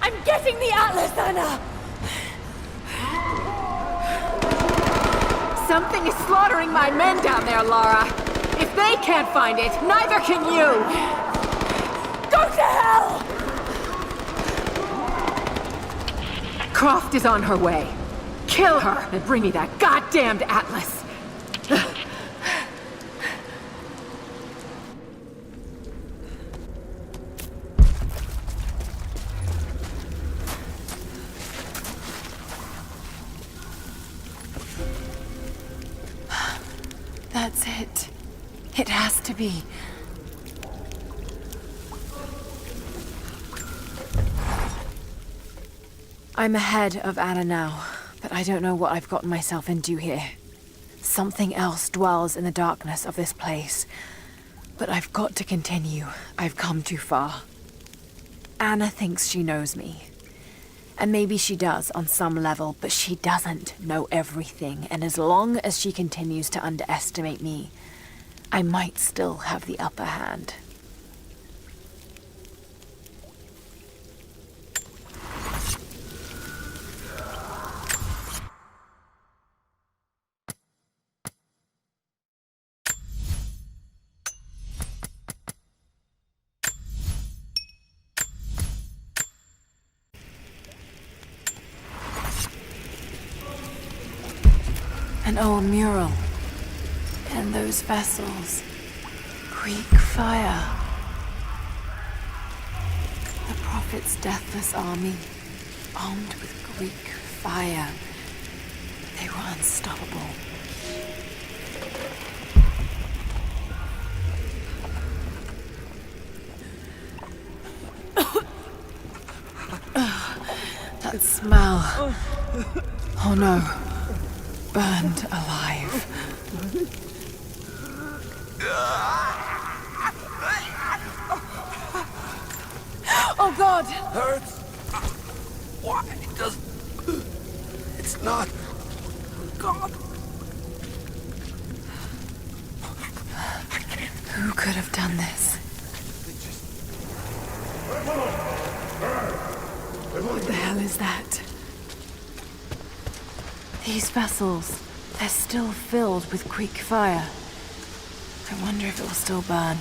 I'm getting the Atlas, Anna. Something is slaughtering my men down there, Laura. If they can't find it, neither can you. Go to hell! Croft is on her way. Kill her and bring me that goddamned Atlas. That's it. It has to be. I'm ahead of Anna now, but I don't know what I've gotten myself into here. Something else dwells in the darkness of this place. But I've got to continue. I've come too far. Anna thinks she knows me. And maybe she does on some level, but she doesn't know everything. And as long as she continues to underestimate me, I might still have the upper hand. An old mural. And those vessels. Greek fire. The Prophet's deathless army, armed with Greek fire. They were unstoppable. That smell. Oh no. Burned alive. Oh God! Hurts? Why does... It's not God! Who could have done this? What the hell is that? These vessels, they're still filled with Greek fire. I wonder if it will still burn.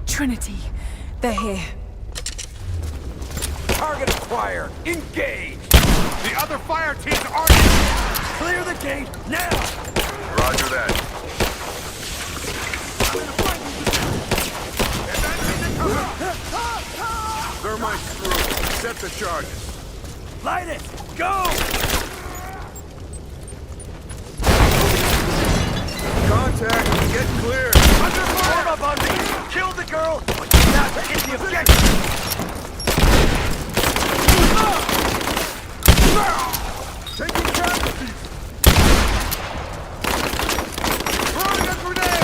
Trinity, they're here. Target acquired. Engage. The other fire teams are... Clear the gate now. Roger that. Thermite screw. Set the charges. Light it. Go. Contact. Get clear. Under fire. Form up on me. Kill the girl, but you're not to hit the objective. Taking casualties. Throwing a grenade.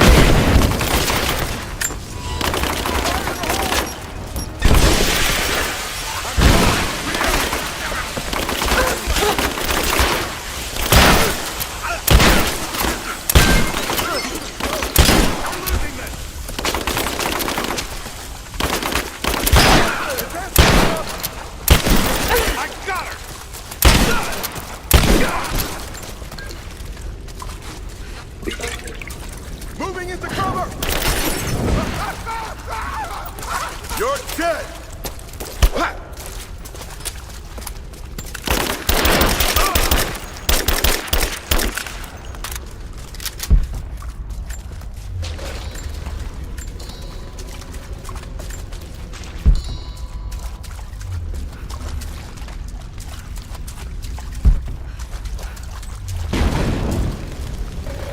Moving into cover! You're dead!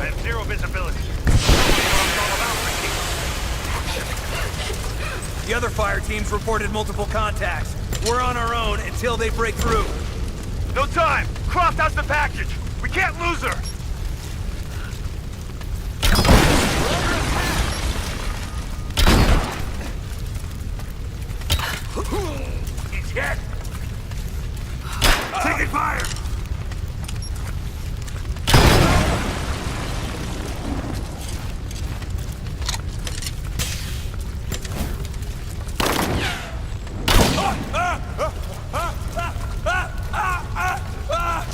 I have zero visibility. The other fire teams reported multiple contacts. We're on our own until they break through. No time! Croft has the package! We can't lose her! He's hit! Taking fire!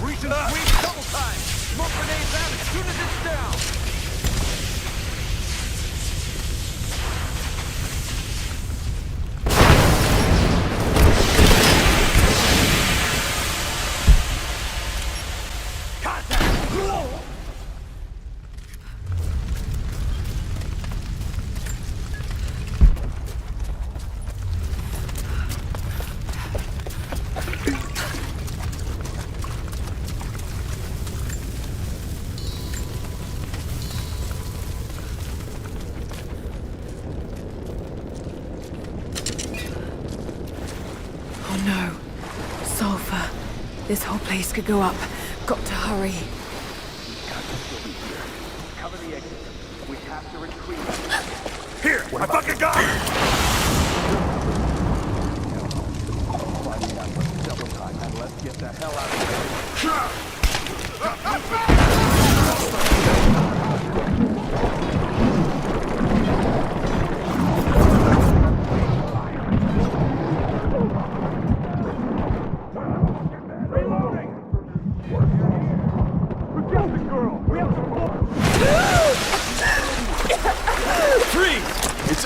Reach and sweep double time! Smoke grenades out as soon as it's down! Oh no. Sulfur. This whole place could go up. Got to hurry. Cover the exit. We have to retreat. Here! I fucking got it! Double time and let's get the hell out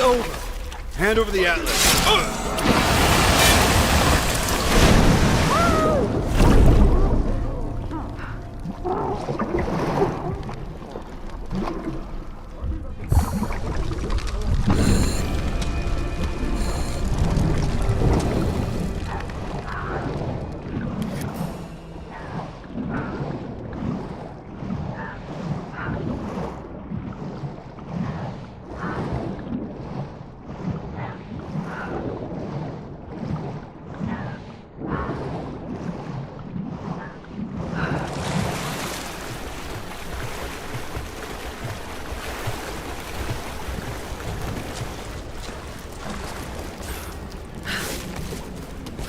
It's over. Hand over the atlas.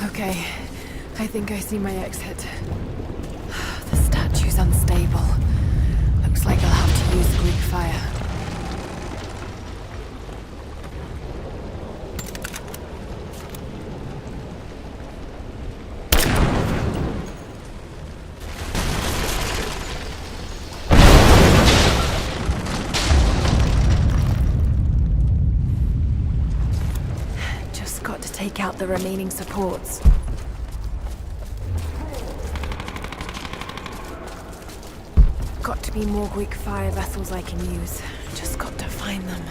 Okay, I think I see my exit. The statue's unstable. Looks like I'll have to use Greek fire. Just got to take out the remaining supports. Got to be more Greek fire vessels I can use. Just got to find them.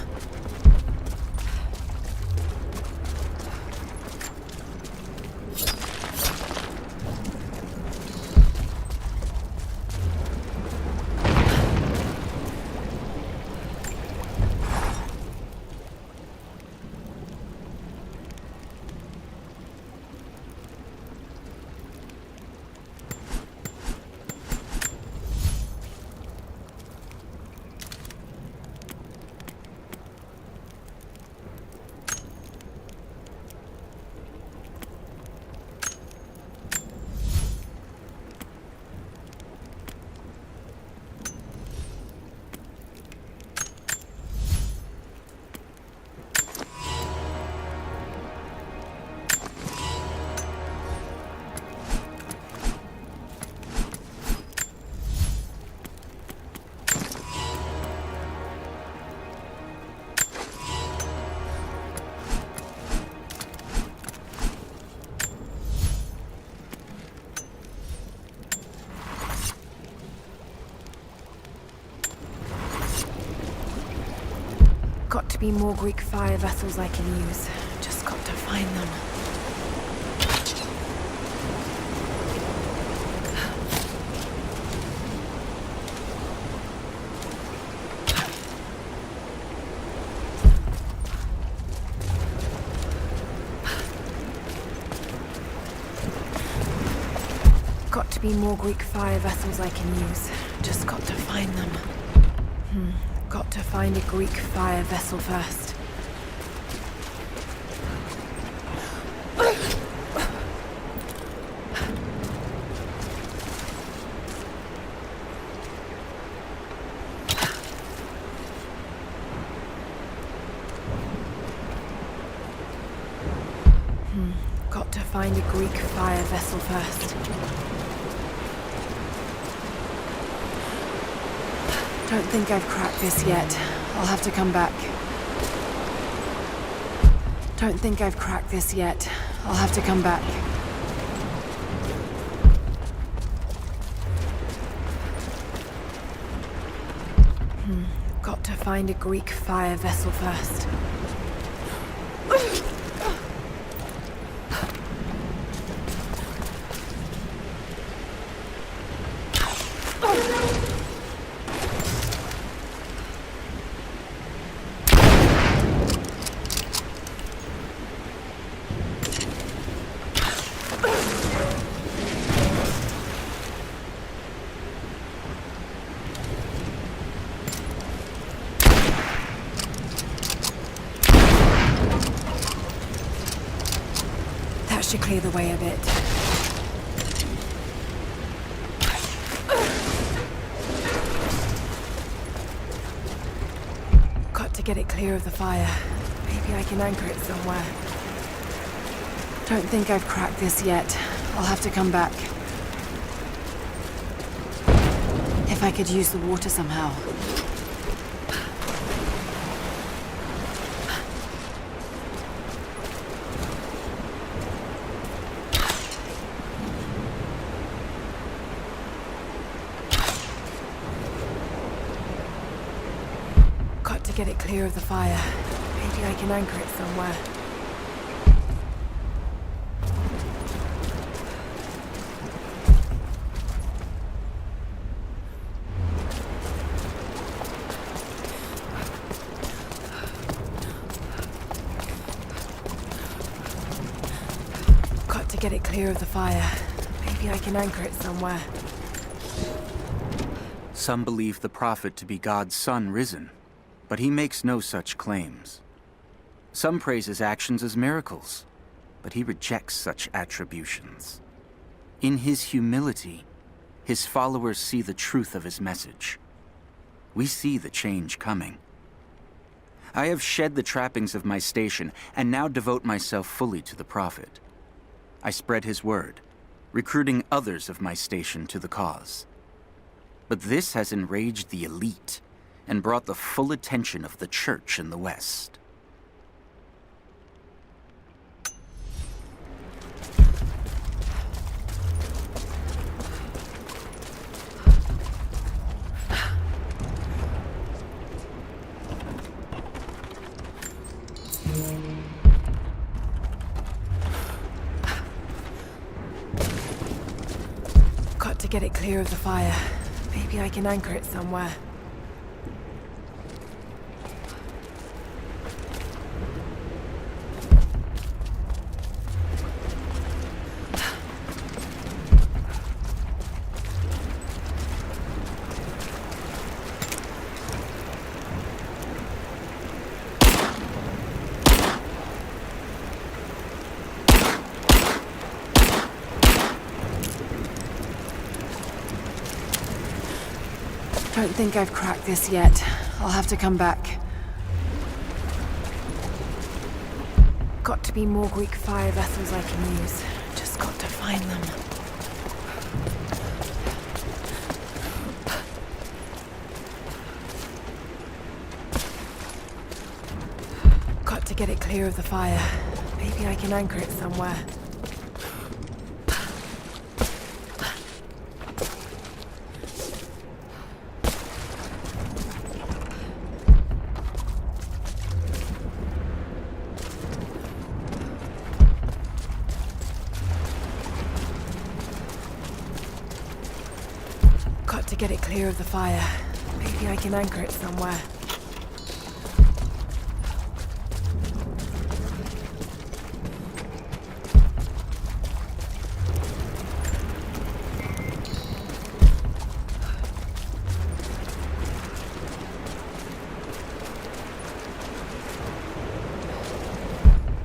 Got to be more Greek fire vessels I can use. Just got to find them. Got to be more Greek fire vessels I can use. Just got to find them. Got to find a Greek fire vessel first. Got to find a Greek fire vessel first. Don't think I've cracked this yet. I'll have to come back. Don't think I've cracked this yet. I'll have to come back. Got to find a Greek fire vessel first. Should clear the way a bit. Got to get it clear of the fire. Maybe I can anchor it somewhere. Don't think I've cracked this yet. I'll have to come back. If I could use the water somehow. Got to get it clear of the fire. Maybe I can anchor it somewhere. Got to get it clear of the fire. Maybe I can anchor it somewhere. Some believe the prophet to be God's son risen, but he makes no such claims. Some praise his actions as miracles, but he rejects such attributions. In his humility, his followers see the truth of his message. We see the change coming. I have shed the trappings of my station and now devote myself fully to the prophet. I spread his word, recruiting others of my station to the cause. But this has enraged the elite and brought the full attention of the church in the West. Got to get it clear of the fire. Maybe I can anchor it somewhere. Don't think I've cracked this yet. I'll have to come back. Got to be more Greek fire vessels I can use. Just got to find them. Got to get it clear of the fire. Maybe I can anchor it somewhere. To get it clear of the fire. Maybe I can anchor it somewhere.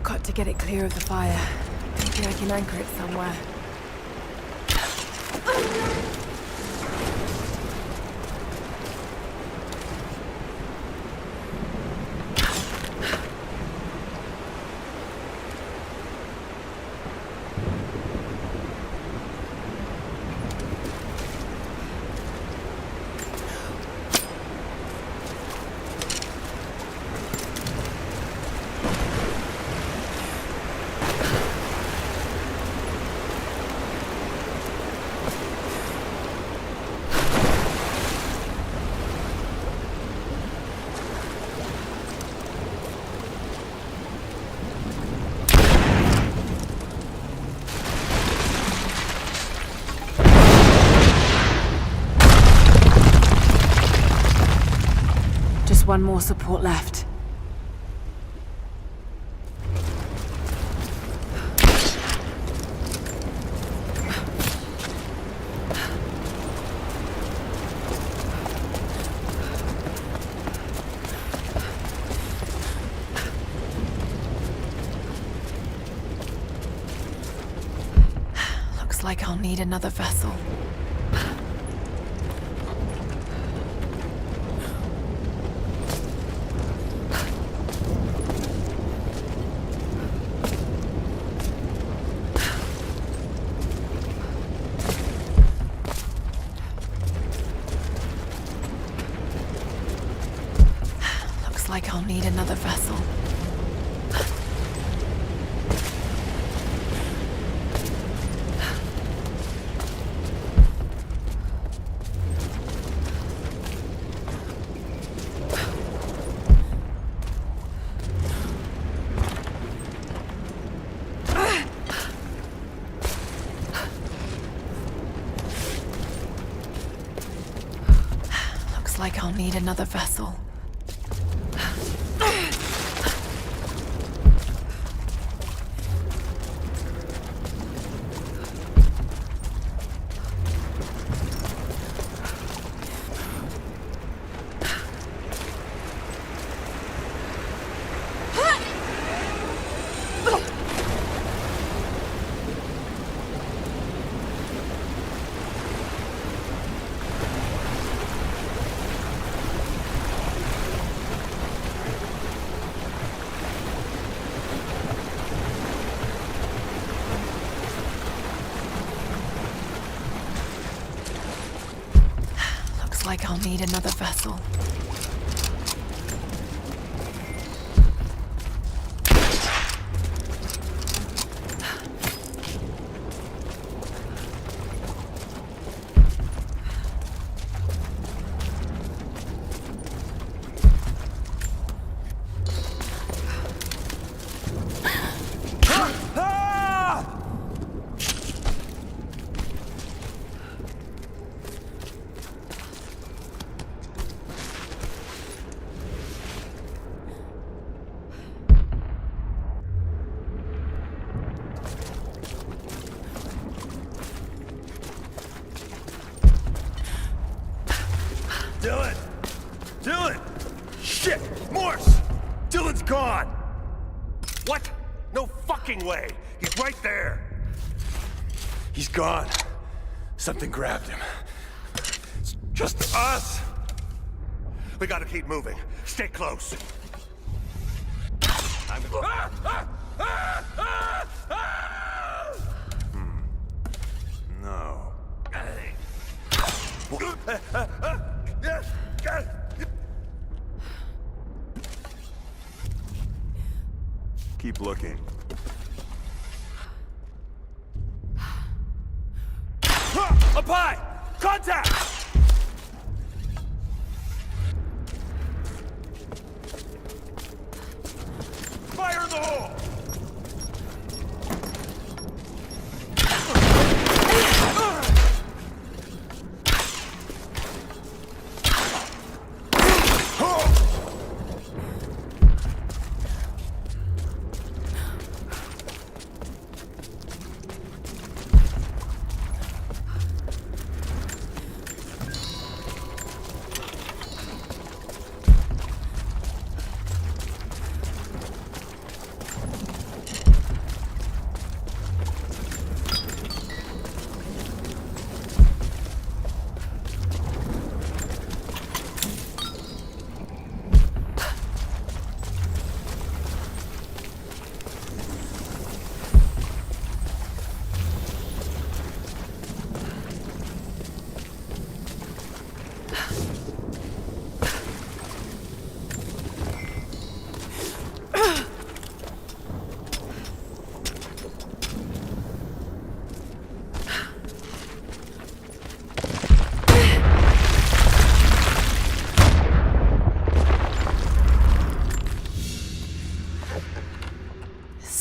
Got to get it clear of the fire. Maybe I can anchor it somewhere. One more support left. Looks like I'll need another vessel. Like I'll need another vessel. like I'll need another vessel. Like I'll need another vessel. Dylan! Dylan! Shit! Morse! Dylan's gone! What? No fucking way! He's right there! He's gone. Something grabbed him. It's just us! We gotta keep moving. Stay close. I'm gonna... No. Keep looking. Up high! Contact! Fire in the hole!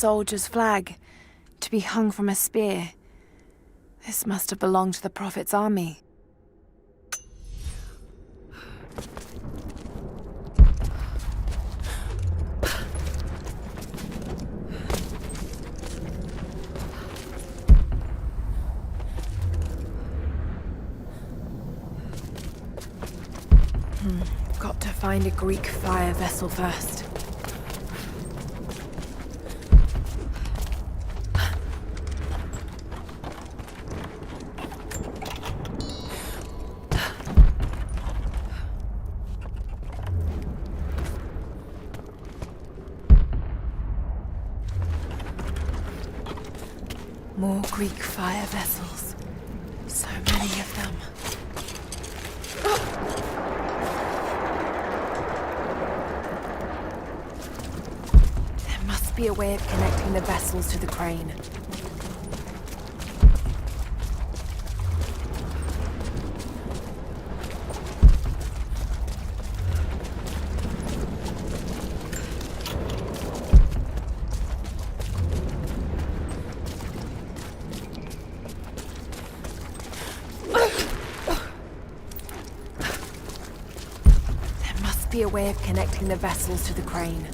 Soldier's flag, to be hung from a spear. This must have belonged to the Prophet's army. Got to find a Greek fire vessel first. More Greek fire vessels. So many of them. There must be a way of connecting the vessels to the crane. be a way of connecting the vessels to the crane.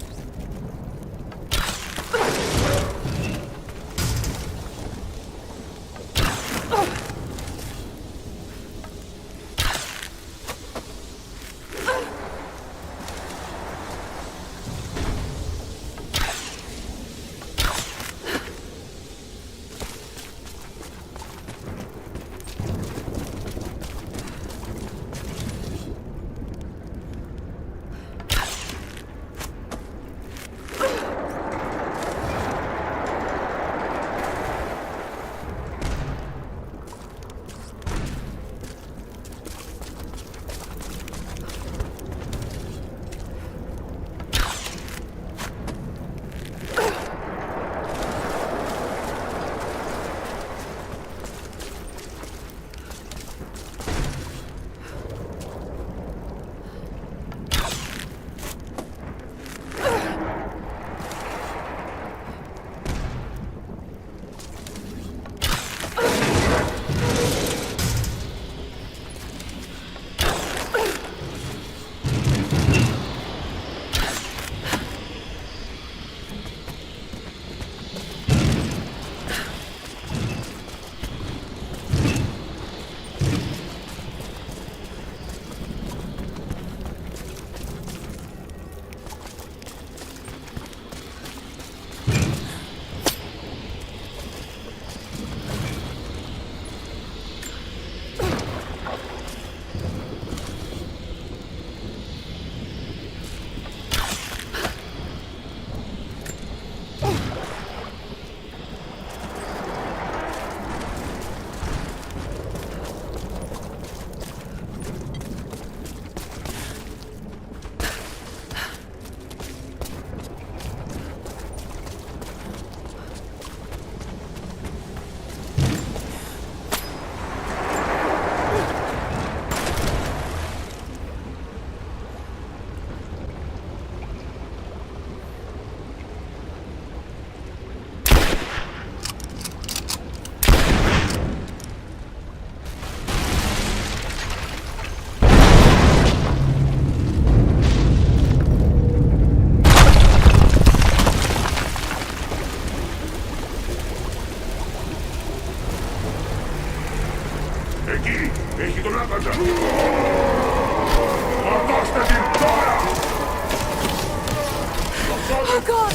Oh God!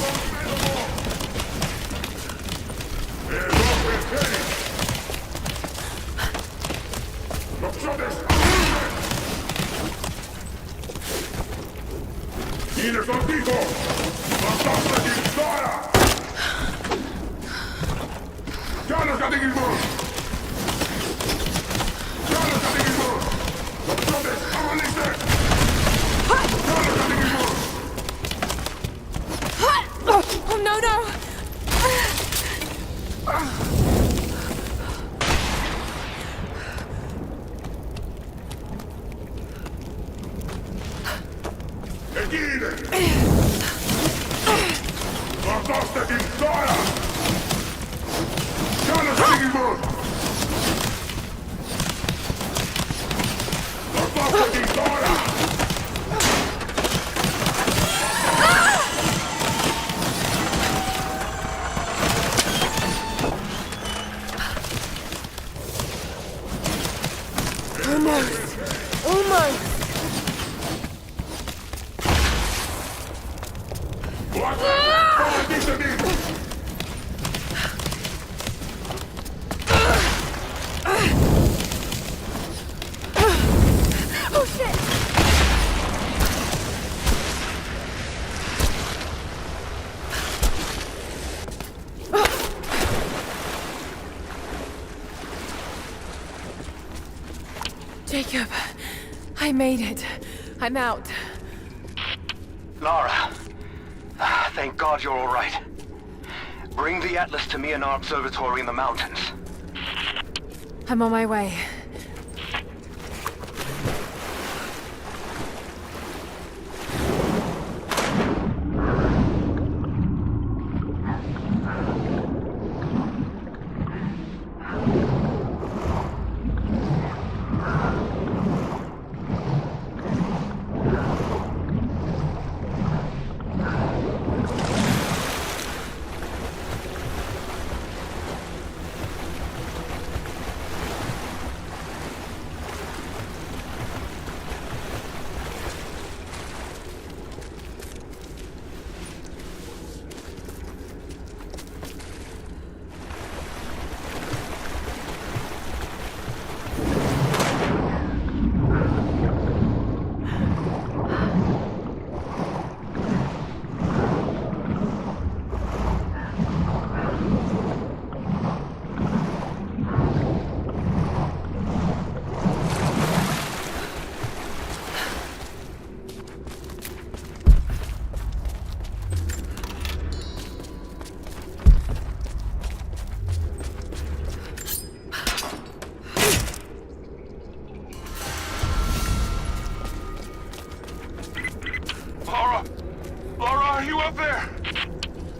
Enix contigo! Fantastisch Steuer! Janus gaat ik voor! Janus gaat ik voor! Dat is analyse! Janus gaat ik voor! Oh no no! Fantastisch Steuer! Janus gaat ik voor! Fantastisch Steuer! Almost! Oh shit! Jacob, I made it. I'm out. Lara, thank God you're all right. Bring the Atlas to me in our observatory in the mountains. I'm on my way.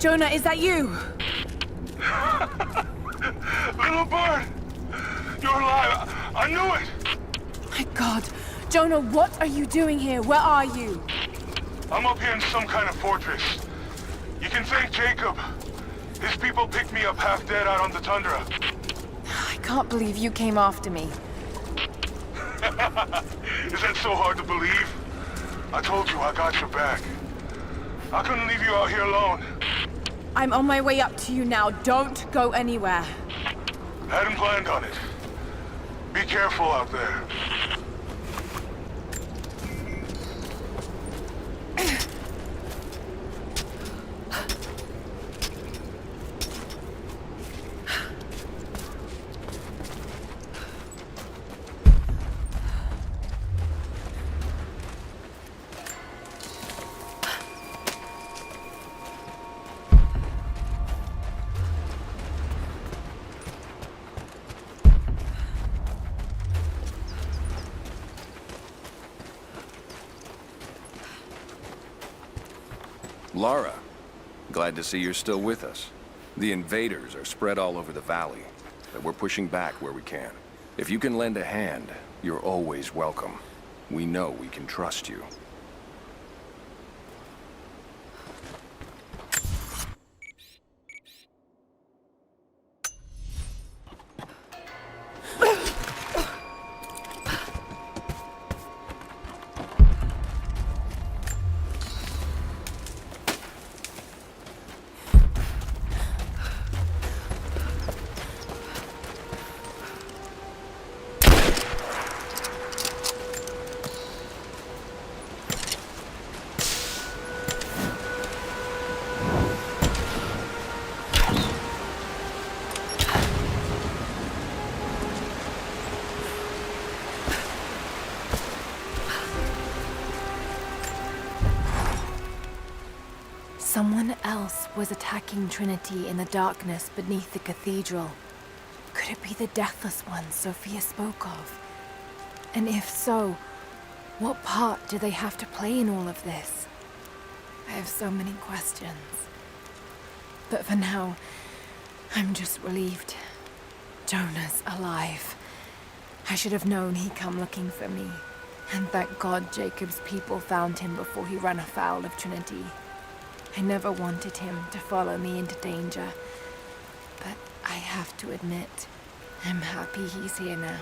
Jonah, is that you? Little bird! You're alive! I knew it! My God. Jonah, what are you doing here? Where are you? I'm up here in some kind of fortress. You can thank Jacob. His people picked me up half dead out on the tundra. I can't believe you came after me. Is that so hard to believe? I told you I got your back. I couldn't leave you out here alone. I'm on my way up to you now. Don't go anywhere. Hadn't planned on it. Be careful out there. Lara, glad to see you're still with us. The invaders are spread all over the valley, but we're pushing back where we can. If you can lend a hand, you're always welcome. We know we can trust you. Someone else was attacking Trinity in the darkness beneath the cathedral. Could it be the Deathless One Sophia spoke of? And if so, what part do they have to play in all of this? I have so many questions. But for now, I'm just relieved. Jonah's alive. I should have known he'd come looking for me. And thank God Jacob's people found him before he ran afoul of Trinity. I never wanted him to follow me into danger, but I have to admit, I'm happy he's here now.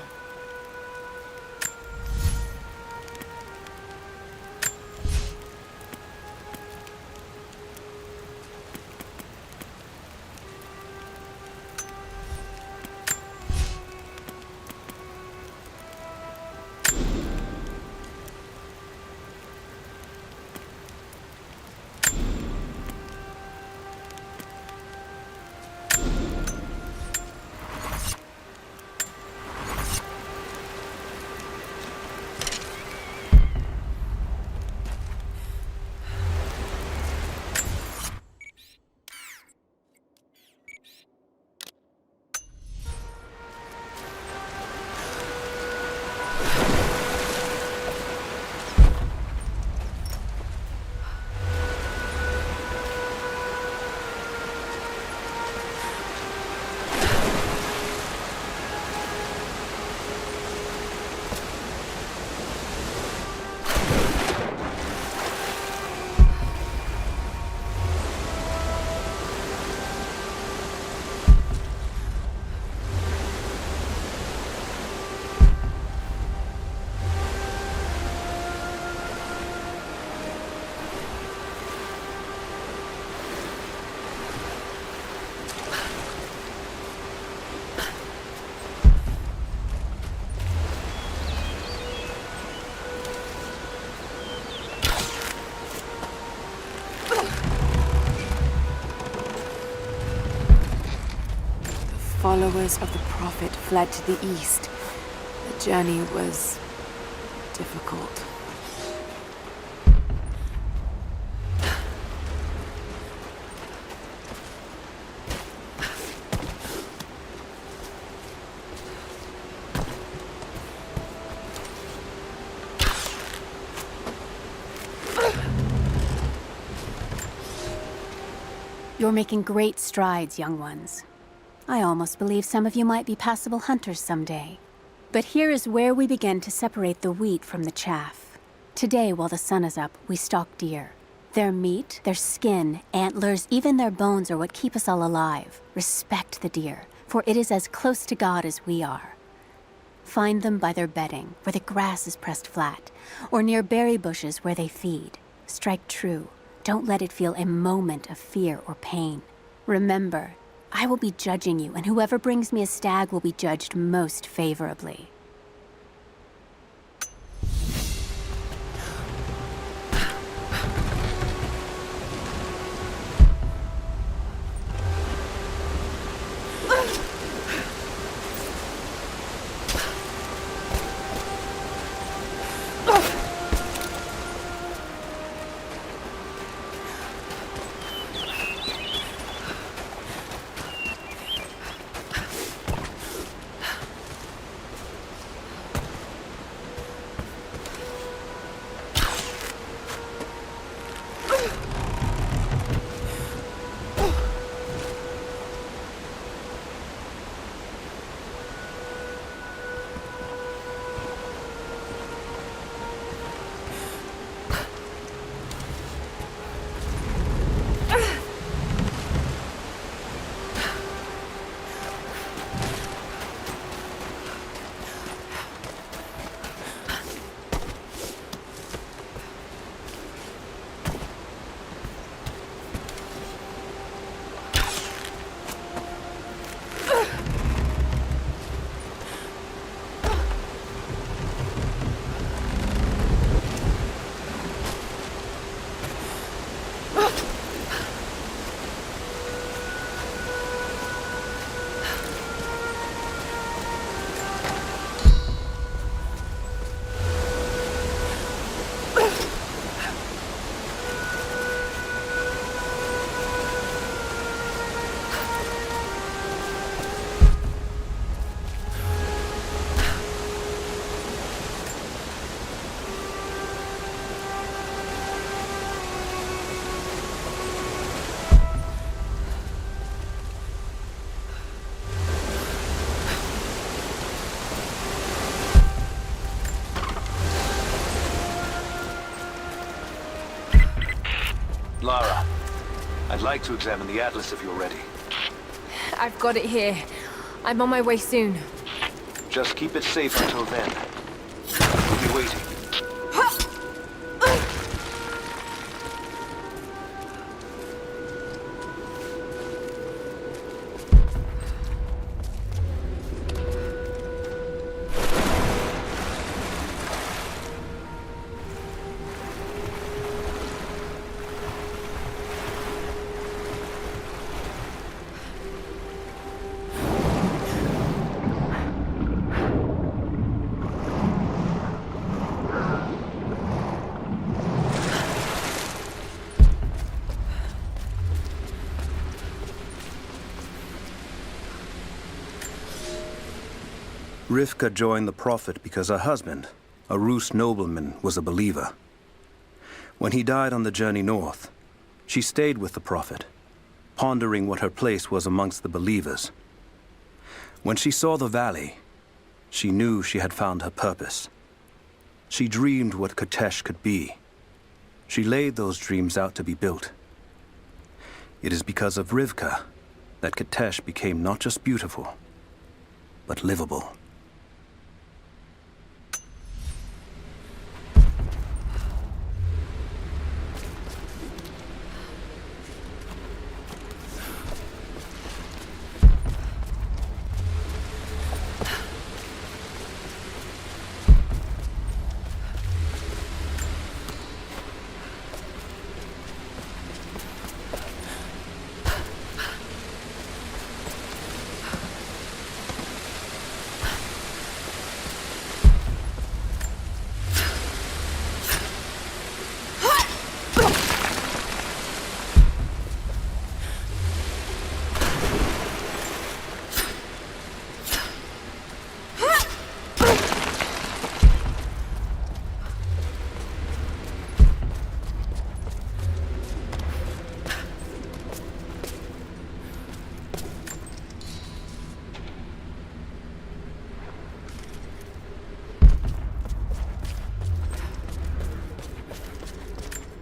Followers of the Prophet fled to the east. The journey was difficult. You're making great strides, young ones. I almost believe some of you might be passable hunters someday. But here is where we begin to separate the wheat from the chaff. Today, while the sun is up, we stalk deer. Their meat, their skin, antlers, even their bones are what keep us all alive. Respect the deer, for it is as close to God as we are. Find them by their bedding, where the grass is pressed flat, or near berry bushes where they feed. Strike true. Don't let it feel a moment of fear or pain. Remember, I will be judging you, and whoever brings me a stag will be judged most favorably. Lara, I'd like to examine the Atlas if you're ready. I've got it here. I'm on my way soon. Just keep it safe until then. We'll be waiting. Rivka joined the Prophet because her husband, a Rus nobleman, was a believer. When he died on the journey north, she stayed with the Prophet, pondering what her place was amongst the believers. When she saw the valley, she knew she had found her purpose. She dreamed what Katesh could be. She laid those dreams out to be built. It is because of Rivka that Katesh became not just beautiful, but livable.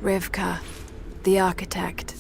Rivka, the architect.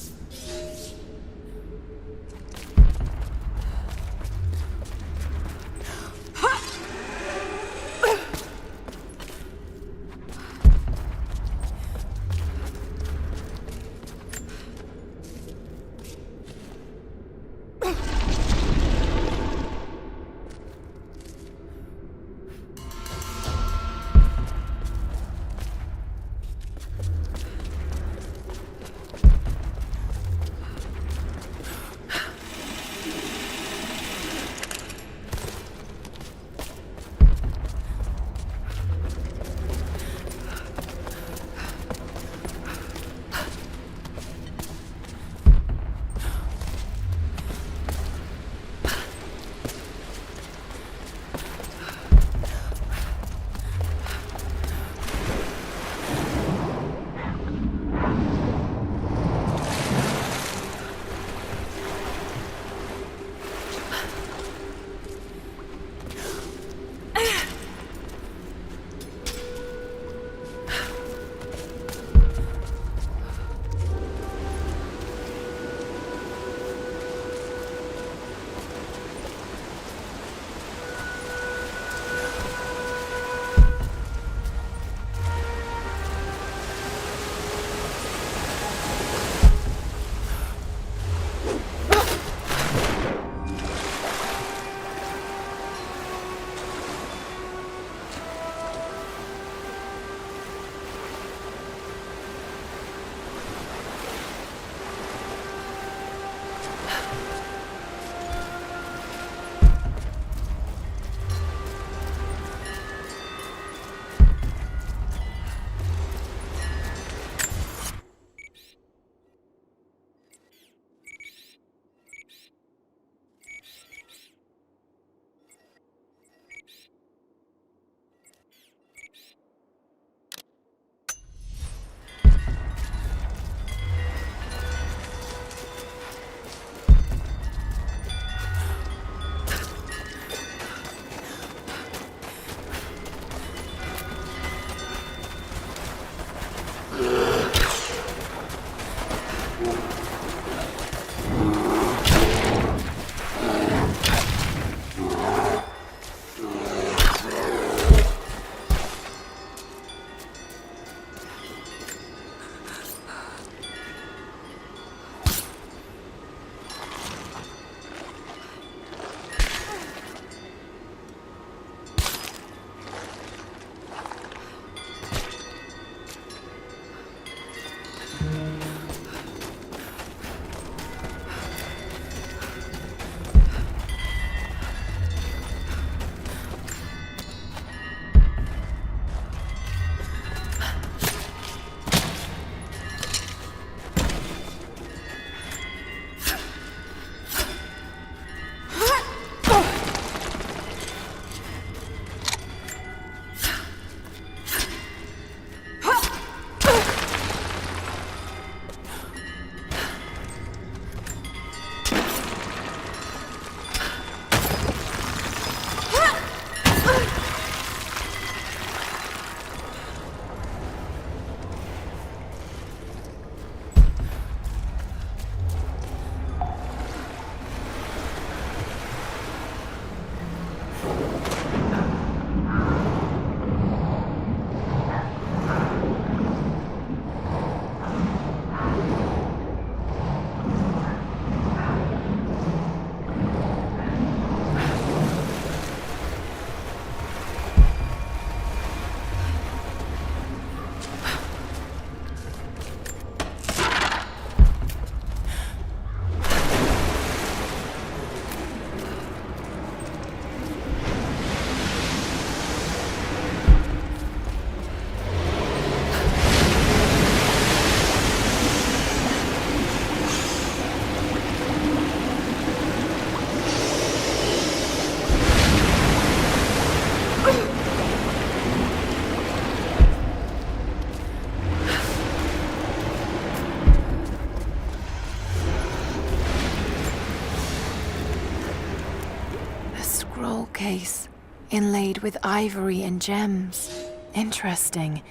Case, inlaid with ivory and gems. Interesting.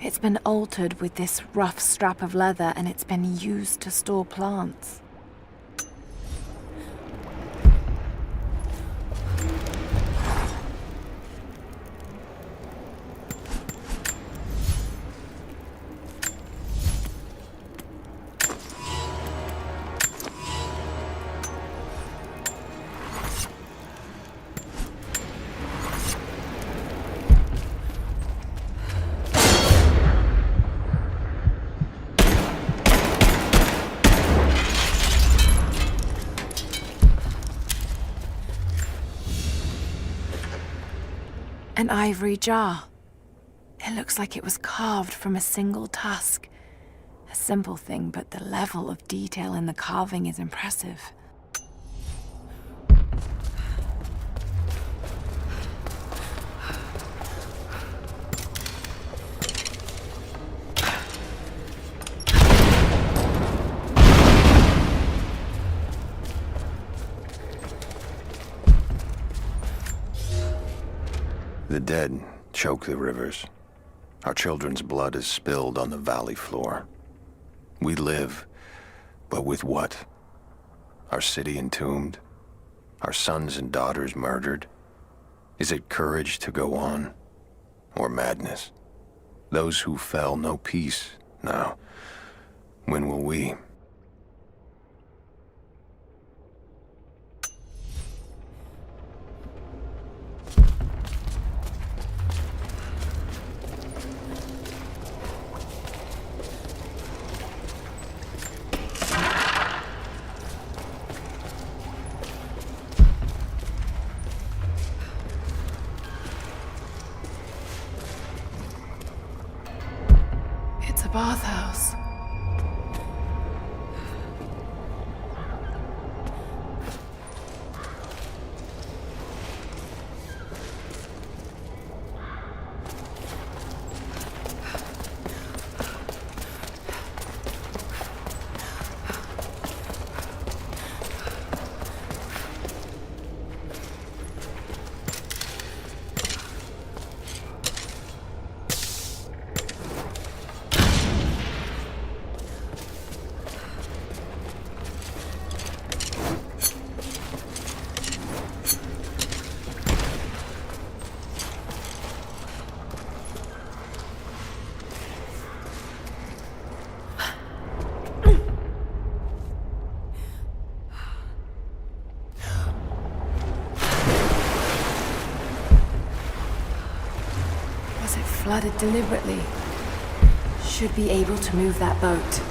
It's been altered with this rough strap of leather, and it's been used to store plants. An ivory jar. It looks like it was carved from a single tusk. A simple thing, but the level of detail in the carving is impressive. The dead choke the rivers. Our children's blood is spilled on the valley floor. We live, but with what? Our city entombed? Our sons and daughters murdered? Is it courage to go on? Or madness? Those who fell know peace now. When will we? It's a bathhouse. Was it flooded deliberately? Should be able to move that boat.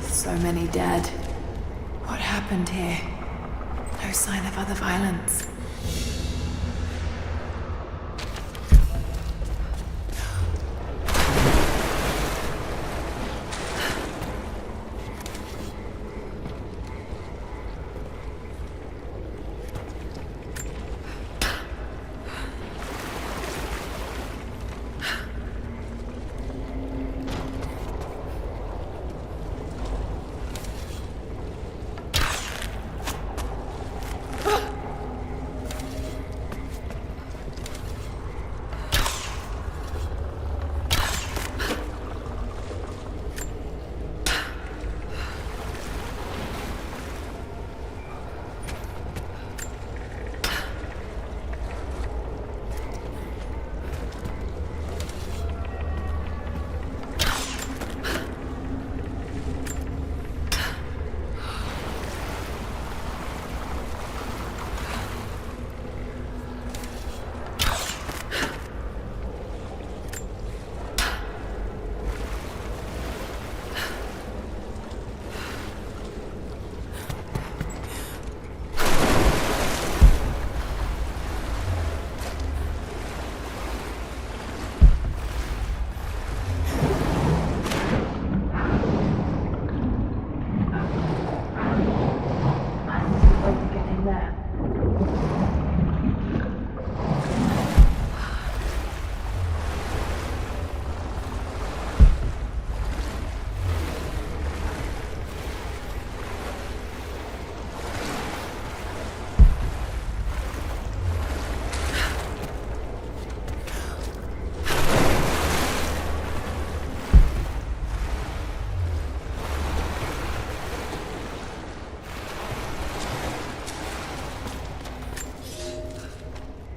So many dead. What happened here? No sign of other violence.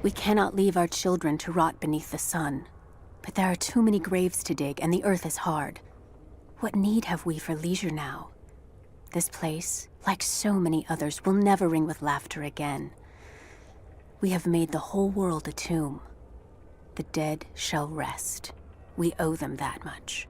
We cannot leave our children to rot beneath the sun. But there are too many graves to dig, and the earth is hard. What need have we for leisure now? This place, like so many others, will never ring with laughter again. We have made the whole world a tomb. The dead shall rest. We owe them that much.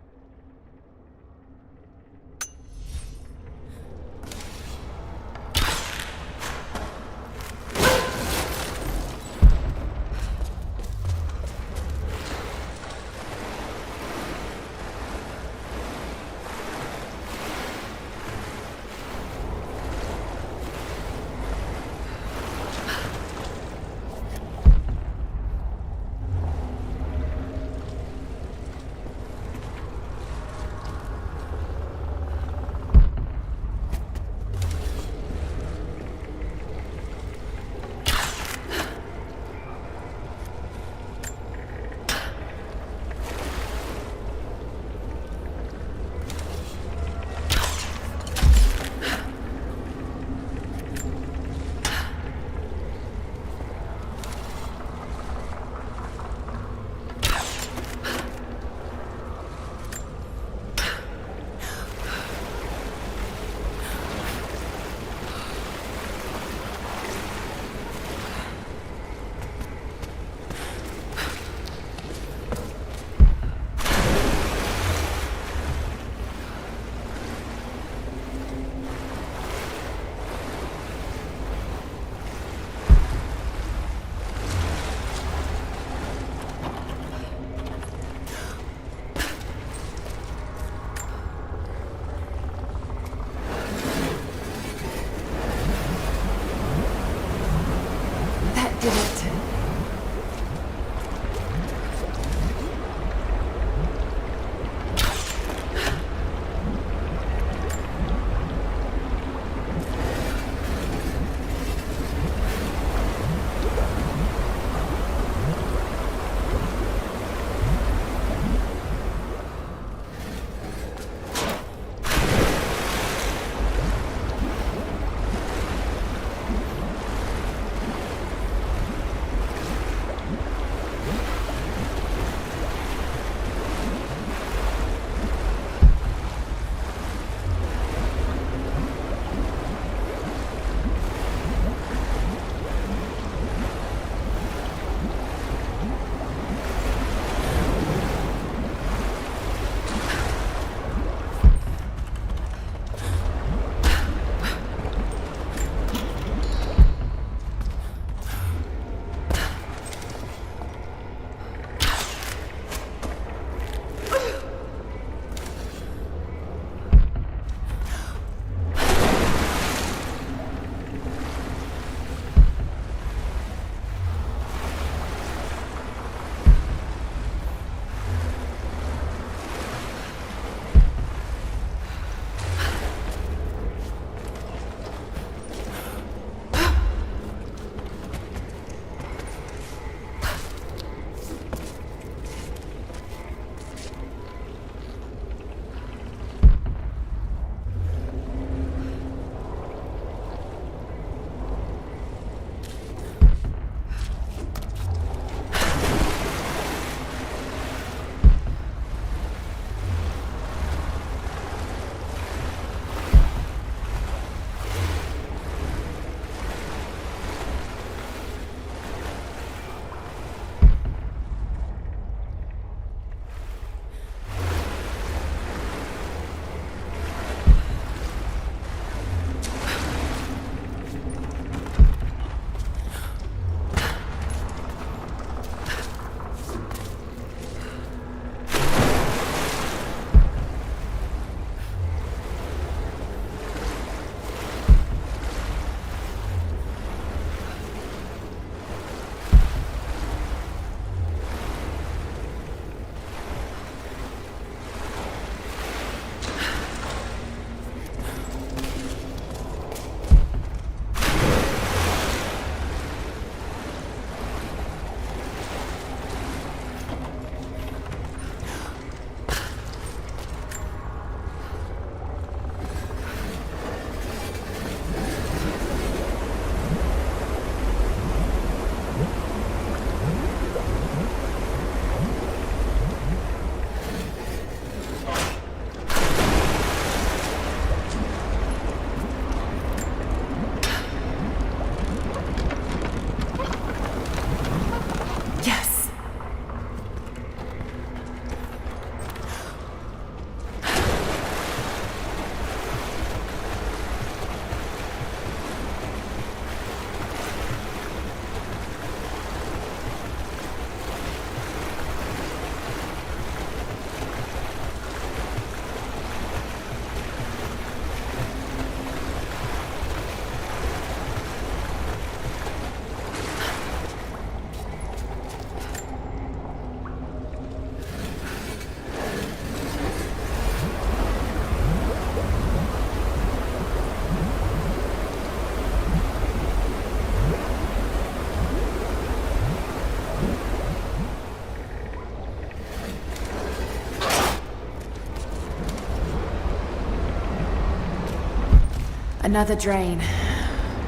Another drain.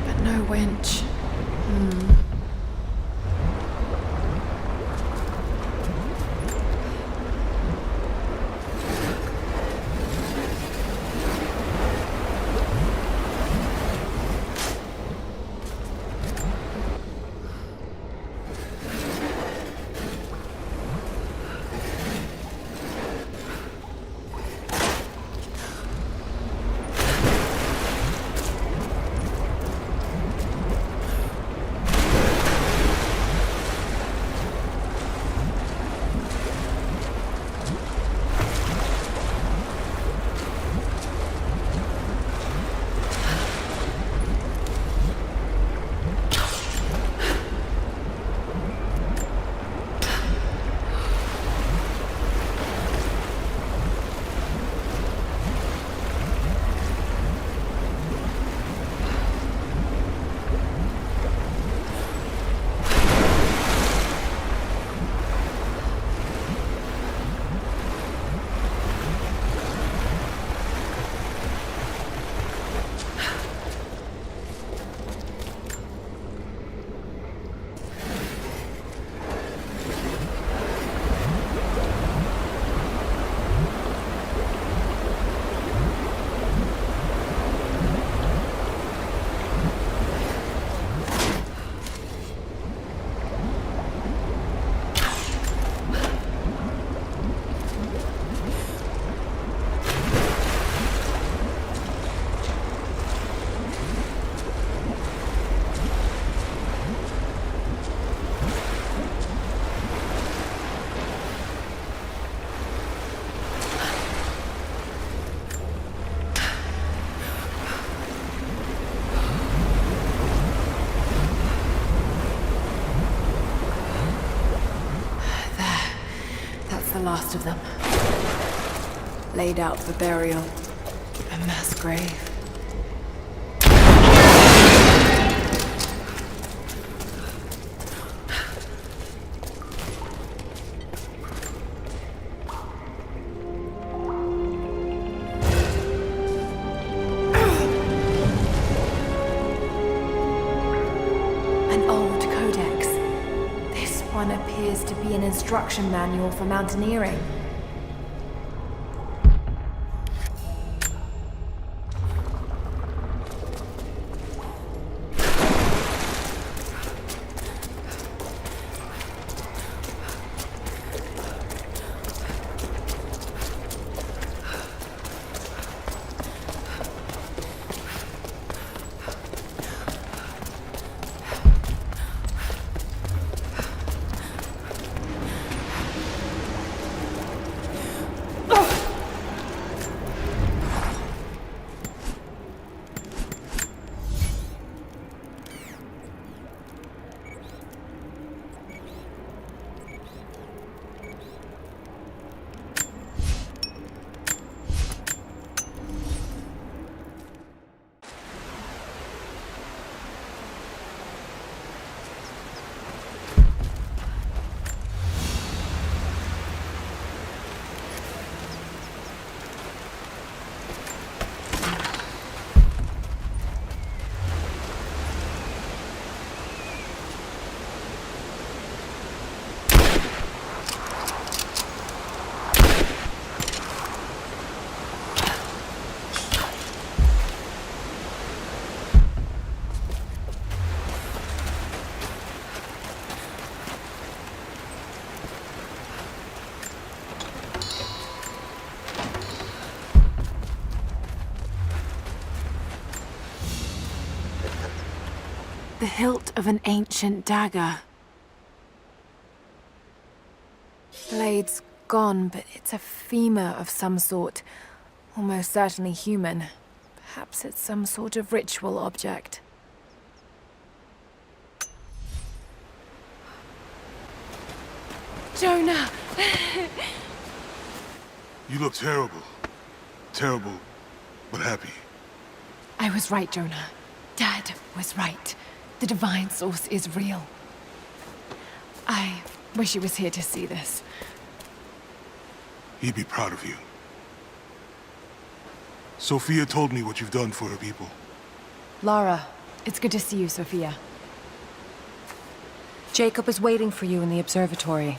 But no winch. The last of them. Laid out for burial. A mass grave. An old codex. This one appears to be an instruction manual for mountaineering. The hilt of an ancient dagger. Blade's gone, but it's a femur of some sort. Almost certainly human. Perhaps it's some sort of ritual object. Jonah! You look terrible. Terrible, but happy. I was right, Jonah. Dad was right. The divine source is real. I wish he was here to see this. He'd be proud of you. Sophia told me what you've done for her people. Lara, it's good to see you, Sophia. Jacob is waiting for you in the observatory.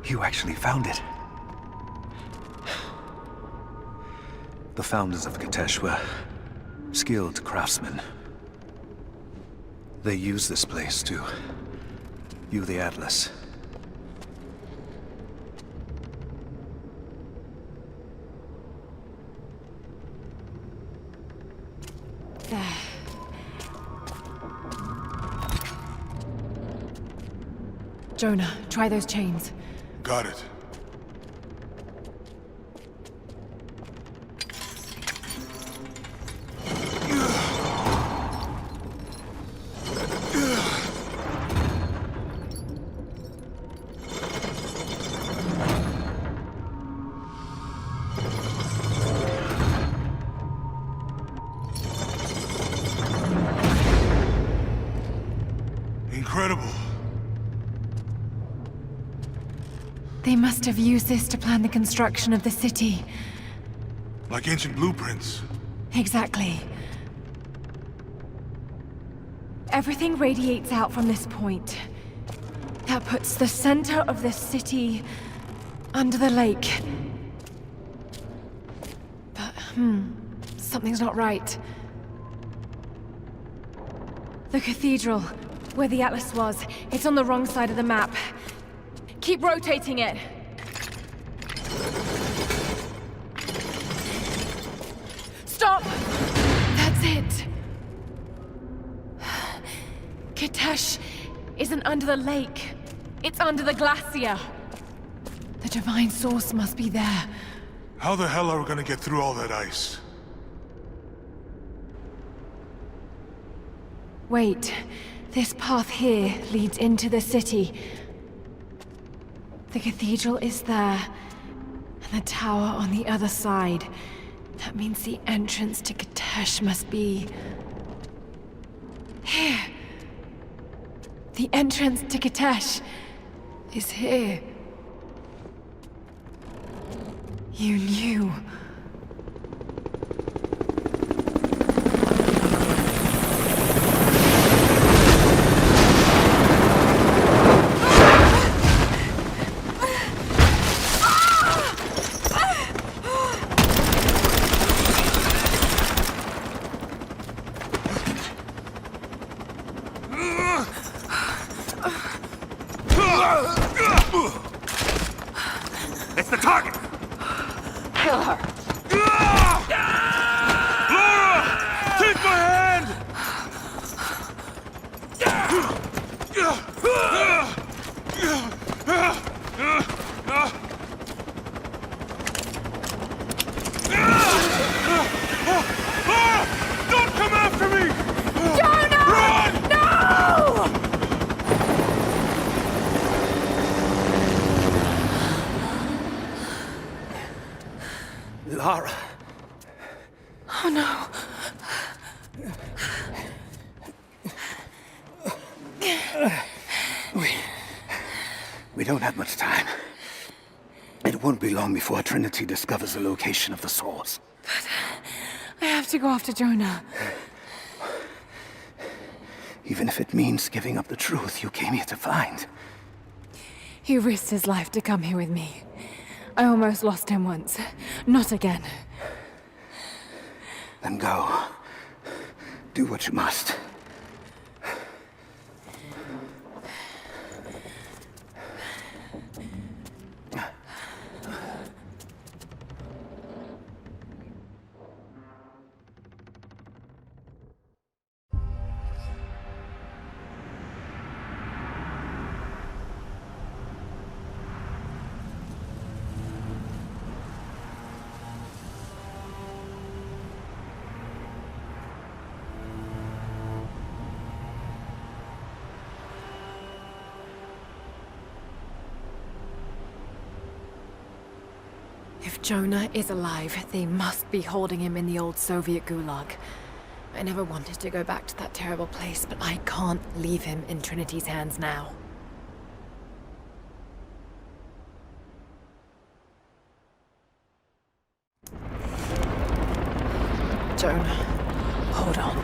You actually found it. The founders of Kitesh were skilled craftsmen. They used this place to view the Atlas. There. Jonah, try those chains. Got it. Incredible. They must have used this to plan the construction of the city. Like ancient blueprints. Exactly. Everything radiates out from this point. That puts the center of the city under the lake. But, something's not right. The cathedral, where the Atlas was, it's on the wrong side of the map. Keep rotating it. Stop! That's it. Kitesh isn't under the lake. It's under the glacier. The divine source must be there. How the hell are we gonna get through all that ice? Wait. This path here leads into the city. The cathedral is there, and the tower on the other side. That means the entrance to Kitesh must be... here. The entrance to Kitesh is here. You knew. It's the target! Kill her! Laura! Take my hand! Laura! Don't come after me! Jonah! Run! No! Lara. Oh no. We don't have much time. It won't be long before Trinity discovers the location of the source. But I have to go after Jonah. Even if it means giving up the truth you came here to find. He risked his life to come here with me. I almost lost him once. Not again. Then go. Do what you must. If Jonah is alive, they must be holding him in the old Soviet gulag. I never wanted to go back to that terrible place, but I can't leave him in Trinity's hands now. Jonah, hold on.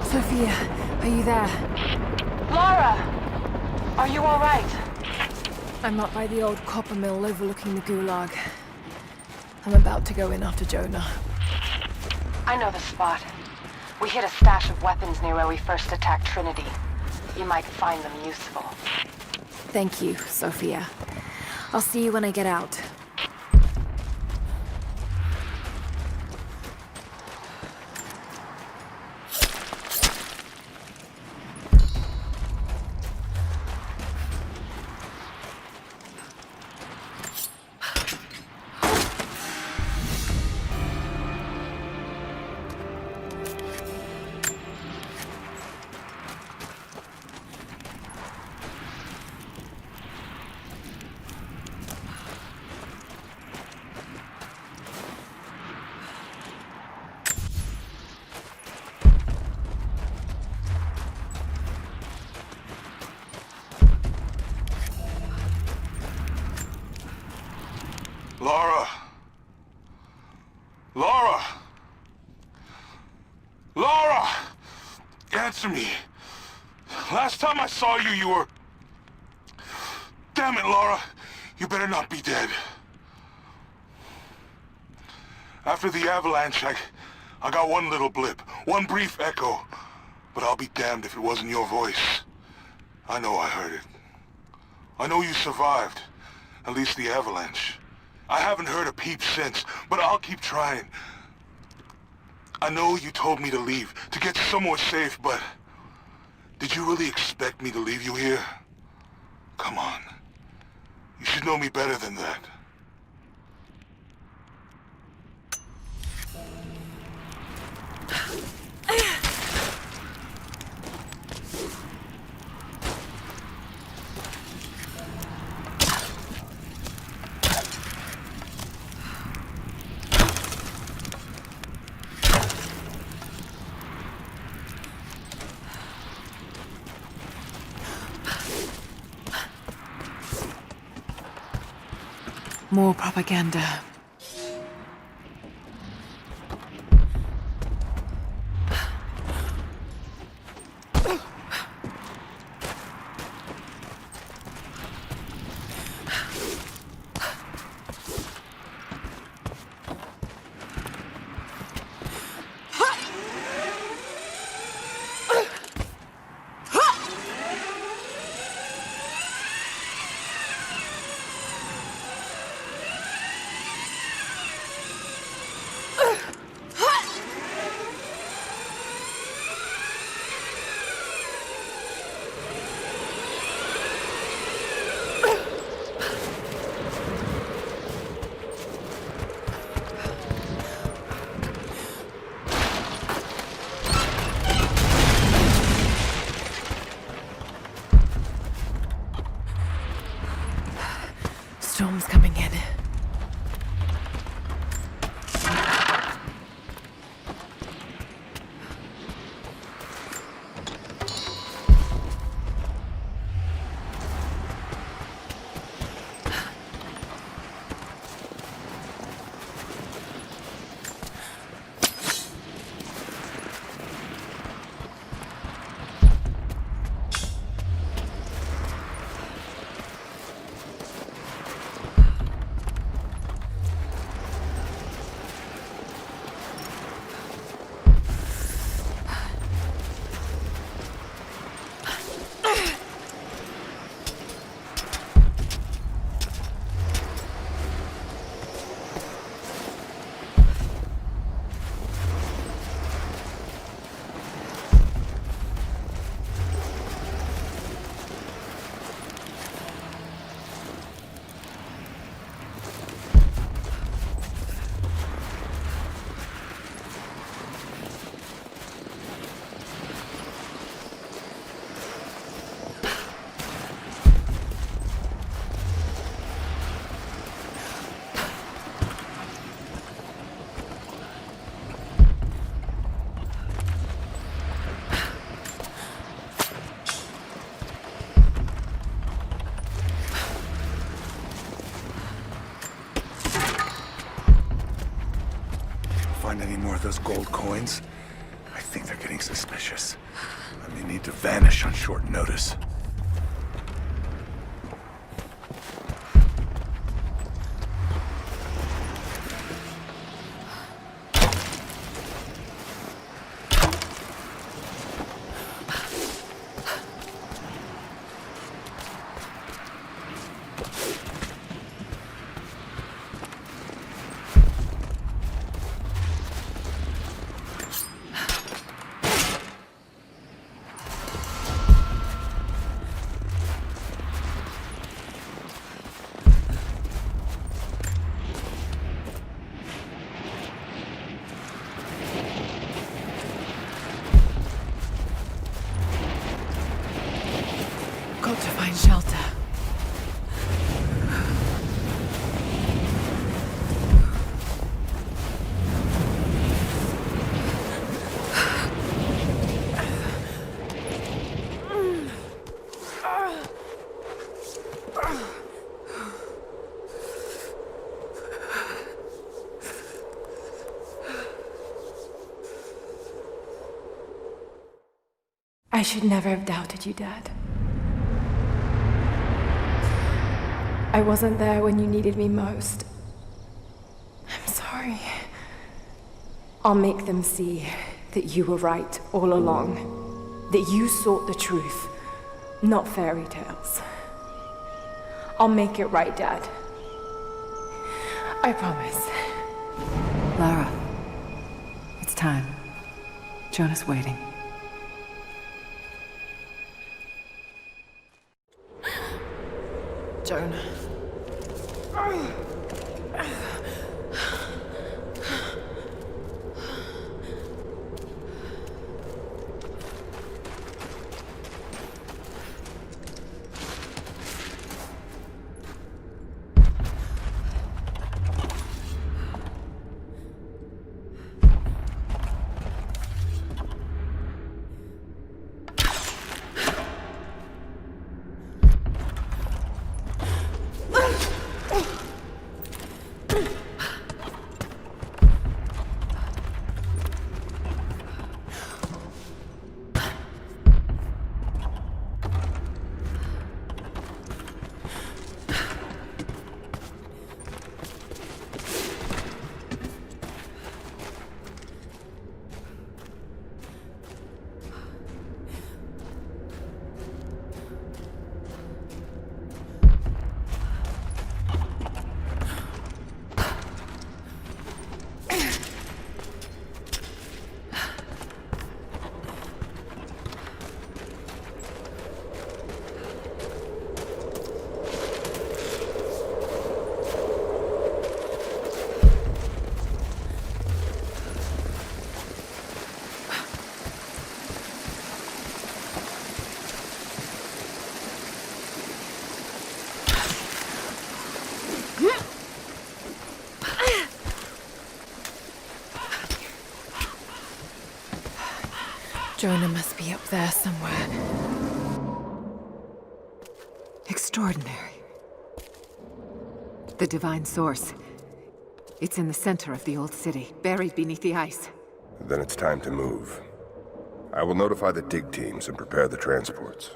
Sophia, are you there? Lara! Are you all right? I'm up by the old copper mill overlooking the gulag. I'm about to go in after Jonah. I know the spot. We hid a stash of weapons near where we first attacked Trinity. You might find them useful. Thank you, Sophia. I'll see you when I get out. Lara! Lara! Lara! Answer me. Last time I saw you, you were... Damn it, Lara. You better not be dead. After the avalanche, I got one little blip, one brief echo. But I'll be damned if it wasn't your voice. I know I heard it. I know you survived. At least the avalanche. I haven't heard a peep since, but I'll keep trying. I know you told me to leave, to get somewhere safe, but... Did you really expect me to leave you here? Come on. You should know me better than that. More propaganda. Storm's coming in. find any more of those gold coins, I think they're getting suspicious. I may need to vanish on short notice. Got to find shelter. I should never have doubted you, Dad. I wasn't there when you needed me most. I'm sorry. I'll make them see that you were right all along. That you sought the truth, not fairy tales. I'll make it right, Dad. I promise. Lara, it's time. Jonah's waiting. Jonah. Jonah must be up there somewhere. Extraordinary. The divine source. It's in the center of the old city, buried beneath the ice. Then it's time to move. I will notify the dig teams and prepare the transports.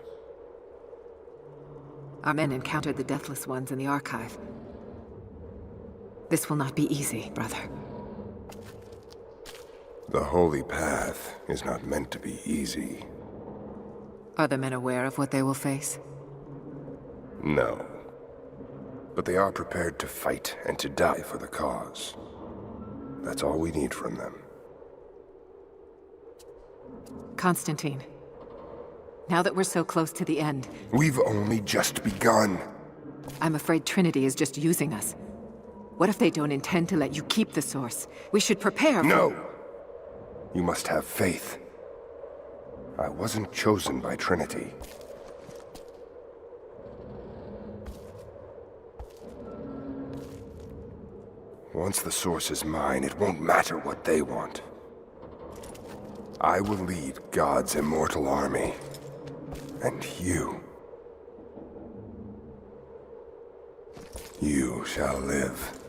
Our men encountered the Deathless Ones in the archive. This will not be easy, brother. The Holy Path is not meant to be easy. Are the men aware of what they will face? No. But they are prepared to fight and to die for the cause. That's all we need from them. Constantine, now that we're so close to the end... We've only just begun. I'm afraid Trinity is just using us. What if they don't intend to let you keep the source? We should prepare for... No! You must have faith. I wasn't chosen by Trinity. Once the source is mine, it won't matter what they want. I will lead God's immortal army. And you shall live.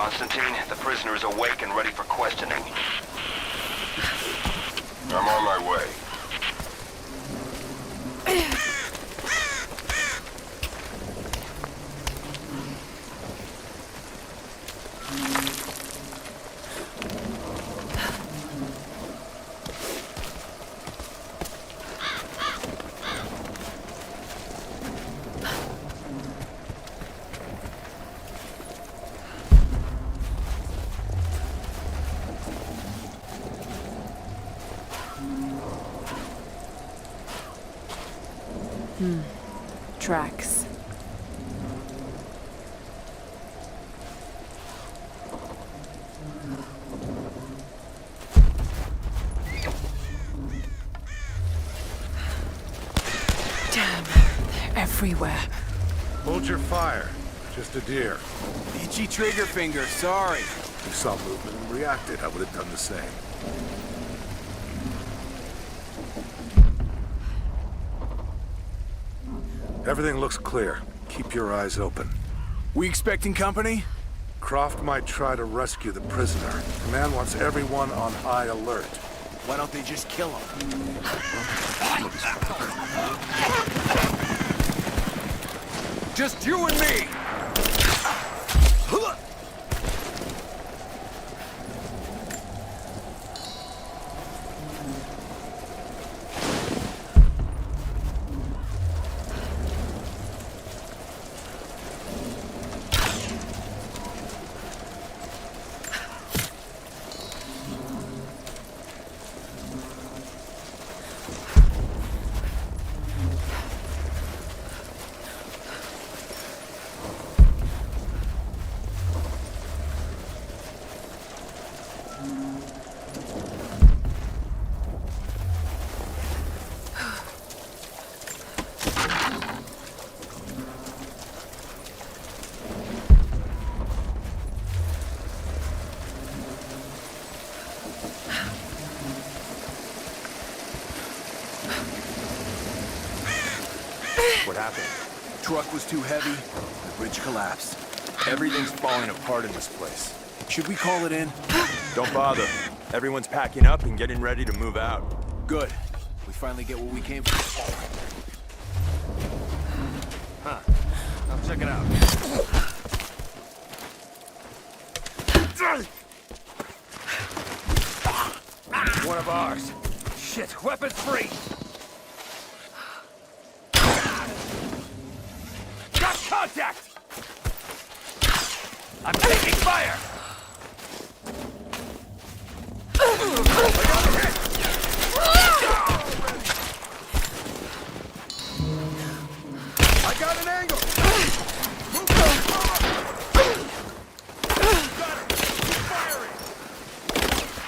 Constantine, the prisoner is awake and ready for questioning. I'm on my way. Tracks. Damn, they're everywhere. Hold your fire. Just a deer. Itchy trigger finger, sorry. You saw movement and reacted. I would have done the same. Everything looks clear. Keep your eyes open. We expecting company? Croft might try to rescue the prisoner. Command wants everyone on high alert. Why don't they just kill him? Just you and me! What happened? Truck was too heavy, the bridge collapsed. Everything's falling apart in this place. Should we call it in? Don't bother. Everyone's packing up and getting ready to move out. Good. We finally get what we came for. Huh. Now check it out. One of ours. Shit, weapons free! Got contact! I'm taking fire! I got an angle!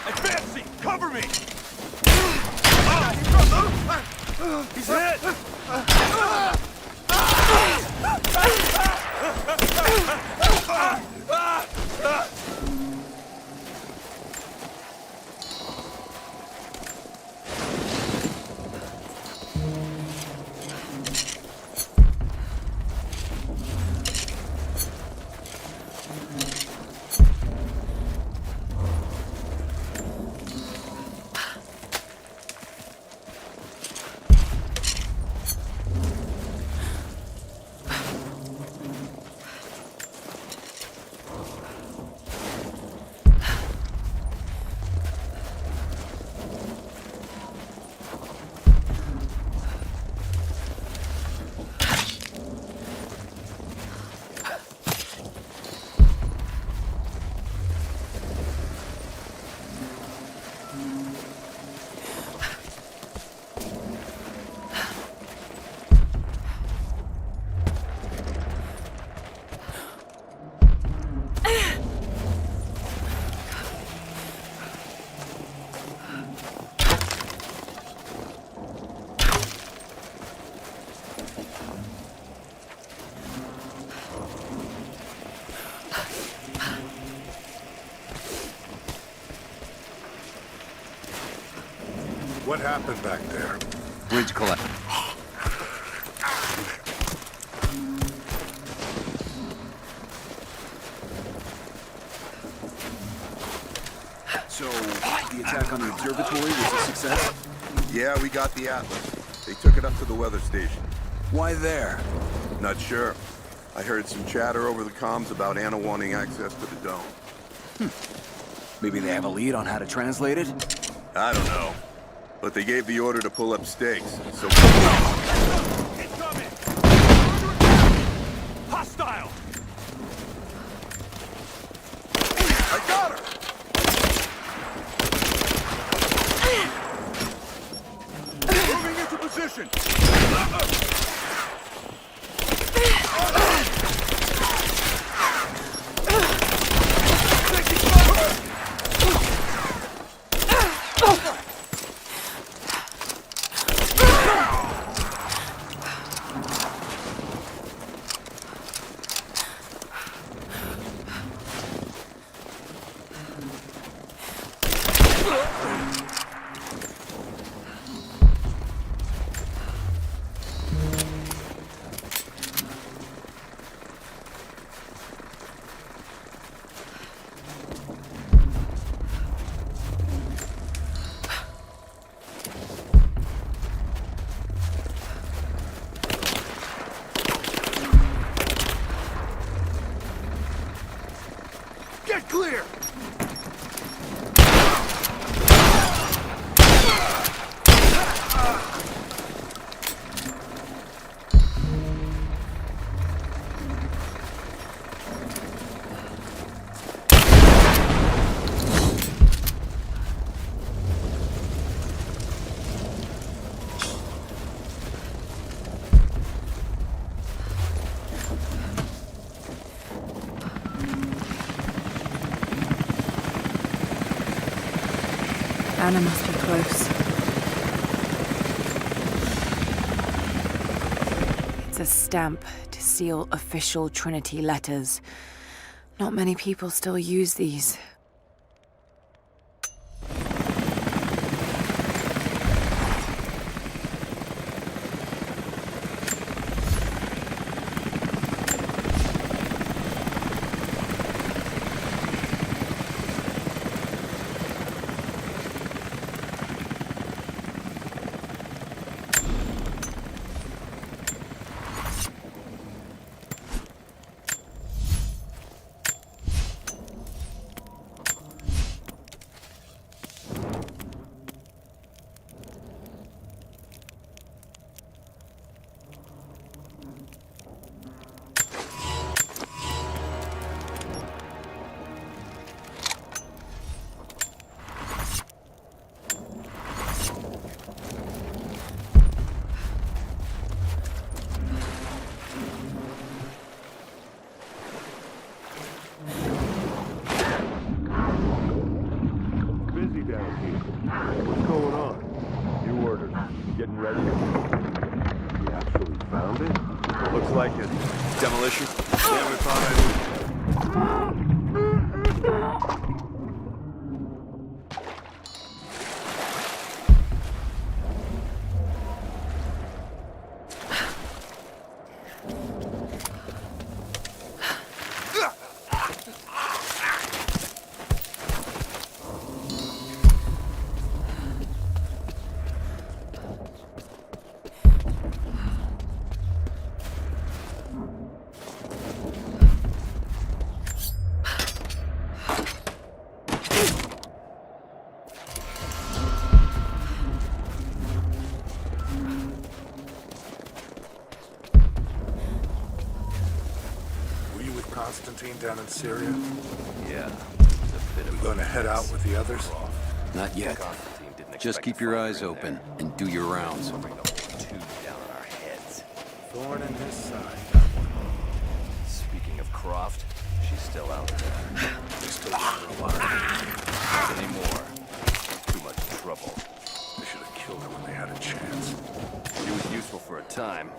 Advancing! Cover me! He's hit! What happened back there? Bridge collapse. So, the attack on the observatory was a success? Yeah, we got the Atlas. They took it up to the weather station. Why there? Not sure. I heard some chatter over the comms about Anna wanting access to the dome. Maybe they have a lead on how to translate it? I don't know. But they gave the order to pull up stakes, so... Incoming! Hostile! I got her! Moving into position! Get clear! Anna must be close. It's a stamp to seal official Trinity letters. Not many people still use these. What's going on? New orders. Getting ready? You actually found it? Looks like it. Demolition? Yeah, we found it. Constantine down in Syria? Yeah. We're gonna head out with the others? Not yet. Just keep your eyes open and do your rounds. Down on our heads. Thorn in his side. Speaking of Croft, she's still out there. They still want her alive. Not anymore. Too much trouble. They should have killed her when they had a chance. She was useful for a time.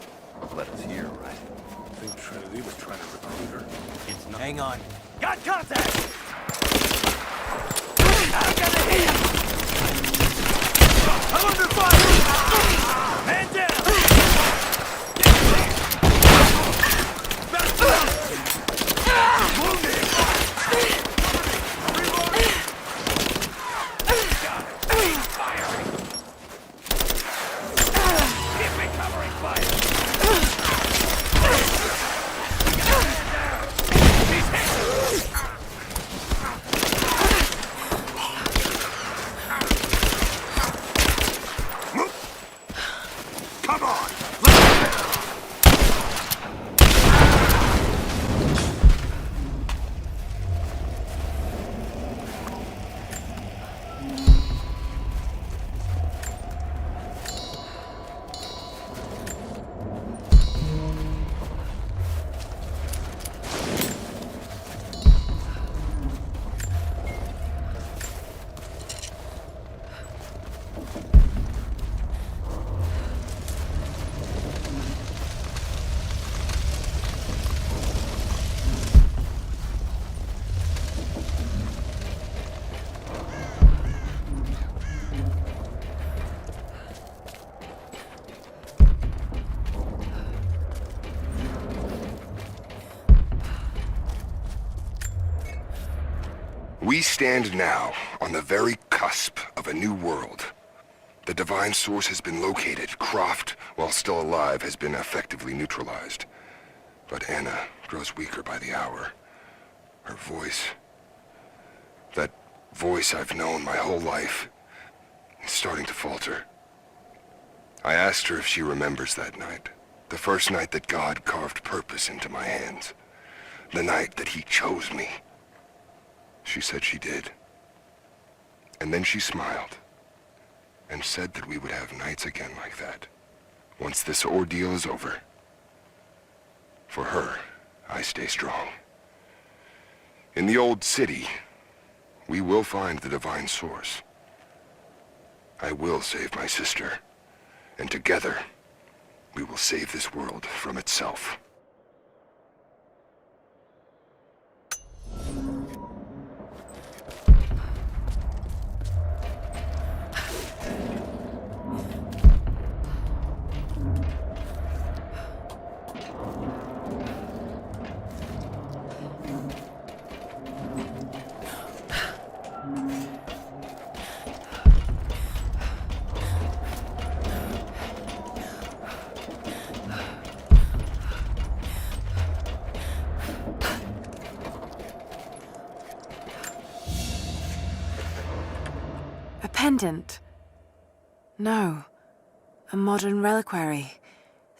Led us here, right? I think Trinity was trying to recruit her. It's not. Hang on. Got contact! I'm under fire! Man down! We stand now on the very cusp of a new world. The divine source has been located. Croft, while still alive, has been effectively neutralized. But Anna grows weaker by the hour. Her voice, that voice I've known my whole life, is starting to falter. I asked her if she remembers that night. The first night that God carved purpose into my hands. The night that he chose me. She said she did. And then she smiled and said that we would have nights again like that, once this ordeal is over. For her, I stay strong. In the old city, we will find the divine source. I will save my sister, and together, we will save this world from itself. A pendant? No. A modern reliquary.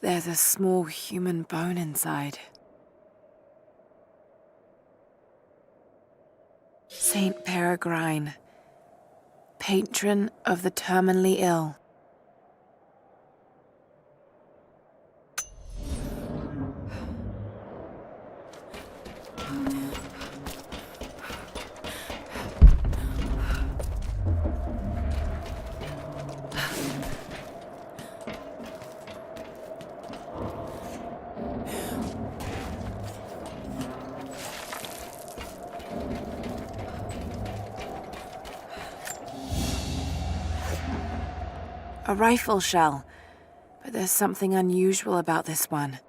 There's a small human bone inside. Saint Peregrine, patron of the terminally ill. A rifle shell, but there's something unusual about this one.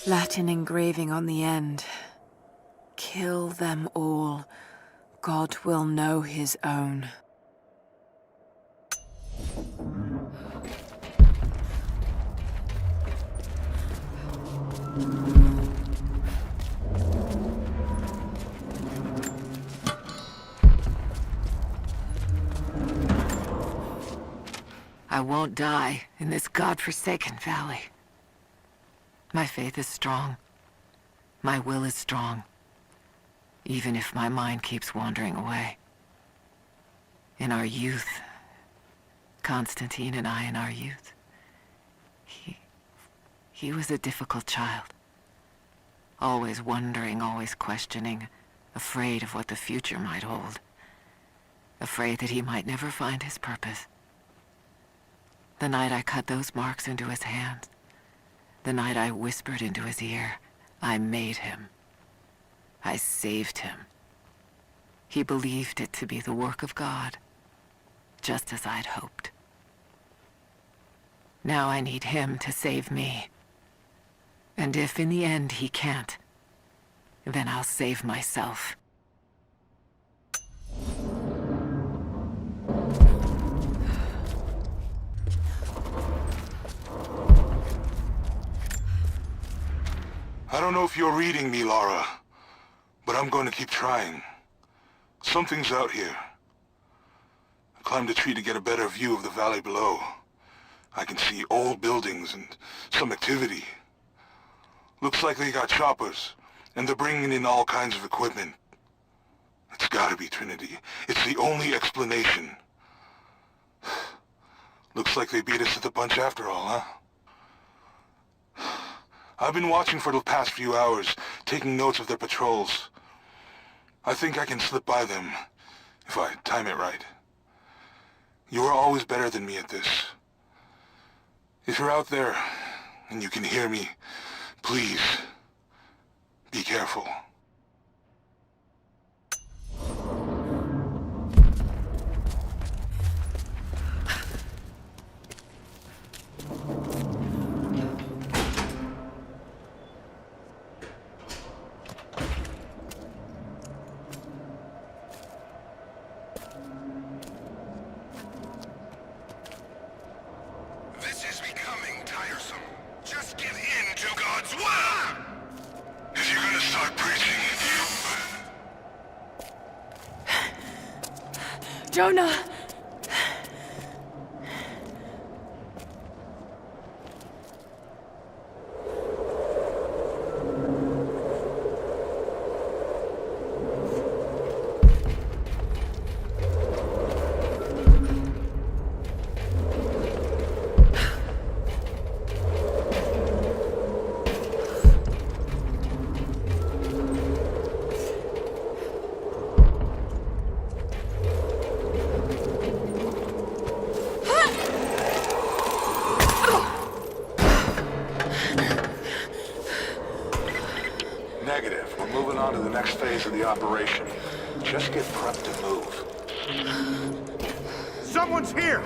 Latin engraving on the end. Kill them all. God will know his own. I won't die in this godforsaken valley. My faith is strong. My will is strong. Even if my mind keeps wandering away. In our youth, Constantine and I in our youth, he was a difficult child. Always wondering, always questioning, afraid of what the future might hold. Afraid that he might never find his purpose. The night I cut those marks into his hands, the night I whispered into his ear, I made him. I saved him. He believed it to be the work of God, just as I'd hoped. Now I need him to save me. And if in the end he can't, then I'll save myself. I don't know if you're reading me, Lara, but I'm going to keep trying. Something's out here. I climbed a tree to get a better view of the valley below. I can see old buildings and some activity. Looks like they got choppers, and they're bringing in all kinds of equipment. It's gotta be Trinity. It's the only explanation. Looks like they beat us to the punch after all, huh? I've been watching for the past few hours, taking notes of their patrols. I think I can slip by them, if I time it right. You are always better than me at this. If you're out there, and you can hear me, please, be careful. Swear! If you're gonna start preaching, Jonah! Negative. We're moving on to the next phase of the operation. Just get prepped to move. Someone's here!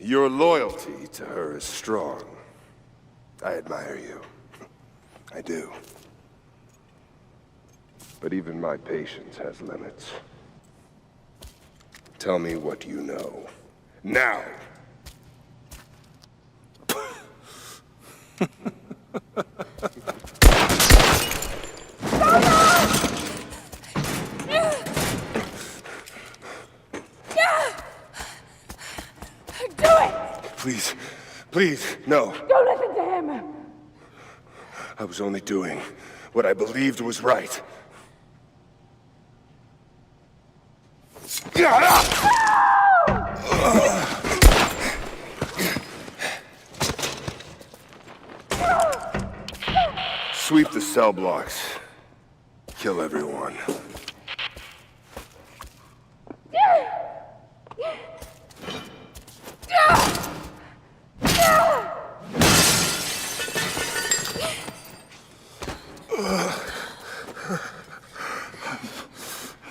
Your loyalty to her is strong. I admire you. I do. But even my patience has limits. Tell me what you know. Now! Please, please, no. Don't listen to him! I was only doing what I believed was right. Sweep the cell blocks. Kill everyone.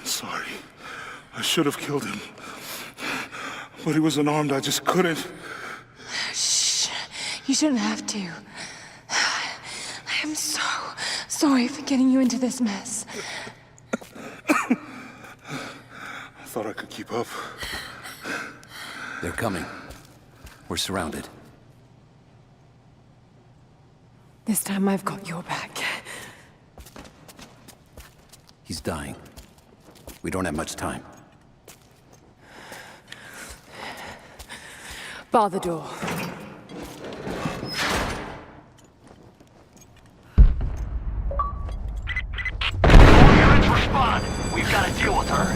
Sorry. I should have killed him. But he was unarmed, I just couldn't. Shh. You shouldn't have to. I am so sorry for getting you into this mess. I thought I could keep up. They're coming. We're surrounded. The This time I've got your back. He's dying. We don't have much time. Bar the door. Units respond. We've got to deal with her.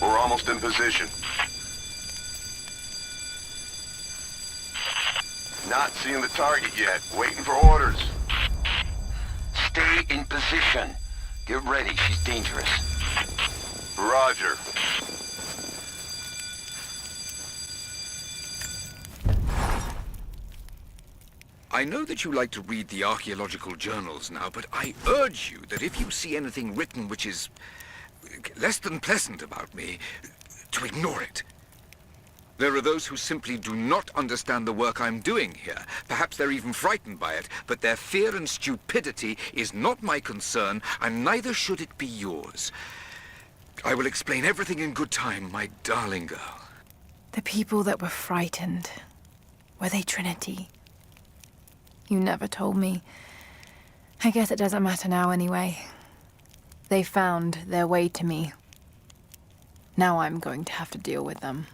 We're almost in position. Not seeing the target yet. Waiting for orders. Stay in position. Get ready. She's dangerous. Roger. I know that you like to read the archaeological journals now, but I urge you that if you see anything written which is less than pleasant about me, to ignore it. There are those who simply do not understand the work I'm doing here. Perhaps they're even frightened by it, but their fear and stupidity is not my concern, and neither should it be yours. I will explain everything in good time, my darling girl. The people that were frightened, were they Trinity? You never told me. I guess it doesn't matter now anyway. They found their way to me. Now I'm going to have to deal with them.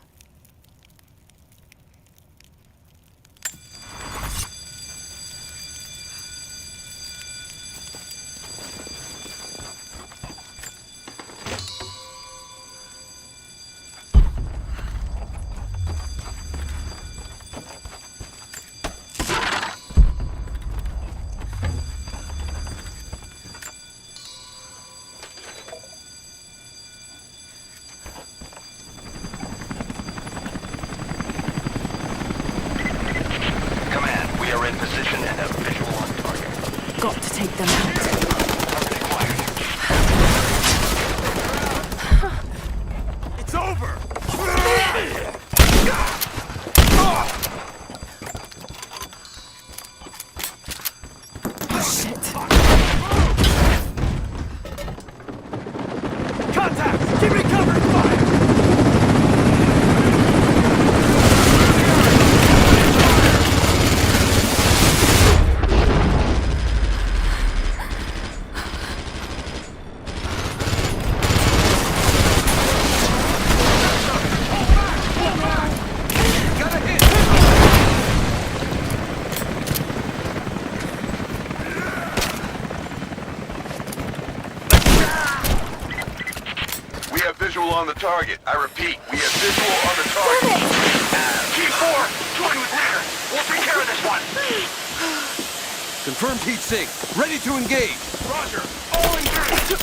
On the target. I repeat, we have visual on the target. T4, join with leader. We'll take care of this one. Confirmed heat sink. Ready to engage. Roger. All engaged.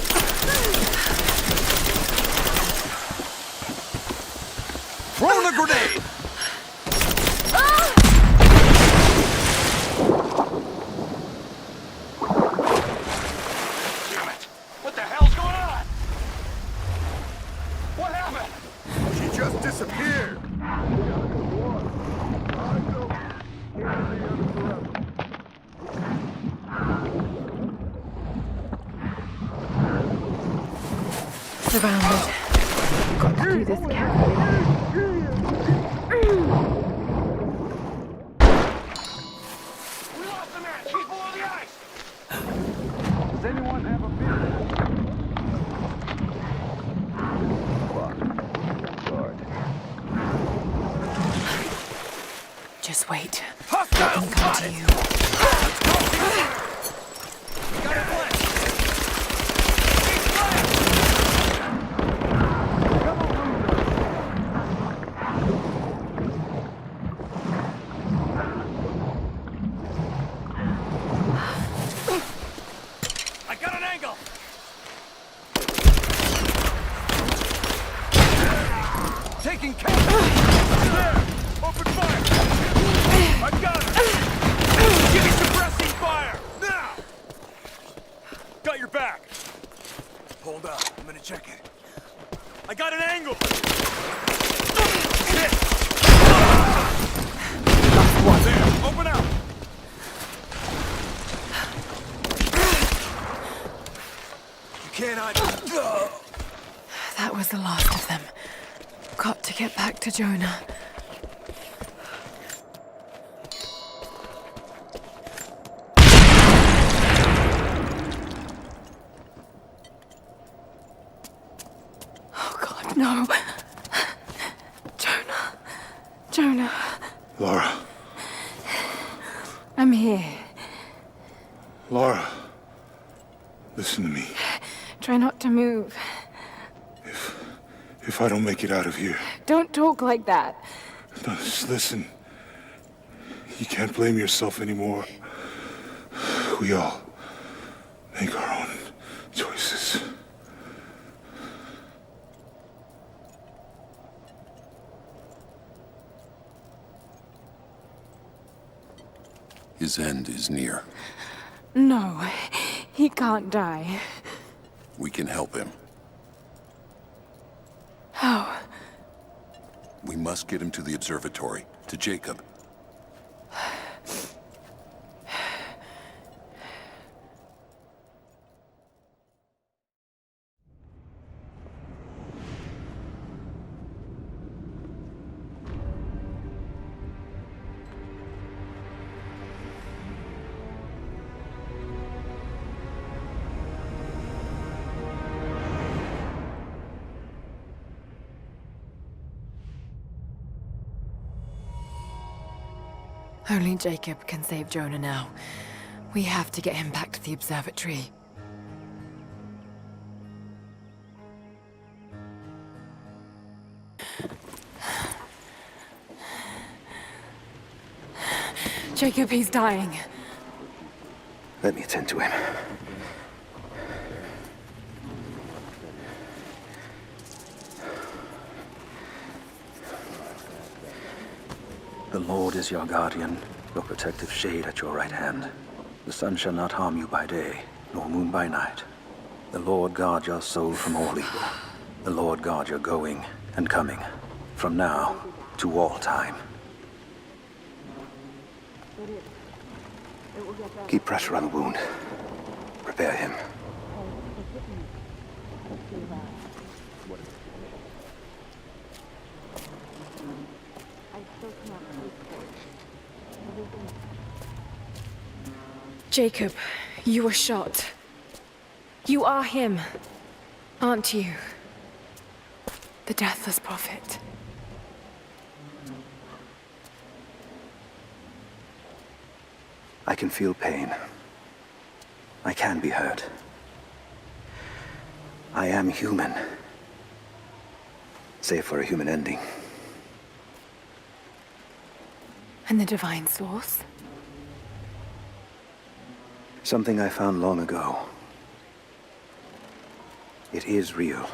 Throwing a grenade. Damn it. What the hell's going on? What happened? She just disappeared. Surrounded. Got to do this carefully. We lost the man. She's below the ice. Does anyone have a beer? Just wait. Hostile Let them come to you. Got it flanked. I got an angle. Taking cover. There. Open fire. I got it. Give me suppressing fire. Now. Got your back. Hold up. I'm gonna check it. I got an angle. Hit. There. Open up. You cannot. That was the last of them. Got to get back to Jonah. Lara, listen to me. Try not to move. If I don't make it out of here, Don't talk like that. no, just listen. You can't blame yourself anymore. We all make our own choices. His end is near. No, he can't die. We can help him. How? We must get him to the observatory, to Jacob. Only Jacob can save Jonah now. We have to get him back to the observatory. Jacob, he's dying. Let me attend to him. The Lord is your guardian, your protective shade at your right hand. The sun shall not harm you by day, nor moon by night. The Lord guard your soul from all evil. The Lord guard your going and coming, from now to all time. Keep pressure on the wound. Prepare him. Jacob, you were shot. You are him, aren't you? The Deathless Prophet. I can feel pain. I can be hurt. I am human. Save for a human ending. And the Divine Source? Something I found long ago. It is real.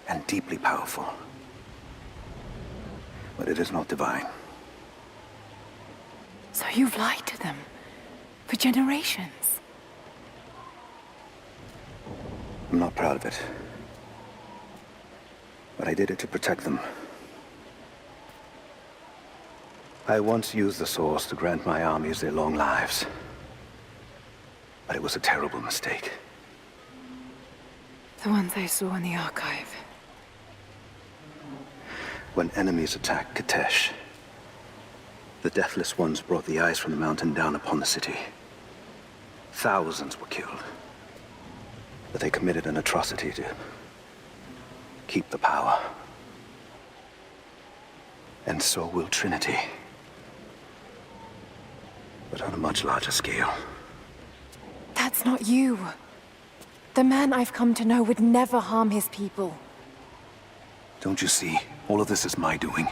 And deeply powerful. But it is not divine. So you've lied to them. For generations. I'm not proud of it. But I did it to protect them. I once used the Source to grant my armies their long lives. But it was a terrible mistake. The ones I saw in the archive. When enemies attacked Katesh, the Deathless Ones brought the ice from the mountain down upon the city. Thousands were killed. But they committed an atrocity to keep the power. And so will Trinity. But on a much larger scale. That's not you. The man I've come to know would never harm his people. Don't you see? All of this is my doing.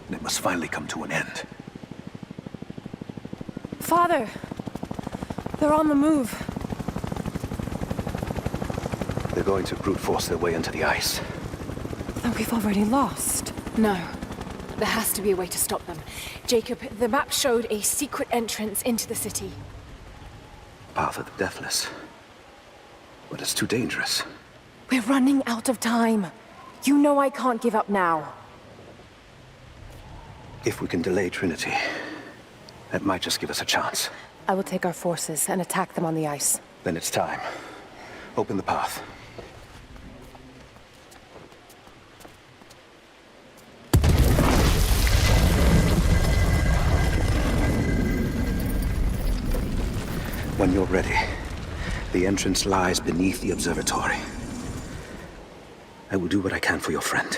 And it must finally come to an end. Father! They're on the move. They're going to brute force their way into the ice. Then we've already lost. No. There has to be a way to stop them. Jacob, the map showed a secret entrance into the city. Path of the Deathless. But it's too dangerous. We're running out of time. You know I can't give up now. If we can delay Trinity, that might just give us a chance. I will take our forces and attack them on the ice. Then it's time. Open the path. When you're ready, the entrance lies beneath the observatory. I will do what I can for your friend.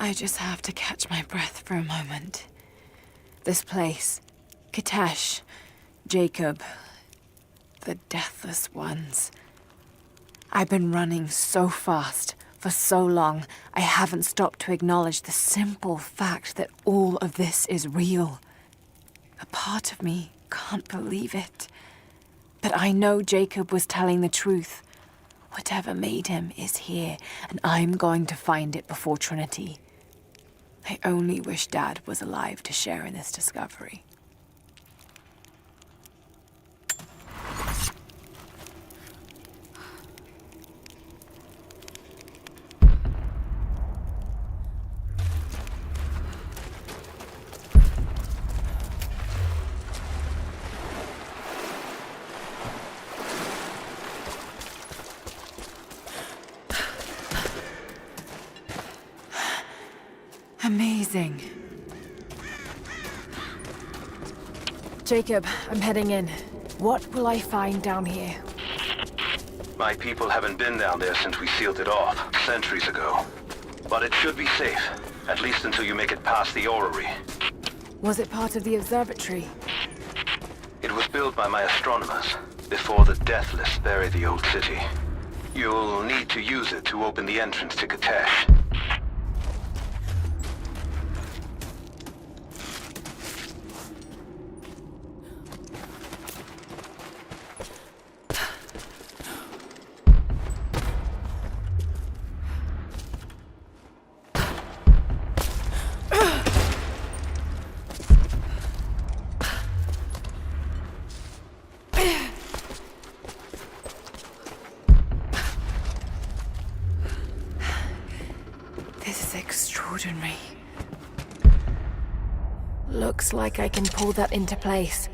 I just have to catch my breath for a moment. This place, Kitesh, Jacob, the Deathless Ones. I've been running so fast for so long, I haven't stopped to acknowledge the simple fact that all of this is real. A part of me can't believe it. But I know Jacob was telling the truth. Whatever made him is here, and I'm going to find it before Trinity. I only wish Dad was alive to share in this discovery. Amazing. Jacob, I'm heading in. What will I find down here? My people haven't been down there since we sealed it off, centuries ago. But it should be safe, at least until you make it past the orrery. Was it part of the observatory? It was built by my astronomers, before the Deathless buried the old city. You'll need to use it to open the entrance to Kitesh. Extraordinary. Looks like I can pull that into place.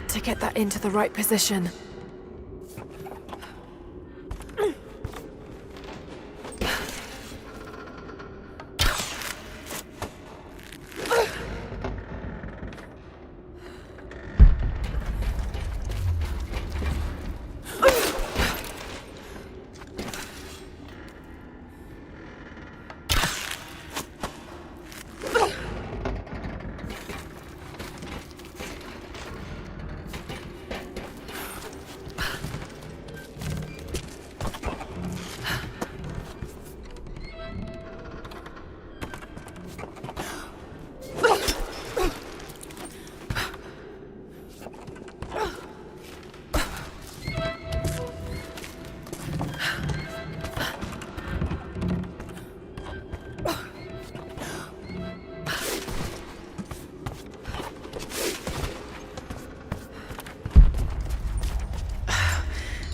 To get that into the right position.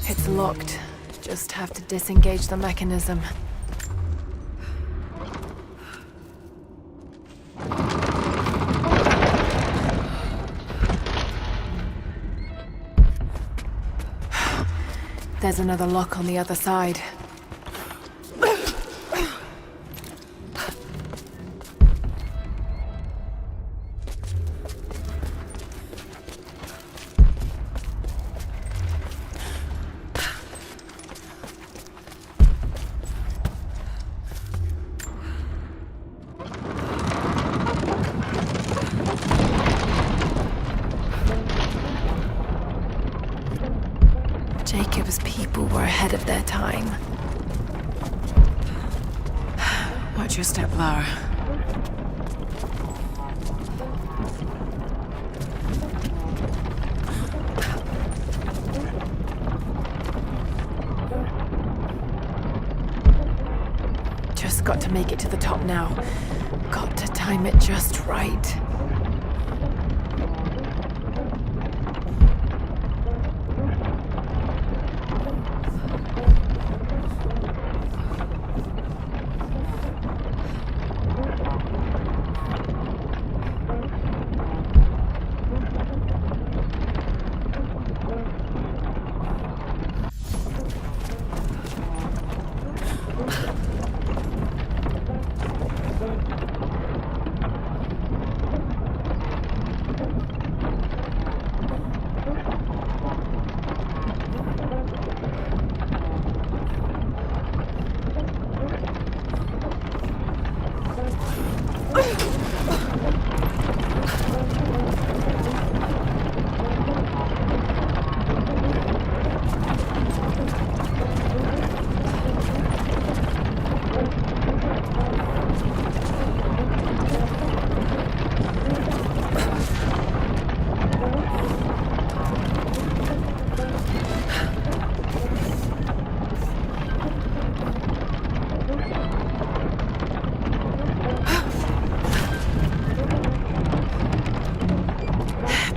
It's locked. Just have to disengage the mechanism. There's another lock on the other side. Jacob's people were ahead of their time. Watch your step, Lara. Just got to make it to the top now. Got to time it just right.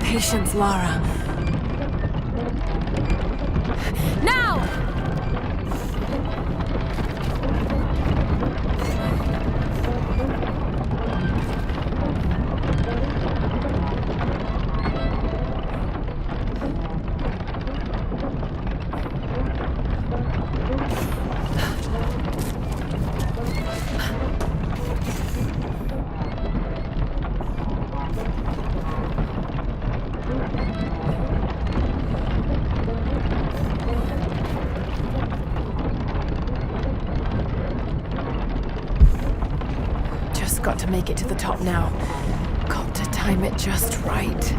Patience, Lara. Now! Got to make it to the top now. Got to time it just right.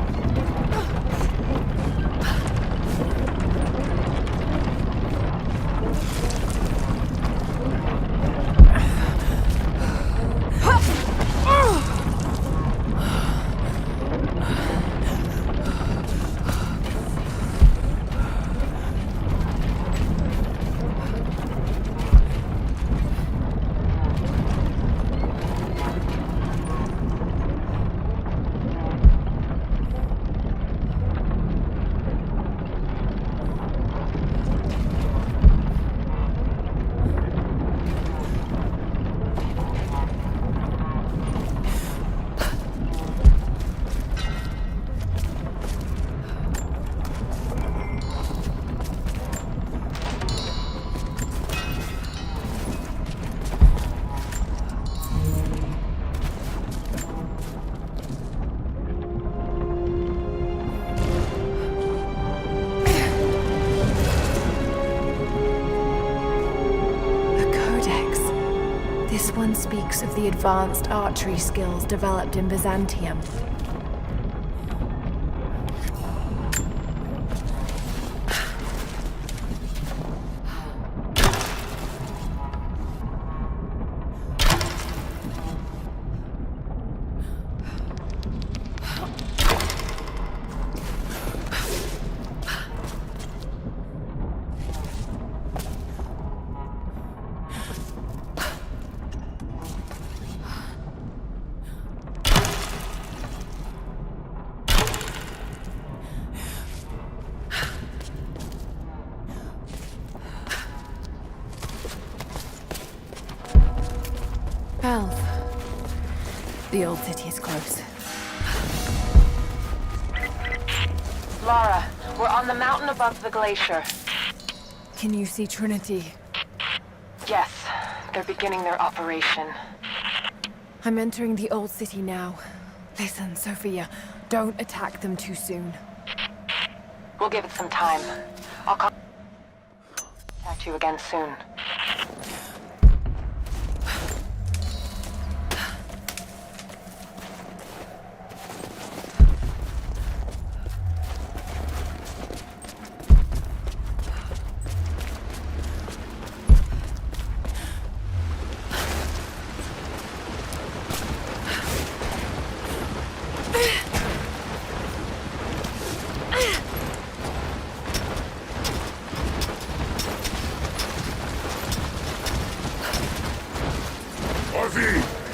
One speaks of the advanced archery skills developed in Byzantium. The old city is close. Lara, we're on the mountain above the glacier. Can you see Trinity? Yes, they're beginning their operation. I'm entering the old city now. Listen, Sophia, don't attack them too soon. We'll give it some time. I'll contact you again soon.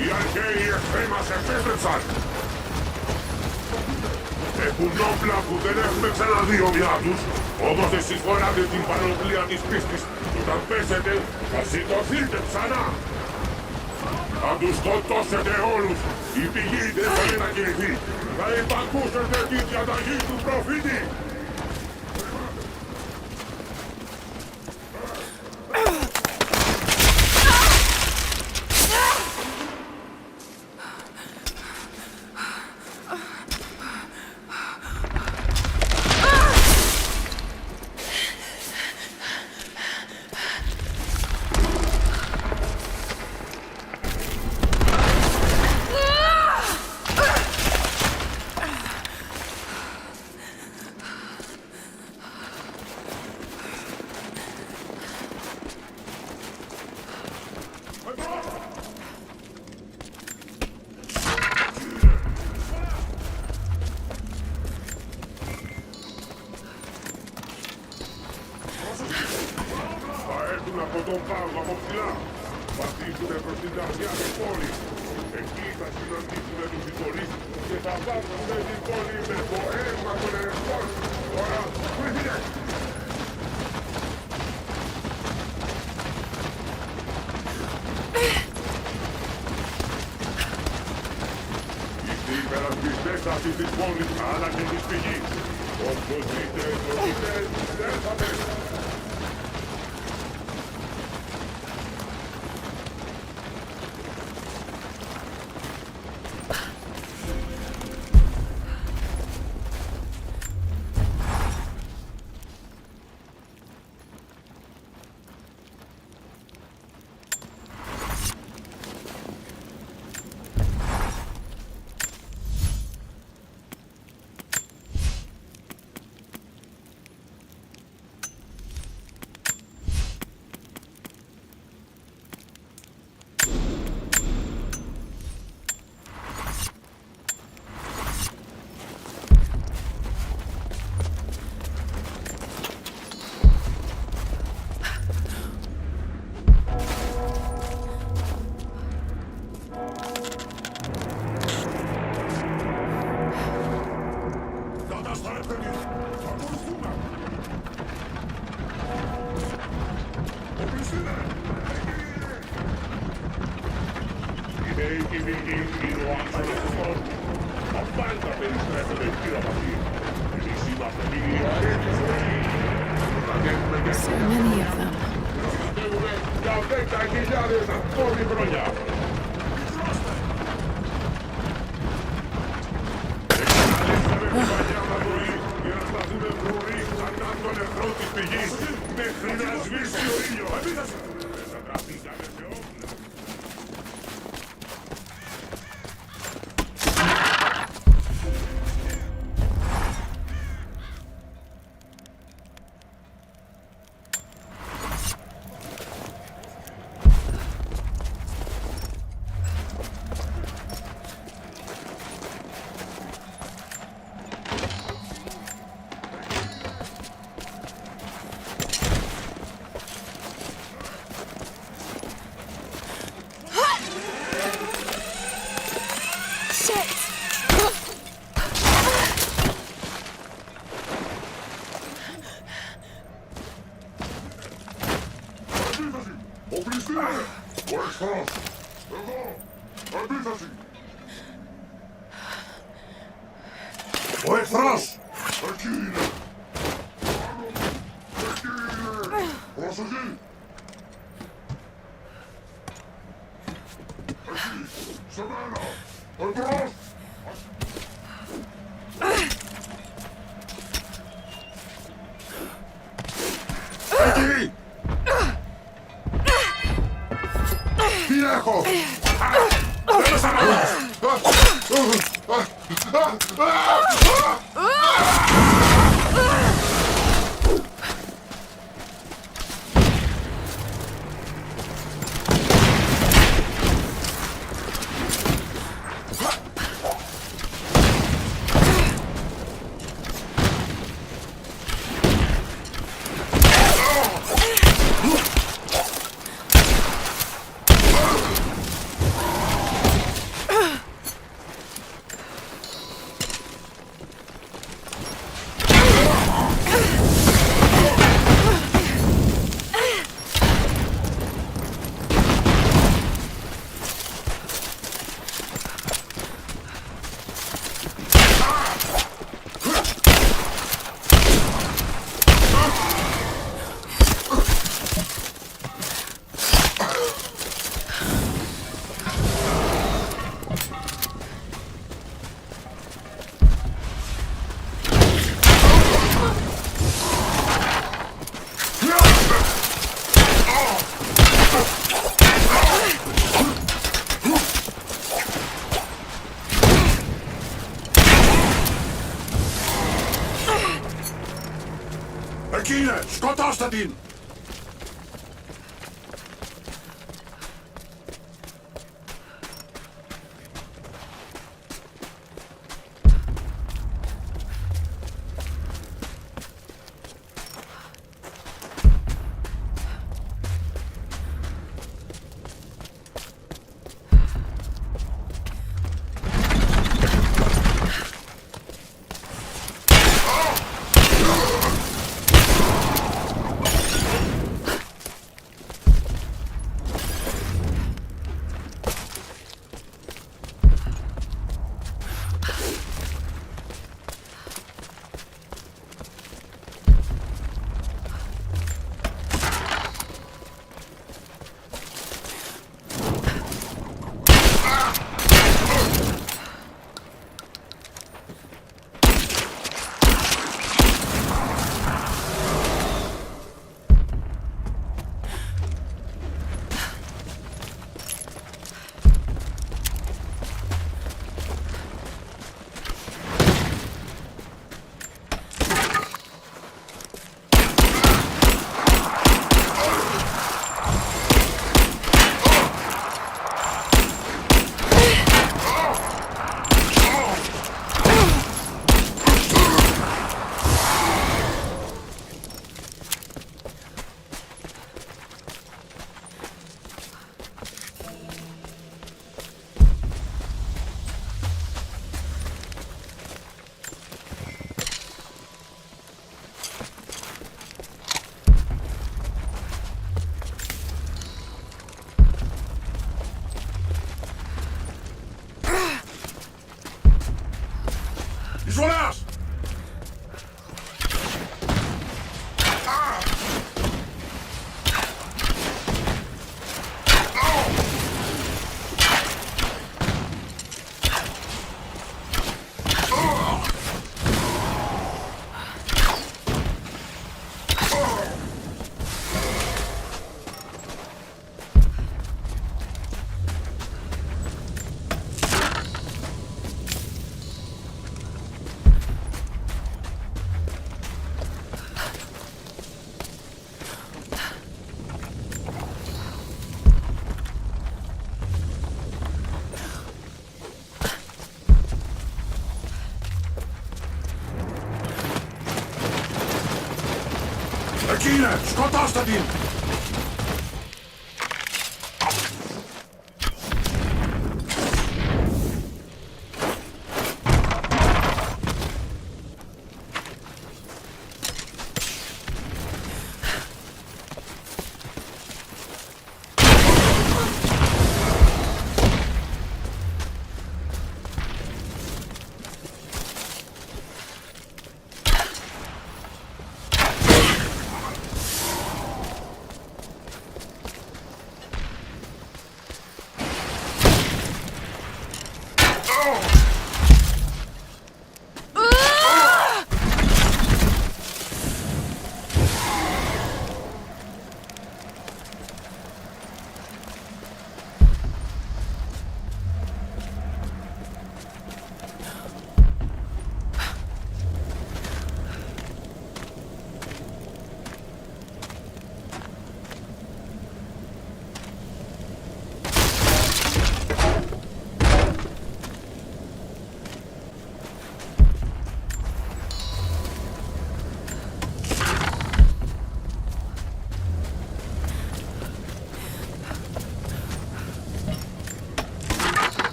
Οι αρχαίοι εχθροί μας επέστρεψαν! Έχουν όπλα που δεν έχουμε ξαναδεί ομοιά τους, όμως εσείς φοράτε την πανοπλία της πίστης. Όταν πέσετε, θα σηκωθείτε ξανά! Θα τους σκοτώσετε όλους! Η πηγή δεν θα μετακινηθεί! Θα υπακούσετε τη διαταγή του προφήτη! προς την καρδιά της πόλης. Εκεί θα συναντήσουμε τους συγχωρείς και θα βάψουμε την πόλη με το αίμα των ερευνών. Τώρα, φύγε! Είστε υπερασπιστές αυτής της πόλης, αλλά και της φυγής. Όπως δείτε, εκλογητές, δεν θα πέσουν. So many of them. Ο εχθρός! Εκεί είναι! Προσοχή! Εκεί! Σε μένα! Εμπρός! Εκεί! Τι έχω! Δεν με σταματάς! Εκεί είναι! Σκοτώστε την!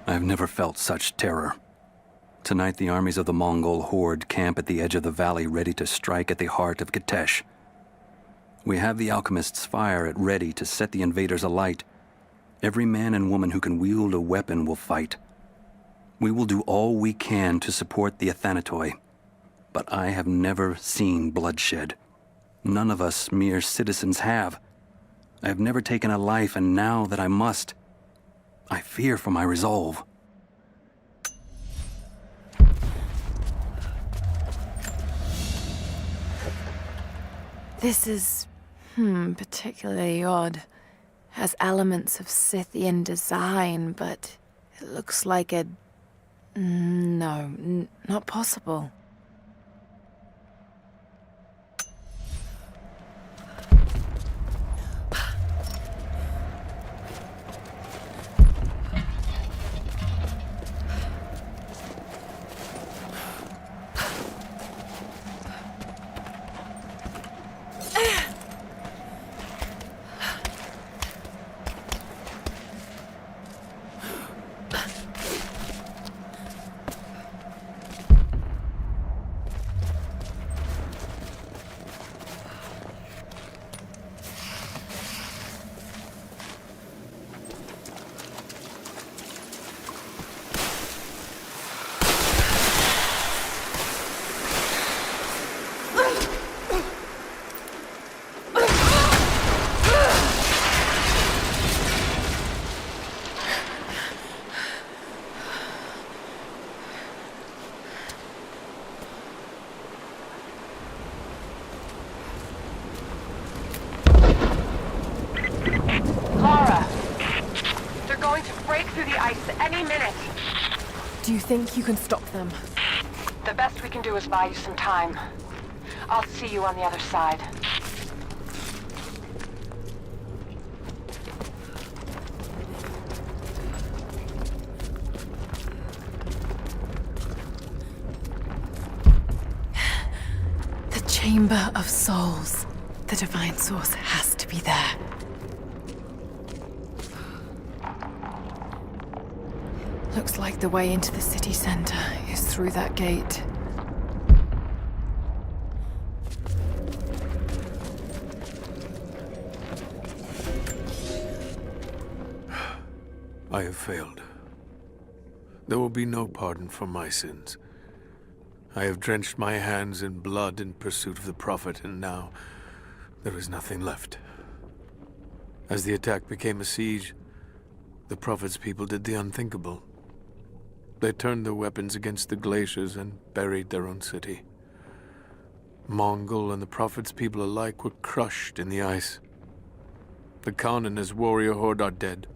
I have never felt such terror. Tonight, the armies of the Mongol horde camp at the edge of the valley, ready to strike at the heart of Kitesh. We have the alchemist's fire at ready to set the invaders alight. Every man and woman who can wield a weapon will fight. We will do all we can to support the Athanatoi, but I have never seen bloodshed. None of us mere citizens have. I have never taken a life, and now that I must, I fear for my resolve. This is, particularly odd. Has elements of Scythian design, but it looks like a... No, not possible. Do you think you can stop them? The best we can do is buy you some time. I'll see you on the other side. The Chamber of Souls. The Divine Source has to be there. Looks like the way into the city center is through that gate. I have failed. There will be no pardon for my sins. I have drenched my hands in blood in pursuit of the Prophet, and now there is nothing left. As the attack became a siege, the Prophet's people did the unthinkable. They turned their weapons against the glaciers and buried their own city. Mongol and the Prophet's people alike were crushed in the ice. The Khan and his warrior horde are dead.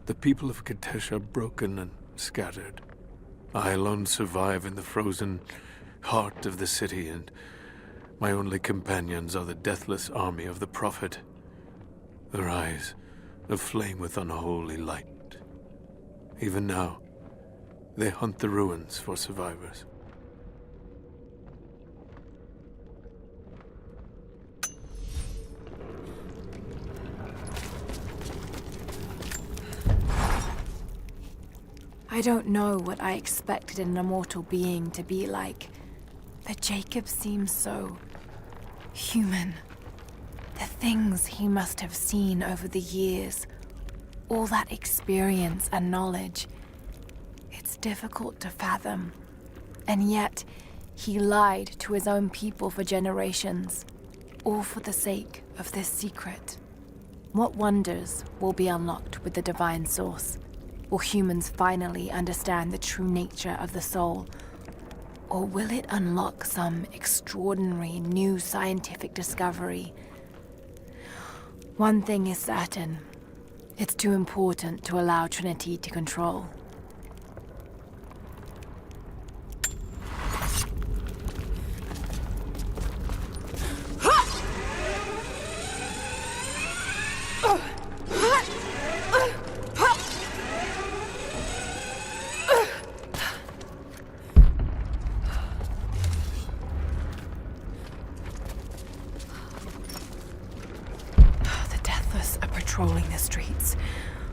The people of Kitesh are broken and scattered. I alone survive in the frozen heart of the city, and My only companions are the deathless army of the Prophet. Their eyes aflame with unholy light. Even now, they hunt the ruins for survivors. I don't know what I expected an immortal being to be like, but Jacob seems so human. The things he must have seen over the years, all that experience and knowledge, it's difficult to fathom. And yet, he lied to his own people for generations, all for the sake of this secret. What wonders will be unlocked with the divine source? Will humans finally understand the true nature of the soul? Or will it unlock some extraordinary new scientific discovery? One thing is certain. It's too important to allow Trinity to control. Patrolling the streets.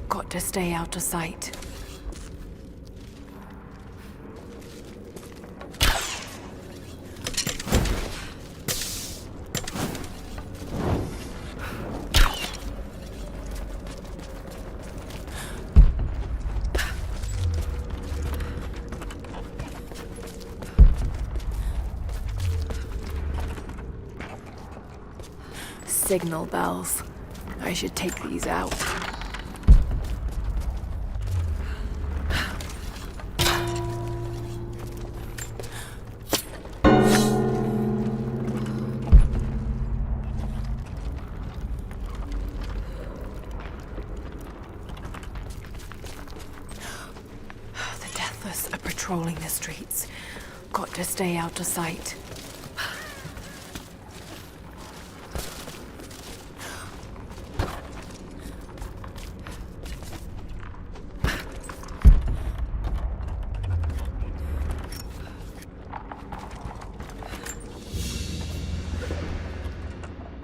Got to stay out of sight. Signal bells. I should take these out. The Deathless are patrolling the streets. Got to stay out of sight.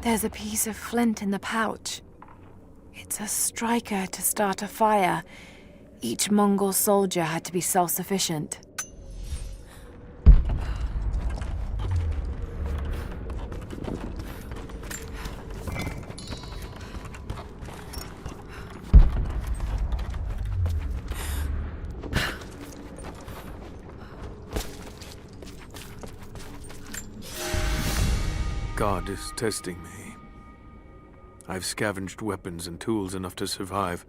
There's a piece of flint in the pouch. It's a striker to start a fire. Each Mongol soldier had to be self-sufficient. God is testing me. I've scavenged weapons and tools enough to survive.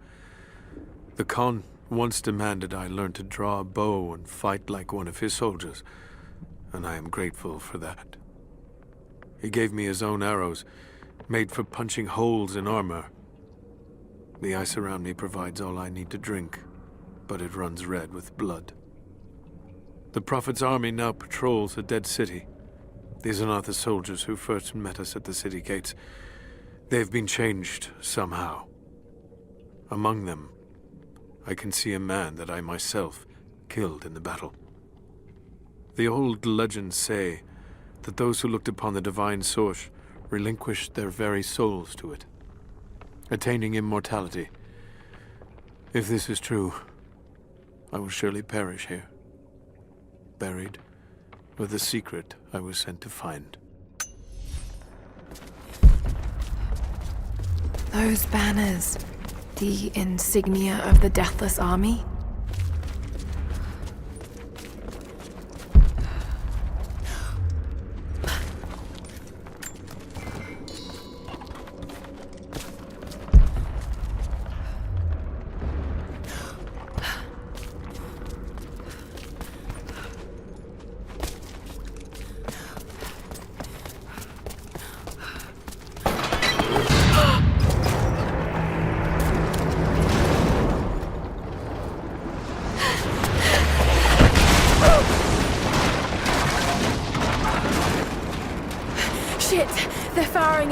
The Khan once demanded I learn to draw a bow and fight like one of his soldiers, and I am grateful for that. He gave me his own arrows, made for punching holes in armor. The ice around me provides all I need to drink, but it runs red with blood. The Prophet's army now patrols a dead city. These are not the soldiers who first met us at the city gates. They've been changed somehow. Among them, I can see a man that I myself killed in the battle. The old legends say that those who looked upon the divine source relinquished their very souls to it, attaining immortality. If this is true, I will surely perish here, buried with the secret I was sent to find. Those banners, the insignia of the Deathless Army?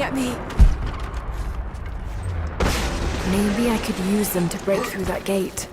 shooting at me. Maybe I could use them to break through that gate.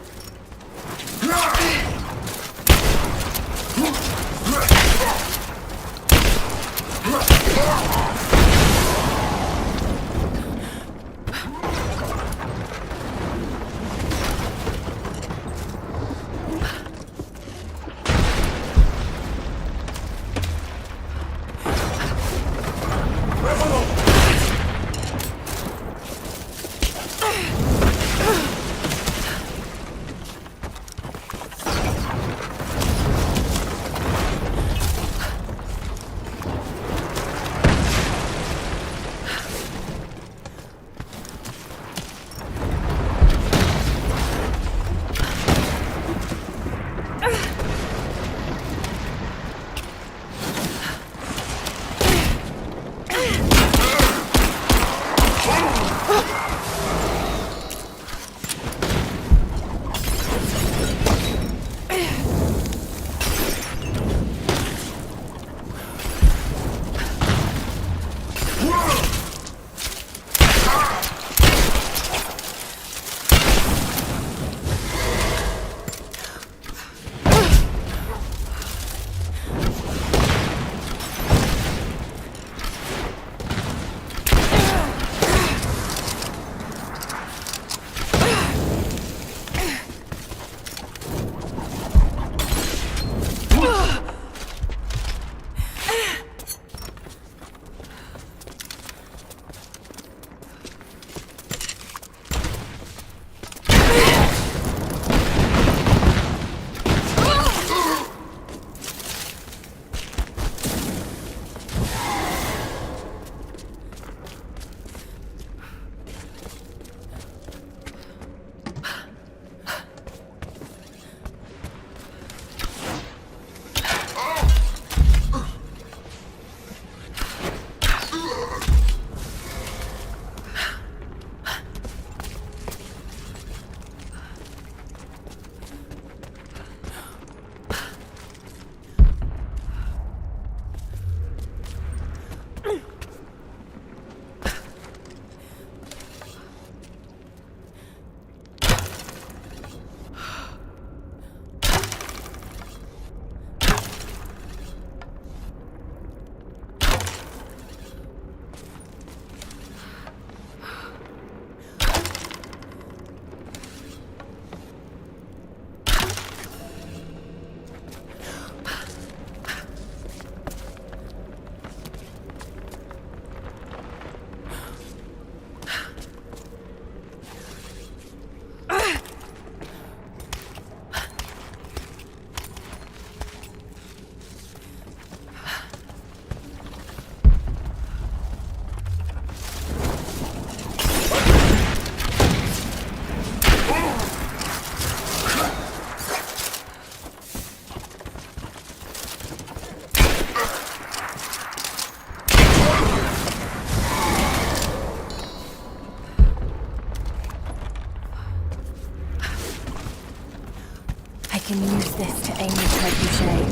I can use this to aim the trebuchet.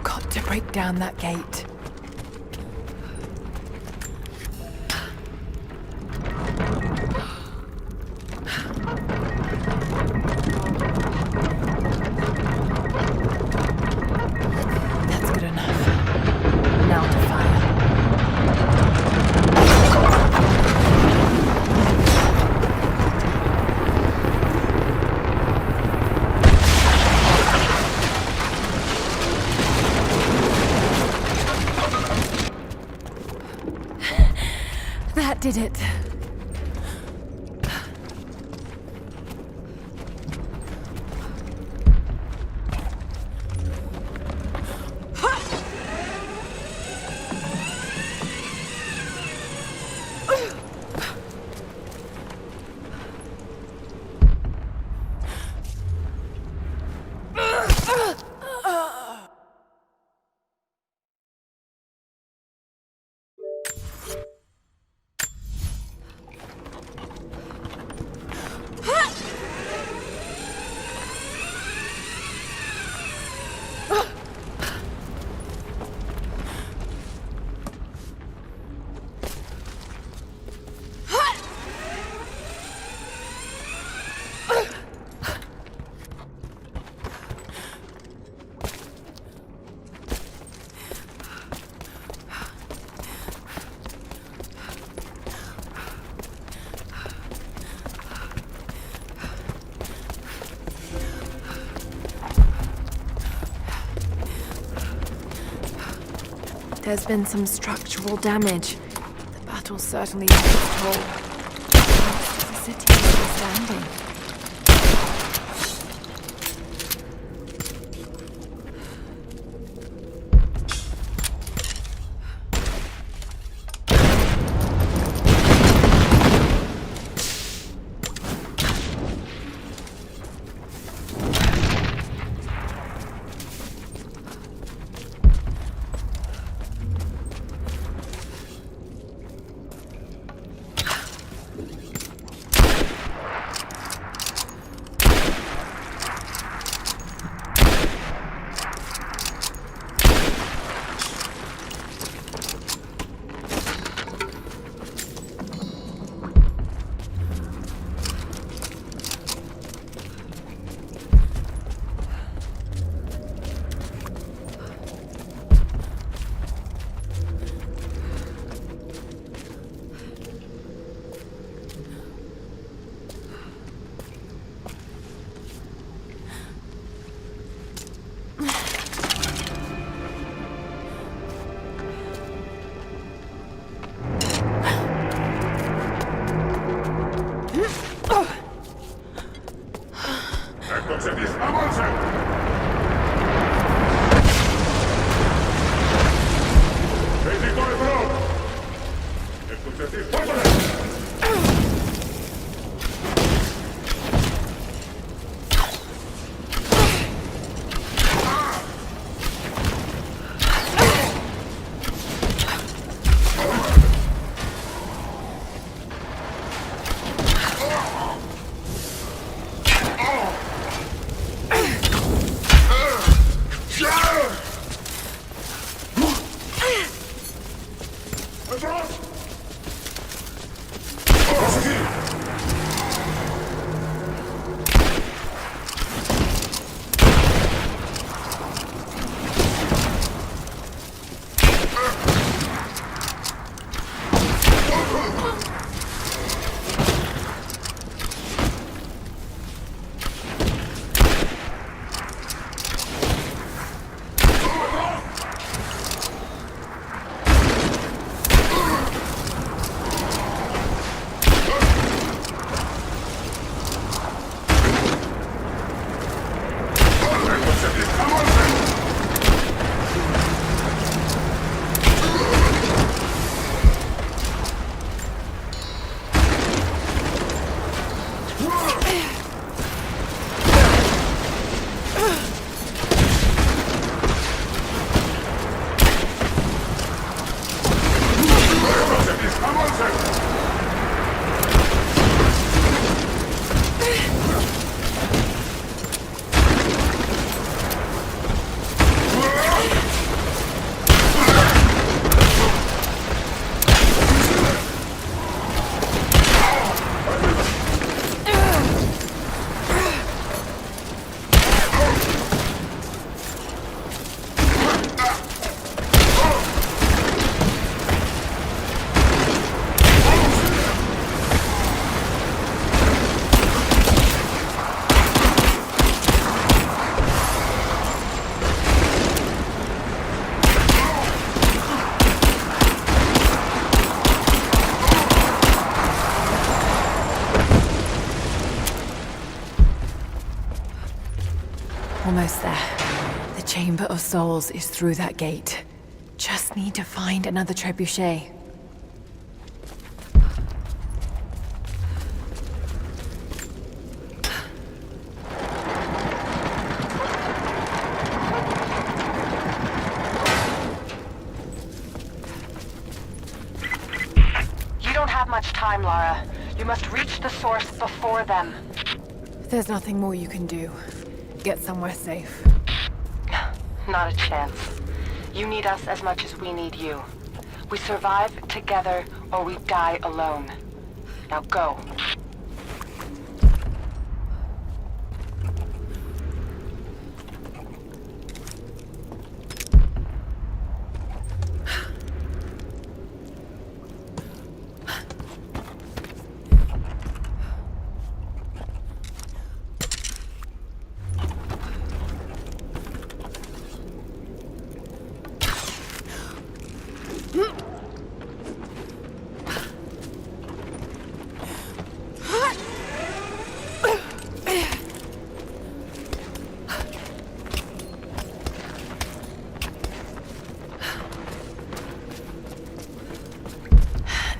Got to break down that gate. That did it. There's been some structural damage. The battle certainly took its toll. The city is still standing. Almost there. The Chamber of Souls is through that gate. Just need to find another trebuchet. You don't have much time, Lara. You must reach the source before them. There's nothing more you can do. Get somewhere safe. Not a chance. You need us as much as we need you. We survive together or we die alone. Now go.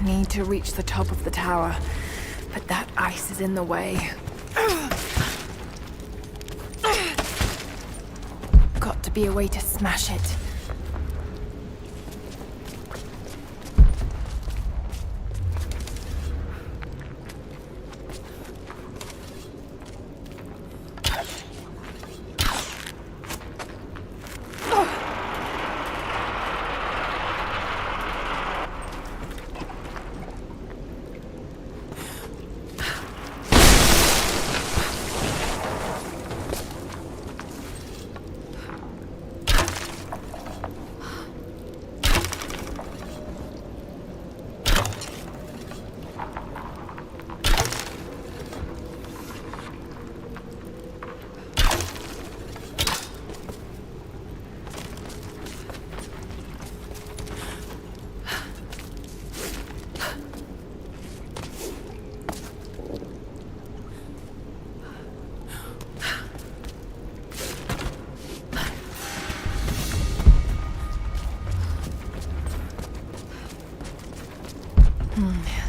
Need to reach the top of the tower, but that ice is in the way. Got to be a way to smash it.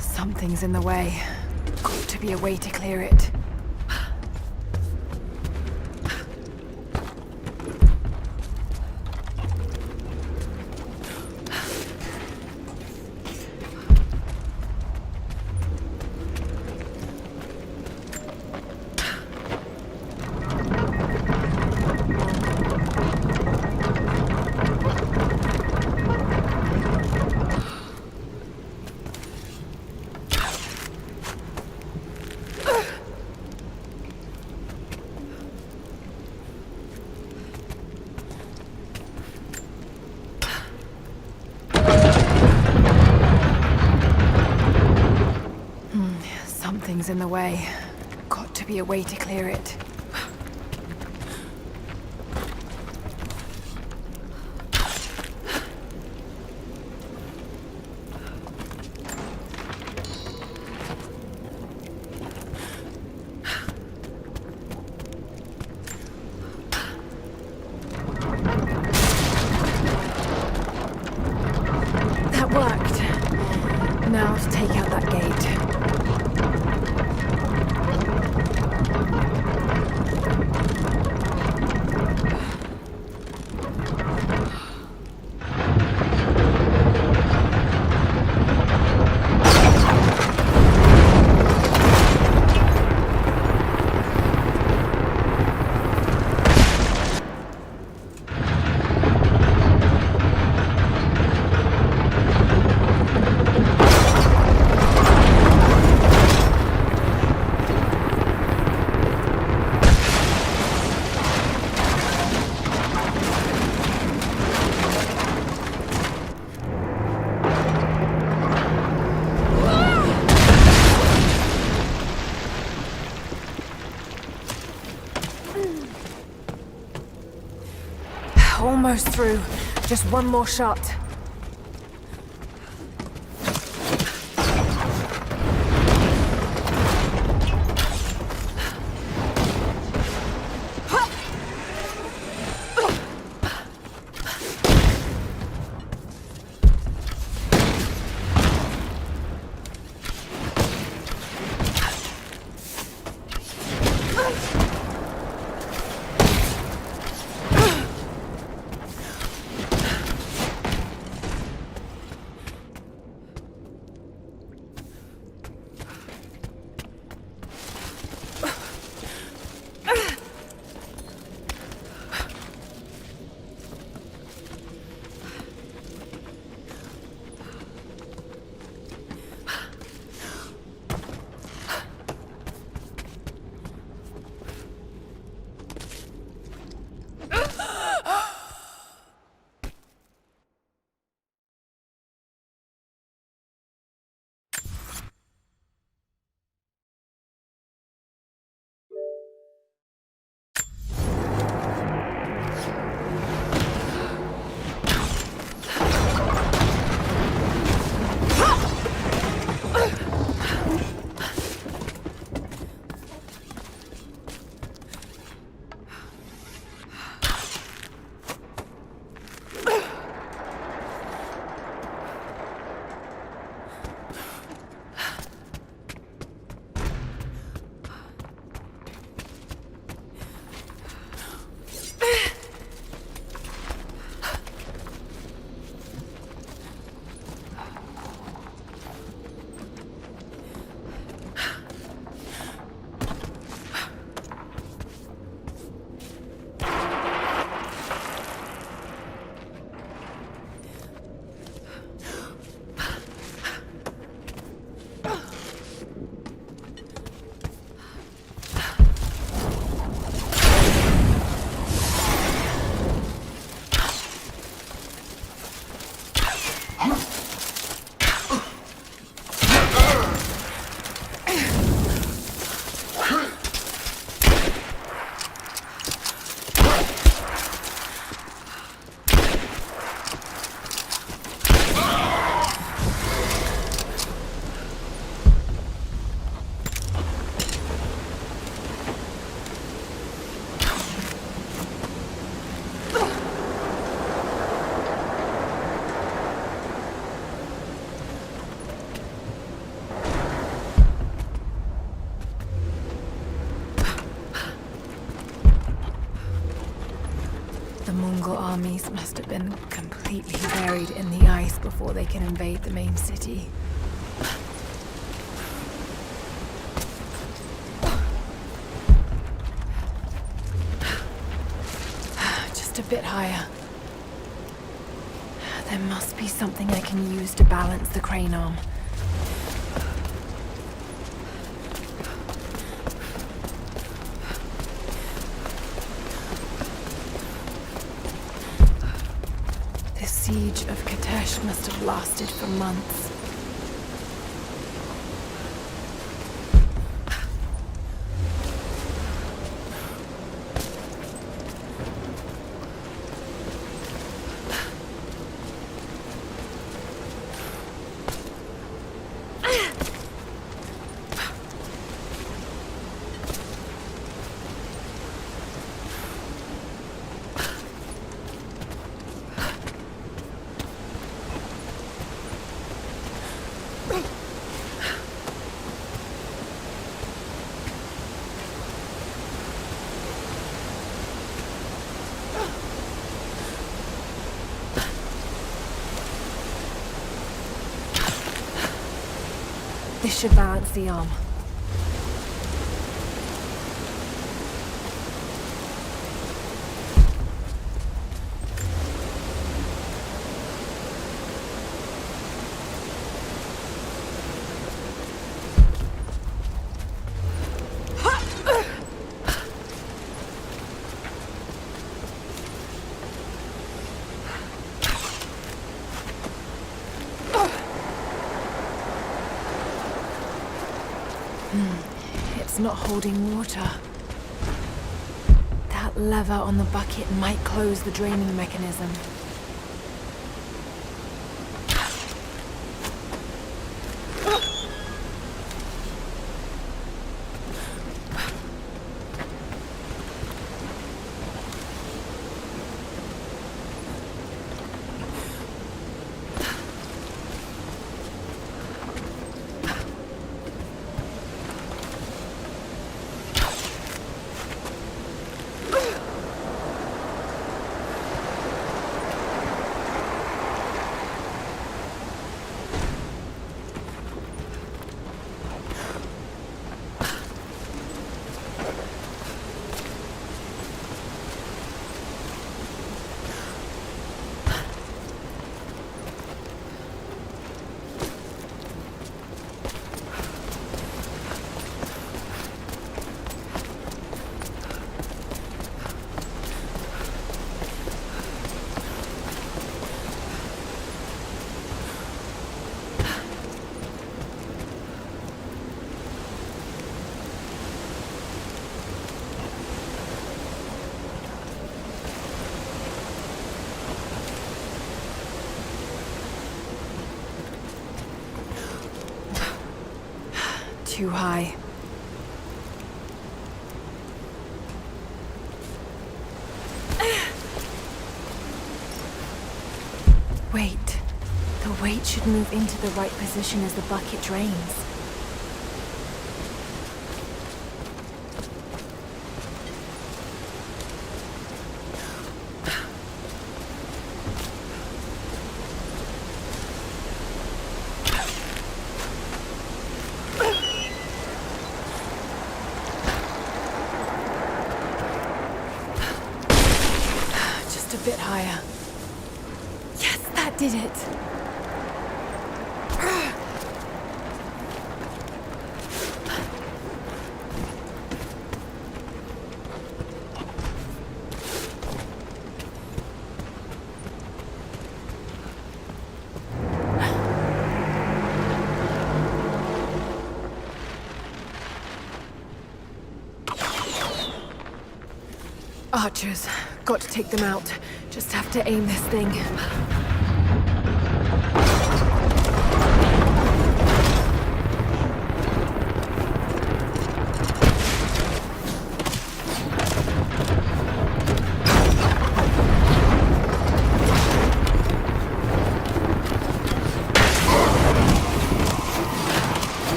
Something's in the way. Got to be a way to clear it. Something's in the way. Got to be a way to clear it. That worked. Now to take out that gate. Almost through. Just one more shot. Mongol armies must have been completely buried in the ice before they can invade the main city. Just a bit higher. There must be something I can use to balance the crane arm. The siege of Katesh must have lasted for months. This should balance the arm. It's not holding water. That lever on the bucket might close the draining mechanism. Too high. Wait. The weight should move into the right position as the bucket drains. A bit higher. Yes, that did it. Archers. Got to take them out. Just have to aim this thing.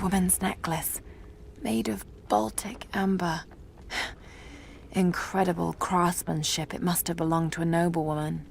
woman's necklace, made of Baltic amber. Incredible craftsmanship. It must have belonged to a noblewoman.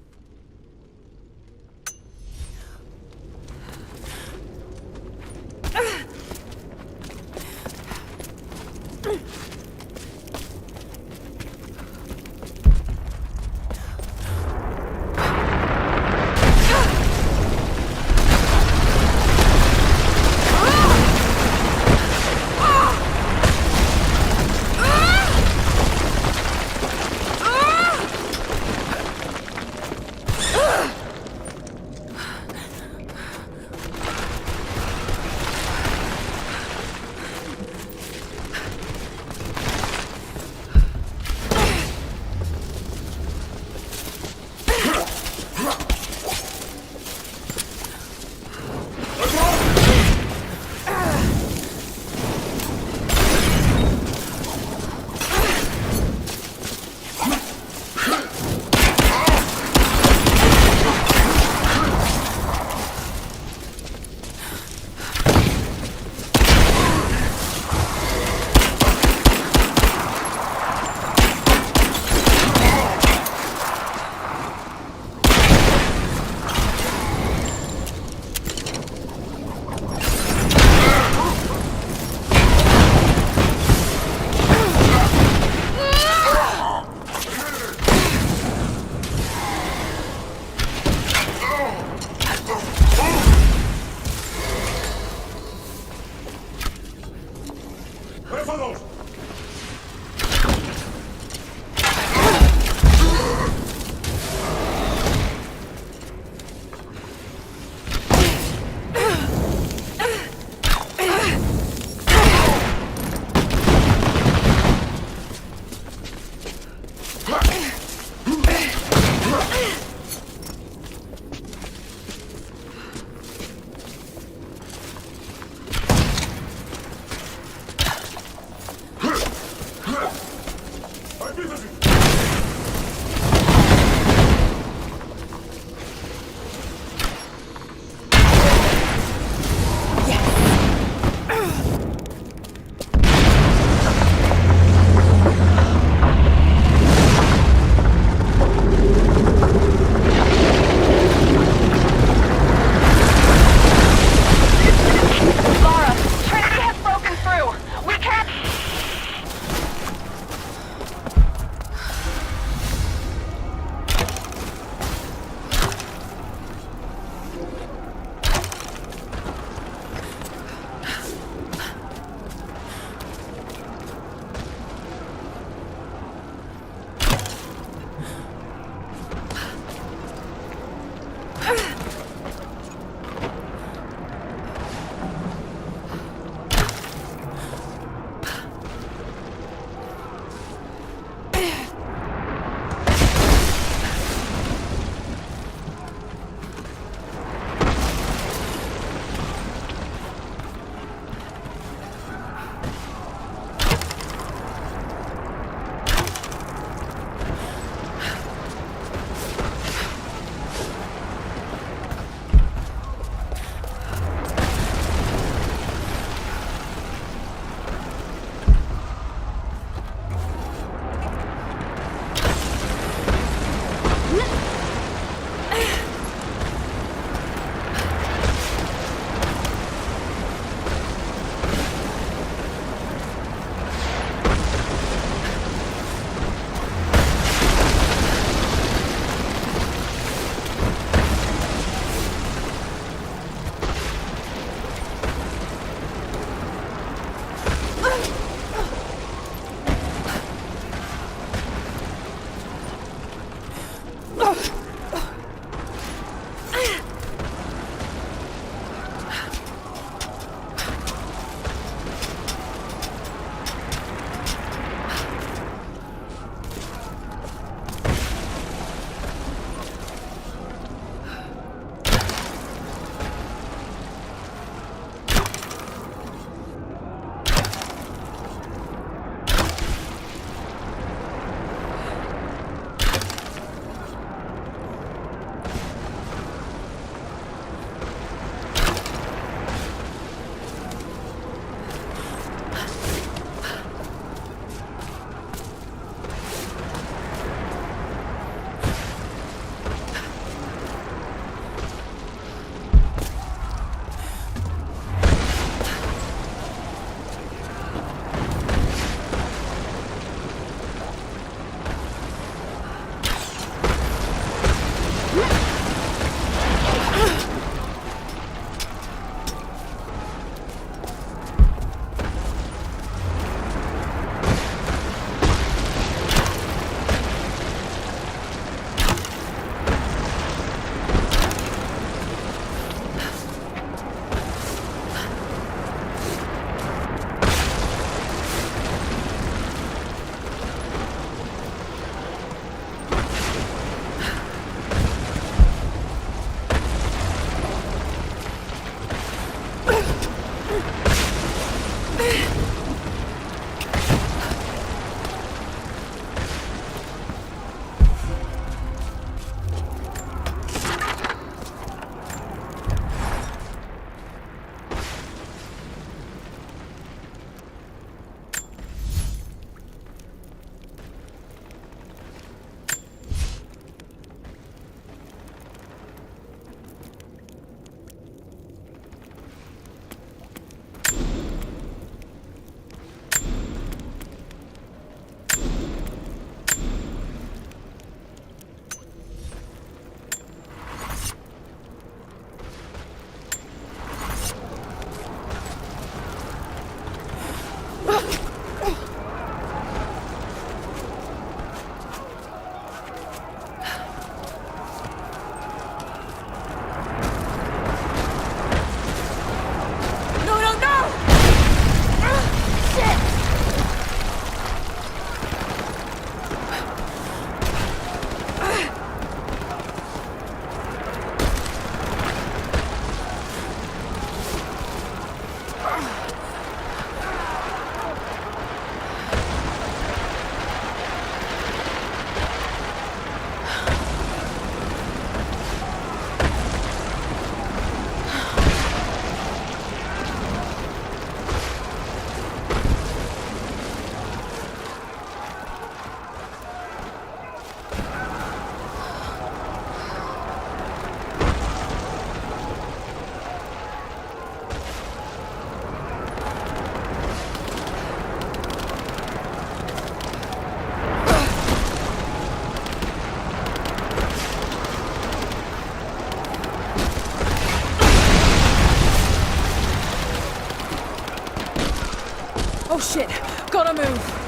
Oh shit! Gotta move!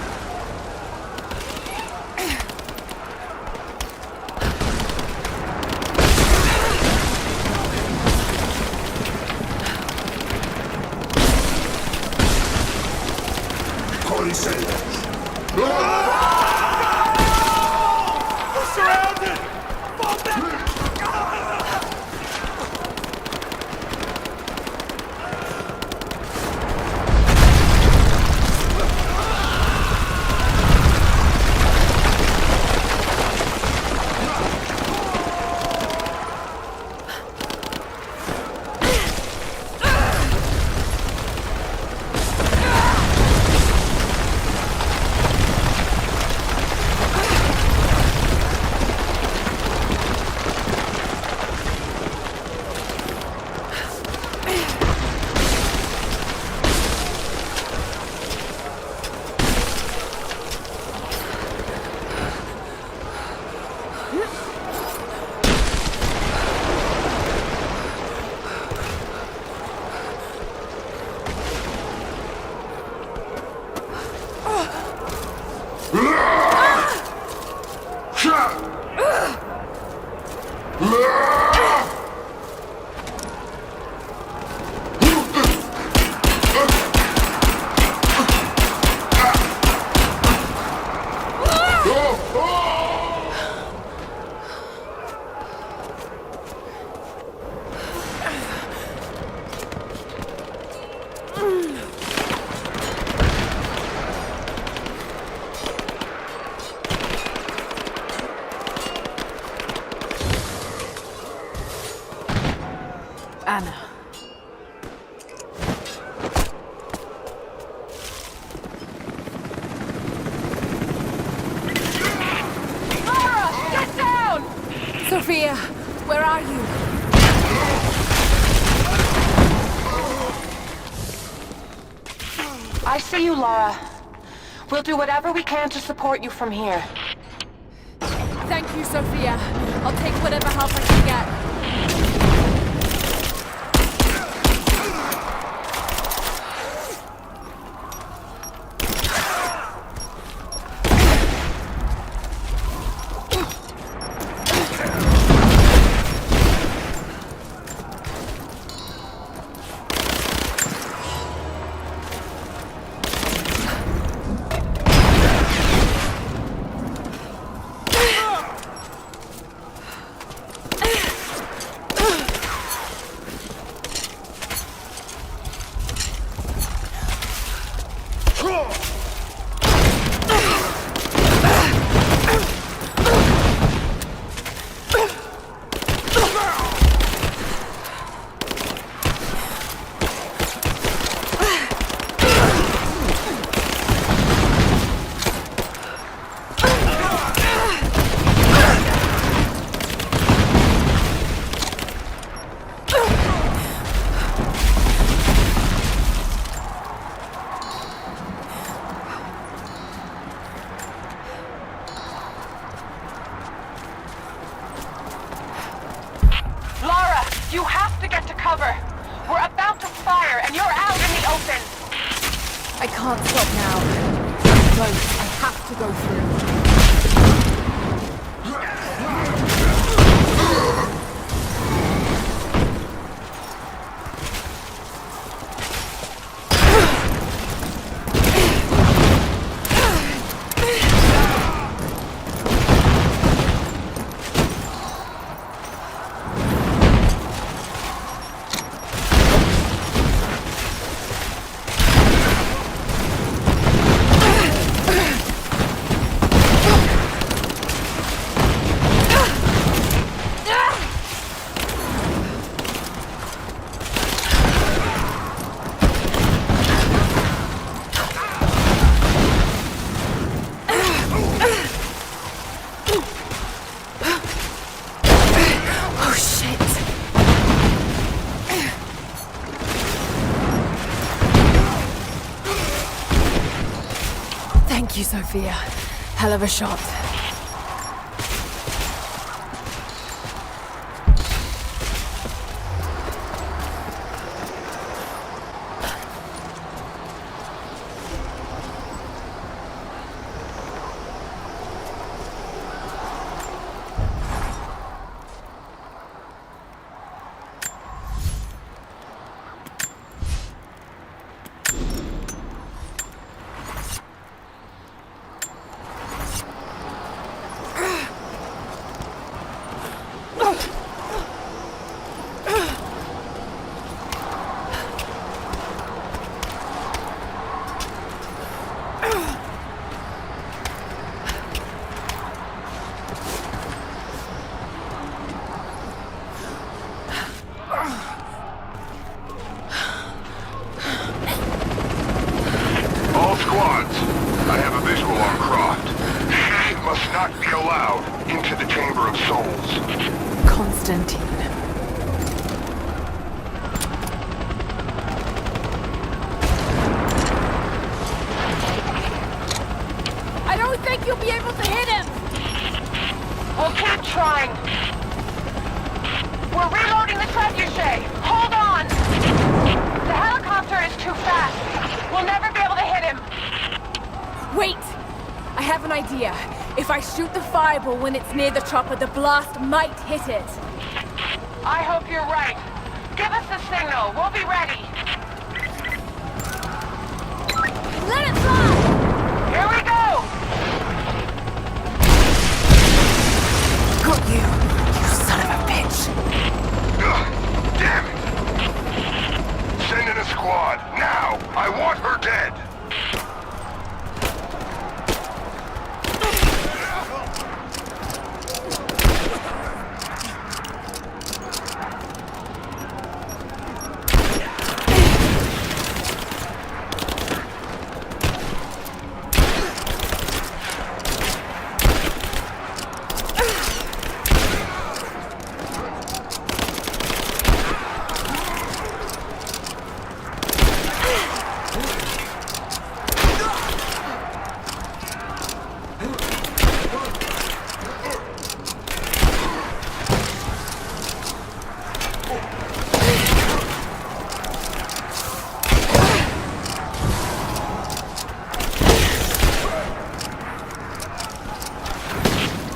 Anna. Lara, get down! Sophia, where are you? I see you, Lara. We'll do whatever we can to support you from here. Thank you, Sophia. I'll take whatever help I can get. You have to get to cover. We're about to fire, and you're out in the open. I can't stop now. I'm close. I have to go through. Thank you, Sophia. Hell of a shot. trying. We're reloading the trebuchet. Hold on! The helicopter is too fast. We'll never be able to hit him. Wait! I have an idea. If I shoot the fireball when it's near the chopper, the blast might hit it. I hope you're right. Give us the signal. We'll be ready. Let it fly! Here we go! Got you, you son of a bitch. Damn it! Send in a squad, now! I want her dead!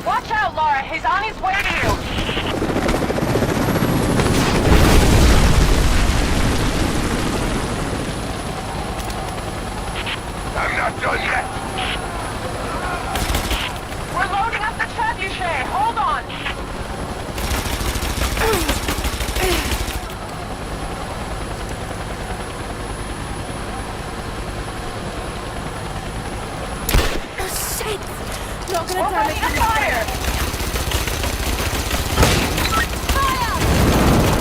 Watch out, Laura. He's on his way to you. I'm not done yet! We're loading up the trebuchet. Hold on. Shit! Not gonna We're ready to fire.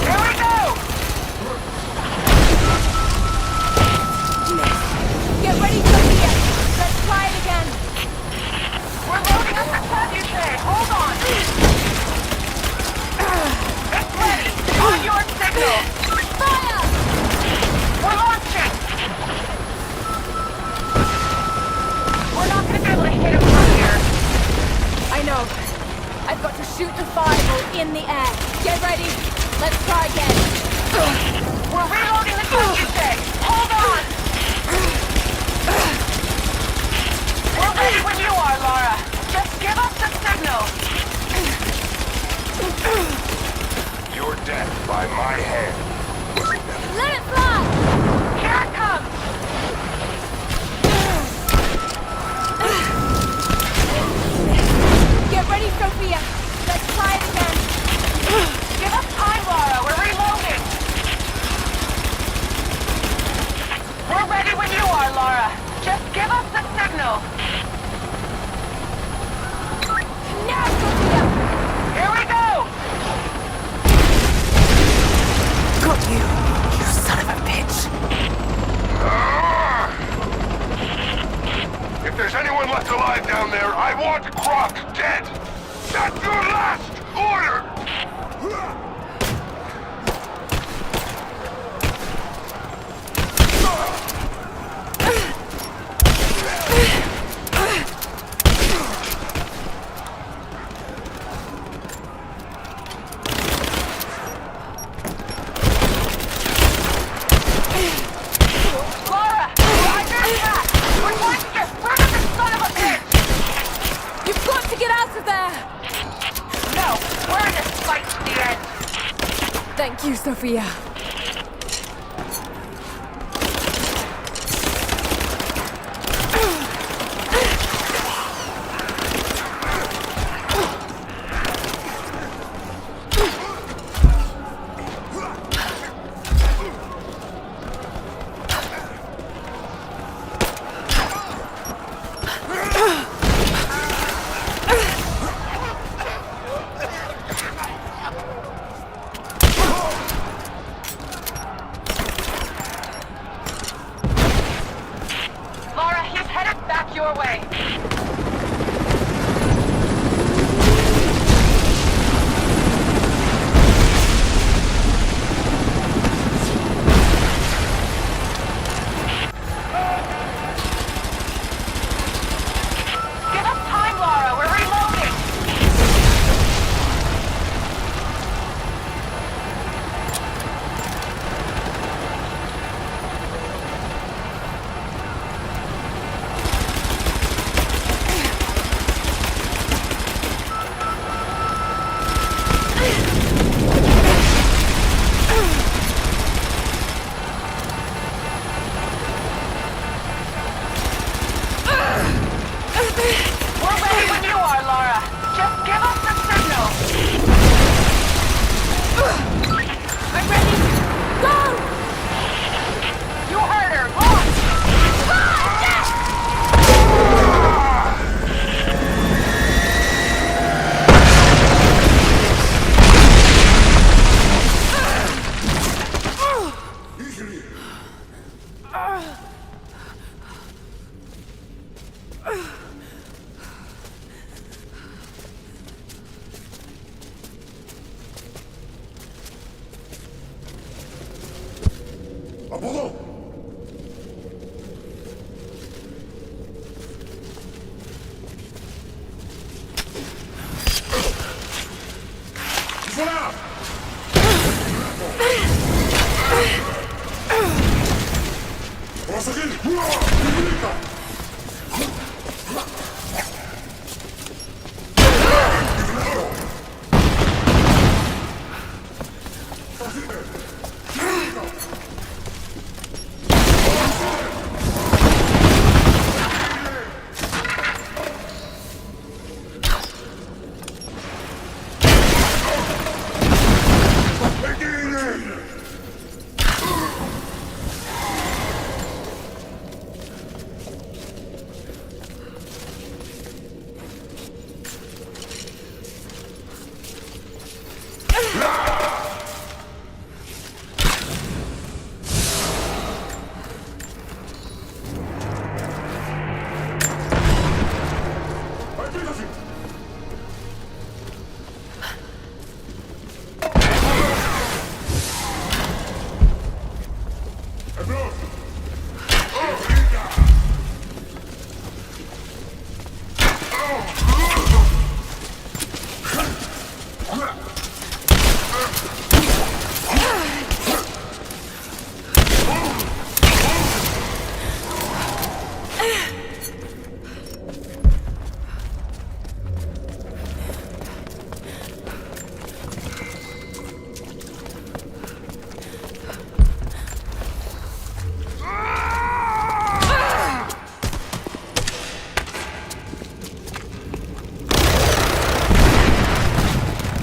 Here we go. Get ready, Sophia! Let's try it again! We're loading up the trebuchet. Hold on. It's ready. On your signal. Fire! We're launching. We're not going to be able to hit him from here. I know. I've got to shoot the fireball in the air. Get ready. Let's try again. We're reloading the trebuchet. Hold on. We're ready when you are, Laura. Just give us the signal. Your death by my hand. Let it fly! Here it comes. Get ready, Sophia. Let's try it again. Give us time, Laura. We're reloading. We're ready when you are, Laura. Just give us the signal. Now, Sophia! Here we go. Got you, you son of a bitch. If there's anyone left alive down there, I want Croc dead! That's your last order! Laura, we're under attack. We're going to get rid of this son of a bitch. You've got to get out of there! No, we're in this fight to the end. Thank you, Sophia. Laura, he's headed back your way. Give us time, Laura. We're reloading. Apollo! Voilà!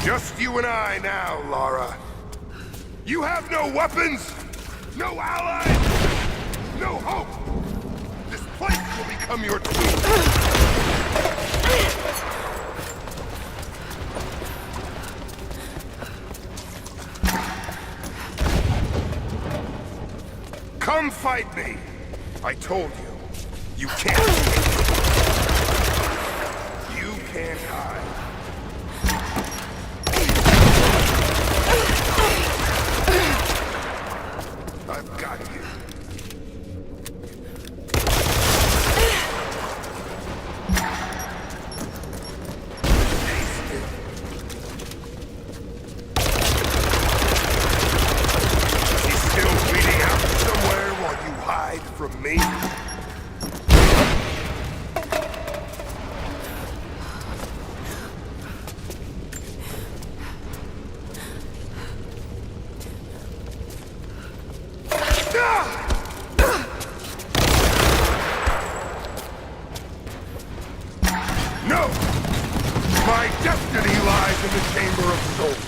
Just you and I now, Lara. You have no weapons, no allies, no hope. This place will become your tomb. Come fight me. I told you, you can't. You can't hide. I've got you. He's still bleeding out somewhere while you hide from me? No! My destiny lies in the Chamber of Souls.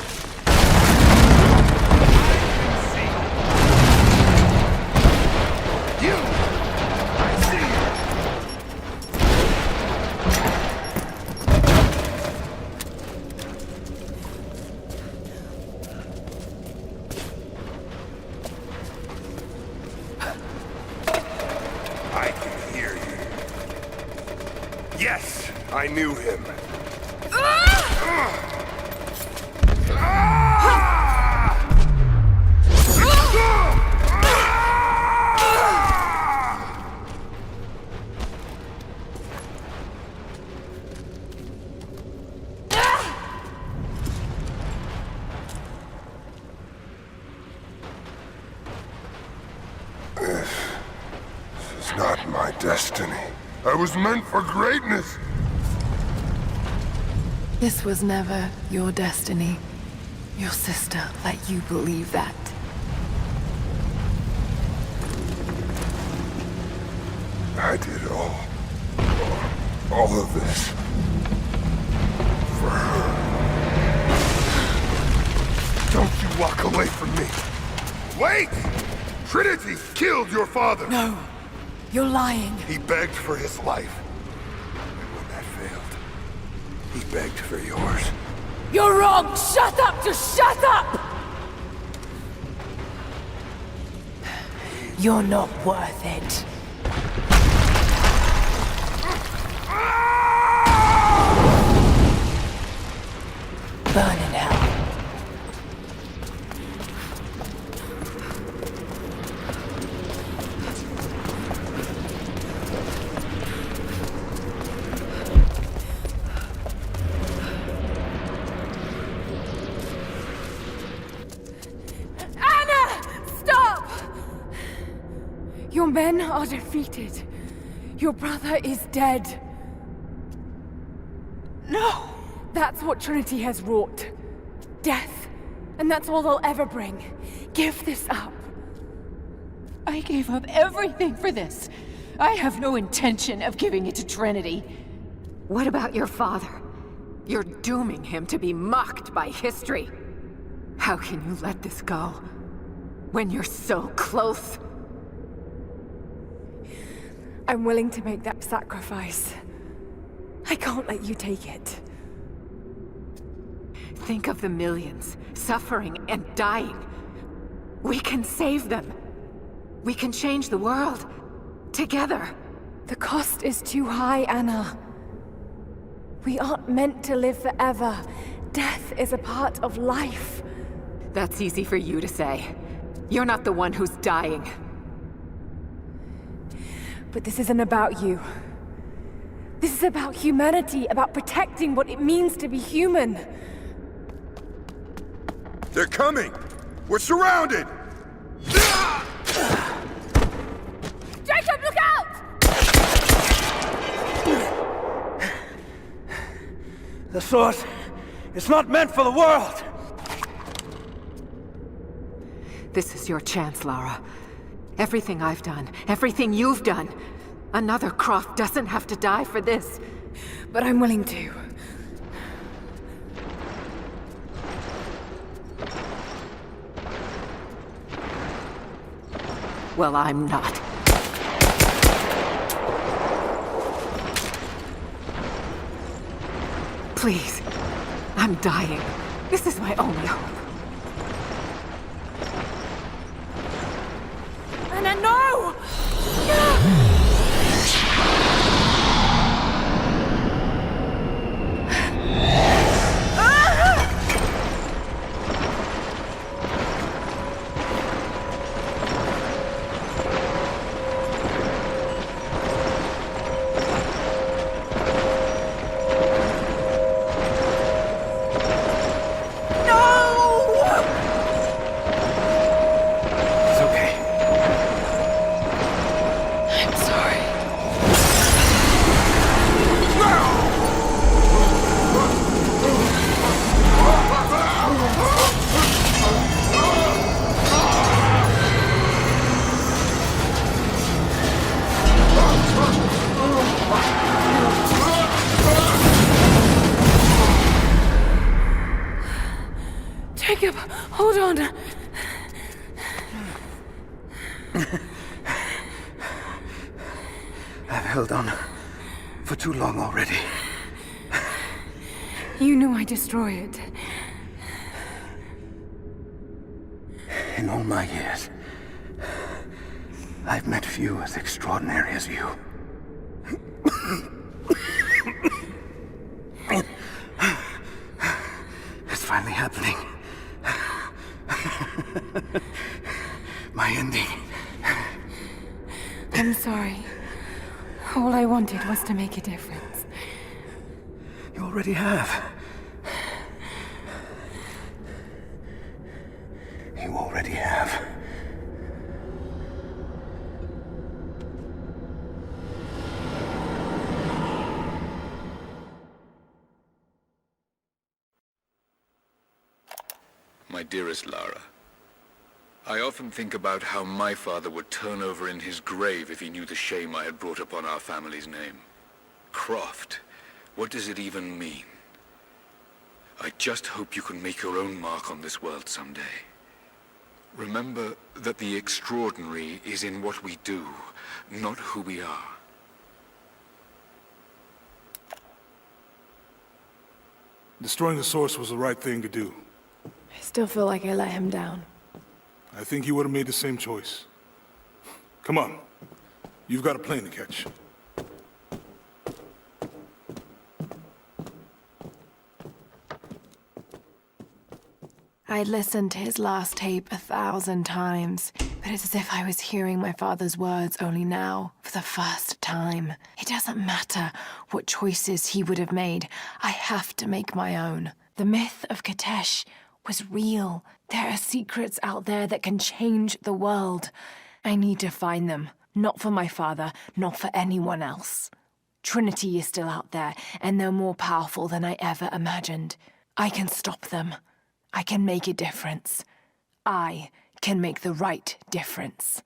You! I see I can hear you. Yes, I knew him. This is not my destiny. I was meant for greatness. This was never your destiny. Your sister let you believe that. I did all of this for her. Don't you walk away from me. Wait! Trinity killed your father. No, you're lying. He begged for his life. And when that failed, he begged for yours. You're wrong! Shut up! Just shut up! You're not worth it. Burn in hell. Your men are defeated. Your brother is dead. No! That's what Trinity has wrought. Death. And that's all they'll ever bring. Give this up. I gave up everything for this. I have no intention of giving it to Trinity. What about your father? You're dooming him to be mocked by history. How can you let this go when you're so close? I'm willing to make that sacrifice. I can't let you take it. Think of the millions suffering and dying. We can save them. We can change the world. Together. The cost is too high, Anna. We aren't meant to live forever. Death is a part of life. That's easy for you to say. You're not the one who's dying. But this isn't about you. This is about humanity, about protecting what it means to be human. They're coming! We're surrounded! Jacob, look out! The sword is not meant for the world! This is your chance, Lara. Everything I've done, everything you've done. Another Croft doesn't have to die for this. But I'm willing to. Well, I'm not. Please. I'm dying. This is my only hope. Anna, no! Jacob, hold on. I've held on for too long already. You knew I'd destroy it. In all my years, I've met few as extraordinary as you. It's finally happening. My ending. I'm sorry. All I wanted was to make a difference. You already have. You already have. My dearest Lara, I often think about how my father would turn over in his grave if he knew the shame I had brought upon our family's name. Croft, what does it even mean? I just hope you can make your own mark on this world someday. Remember that the extraordinary is in what we do, not who we are. Destroying the source was the right thing to do. I still feel like I let him down. I think you would have made the same choice. Come on. You've got a plane to catch. I'd listened to his last tape 1,000 times, but it's as if I was hearing my father's words only now, for the first time. It doesn't matter what choices he would have made. I have to make my own. The myth of Katesh was real. There are secrets out there that can change the world. I need to find them. Not for my father, not for anyone else. Trinity is still out there, and they're more powerful than I ever imagined. I can stop them. I can make a difference. I can make the right difference.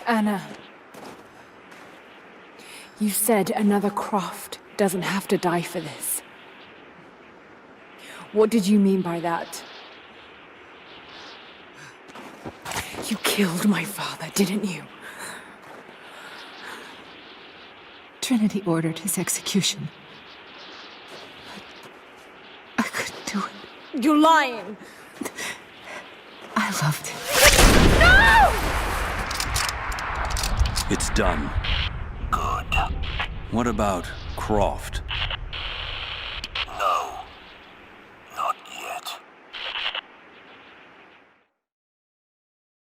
Anna, you said another Croft doesn't have to die for this. What did you mean by that? You killed my father, didn't you? Trinity ordered his execution. I couldn't do it. You're lying! I loved him. No! It's done. Good. What about Croft?